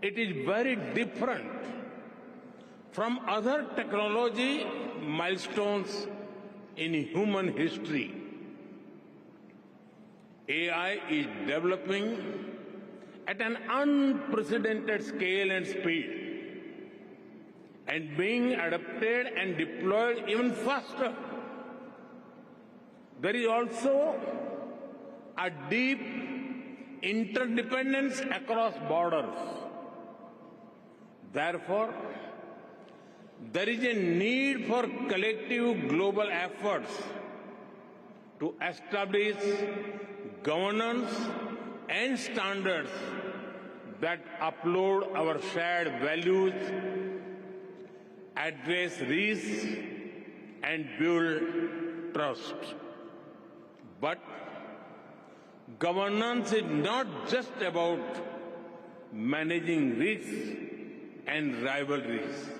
it is very different from other technology milestones in human history. AI is developing at an unprecedented scale and speed, and being adapted and deployed even faster. There is also a deep interdependence across borders. Therefore, there is a need for collective global efforts to establish governance and standards that uphold our shared values, address risks, and build trust. But governance is not just about managing risks and rivalries.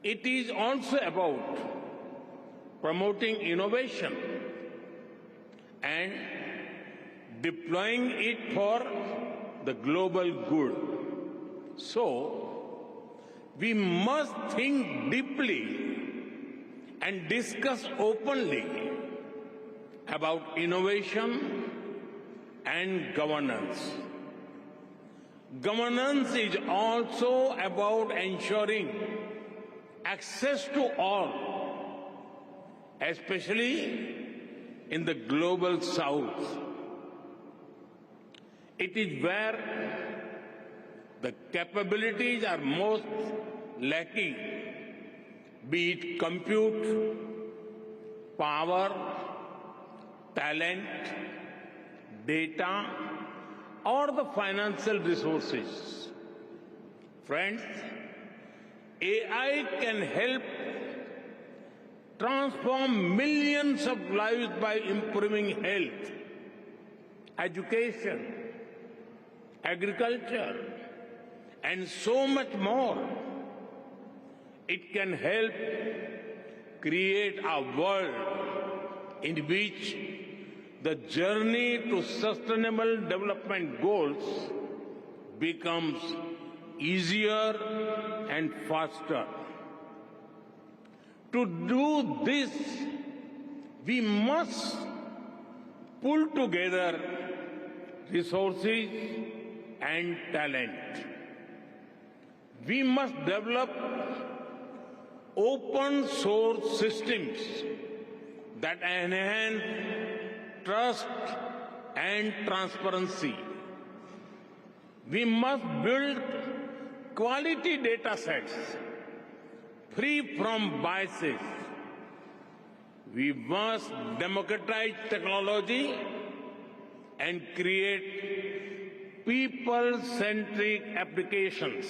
It is also about promoting innovation and deploying it for the global good. So, we must think deeply and discuss openly about innovation and governance. Governance is also about ensuring access to all, especially in the global south. It is where the capabilities are most lacking, be it compute, power, talent, data, or the financial resources. Friends, AI can help transform millions of lives by improving health, education, agriculture, and so much more. It can help create a world in which the journey to sustainable development goals becomes easier and faster. To do this, we must pull together resources and talent. We must develop open source systems that enhance trust and transparency. We must build quality data sets free from biases. We must democratize technology and create people-centric applications.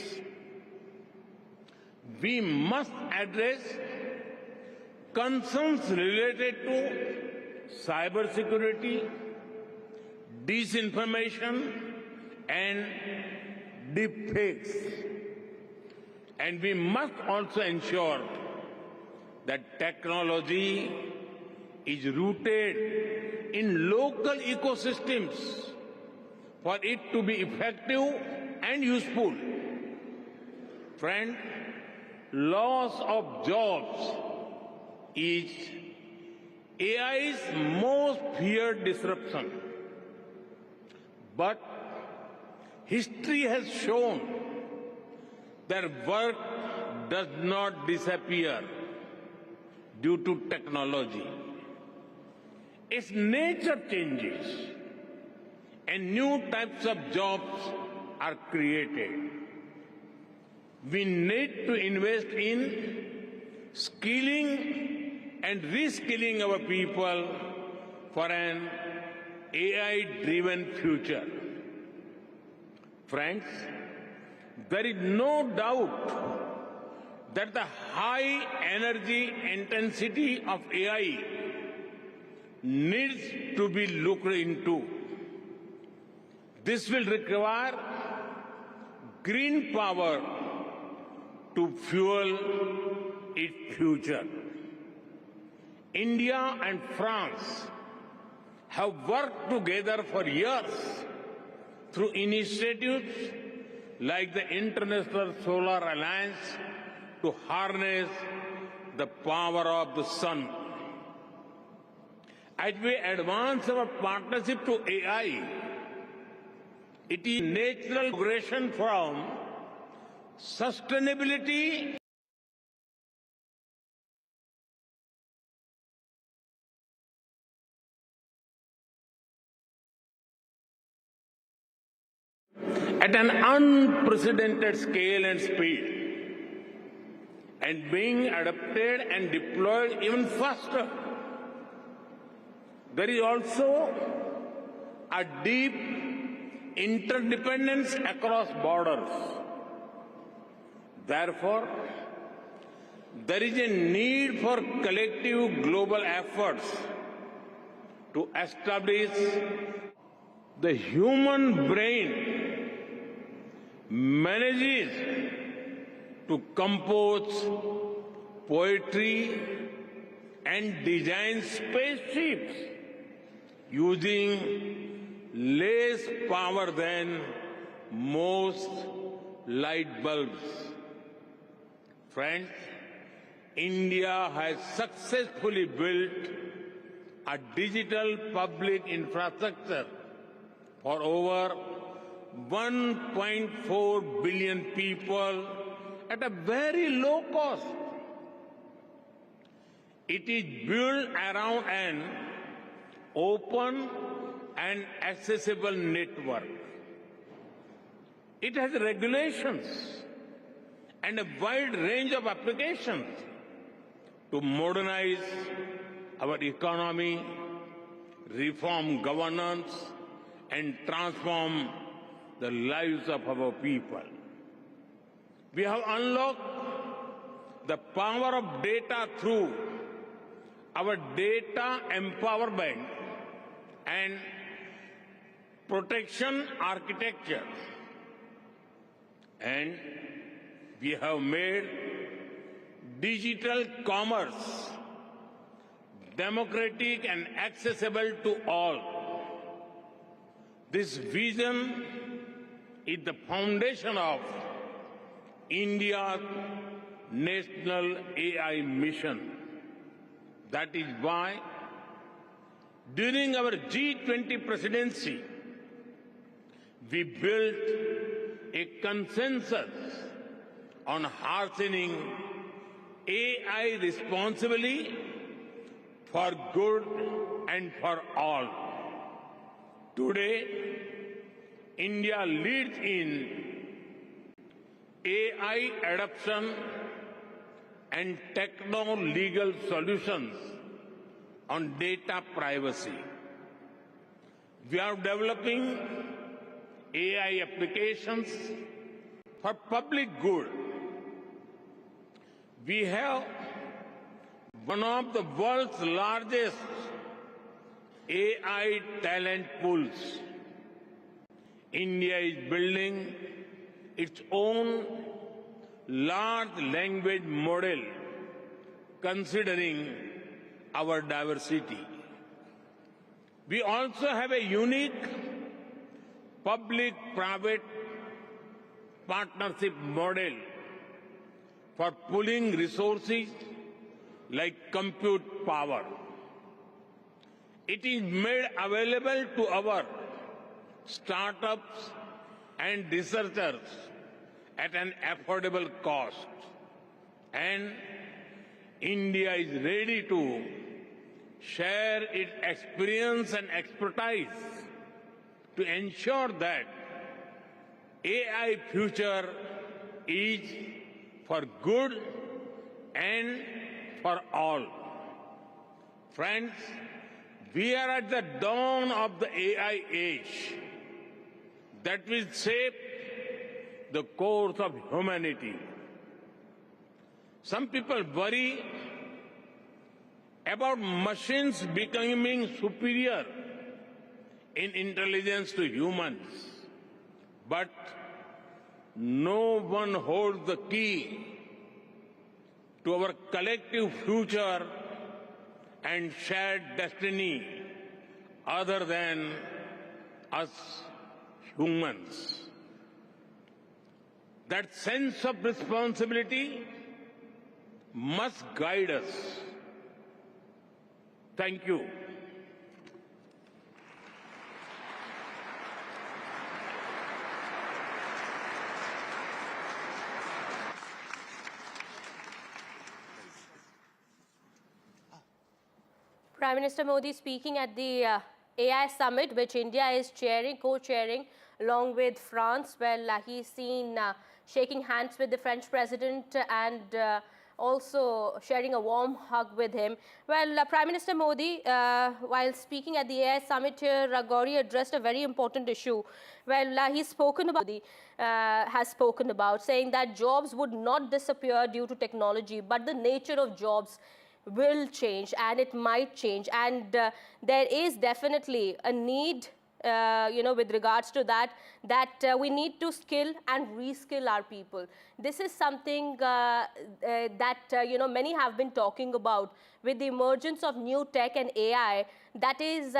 We must address concerns related to cybersecurity, disinformation, and deepfakes. And we must also ensure that technology is rooted in local ecosystems for it to be effective and useful. Friend, loss of jobs is AI's most feared disruption. But history has shown that work does not disappear due to technology. Its nature changes and new types of jobs are created. We need to invest in skilling and reskilling our people for an AI-driven future. Friends, there is no doubt that the high energy intensity of AI needs to be looked into. This will require green power to fuel its future. India and France have worked together for years through initiatives like the International Solar Alliance to harness the power of the sun. As we advance our partnership to AI, it is natural progression from sustainability at an unprecedented scale and speed, and being adapted and deployed even faster. There is also a deep interdependence across borders. Therefore, there is a need for collective global efforts to establish the human brain manages to compose poetry and design spaceships using less power than most light bulbs. Friends, India has successfully built a digital public infrastructure for over 1.4 billion people at a very low cost. It is built around an open and accessible network. It has regulations and a wide range of applications to modernize our economy, reform governance, and transform the lives of our people. We have unlocked the power of data through our data empowerment and protection architecture. And we have made digital commerce democratic and accessible to all. This vision is the foundation of India's national AI mission. That is why, during our G20 presidency, we built a consensus on harnessing AI responsibly for good and for all. Today, India leads in AI adoption and techno-legal solutions on data privacy. We are developing AI applications for public good. We have one of the world's largest AI talent pools. India is building its own large language model considering our diversity. We also have a unique public-private partnership model for pooling resources like compute power. It is made available to our startups and researchers at an affordable cost. And India is ready to share its experience and expertise to ensure that AI future is for good and for all. Friends, we are at the dawn of the AI age that will shape the course of humanity. Some people worry about machines becoming superior in intelligence to humans, but no one holds the key to our collective future and shared destiny other than us humans. That sense of responsibility must guide us. Thank you. Prime Minister Modi speaking at the AI summit, which India is chairing, co-chairing, along with France. Well, he's seen shaking hands with the French president and also sharing a warm hug with him. Well, Prime Minister Modi, while speaking at the AI summit here, Gauri addressed a very important issue. Well, he's spoken about has spoken about saying that jobs would not disappear due to technology, but the nature of jobs will change, and it might change, and there is definitely a need with regards to that we need to skill and reskill our people. This is something that many have been talking about. With the emergence of new tech and AI, that is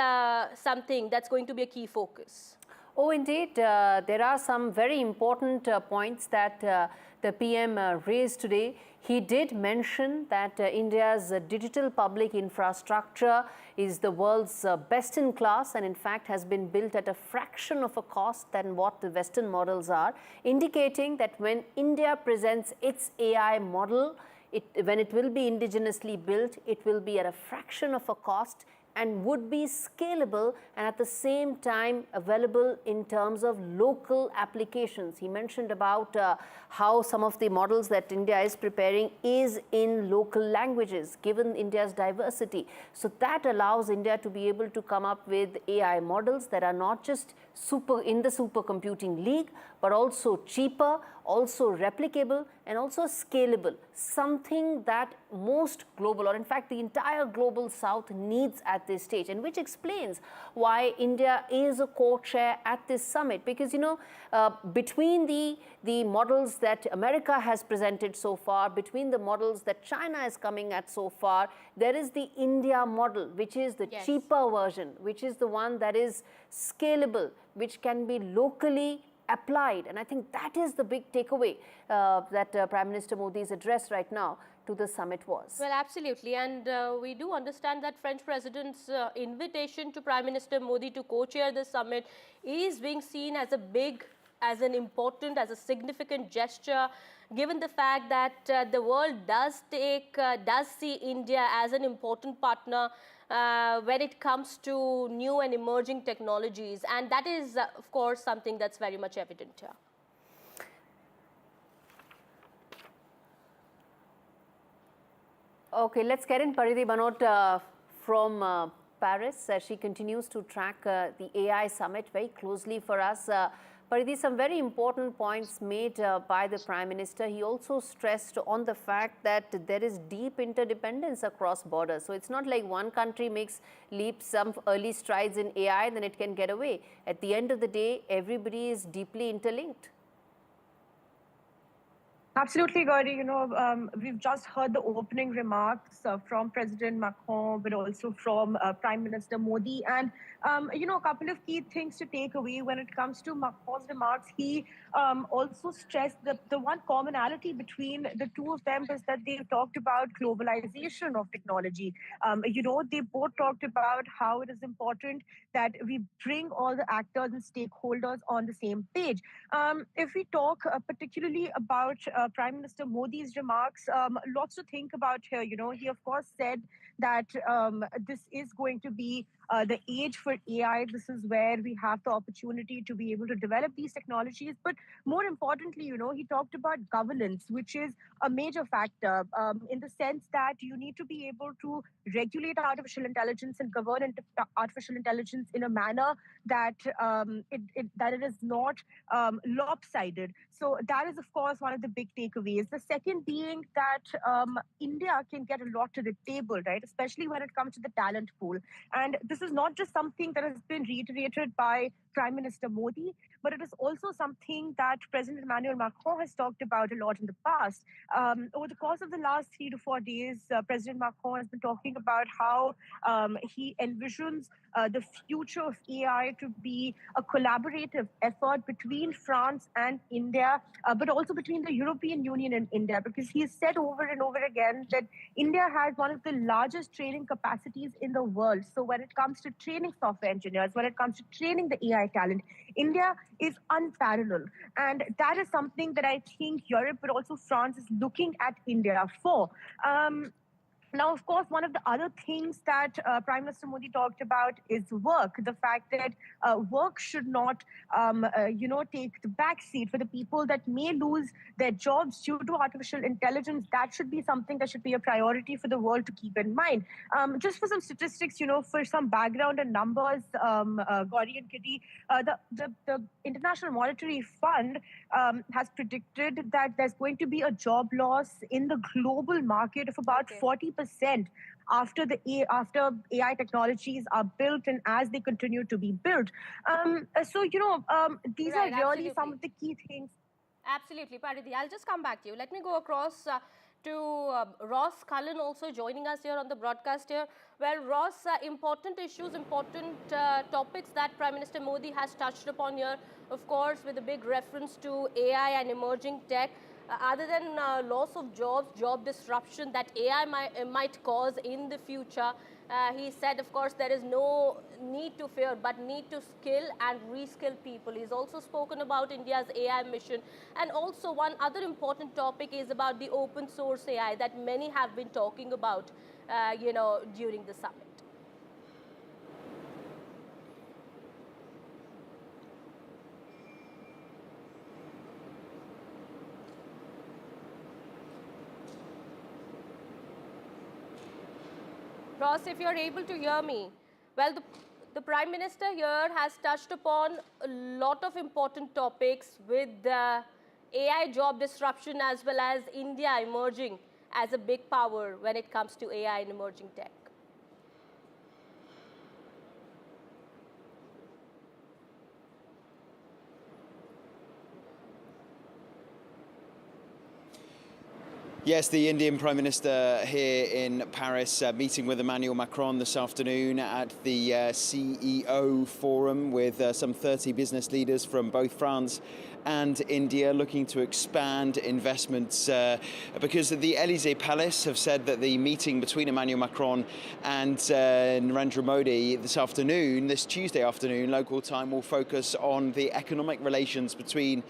something that's going to be a key focus. Oh, indeed. There are some very important points that the PM raised today. He did mention that India's digital public infrastructure is the world's best in class, and in fact has been built at a fraction of a cost than what the Western models are, indicating that when India presents its AI model, when it will be indigenously built, it will be at a fraction of a cost and would be scalable and at the same time available in terms of local applications. He mentioned about how some of the models that India is preparing is in local languages, given India's diversity. So that allows India to be able to come up with AI models that are not just in the supercomputing league, but also cheaper, also replicable, and also scalable. Something that most global, or in fact the entire global south, needs at this stage, and which explains why India is a co-chair at this summit. Because between the models that America has presented so far, between the models that China is coming at so far, there is the India model, which is the cheaper version, which is the one that is scalable, which can be locally applied. And I think that is the big takeaway that Prime Minister Modi's address right now to the summit was. Well, absolutely. And we do understand that French President's invitation to Prime Minister Modi to co-chair the summit is being seen as as a significant gesture, given the fact that the world does see India as an important partner when it comes to new and emerging technologies. And that is, of course, something that's very much evident here. Okay, let's get in Paridhi Banot from Paris. She continues to track the AI summit very closely for us. Paridhi, some very important points made by the Prime Minister. He also stressed on the fact that there is deep interdependence across borders. So it's not like one country makes some early strides in AI, then it can get away. At the end of the day, everybody is deeply interlinked. Absolutely, Gauri. We've just heard the opening remarks from President Macron, but also from Prime Minister Modi. And, a couple of key things to take away when it comes to Macron's remarks. He also stressed the one commonality between the two of them is that they talked about globalization of technology. They both talked about how it is important that we bring all the actors and stakeholders on the same page. If we talk particularly about Prime Minister Modi's remarks, lots to think about here. He of course said that this is going to be the age for AI. This is where we have the opportunity to be able to develop these technologies. But more importantly, he talked about governance, which is a major factor in the sense that you need to be able to regulate artificial intelligence and govern artificial intelligence in a manner that it is not lopsided. So that is, of course, one of the big takeaways. The second being that India can get a lot to the table, right? Especially when it comes to the talent pool. And this is not just something that has been reiterated by Prime Minister Modi, but it is also something that President Emmanuel Macron has talked about a lot in the past. Over the course of the last 3 to 4 days, President Macron has been talking about how he envisions the future of AI to be a collaborative effort between France and India, but also between the European Union and India, because he has said over and over again that India has one of the largest training capacities in the world. So when it comes to training software engineers, when it comes to training the AI talent, India is unparalleled. And that is something that I think Europe, but also France, is looking at India for. Now, of course, one of the other things that Prime Minister Modi talked about is work. The fact that work should not, take the backseat for the people that may lose their jobs due to artificial intelligence. That should be something that should be a priority for the world to keep in mind. Just for some statistics, for some background and numbers, Gauri and Kitty, the International Monetary Fund has predicted that there's going to be a job loss in the global market of about 40% after AI technologies are built and as they continue to be built. These are really some of the key things. Absolutely, Paridhi. I'll just come back to you. Let me go across to Ross Cullen also joining us here on the broadcast here. Well, Ross, important issues, important topics that Prime Minister Modi has touched upon here, of course, with a big reference to AI and emerging tech. Other than loss of jobs, job disruption that AI might cause in the future, he said, of course, there is no need to fear, but need to skill and reskill people. He's also spoken about India's AI mission. And also one other important topic is about the open source AI that many have been talking about, during the summit. Ross, if you're able to hear me, well, the Prime Minister here has touched upon a lot of important topics with AI job disruption as well as India emerging as a big power when it comes to AI and emerging tech. Yes, the Indian Prime Minister here in Paris meeting with Emmanuel Macron this afternoon at the CEO forum with some 30 business leaders from both France and India looking to expand investments because the Élysée Palace have said that the meeting between Emmanuel Macron and Narendra Modi this Tuesday afternoon, local time, will focus on the economic relations between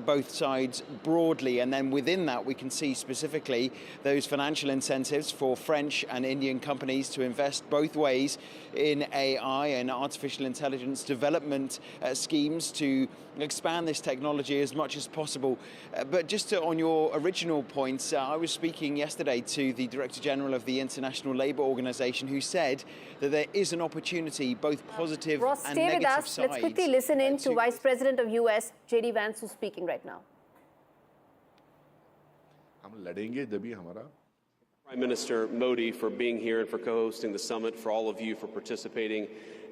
both sides broadly, and then within that we can see specifically those financial incentives for French and Indian companies to invest both ways in AI and artificial intelligence development schemes to expand this technology as much as possible. But just on your original points, I was speaking yesterday to the Director General of the International Labour Organization, who said that there is an opportunity, both positive Ross, and stay negative with us. sides. Let's quickly listen in to Vice President of US, J.D. Vance, who's speaking right now. Prime Minister Modi for being here and for co-hosting the summit, for all of you for participating.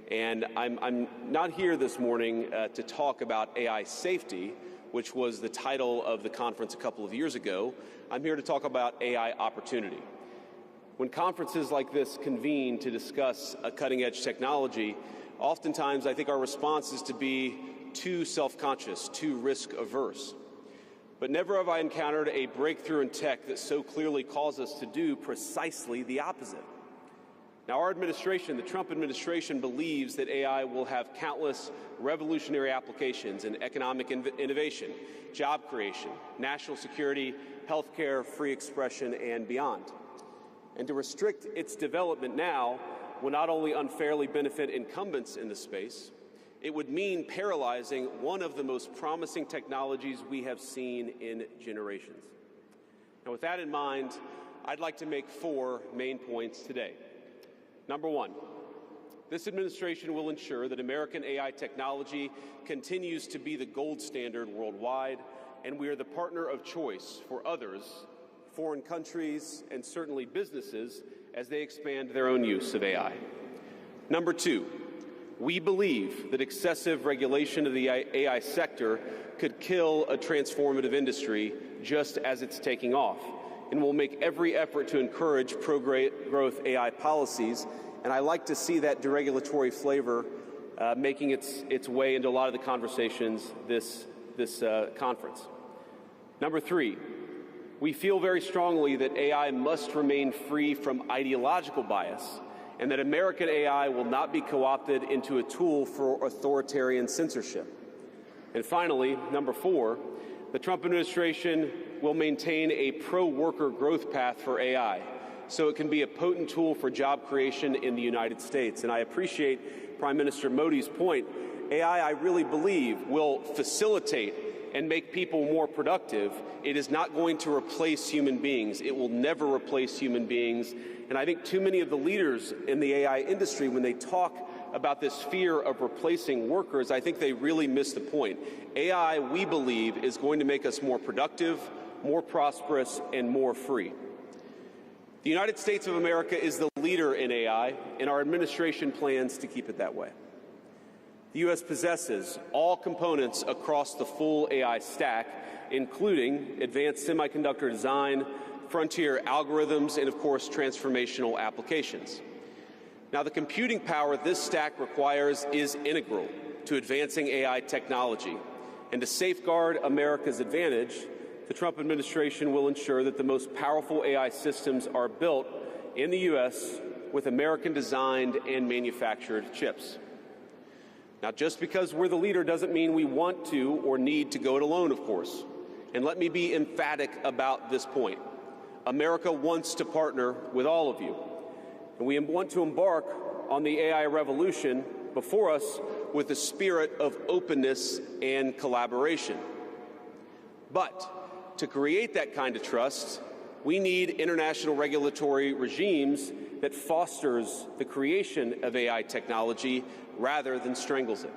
And I'm not here this morning to talk about AI safety, which was the title of the conference a couple of years ago. I'm here to talk about AI opportunity. When conferences like this convene to discuss a cutting-edge technology, oftentimes I think our response is to be too self-conscious, too risk-averse. But never have I encountered a breakthrough in tech that so clearly calls us to do precisely the opposite. Now, our administration, the Trump administration, believes that AI will have countless revolutionary applications in economic innovation, job creation, national security, healthcare, free expression, and beyond. And to restrict its development now will not only unfairly benefit incumbents in the space, it would mean paralyzing one of the most promising technologies we have seen in generations. Now, with that in mind, I'd like to make 4 main points today. Number 1, this administration will ensure that American AI technology continues to be the gold standard worldwide, and we are the partner of choice for others, foreign countries, and certainly businesses as they expand their own use of AI. Number 2, we believe that excessive regulation of the AI sector could kill a transformative industry just as it's taking off, and will make every effort to encourage pro-growth AI policies And I like to see that deregulatory flavor making its way into a lot of the conversations this conference. Number 3, we feel very strongly that AI must remain free from ideological bias and that American AI will not be co-opted into a tool for authoritarian censorship. And finally, number 4, the Trump administration will maintain a pro-worker growth path for AI so it can be a potent tool for job creation in the United States. And I appreciate Prime Minister Modi's point. AI, I really believe, will facilitate and make people more productive. It is not going to replace human beings. It will never replace human beings. And I think too many of the leaders in the AI industry, when they talk about this fear of replacing workers, I think they really miss the point. AI, we believe, is going to make us more productive, more prosperous, and more free. The United States of America is the leader in AI, and our administration plans to keep it that way. The U.S. possesses all components across the full AI stack, including advanced semiconductor design, frontier algorithms, and, of course, transformational applications. Now, the computing power this stack requires is integral to advancing AI technology. And to safeguard America's advantage, the Trump administration will ensure that the most powerful AI systems are built in the U.S. with American-designed and manufactured chips. Now, just because we're the leader doesn't mean we want to or need to go it alone, of course. And let me be emphatic about this point. America wants to partner with all of you. And we want to embark on the AI revolution before us with a spirit of openness and collaboration. But to create that kind of trust, we need international regulatory regimes that fosters the creation of AI technology rather than strangles it.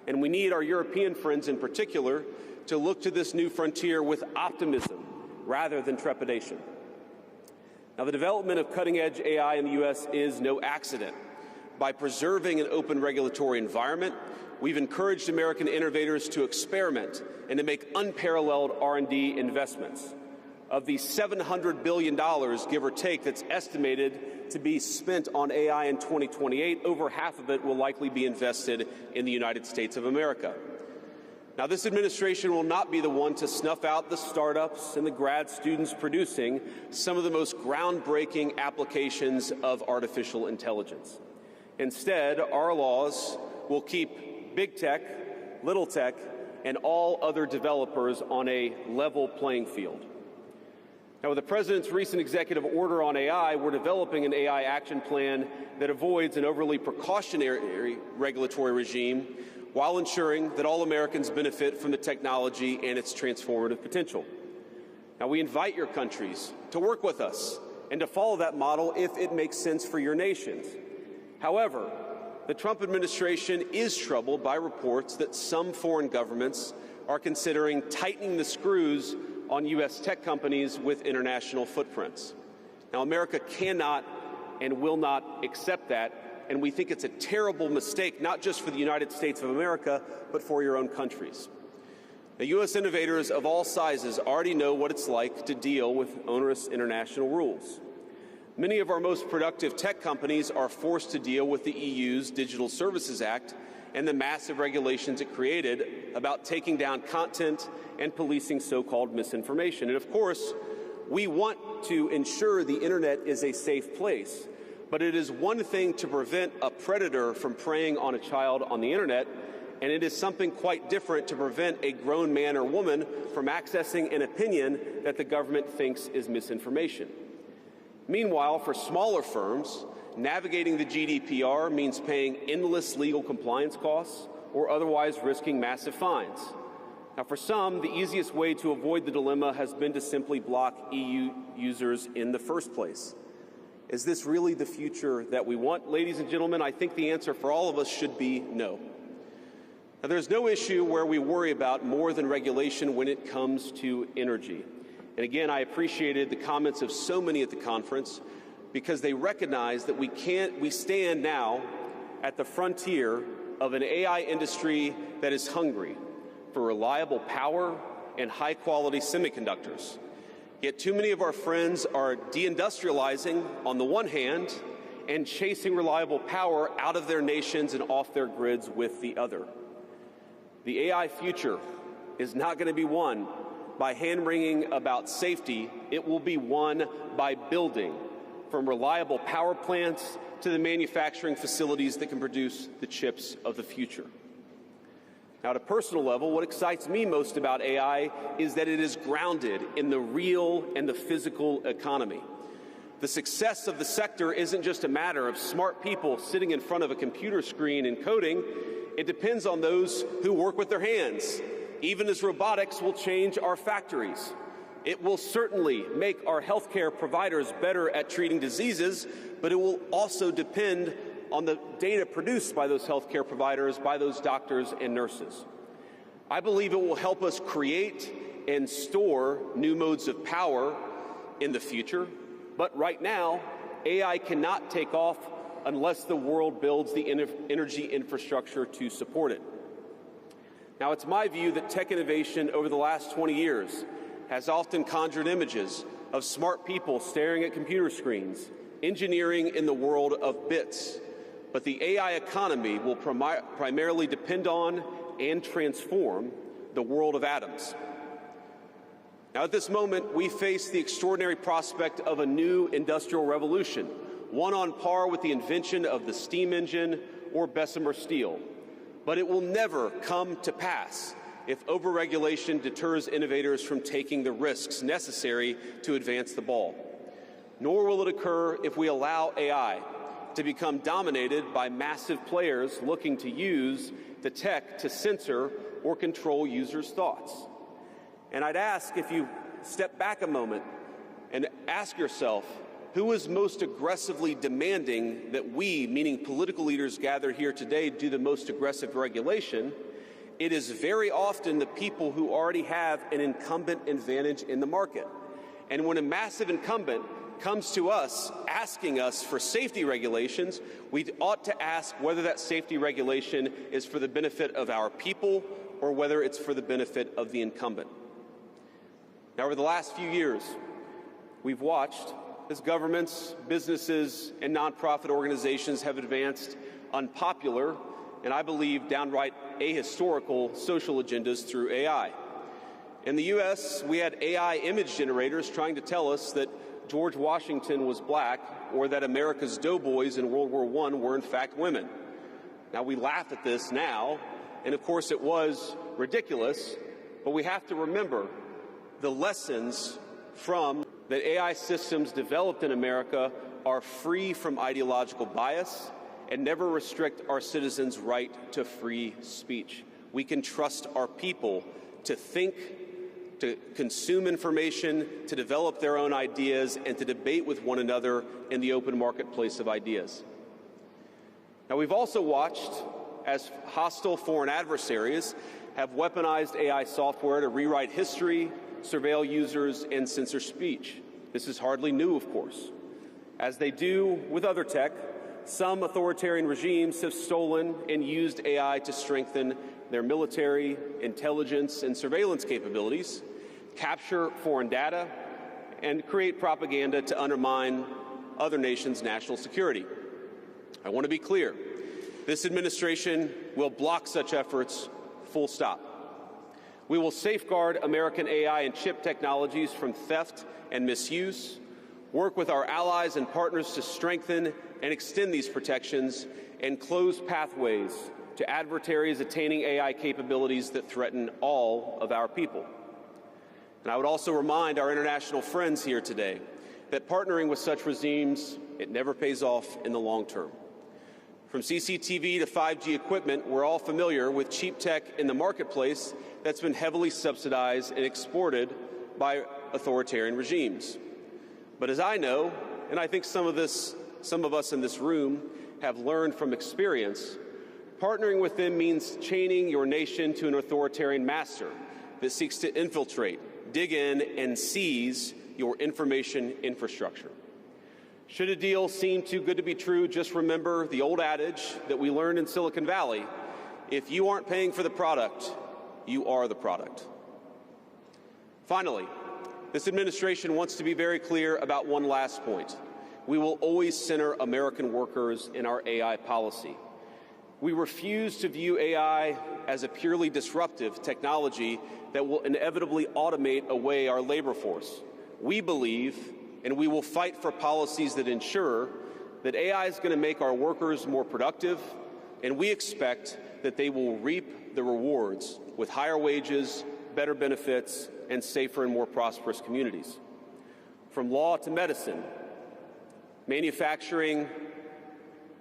And we need our European friends in particular to look to this new frontier with optimism rather than trepidation. Now, the development of cutting-edge AI in the U.S. is no accident. By preserving an open regulatory environment, we've encouraged American innovators to experiment and to make unparalleled R&D investments. Of the $700 billion, give or take, that's estimated to be spent on AI in 2028, over half of it will likely be invested in the United States of America. Now, this administration will not be the one to snuff out the startups and the grad students producing some of the most groundbreaking applications of artificial intelligence. Instead, our laws will keep big tech, little tech, and all other developers on a level playing field. Now, with the President's recent executive order on AI, we're developing an AI action plan that avoids an overly precautionary regulatory regime while ensuring that all Americans benefit from the technology and its transformative potential. Now, we invite your countries to work with us and to follow that model if it makes sense for your nations. However, the Trump administration is troubled by reports that some foreign governments are considering tightening the screws on U.S. tech companies with international footprints. Now, America cannot and will not accept that, and we think it's a terrible mistake, not just for the United States of America, but for your own countries. The U.S. innovators of all sizes already know what it's like to deal with onerous international rules. Many of our most productive tech companies are forced to deal with the EU's Digital Services Act and the massive regulations it created about taking down content and policing so-called misinformation. And of course, we want to ensure the internet is a safe place, but it is one thing to prevent a predator from preying on a child on the internet, and it is something quite different to prevent a grown man or woman from accessing an opinion that the government thinks is misinformation. Meanwhile, for smaller firms, navigating the GDPR means paying endless legal compliance costs or otherwise risking massive fines. Now, for some, the easiest way to avoid the dilemma has been to simply block EU users in the first place. Is this really the future that we want? Ladies and gentlemen, I think the answer for all of us should be no. Now, there's no issue where we worry about more than regulation when it comes to energy. And again, I appreciated the comments of so many at the conference because they recognize that we stand now at the frontier of an AI industry that is hungry for reliable power and high-quality semiconductors. Yet too many of our friends are deindustrializing on the one hand and chasing reliable power out of their nations and off their grids with the other. The AI future is not going to be won by hand-wringing about safety. It will be won by building, from reliable power plants to the manufacturing facilities that can produce the chips of the future. Now, at a personal level, what excites me most about AI is that it is grounded in the real and the physical economy. The success of the sector isn't just a matter of smart people sitting in front of a computer screen and coding. It depends on those who work with their hands, even as robotics will change our factories. It will certainly make our healthcare providers better at treating diseases, but it will also depend on the data produced by those healthcare providers, by those doctors and nurses. I believe it will help us create and store new modes of power in the future, but right now, AI cannot take off unless the world builds the energy infrastructure to support it. Now, it's my view that tech innovation over the last 20 years has often conjured images of smart people staring at computer screens, engineering in the world of bits. But the AI economy will primarily depend on and transform the world of atoms. Now, at this moment, we face the extraordinary prospect of a new industrial revolution, one on par with the invention of the steam engine or Bessemer steel. But it will never come to pass if overregulation deters innovators from taking the risks necessary to advance the ball. Nor will it occur if we allow AI to become dominated by massive players looking to use the tech to censor or control users' thoughts. And I'd ask, if you step back a moment and ask yourself, who is most aggressively demanding that we, meaning political leaders gathered here today, do the most aggressive regulation? It is very often the people who already have an incumbent advantage in the market. And when a massive incumbent comes to us asking us for safety regulations, we ought to ask whether that safety regulation is for the benefit of our people or whether it's for the benefit of the incumbent. Now, over the last few years, we've watched as governments, businesses, and nonprofit organizations have advanced unpopular and, I believe, downright ahistorical social agendas through AI. In the U.S., we had AI image generators trying to tell us that George Washington was black, or that America's doughboys in World War I were in fact women. Now, we laugh at this now, and of course it was ridiculous, but we have to remember the lessons from that AI systems developed in America are free from ideological bias and never restrict our citizens' right to free speech. We can trust our people to think, to consume information, to develop their own ideas, and to debate with one another in the open marketplace of ideas. Now, we've also watched as hostile foreign adversaries have weaponized AI software to rewrite history, surveil users, and censor speech. This is hardly new, of course. As they do with other tech, some authoritarian regimes have stolen and used AI to strengthen their military, intelligence, and surveillance capabilities, capture foreign data, and create propaganda to undermine other nations' national security. I want to be clear. This administration will block such efforts, full stop. We will safeguard American AI and chip technologies from theft and misuse, work with our allies and partners to strengthen and extend these protections, and close pathways to adversaries attaining AI capabilities that threaten all of our people. And I would also remind our international friends here today that partnering with such regimes, it never pays off in the long term. From CCTV to 5G equipment, we're all familiar with cheap tech in the marketplace that's been heavily subsidized and exported by authoritarian regimes. But as I know, and I think some of us in this room have learned from experience, partnering with them means chaining your nation to an authoritarian master that seeks to infiltrate, dig in, and seize your information infrastructure. Should a deal seem too good to be true, just remember the old adage that we learned in Silicon Valley: if you aren't paying for the product, you are the product. Finally, this administration wants to be very clear about one last point. we will always center American workers in our AI policy. We refuse to view AI as a purely disruptive technology that will inevitably automate away our labor force. We believe, and we will fight for policies that ensure that AI is going to make our workers more productive, and we expect that they will reap the rewards with higher wages, better benefits, and safer and more prosperous communities. From law to medicine, manufacturing,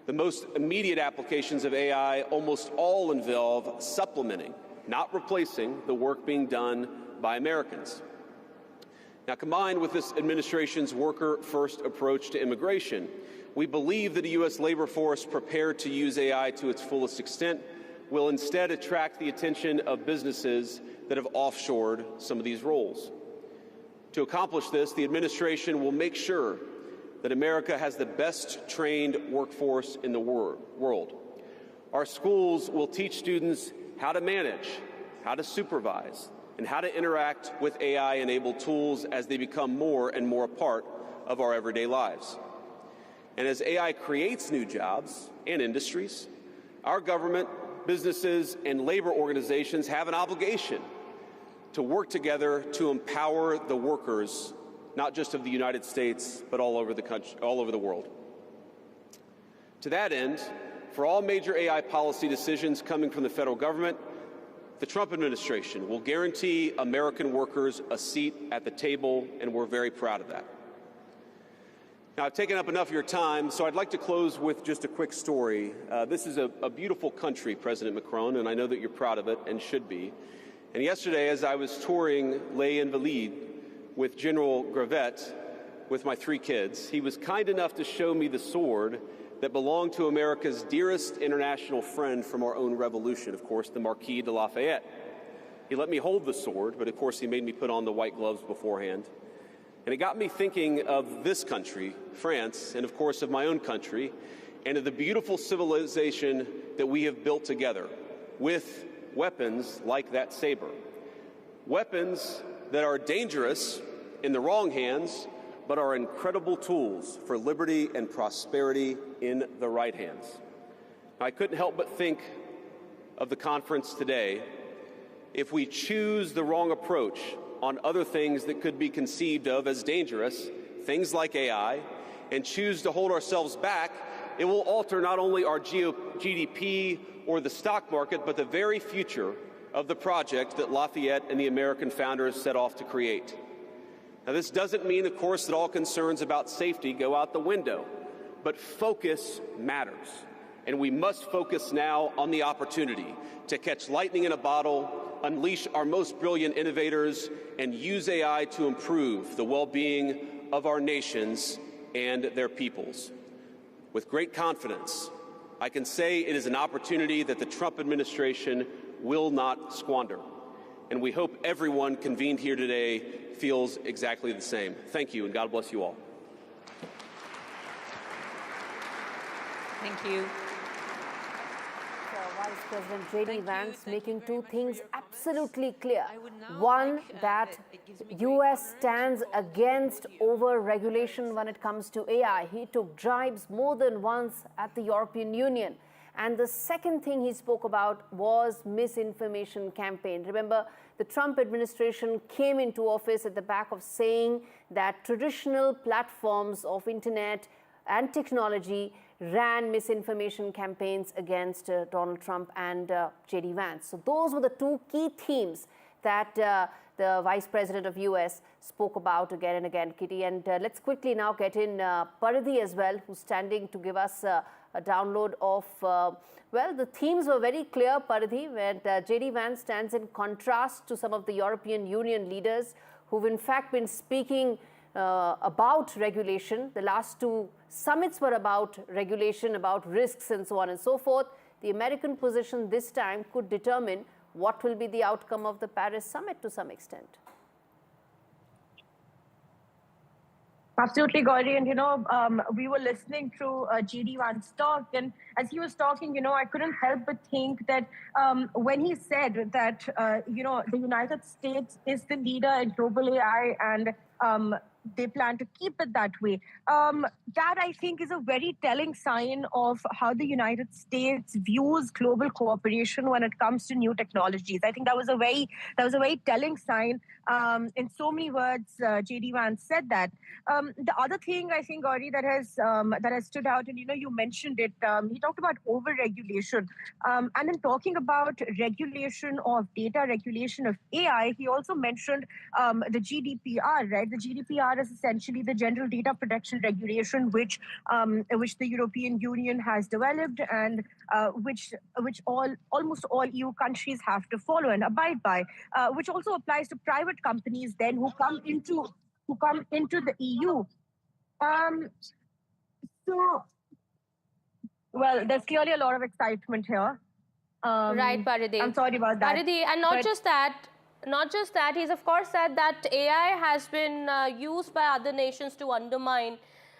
the most immediate applications of AI almost all involve supplementing, not replacing, the work being done by Americans. Now, combined with this administration's worker-first approach to immigration, we believe that a U.S. labor force prepared to use AI to its fullest extent will instead attract the attention of businesses that have offshored some of these roles. To accomplish this, the administration will make sure that America has the best trained workforce in the world. Our schools will teach students how to manage, how to supervise, and how to interact with AI-enabled tools as they become more and more a part of our everyday lives. And as AI creates new jobs and industries, our government, businesses, and labor organizations have an obligation to work together to empower the workers, not just of the United States, but all over the country, all over the world. To that end, for all major AI policy decisions coming from the federal government, the Trump administration will guarantee American workers a seat at the table, and we're very proud of that. Now, I've taken up enough of your time, so I'd like to close with just a quick story. This is a beautiful country, President Macron, and I know that you're proud of it and should be. And yesterday, as I was touring Les Invalides with General Gravette with my 3 kids, he was kind enough to show me the sword that belonged to America's dearest international friend from our own revolution, of course, the Marquis de Lafayette. He let me hold the sword, but of course he made me put on the white gloves beforehand. And it got me thinking of this country, France, and of course of my own country, and of the beautiful civilization that we have built together with weapons like that saber. Weapons that are dangerous in the wrong hands, but are incredible tools for liberty and prosperity in the right hands. I couldn't help but think of the conference today. If we choose the wrong approach on other things that could be conceived of as dangerous, things like AI, and choose to hold ourselves back, it will alter not only our GDP or the stock market, but the very future of the project that Lafayette and the American founders set off to create. Now, this doesn't mean, of course, that all concerns about safety go out the window, but focus matters. And we must focus now on the opportunity to catch lightning in a bottle, unleash our most brilliant innovators, and use AI to improve the well-being of our nations and their peoples. With great confidence, I can say it is an opportunity that the Trump administration will not squander. And we hope everyone convened here today feels exactly the same. Thank you, and God bless you all. Thank you. Vice President J.D. Vance making 2 things absolutely clear. One, that U.S. stands against over-regulation when it comes to AI. He took jibes more than once at the European Union. And the second thing he spoke about was misinformation campaign. Remember, the Trump administration came into office at the back of saying that traditional platforms of internet and technology ran misinformation campaigns against Donald Trump and J.D. Vance. So those were the 2 key themes that the Vice President of US spoke about again and again, Kitty. And let's quickly now get in Paridhi as well, who's standing to give us a download of, well, the themes were very clear, Paridhi, where J.D. Vance stands in contrast to some of the European Union leaders who've in fact been speaking about regulation. The last 2 summits were about regulation, about risks and so on and so forth. The American position this time could determine what will be the outcome of the Paris summit to some extent. Absolutely, Gauri. And, we were listening to J.D. Vance talk. And as he was talking, I couldn't help but think that when he said that, the United States is the leader in global AI and they plan to keep it that way. That, I think, is a very telling sign of how the United States views global cooperation when it comes to new technologies. I think that was a very telling sign. In so many words, J.D. Vance said that. The other thing, I think, Gauri, that has stood out, and you mentioned it, he talked about over-regulation. And in talking about regulation of data, regulation of AI, he also mentioned the GDPR, right? The GDPR is essentially the General Data Protection Regulation, which the European Union has developed, and which almost all EU countries have to follow and abide by, which also applies to private companies then who come into the EU. Well, there's clearly a lot of excitement here. Right, Paridhi. I'm sorry about that. Paridhi, and not just that, he's of course said that AI has been used by other nations to undermine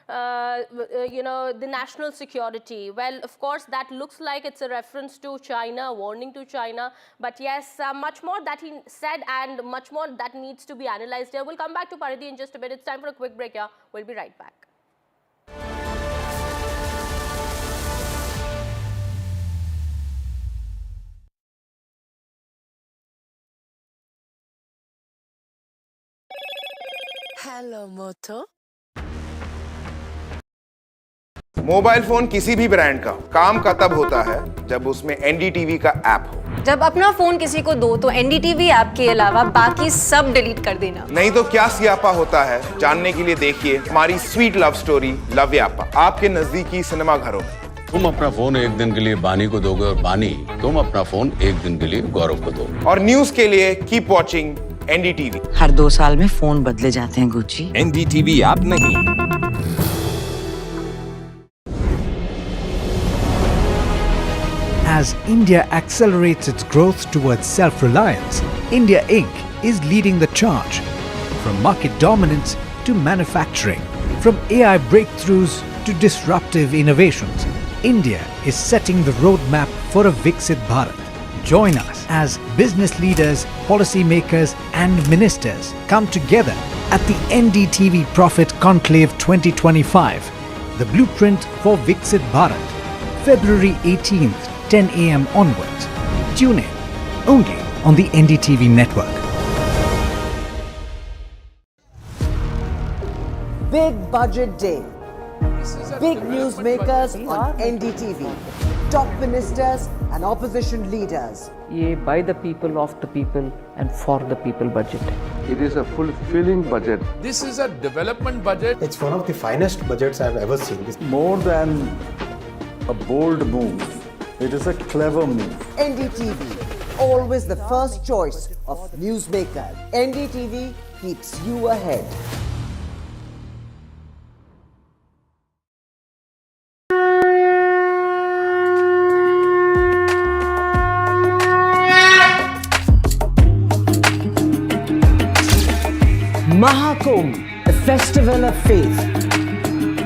the national security. Well, of course, that looks like it's a reference to China, a warning to China. But yes, much more that he said and much more that needs to be analyzed here. We'll come back to Paridhi in just a bit. It's time for a quick break here. We'll be right back. Hello Moto. Mobile phone किसी भी brand का काम का तब होता है जब उसमें NDTV का ऐप हो। जब अपना फोन किसी को दो तो NDTV ऐप के अलावा बाकी सब डिलीट कर देना। नहीं तो क्या सियापा होता है, जानने के लिए देखिए हमारी स्वीट लव स्टोरी लव्यापा आपके नजदीकी सिनेमा घरों में। तुम अपना फोन एक दिन के लिए बानी को दोगे और बानी तुम अपना फोन एक दिन के लिए गौरव को दो। और न्यूज के लिए कीप वॉचिंग NDTV। हर 2 साल में फोन बदले जाते हैं गुच्ची। NDTV ऐप नहीं। As India accelerates its growth towards self-reliance, India Inc. is leading the charge. From market dominance to manufacturing, from AI breakthroughs to disruptive innovations, India is setting the roadmap for a Viksit Bharat. Join us as business leaders, policymakers and ministers come together at the NDTV Profit Conclave 2025, the blueprint for Viksit Bharat, February 18th, 10 a.m. onwards. Tune in only on the NDTV network. Big Budget Day. Big newsmakers on NDTV. Top ministers and opposition leaders. ये by the people, of the people and for the people budget. It is a fulfilling budget. This is a development budget. It's one of the finest budgets I've ever seen. It's more than a bold move. It is a clever move. NDTV, always the first choice of newsmaker. NDTV keeps you ahead. Mahakumbh, the festival of faith,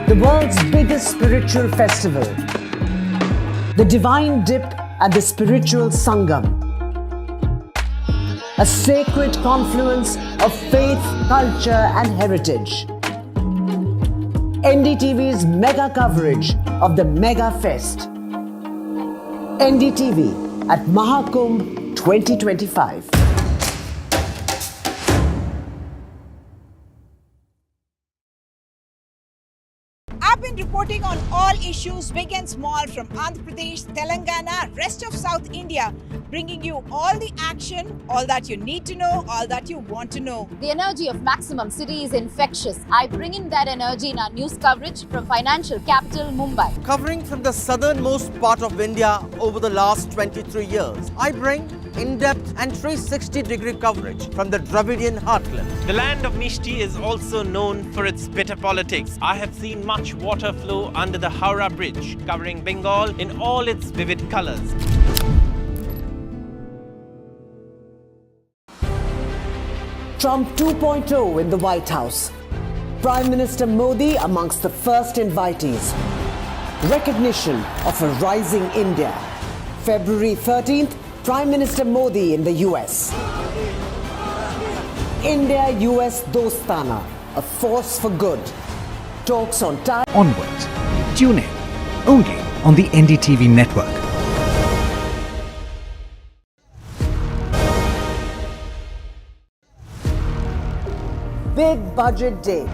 the world's biggest spiritual festival, the divine dip at the spiritual Sangam, a sacred confluence of faith, culture and heritage. NDTV's mega coverage of the Mega Fest. NDTV at Mahakumbh 2025. I've been reporting on all issues big and small from Andhra Pradesh, Telangana, rest of South India, bringing you all the action, all that you need to know, all that you want to know. The energy of Maximum City is infectious. I bring in that energy in our news coverage from financial capital Mumbai. Covering from the southernmost part of India over the last 23 years, I bring in-depth and 360-degree coverage from the Dravidian heartland. The land of Mishti is also known for its bitter politics. I have seen much water flow under the Howrah Bridge, covering Bengal in all its vivid colors. Trump 2.0 in the White House. Prime Minister Modi amongst the first invitees. Recognition of a rising India. February 13th, Prime Minister Modi in the US. India-US Dostana, a force for good. Talks on time. Onwards. Tune in only on the NDTV network. Big budget day.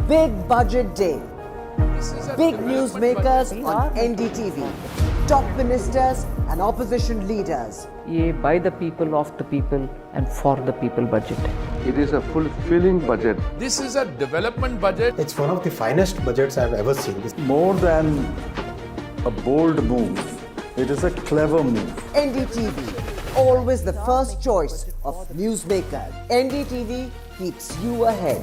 Big budget day. Big newsmakers on NDTV. Top ministers and opposition leaders. ये by the people, of the people and for the people budget. It is a fulfilling budget. This is a development budget. It's one of the finest budgets I've ever seen. It's more than a bold move. It is a clever move. NDTV, always the first choice of newsmakers. NDTV keeps you ahead.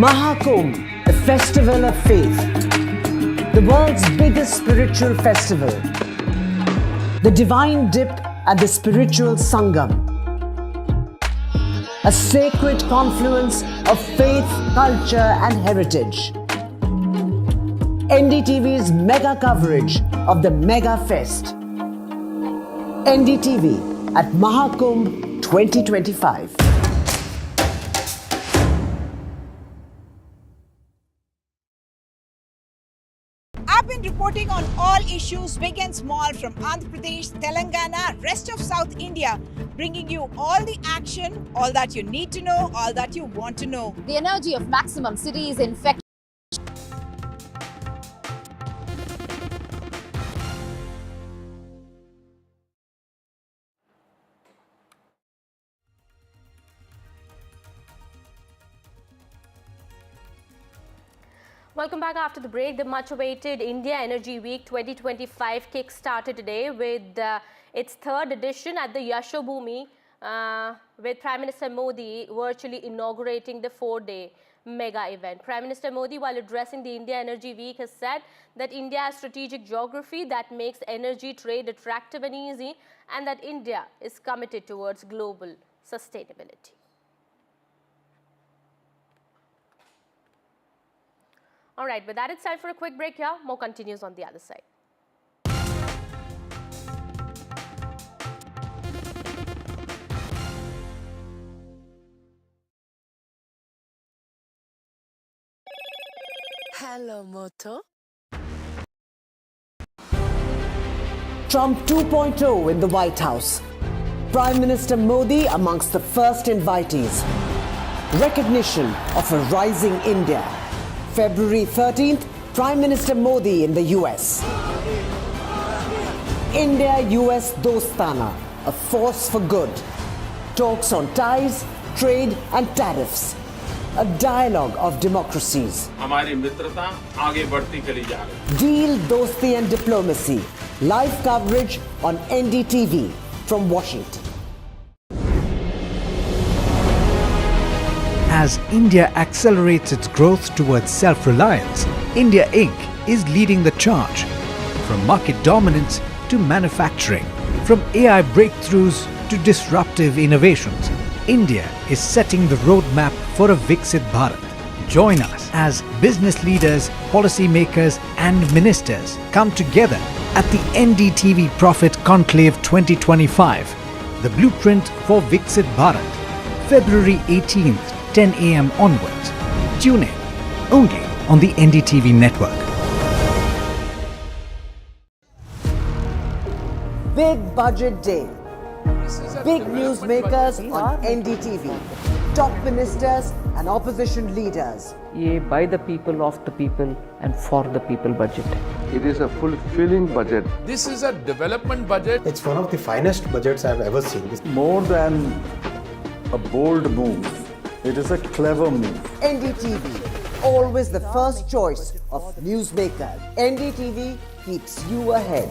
Mahakumbh, the festival of faith, the world's biggest spiritual festival, the divine dip and the spiritual sangam, a sacred confluence of faith, culture and heritage. NDTV's mega coverage of the Mega Fest. NDTV at Mahakumbh 2025. I've been reporting on all issues big and small from Andhra Pradesh, Telangana, rest of South India, bringing you all the action, all that you need to know, all that you want to know. The energy of maximum city is infectious. Welcome back after the break. The much-awaited India Energy Week 2025 kick-started today with its third edition at the Yashobhoomi, with Prime Minister Modi virtually inaugurating the 4-day mega event. Prime Minister Modi, while addressing the India Energy Week, has said that India has strategic geography that makes energy trade attractive and easy, and that India is committed towards global sustainability. All right, with that, it's time for a quick break here. More continues on the other side. Hello, Moto. Trump 2.0 in the White House. Prime Minister Modi amongst the first invitees. Recognition of a rising India. February 13th, Prime Minister Modi in the US. India-US Dostana, a force for good. Talks on ties, trade and tariffs. A dialogue of democracies. हमारी मित्रता आगे बढ़ती चली जा रही है. Deal, Dosti and Diplomacy. Live coverage on NDTV from Washington. As India accelerates its growth towards self-reliance, India Inc. is leading the charge. From market dominance to manufacturing, from AI breakthroughs to disruptive innovations, India is setting the roadmap for a Viksit Bharat. Join us as business leaders, policymakers and ministers come together at the NDTV Profit Conclave 2025, the blueprint for Viksit Bharat, February 18th, 10 a.m. onwards. Tune in only on the NDTV network. Big budget day. Big newsmakers on NDTV. Top ministers and opposition leaders. ये by the people, of the people and for the people budget. It is a fulfilling budget. This is a development budget. It's one of the finest budgets I've ever seen. It's more than a bold move. It is a clever move. NDTV, always the first choice of newsmakers. NDTV keeps you ahead.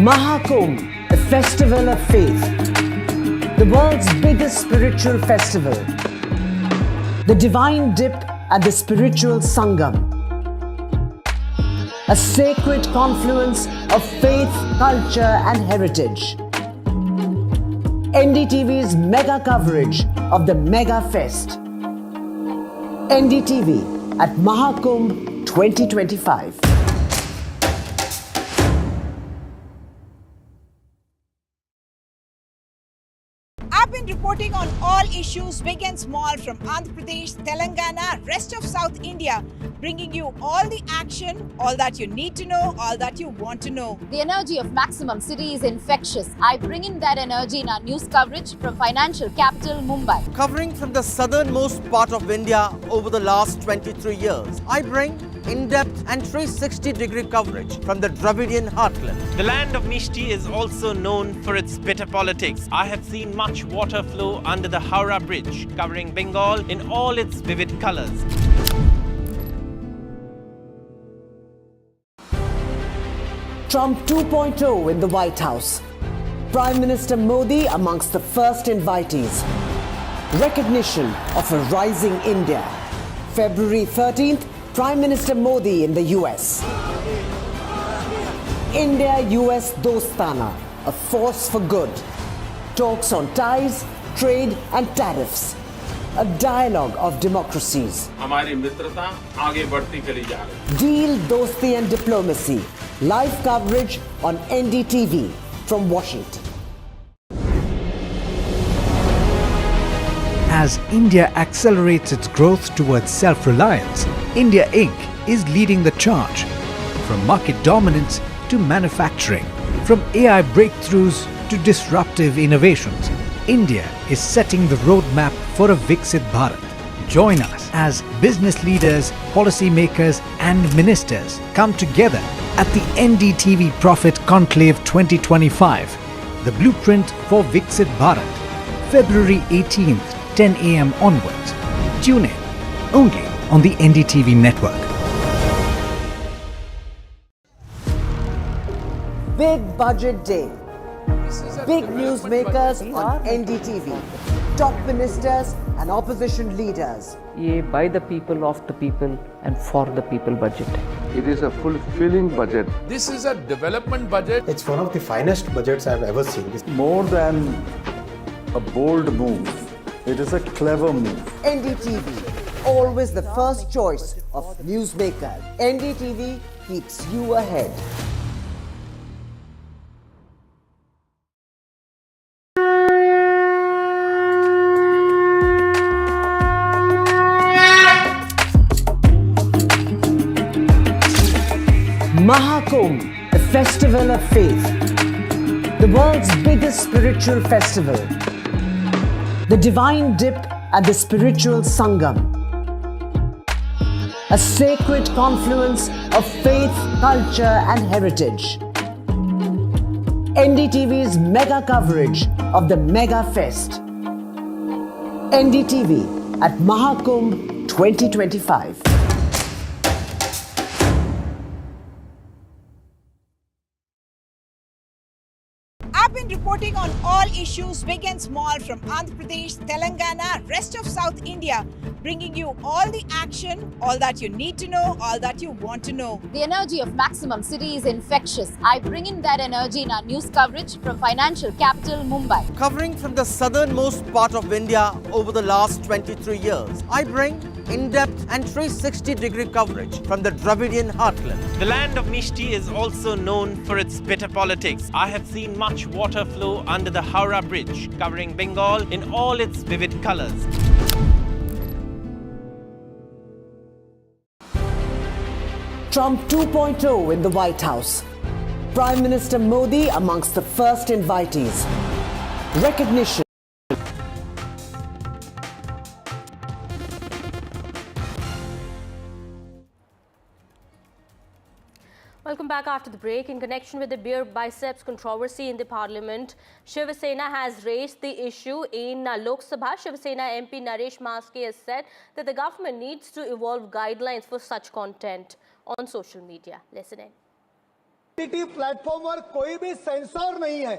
Mahakumbh, the festival of faith, the world's biggest spiritual festival, the divine dip at the spiritual Sangam, a sacred confluence of faith, culture and heritage. NDTV's mega coverage of the Mega Fest. NDTV at Mahakumbh 2025. I've been reporting on all issues big and small from Andhra Pradesh, Telangana, rest of South India, bringing you all the action, all that you need to know, all that you want to know. The energy of Maximum City is infectious. I bring in that energy in our news coverage from financial capital Mumbai. Covering from the southernmost part of India over the last 23 years, I bring in-depth and 360-degree coverage from the Dravidian heartland. The land of Mishti is also known for its bitter politics. I have seen much water flow under the Howrah Bridge, covering Bengal in all its vivid colors. Trump 2.0 in the White House. Prime Minister Modi amongst the first invitees. Recognition of a rising India. February 13th, Prime Minister Modi in the US. India-US Dostana, a force for good. Talks on ties, trade and tariffs. A dialogue of democracies. हमारी मित्रता आगे बढ़ती चली जा रही है. Deal, dosti and diplomacy. Live coverage on NDTV from Washington. As India accelerates its growth towards self-reliance, India Inc. is leading the charge. From market dominance to manufacturing, from AI breakthroughs to disruptive innovations, India is setting the roadmap for a Viksit Bharat. Join us as business leaders, policymakers and ministers come together at the NDTV Profit Conclave 2025, the blueprint for Viksit Bharat, February 18th, 10 a.m. onwards. Tune in only on the NDTV network. Big Budget Day. Big newsmakers on NDTV. Top ministers and opposition leaders. ये by the people, of the people and for the people budget. It is a fulfilling budget. This is a development budget. It's one of the finest budgets I've ever seen. It's more than a bold move. It is a clever move. NDTV, always the first choice of newsmaker. NDTV keeps you ahead. Mahakumbh, a festival of faith. The world's biggest spiritual festival. The divine dip at the spiritual Sangam. A sacred confluence of faith, culture and heritage. NDTV's mega coverage of the Mega Fest. NDTV at Mahakumbh 2025. I've been reporting on all issues big and small from Andhra Pradesh, Telangana, rest of South India, bringing you all the action, all that you need to know, all that you want to know. The energy of Maximum City is infectious. I bring in that energy in our news coverage from financial capital Mumbai. Covering from the southernmost part of India over the last 23 years, I bring in-depth and 360-degree coverage from the Dravidian heartland. The land of Mishti is also known for its bitter politics. I have seen much water flow under the Howrah Bridge, covering Bengal in all its vivid colors. Trump 2.0 in the White House. Prime Minister Modi amongst the first invitees. Recognition. Welcome back after the break. In connection with the beer biceps controversy in the parliament, Shiv Sena has raised the issue in Lok Sabha. Shiv Sena MP Naresh Maske has said that the government needs to evolve guidelines for such content on social media. Listen in. Platform पर कोई भी sensor नहीं है,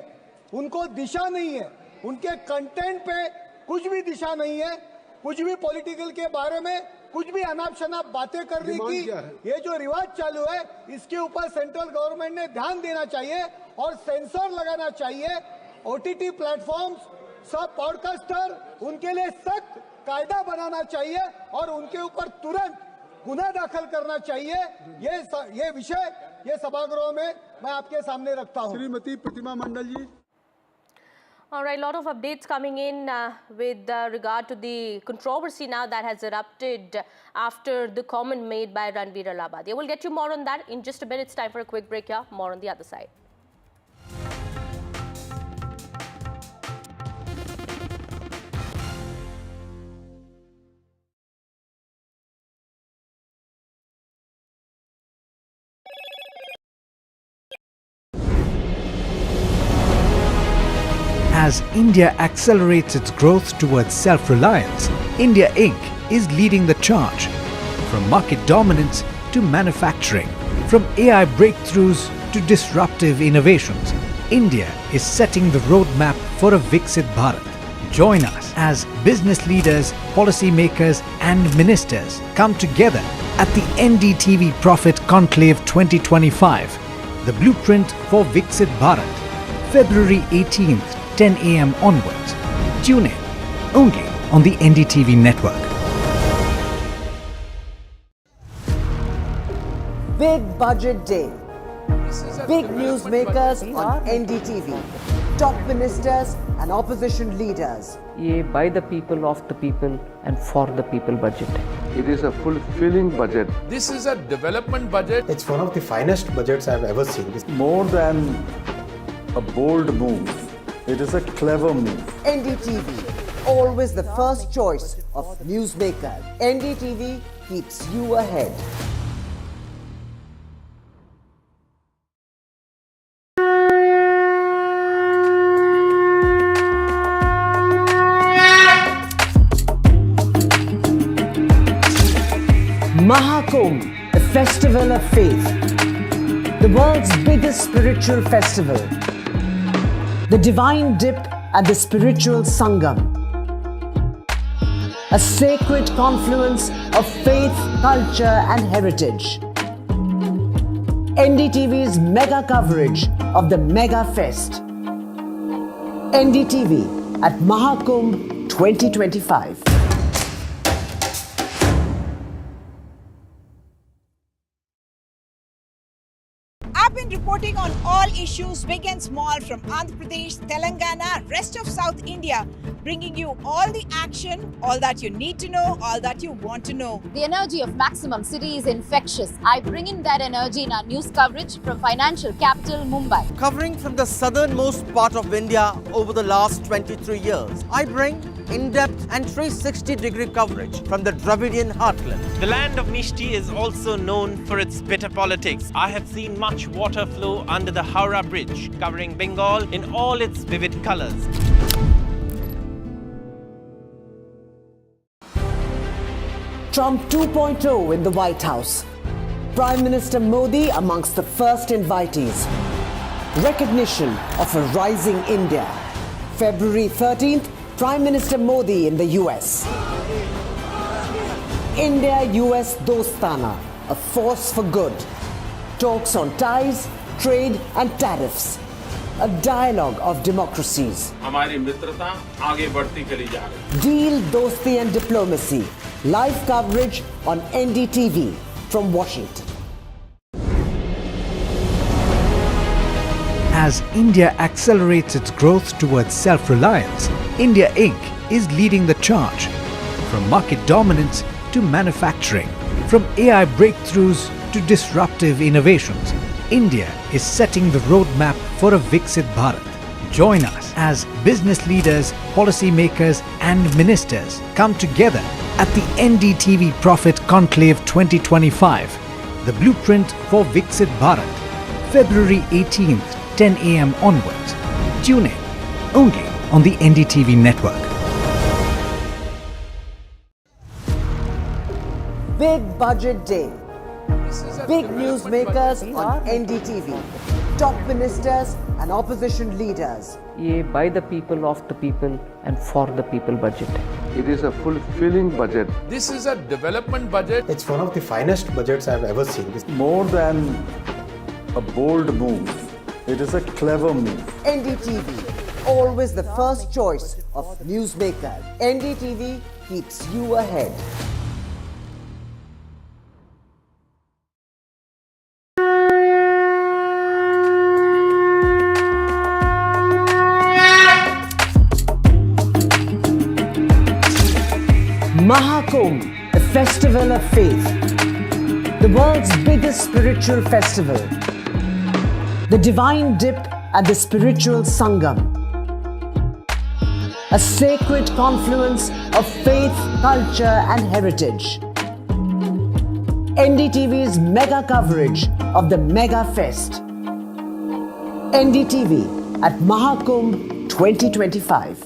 उनको दिशा नहीं है, उनके content पे कुछ भी दिशा नहीं है, कुछ भी पॉलिटिकल के बारे में कुछ भी अनाप शनाप बातें करने की ये जो रिवाज चालू है इसके ऊपर सेंट्रल गवर्नमेंट ने ध्यान देना चाहिए और सेंसर लगाना चाहिए। ओटीटी प्लेटफॉर्म्स, सब पॉडकास्टर, उनके लिए सख्त कायदा बनाना चाहिए और उनके ऊपर तुरंत गुना दाखिल करना चाहिए। ये विषय ये सभागृह में मैं आपके सामने रखता हूं। श्रीमती प्रतिमा मंडल जी। All right, lot of updates coming in with regard to the controversy now that has erupted after the comment made by Ranveer Allahabadi. We'll get you more on that in just a bit. It's time for a quick break here. More on the other side. As India accelerates its growth towards self-reliance, India Inc. is leading the charge. From market dominance to manufacturing, from AI breakthroughs to disruptive innovations, India is setting the roadmap for a Viksit Bharat. Join us as business leaders, policymakers and ministers come together at the NDTV Profit Conclave 2025, the blueprint for Viksit Bharat, February 18th, 10 a.m. onwards. Tune in only on the NDTV network. Big Budget Day. Big newsmakers on NDTV. Top ministers and opposition leaders. ये by the people, of the people and for the people budget. It is a fulfilling budget. This is a development budget. It's one of the finest budgets I've ever seen. It's more than a bold move. It is a clever move. NDTV, always the first choice of newsmaker. NDTV keeps you ahead. Mahakumbh, the festival of faith. The world's biggest spiritual festival. The divine dip at the spiritual Sangam. A sacred confluence of faith, culture and heritage. NDTV's mega coverage of the Mega Fest. NDTV at Mahakumbh 2025. I've been reporting on all issues big and small from Andhra Pradesh, Telangana, rest of South India, bringing you all the action, all that you need to know, all that you want to know. The energy of Maximum City is infectious. I bring in that energy in our news coverage from financial capital Mumbai. Covering from the southernmost part of India over the last 23 years, I bring in-depth and 360-degree coverage from the Dravidian heartland. The land of Mishti is also known for its bitter politics. I have seen much water flow under the Howrah Bridge, covering Bengal in all its vivid colors. Trump 2.0 in the White House. Prime Minister Modi amongst the first invitees. Recognition of a rising India. February 13th, Prime Minister Modi in the US. India-US Dostana, a force for good. Talks on ties, trade and tariffs. A dialogue of democracies. हमारी मित्रता आगे बढ़ती चली जा रही है. Deal, Dosti and Diplomacy. Live coverage on NDTV from Washington. As India accelerates its growth towards self-reliance, India Inc. is leading the charge. From market dominance to manufacturing, from AI breakthroughs to disruptive innovations, India is setting the roadmap for a Viksit Bharat. Join us as business leaders, policymakers and ministers come together at the NDTV Profit Conclave 2025, the blueprint for Viksit Bharat, February 18th, 10 a.m. onwards. Tune in only on the NDTV network. Big Budget Day. Big newsmakers on NDTV. Top ministers and opposition leaders. ये by the people, of the people and for the people budget. It is a fulfilling budget. This is a development budget. It's one of the finest budgets I've ever seen. It's more than a bold move. It is a clever move. NDTV, always the first choice of newsmaker. NDTV keeps you ahead. Mahakumbh, a festival of faith, the world's biggest spiritual festival, the divine dip at the spiritual Sangam, a sacred confluence of faith, culture and heritage. NDTV's mega coverage of the Mega Fest. NDTV at Mahakumbh 2025.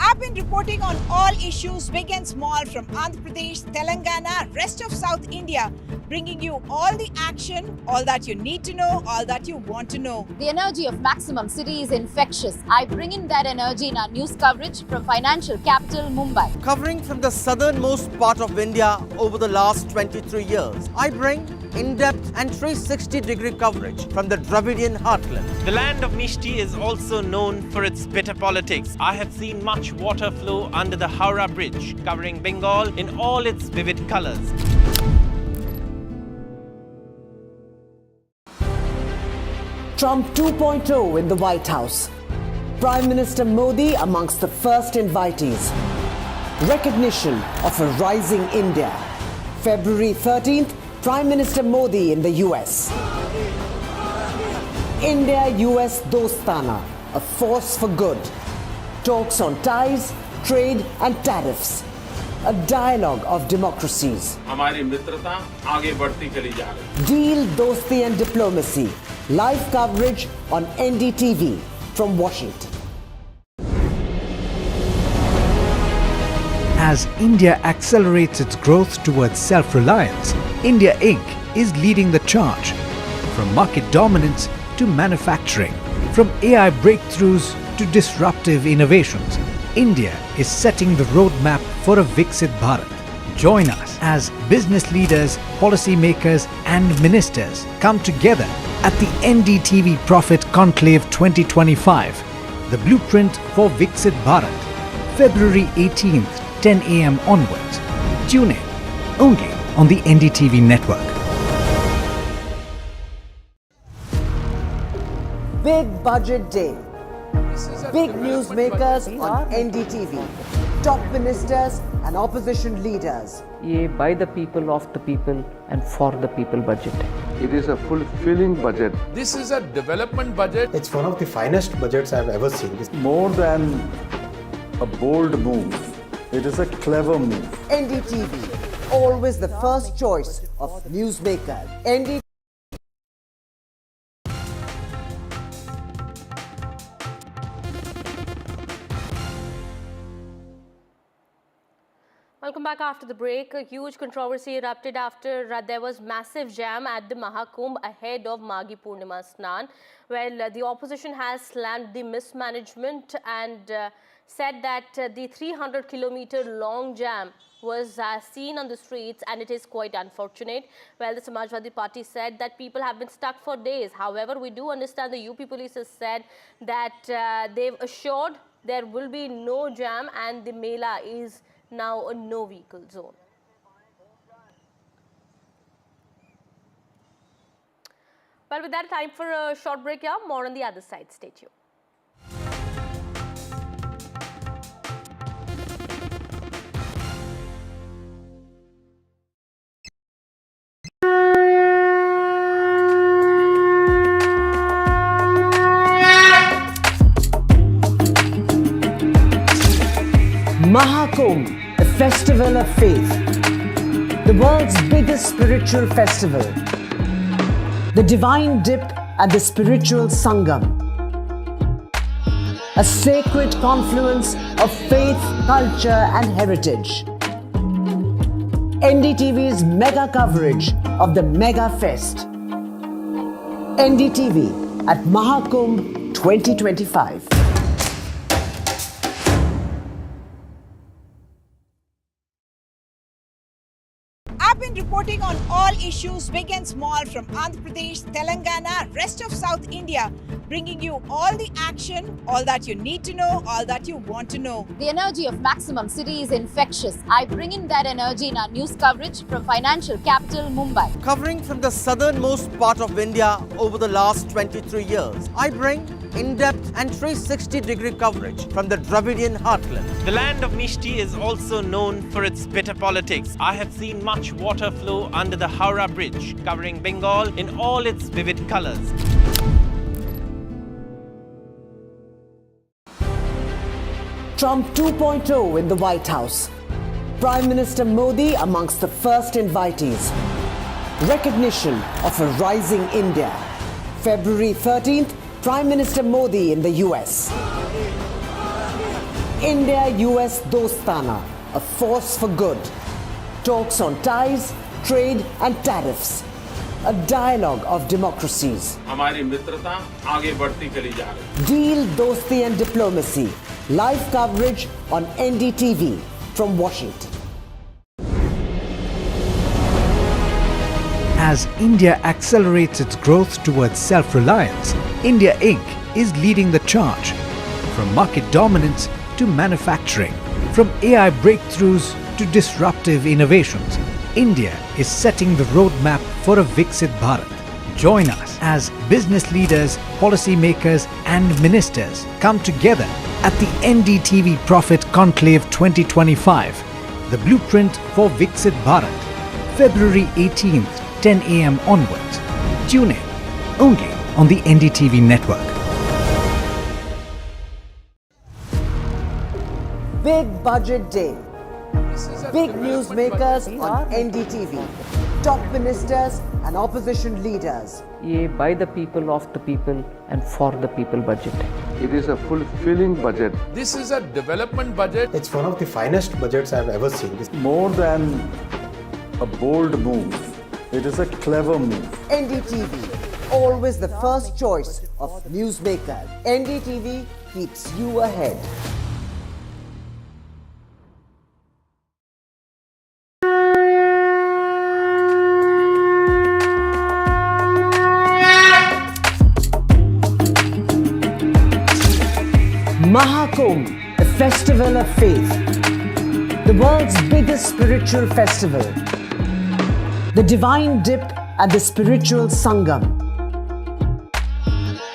I've been reporting on all issues big and small from Andhra Pradesh, Telangana, rest of South India, bringing you all the action, all that you need to know, all that you want to know. The energy of Maximum City is infectious. I bring in that energy in our news coverage from financial capital Mumbai. Covering from the southernmost part of India over the last 23 years, I bring in-depth and 360-degree coverage from the Dravidian heartland. The land of Mishti is also known for its bitter politics. I have seen much water flow under the Howrah Bridge, covering Bengal in all its vivid colors. Trump 2.0 in the White House. Prime Minister Modi amongst the first invitees. Recognition of a rising India. February 13th, Prime Minister Modi in the US. India-US Dostana, a force for good. Talks on ties, trade and tariffs. A dialogue of democracies. हमारी मित्रता आगे बढ़ती चली जा रही है. Deal, Dosti and Diplomacy. Live coverage on NDTV from Washington. As India accelerates its growth towards self-reliance, India Inc. is leading the charge. From market dominance to manufacturing, from AI breakthroughs to disruptive innovations, India is setting the roadmap for a Viksit Bharat. Join us as business leaders, policymakers and ministers come together at the NDTV Profit Conclave 2025, the blueprint for Viksit Bharat, February 18th, 10 a.m. onwards. Tune in only on the NDTV network. Big Budget Day. Big newsmakers on NDTV. Top ministers and opposition leaders. ये by the people, of the people and for the people budget. It is a fulfilling budget. This is a development budget. It's one of the finest budgets I've ever seen. It's more than a bold move. It is a clever move. NDTV, always the first choice of newsmaker. NDTV. Welcome back after the break. A huge controversy erupted after there was massive jam at the Mahakumbh ahead of Maghi Purnima Snan. Well, the opposition has slammed the mismanagement and said that the 300-kilometer long jam was seen on the streets and it is quite unfortunate. Well, the Samajwadi Party said that people have been stuck for days. However, we do understand the UP police has said that they've assured there will be no jam and the Mela is now a no vehicle zone. Well, with that, time for a short break here. More on the other side. Stay tuned. Mahakumbh, a festival of faith, the world's biggest spiritual festival, the divine dip at the spiritual Sangam, a sacred confluence of faith, culture and heritage. NDTV's mega coverage of the Mega Fest. NDTV at Mahakumbh 2025. I've been reporting on all issues big and small from Andhra Pradesh, Telangana, rest of South India, bringing you all the action, all that you need to know, all that you want to know. The energy of Maximum City is infectious. I bring in that energy in our news coverage from financial capital Mumbai. Covering from the southernmost part of India over the last 23 years, I bring in-depth and 360-degree coverage from the Dravidian heartland. The land of Mishti is also known for its bitter politics. I have seen much water flow under the Howrah Bridge, covering Bengal in all its vivid colors. Trump 2.0 in the White House. Prime Minister Modi amongst the first invitees. Recognition of a rising India. February 13th, Prime Minister Modi in the US. India-US Dostana, a force for good. Talks on ties, trade and tariffs. A dialogue of democracies. हमारी मित्रता आगे बढ़ती चली जा रही है. Deal, Dosti and Diplomacy. Live coverage on NDTV from Washington. As India accelerates its growth towards self-reliance, India Inc. is leading the charge. From market dominance to manufacturing, from AI breakthroughs to disruptive innovations, India is setting the roadmap for a Viksit Bharat. Join us as business leaders, policymakers and ministers come together at the NDTV Profit Conclave 2025, the blueprint for Viksit Bharat, February 18th, 10 a.m. onwards. Tune in only on the NDTV network. Big Budget Day. Big newsmakers on NDTV. Top ministers and opposition leaders. ये by the people, of the people and for the people budget. It is a fulfilling budget. This is a development budget. It's one of the finest budgets I've ever seen. More than a bold move, it is a clever move. NDTV, always the first choice of newsmakers. NDTV keeps you ahead. Mahakumbh, the festival of faith. The world's biggest spiritual festival. The divine dip at the spiritual Sangam.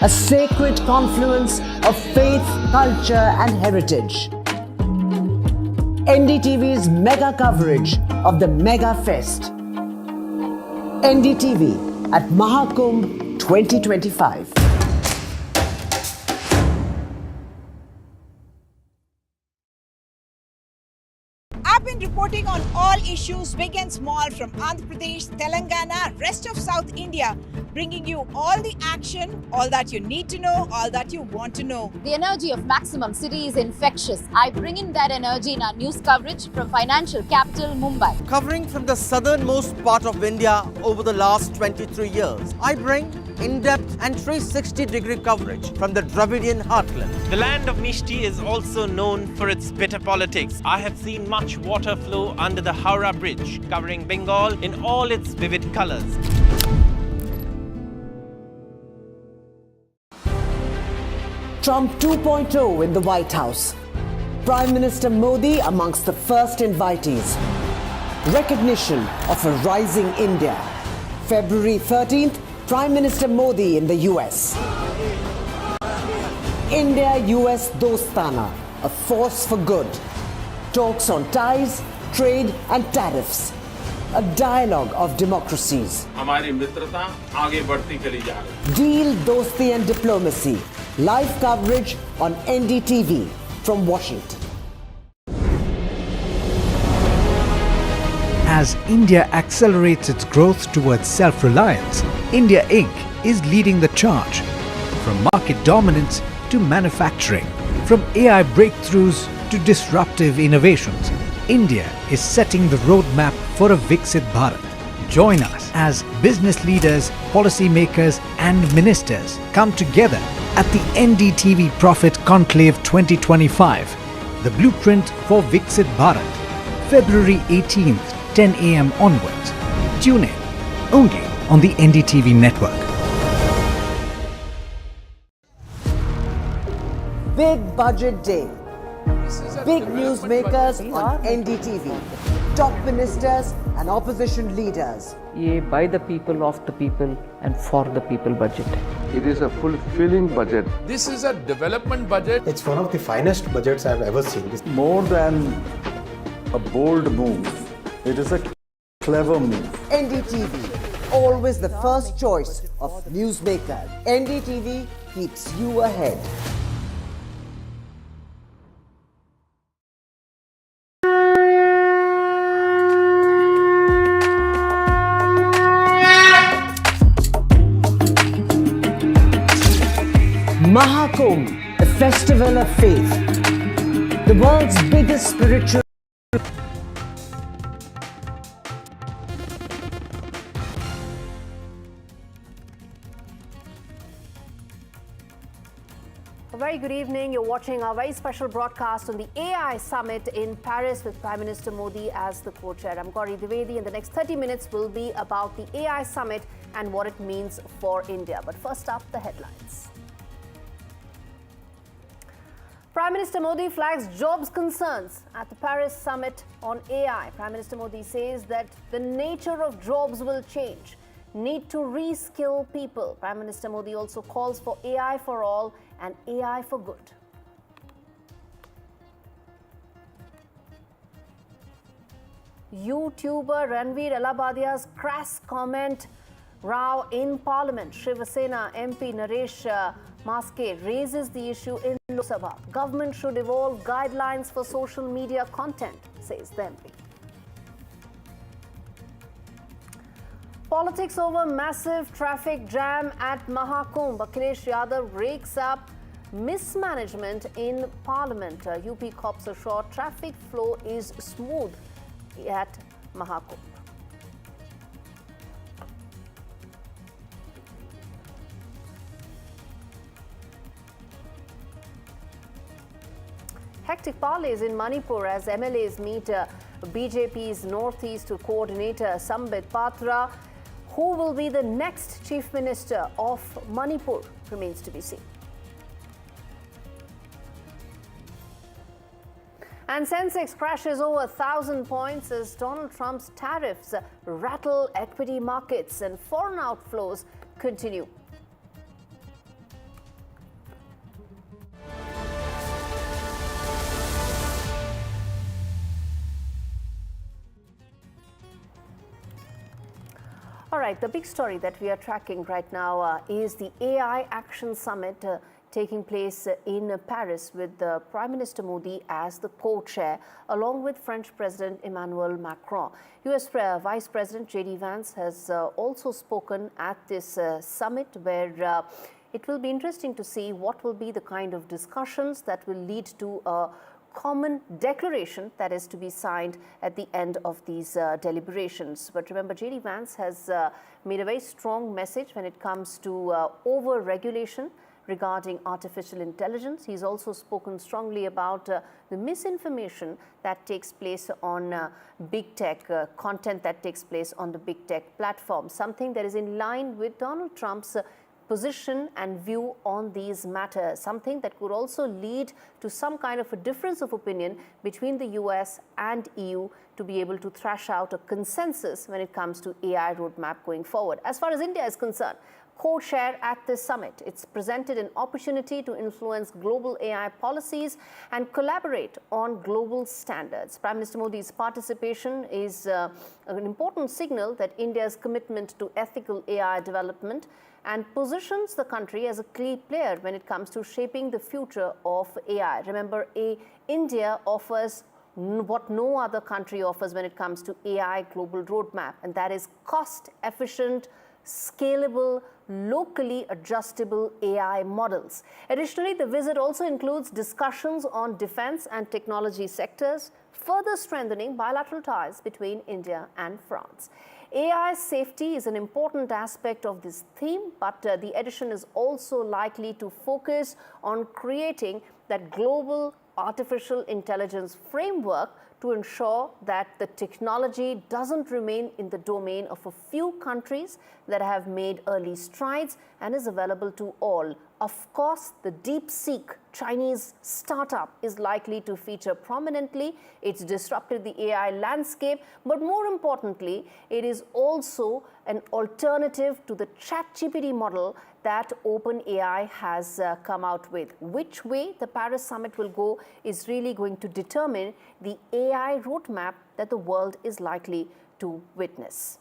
A sacred confluence of faith, culture and heritage. NDTV's mega coverage of the Mega Fest. NDTV at Mahakumbh 2025. I've been reporting on all issues big and small from Andhra Pradesh, Telangana, rest of South India, bringing you all the action, all that you need to know, all that you want to know. The energy of Maximum City is infectious. I bring in that energy in our news coverage from financial capital Mumbai. Covering from the southernmost part of India over the last 23 years, I bring in-depth and 360-degree coverage from the Dravidian heartland. The land of Mishti is also known for its bitter politics. I have seen much water flow under the Howrah Bridge, covering Bengal in all its vivid colors. Trump 2.0 in the White House. Prime Minister Modi amongst the first invitees. Recognition of a rising India. February 13th, Prime Minister Modi in the US. India-US Dostana, a force for good. Talks on ties, trade and tariffs. A dialogue of democracies. हमारी मित्रता आगे बढ़ती चली जा रही है. Deal, Dosti and Diplomacy. Live coverage on NDTV from Washington. As India accelerates its growth towards self-reliance, India Inc. is leading the charge. From market dominance to manufacturing, from AI breakthroughs to disruptive innovations, India is setting the roadmap for a Viksit Bharat. Join us as business leaders, policymakers, and ministers come together at the NDTV Profit Conclave 2025, the blueprint for Viksit Bharat, February 18th, 10 a.m. onwards. Tune in only on the NDTV network. Big Budget Day. Big newsmakers on NDTV. Top ministers and opposition leaders. ये by the people, of the people and for the people budget. It is a fulfilling budget. This is a development budget. It's one of the finest budgets I've ever seen. It's more than a bold move. It is a clever move. NDTV, always the first choice of newsmakers. NDTV keeps you ahead. Mahakumbh, the festival of faith, the world's biggest spiritual. A very good evening. You're watching our very special broadcast on the AI Summit in Paris with Prime Minister Modi as the co-chair. I'm Gauri Dwivedi, and the next 30 minutes will be about the AI Summit and what it means for India. But first up, the headlines. Prime Minister Modi flags jobs concerns at the Paris Summit on AI. Prime Minister Modi says that the nature of jobs will change. Need to reskill people. Prime Minister Modi also calls for AI for all and AI for good. YouTuber Ranveer Alabadia's crass comment row in Parliament. Shiv Sena MP Naresh Maske raises the issue in Lok Sabha. Government should evolve guidelines for social media content, says the MP. Politics over massive traffic jam at Mahakumbh. Akhilesh Yadav rakes up mismanagement in Parliament. UP cops assure traffic flow is smooth at Mahakumbh. Hectic parleys in Manipur as MLAs meet BJP's Northeast Coordinator Sambit Patra. Who will be the next Chief Minister of Manipur remains to be seen. And Sensex crashes over 1,000 points as Donald Trump's tariffs rattle equity markets and foreign outflows continue. All right, the big story that we are tracking right now is the AI Action Summit taking place in Paris with Prime Minister Modi as the co-chair, along with French President Emmanuel Macron. US Vice President J.D. Vance has also spoken at this summit, where it will be interesting to see what will be the kind of discussions that will lead to a common declaration that is to be signed at the end of these deliberations. But remember, J.D. Vance has made a very strong message when it comes to over-regulation regarding artificial intelligence. He's also spoken strongly about the misinformation that takes place on big tech, content that takes place on the big tech platform, something that is in line with Donald Trump's position and view on these matters, something that could also lead to some kind of a difference of opinion between the US and EU to be able to thrash out a consensus when it comes to AI roadmap going forward. As far as India is concerned, co-chair at this summit, it's presented an opportunity to influence global AI policies and collaborate on global standards. Prime Minister Modi's participation is an important signal that India's commitment to ethical AI development and positions the country as a key player when it comes to shaping the future of AI. Remember, India offers what no other country offers when it comes to AI global roadmap, and that is cost-efficient, scalable, locally adjustable AI models. Additionally, the visit also includes discussions on defense and technology sectors, further strengthening bilateral ties between India and France. AI safety is an important aspect of this theme, but the edition is also likely to focus on creating that global artificial intelligence framework to ensure that the technology doesn't remain in the domain of a few countries that have made early strides and is available to all. Of course, the DeepSeek Chinese startup is likely to feature prominently. It's disrupted the AI landscape, but more importantly, it is also an alternative to the ChatGPT model that OpenAI has come out with. Which way the Paris summit will go is really going to determine the AI roadmap that the world is likely to witness.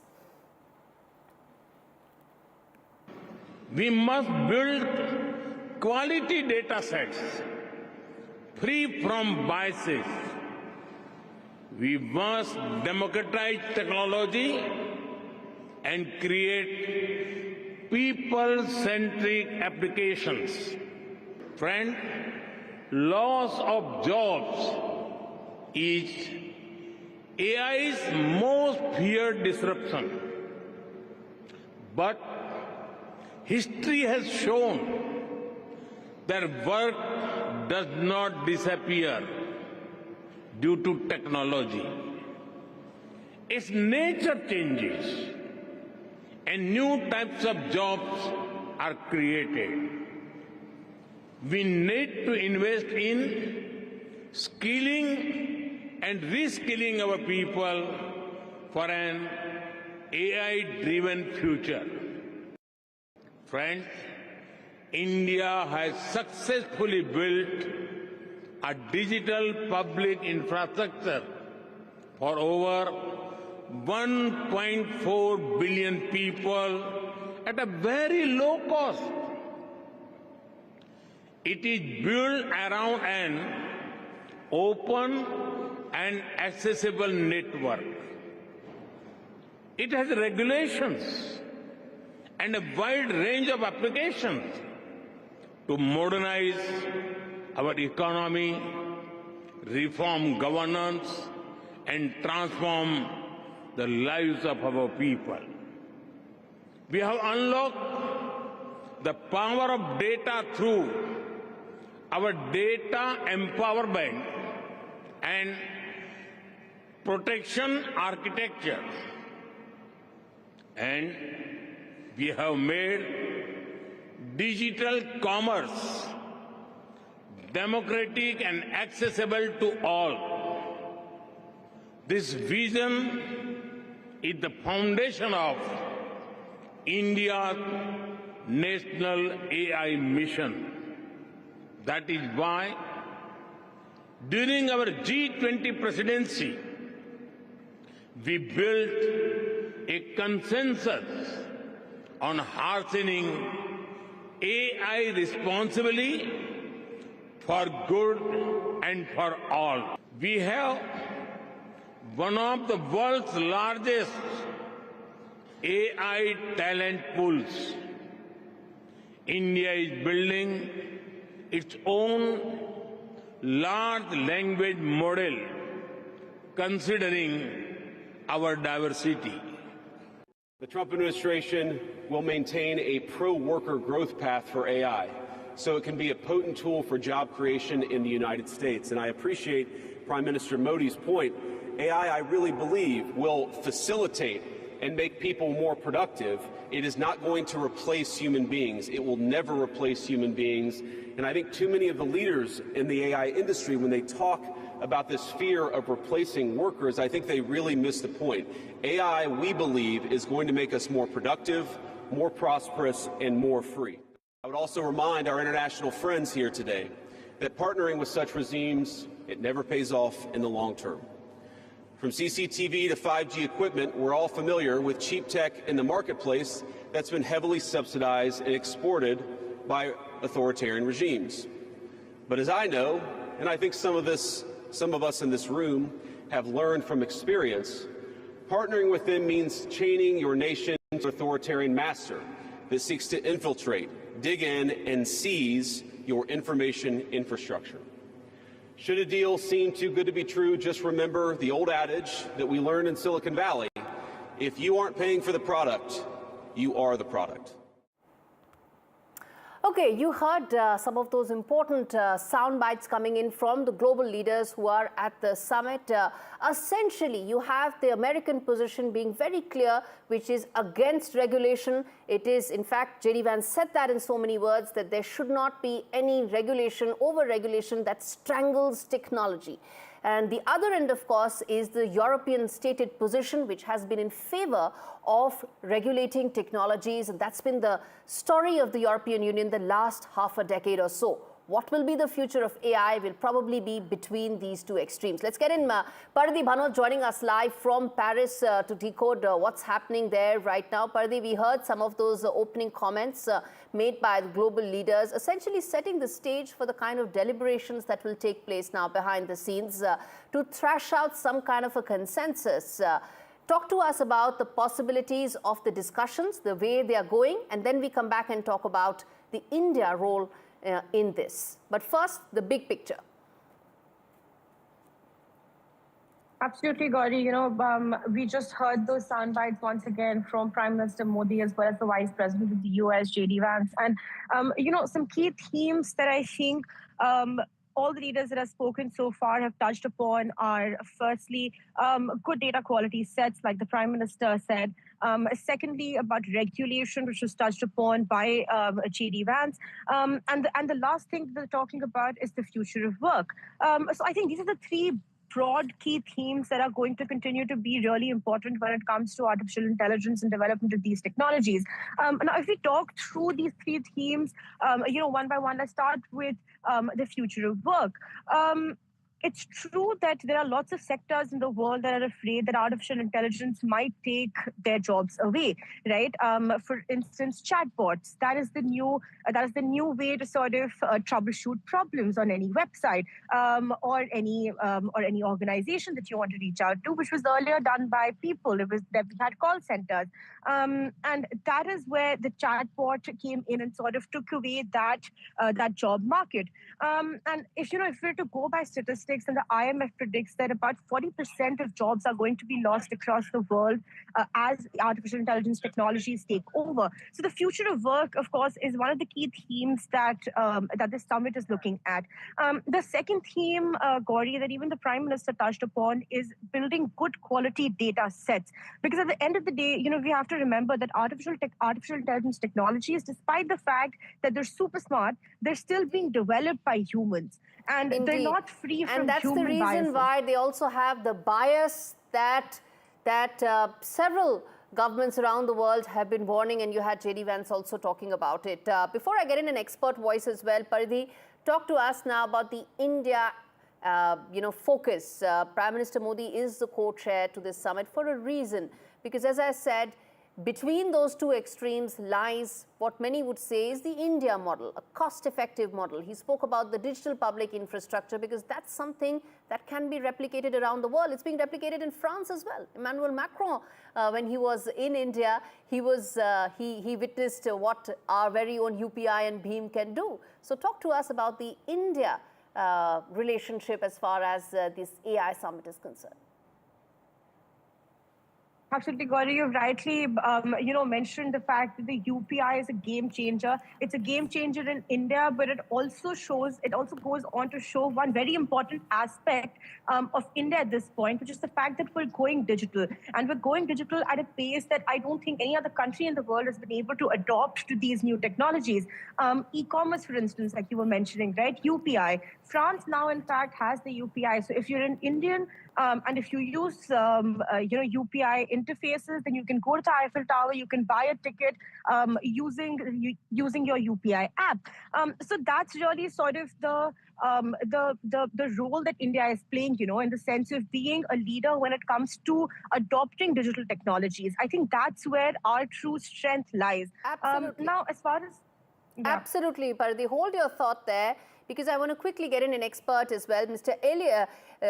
We must build quality data sets free from biases. We must democratize technology and create people-centric applications. Friend, loss of jobs is AI's most feared disruption. But history has shown that work does not disappear due to technology. Its nature changes and new types of jobs are created. We need to invest in skilling and reskilling our people for an AI-driven future. Friends, India has successfully built a digital public infrastructure for over 1.4 billion people at a very low cost. It is built around an open and accessible network. It has regulations and a wide range of applications to modernize our economy, reform governance, and transform the lives of our people. We have unlocked the power of data through our data empowerment and protection architecture. And we have made digital commerce democratic and accessible to all. This vision is the foundation of India's national AI mission. That is why, during our G20 presidency, we built a consensus on harnessing AI responsibly for good and for all. We have one of the world's largest AI talent pools. India is building its own large language model considering our diversity. The Trump administration will maintain a pro-worker growth path for AI, so it can be a potent tool for job creation in the United States. And I appreciate Prime Minister Modi's point. AI, I really believe, will facilitate and make people more productive. It is not going to replace human beings. It will never replace human beings. And I think too many of the leaders in the AI industry, when they talk about this fear of replacing workers, I think they really miss the point. AI, we believe, is going to make us more productive, more prosperous, and more free. I would also remind our international friends here today that partnering with such regimes, it never pays off in the long term. From CCTV to 5G equipment, we're all familiar with cheap tech in the marketplace that's been heavily subsidized and exported by authoritarian regimes. But as I know, and I think some of us in this room have learned from experience, partnering with them means chaining your nation's authoritarian master that seeks to infiltrate, dig in, and seize your information infrastructure. Should a deal seem too good to be true, just remember the old adage that we learned in Silicon Valley: If you aren't paying for the product, you are the product. Okay, you heard some of those important sound bites coming in from the global leaders who are at the summit. Essentially, you have the American position being very clear, which is against regulation. It is, in fact, J.D. Vance said that in so many words, that there should not be any regulation, over-regulation that strangles technology. And the other end, of course, is the European stated position, which has been in favor of regulating technologies. And that's been the story of the European Union the last half a decade or so. What will be the future of AI will probably be between these two extremes. Let's get in. Paridhi Bhanot joining us live from Paris to decode what's happening there right now. Paridhi, we heard some of those opening comments made by the global leaders, essentially setting the stage for the kind of deliberations that will take place now behind the scenes to thrash out some kind of a consensus. Talk to us about the possibilities of the discussions, the way they are going, and then we come back and talk about the India role in this. But first, the big picture. Absolutely, Gauri. We just heard those sound bites once again from Prime Minister Modi as well as the Vice President of the US, J.D. Vance. And, some key themes that I think all the leaders that have spoken so far have touched upon are, firstly, good data quality sets, like the Prime Minister said. Secondly, about regulation, which was touched upon by J.D. Vance. And the last thing that they're talking about is the future of work. So I think these are the three broad key themes that are going to continue to be really important when it comes to artificial intelligence and development of these technologies. Now, if we talk through these three themes, one by one, let's start with the future of work. It's true that there are lots of sectors in the world that are afraid that artificial intelligence might take their jobs away, right? For instance, chatbots. That is the new way to sort of troubleshoot problems on any website or any organization that you want to reach out to, which was earlier done by people. It was that we had call centers, and that is where the chatbot came in and sort of took away that job market. And if we're to go by statistics, and the IMF predicts that about 40% of jobs are going to be lost across the world as artificial intelligence technologies take over. So the future of work, of course, is one of the key themes that this summit is looking at. The second theme, Gauri, that even the Prime Minister touched upon is building good quality data sets. Because at the end of the day, we have to remember that artificial intelligence technologies, despite the fact that they're super smart, they're still being developed by humans. And Indeed. They're not free from and that's the reason biases. why they also have the bias that several governments around the world have been warning, and you had J.D. Vance also talking about it. Before I get in an expert voice as well, Paridhi, talk to us now about the India focus. Prime Minister Modi is the co-chair to this summit for a reason, because as I said, between those two extremes lies what many would say is the India model, a cost-effective model. He spoke about the digital public infrastructure because that's something that can be replicated around the world. It's being replicated in France as well. Emmanuel Macron, when he was in India, he witnessed what our very own UPI and BHIM can do. So talk to us about the India relationship as far as this AI summit is concerned. Absolutely, Gauri, you've rightly, mentioned the fact that the UPI is a game changer. It's a game changer in India, but it also goes on to show one very important aspect of India at this point, which is the fact that we're going digital. And we're going digital at a pace that I don't think any other country in the world has been able to adopt to these new technologies. E-commerce, for instance, like you were mentioning, right? UPI. France now, in fact, has the UPI. So if you're an Indian, and if you use, UPI interfaces, then you can go to the Eiffel Tower, you can buy a ticket using your UPI app. So that's really sort of the role that India is playing, in the sense of being a leader when it comes to adopting digital technologies. I think that's where our true strength lies. Absolutely. Now, as far as... Yeah. Absolutely, Paridhi. Hold your thought there, because I want to quickly get in an expert as well. Mr.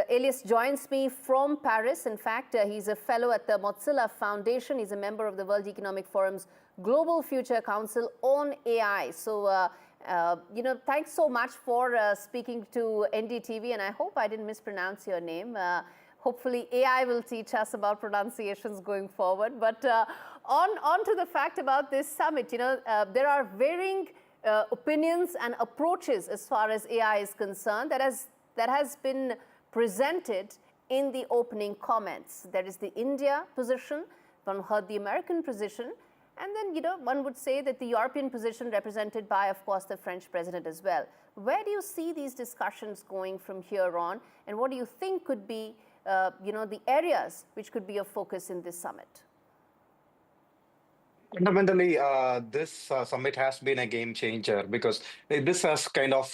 Elias joins me from Paris. In fact, he's a fellow at the Mozilla Foundation. He's a member of the World Economic Forum's Global Future Council on AI. So, thanks so much for speaking to NDTV, and I hope I didn't mispronounce your name. hopefully AI will teach us about pronunciations going forward. But on to the fact about this summit, there are varying opinions and approaches as far as AI is concerned that has been presented in the opening comments. There is the India position, one heard the American position, and then, one would say that the European position represented by, of course, the French president as well. Where do you see these discussions going from here on, and what do you think could be, the areas which could be of focus in this summit? Fundamentally, this summit has been a game changer because this has kind of,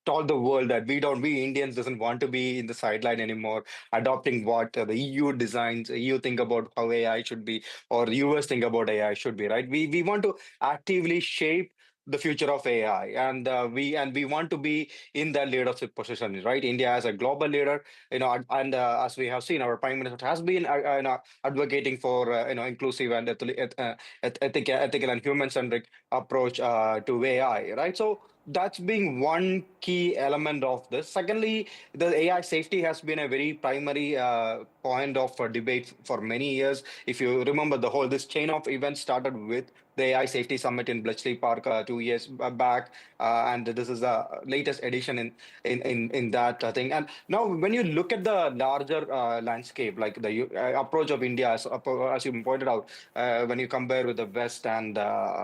told the world that we Indians doesn't want to be in the sideline anymore, adopting what the EU designs, EU think about how AI should be, or the US think about AI should be, right? We want to actively shape the future of AI, and we want to be in that leadership position, right? India as a global leader, and as we have seen, our Prime Minister has been advocating for inclusive and ethical and human-centric approach to AI, right? So that's being one key element of this. Secondly, the AI safety has been a very primary point of debate for many years. If you remember, this chain of events started with the AI Safety Summit in Bletchley Park 2 years back, and this is the latest edition in that thing. And now, when you look at the larger landscape, like the approach of India, as you pointed out, when you compare with the West and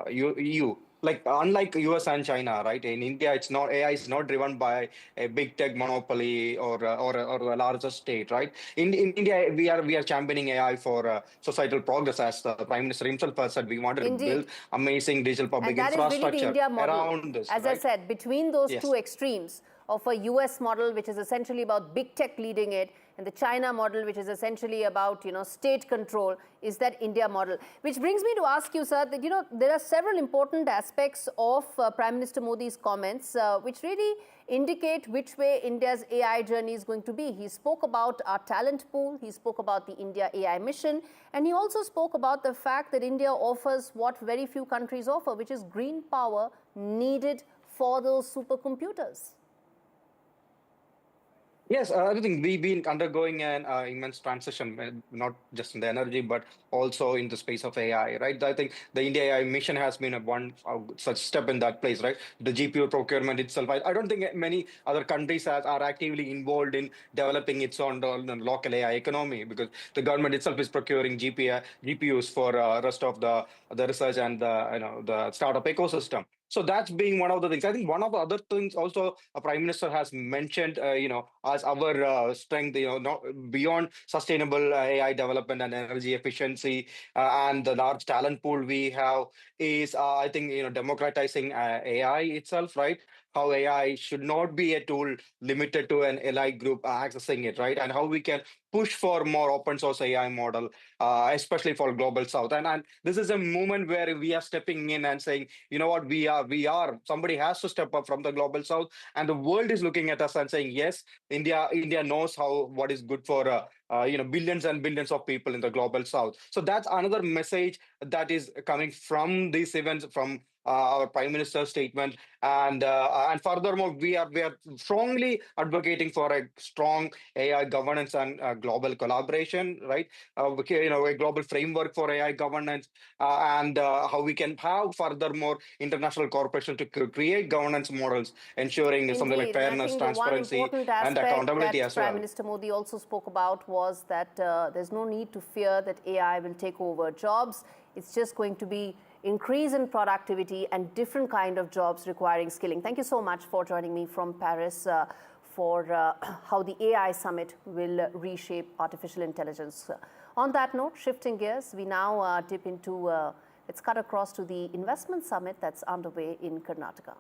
EU. Like unlike US and China, right? In India, AI is not driven by a big tech monopoly or a larger state, right? In India, we are championing AI for societal progress, as the Prime Minister himself has said. We wanted to build amazing digital public infrastructure really the India model, around this. As right? I said, between those two extremes of a US model, which is essentially about big tech leading it, and the China model, which is essentially about state control, is that India model. Which brings me to ask you, sir, that there are several important aspects of Prime Minister Modi's comments, which really indicate which way India's AI journey is going to be. He spoke about our talent pool, he spoke about the India AI mission, and he also spoke about the fact that India offers what very few countries offer, which is green power needed for those supercomputers. Yes, I think we've been undergoing an immense transition, not just in the energy, but also in the space of AI, right? I think the India AI mission has been one such step in that place, right? The GPU procurement itself, I don't think many other countries are actively involved in developing its own local AI economy, because the government itself is procuring GPUs for rest of the research and the startup ecosystem. So that's being one of the things. I think one of the other things also a Prime Minister has mentioned, as our strength, not beyond sustainable AI development and energy efficiency and the large talent pool we have is, I think, democratizing AI itself, right? How AI should not be a tool limited to an elite group accessing it, right? And how we can push for more open source AI model, especially for Global South. And this is a moment where we are stepping in and saying, you know what, somebody has to step up from the Global South, and the world is looking at us and saying, yes, India knows what is good for billions and billions of people in the Global South. So that's another message that is coming from these events, from our Prime Minister's statement, and furthermore, we are strongly advocating for a strong AI governance and global collaboration, right? A global framework for AI governance, and how we can have furthermore international cooperation to create governance models, ensuring something like fairness, transparency, and accountability as well. Prime Minister Modi also spoke about was that there's no need to fear that AI will take over jobs. It's just going to be increase in productivity and different kind of jobs requiring skilling. Thank you so much for joining me from Paris for how the AI summit will reshape artificial intelligence. On that note, shifting gears, we now dip into, let's cut across to the investment summit that's underway in Karnataka.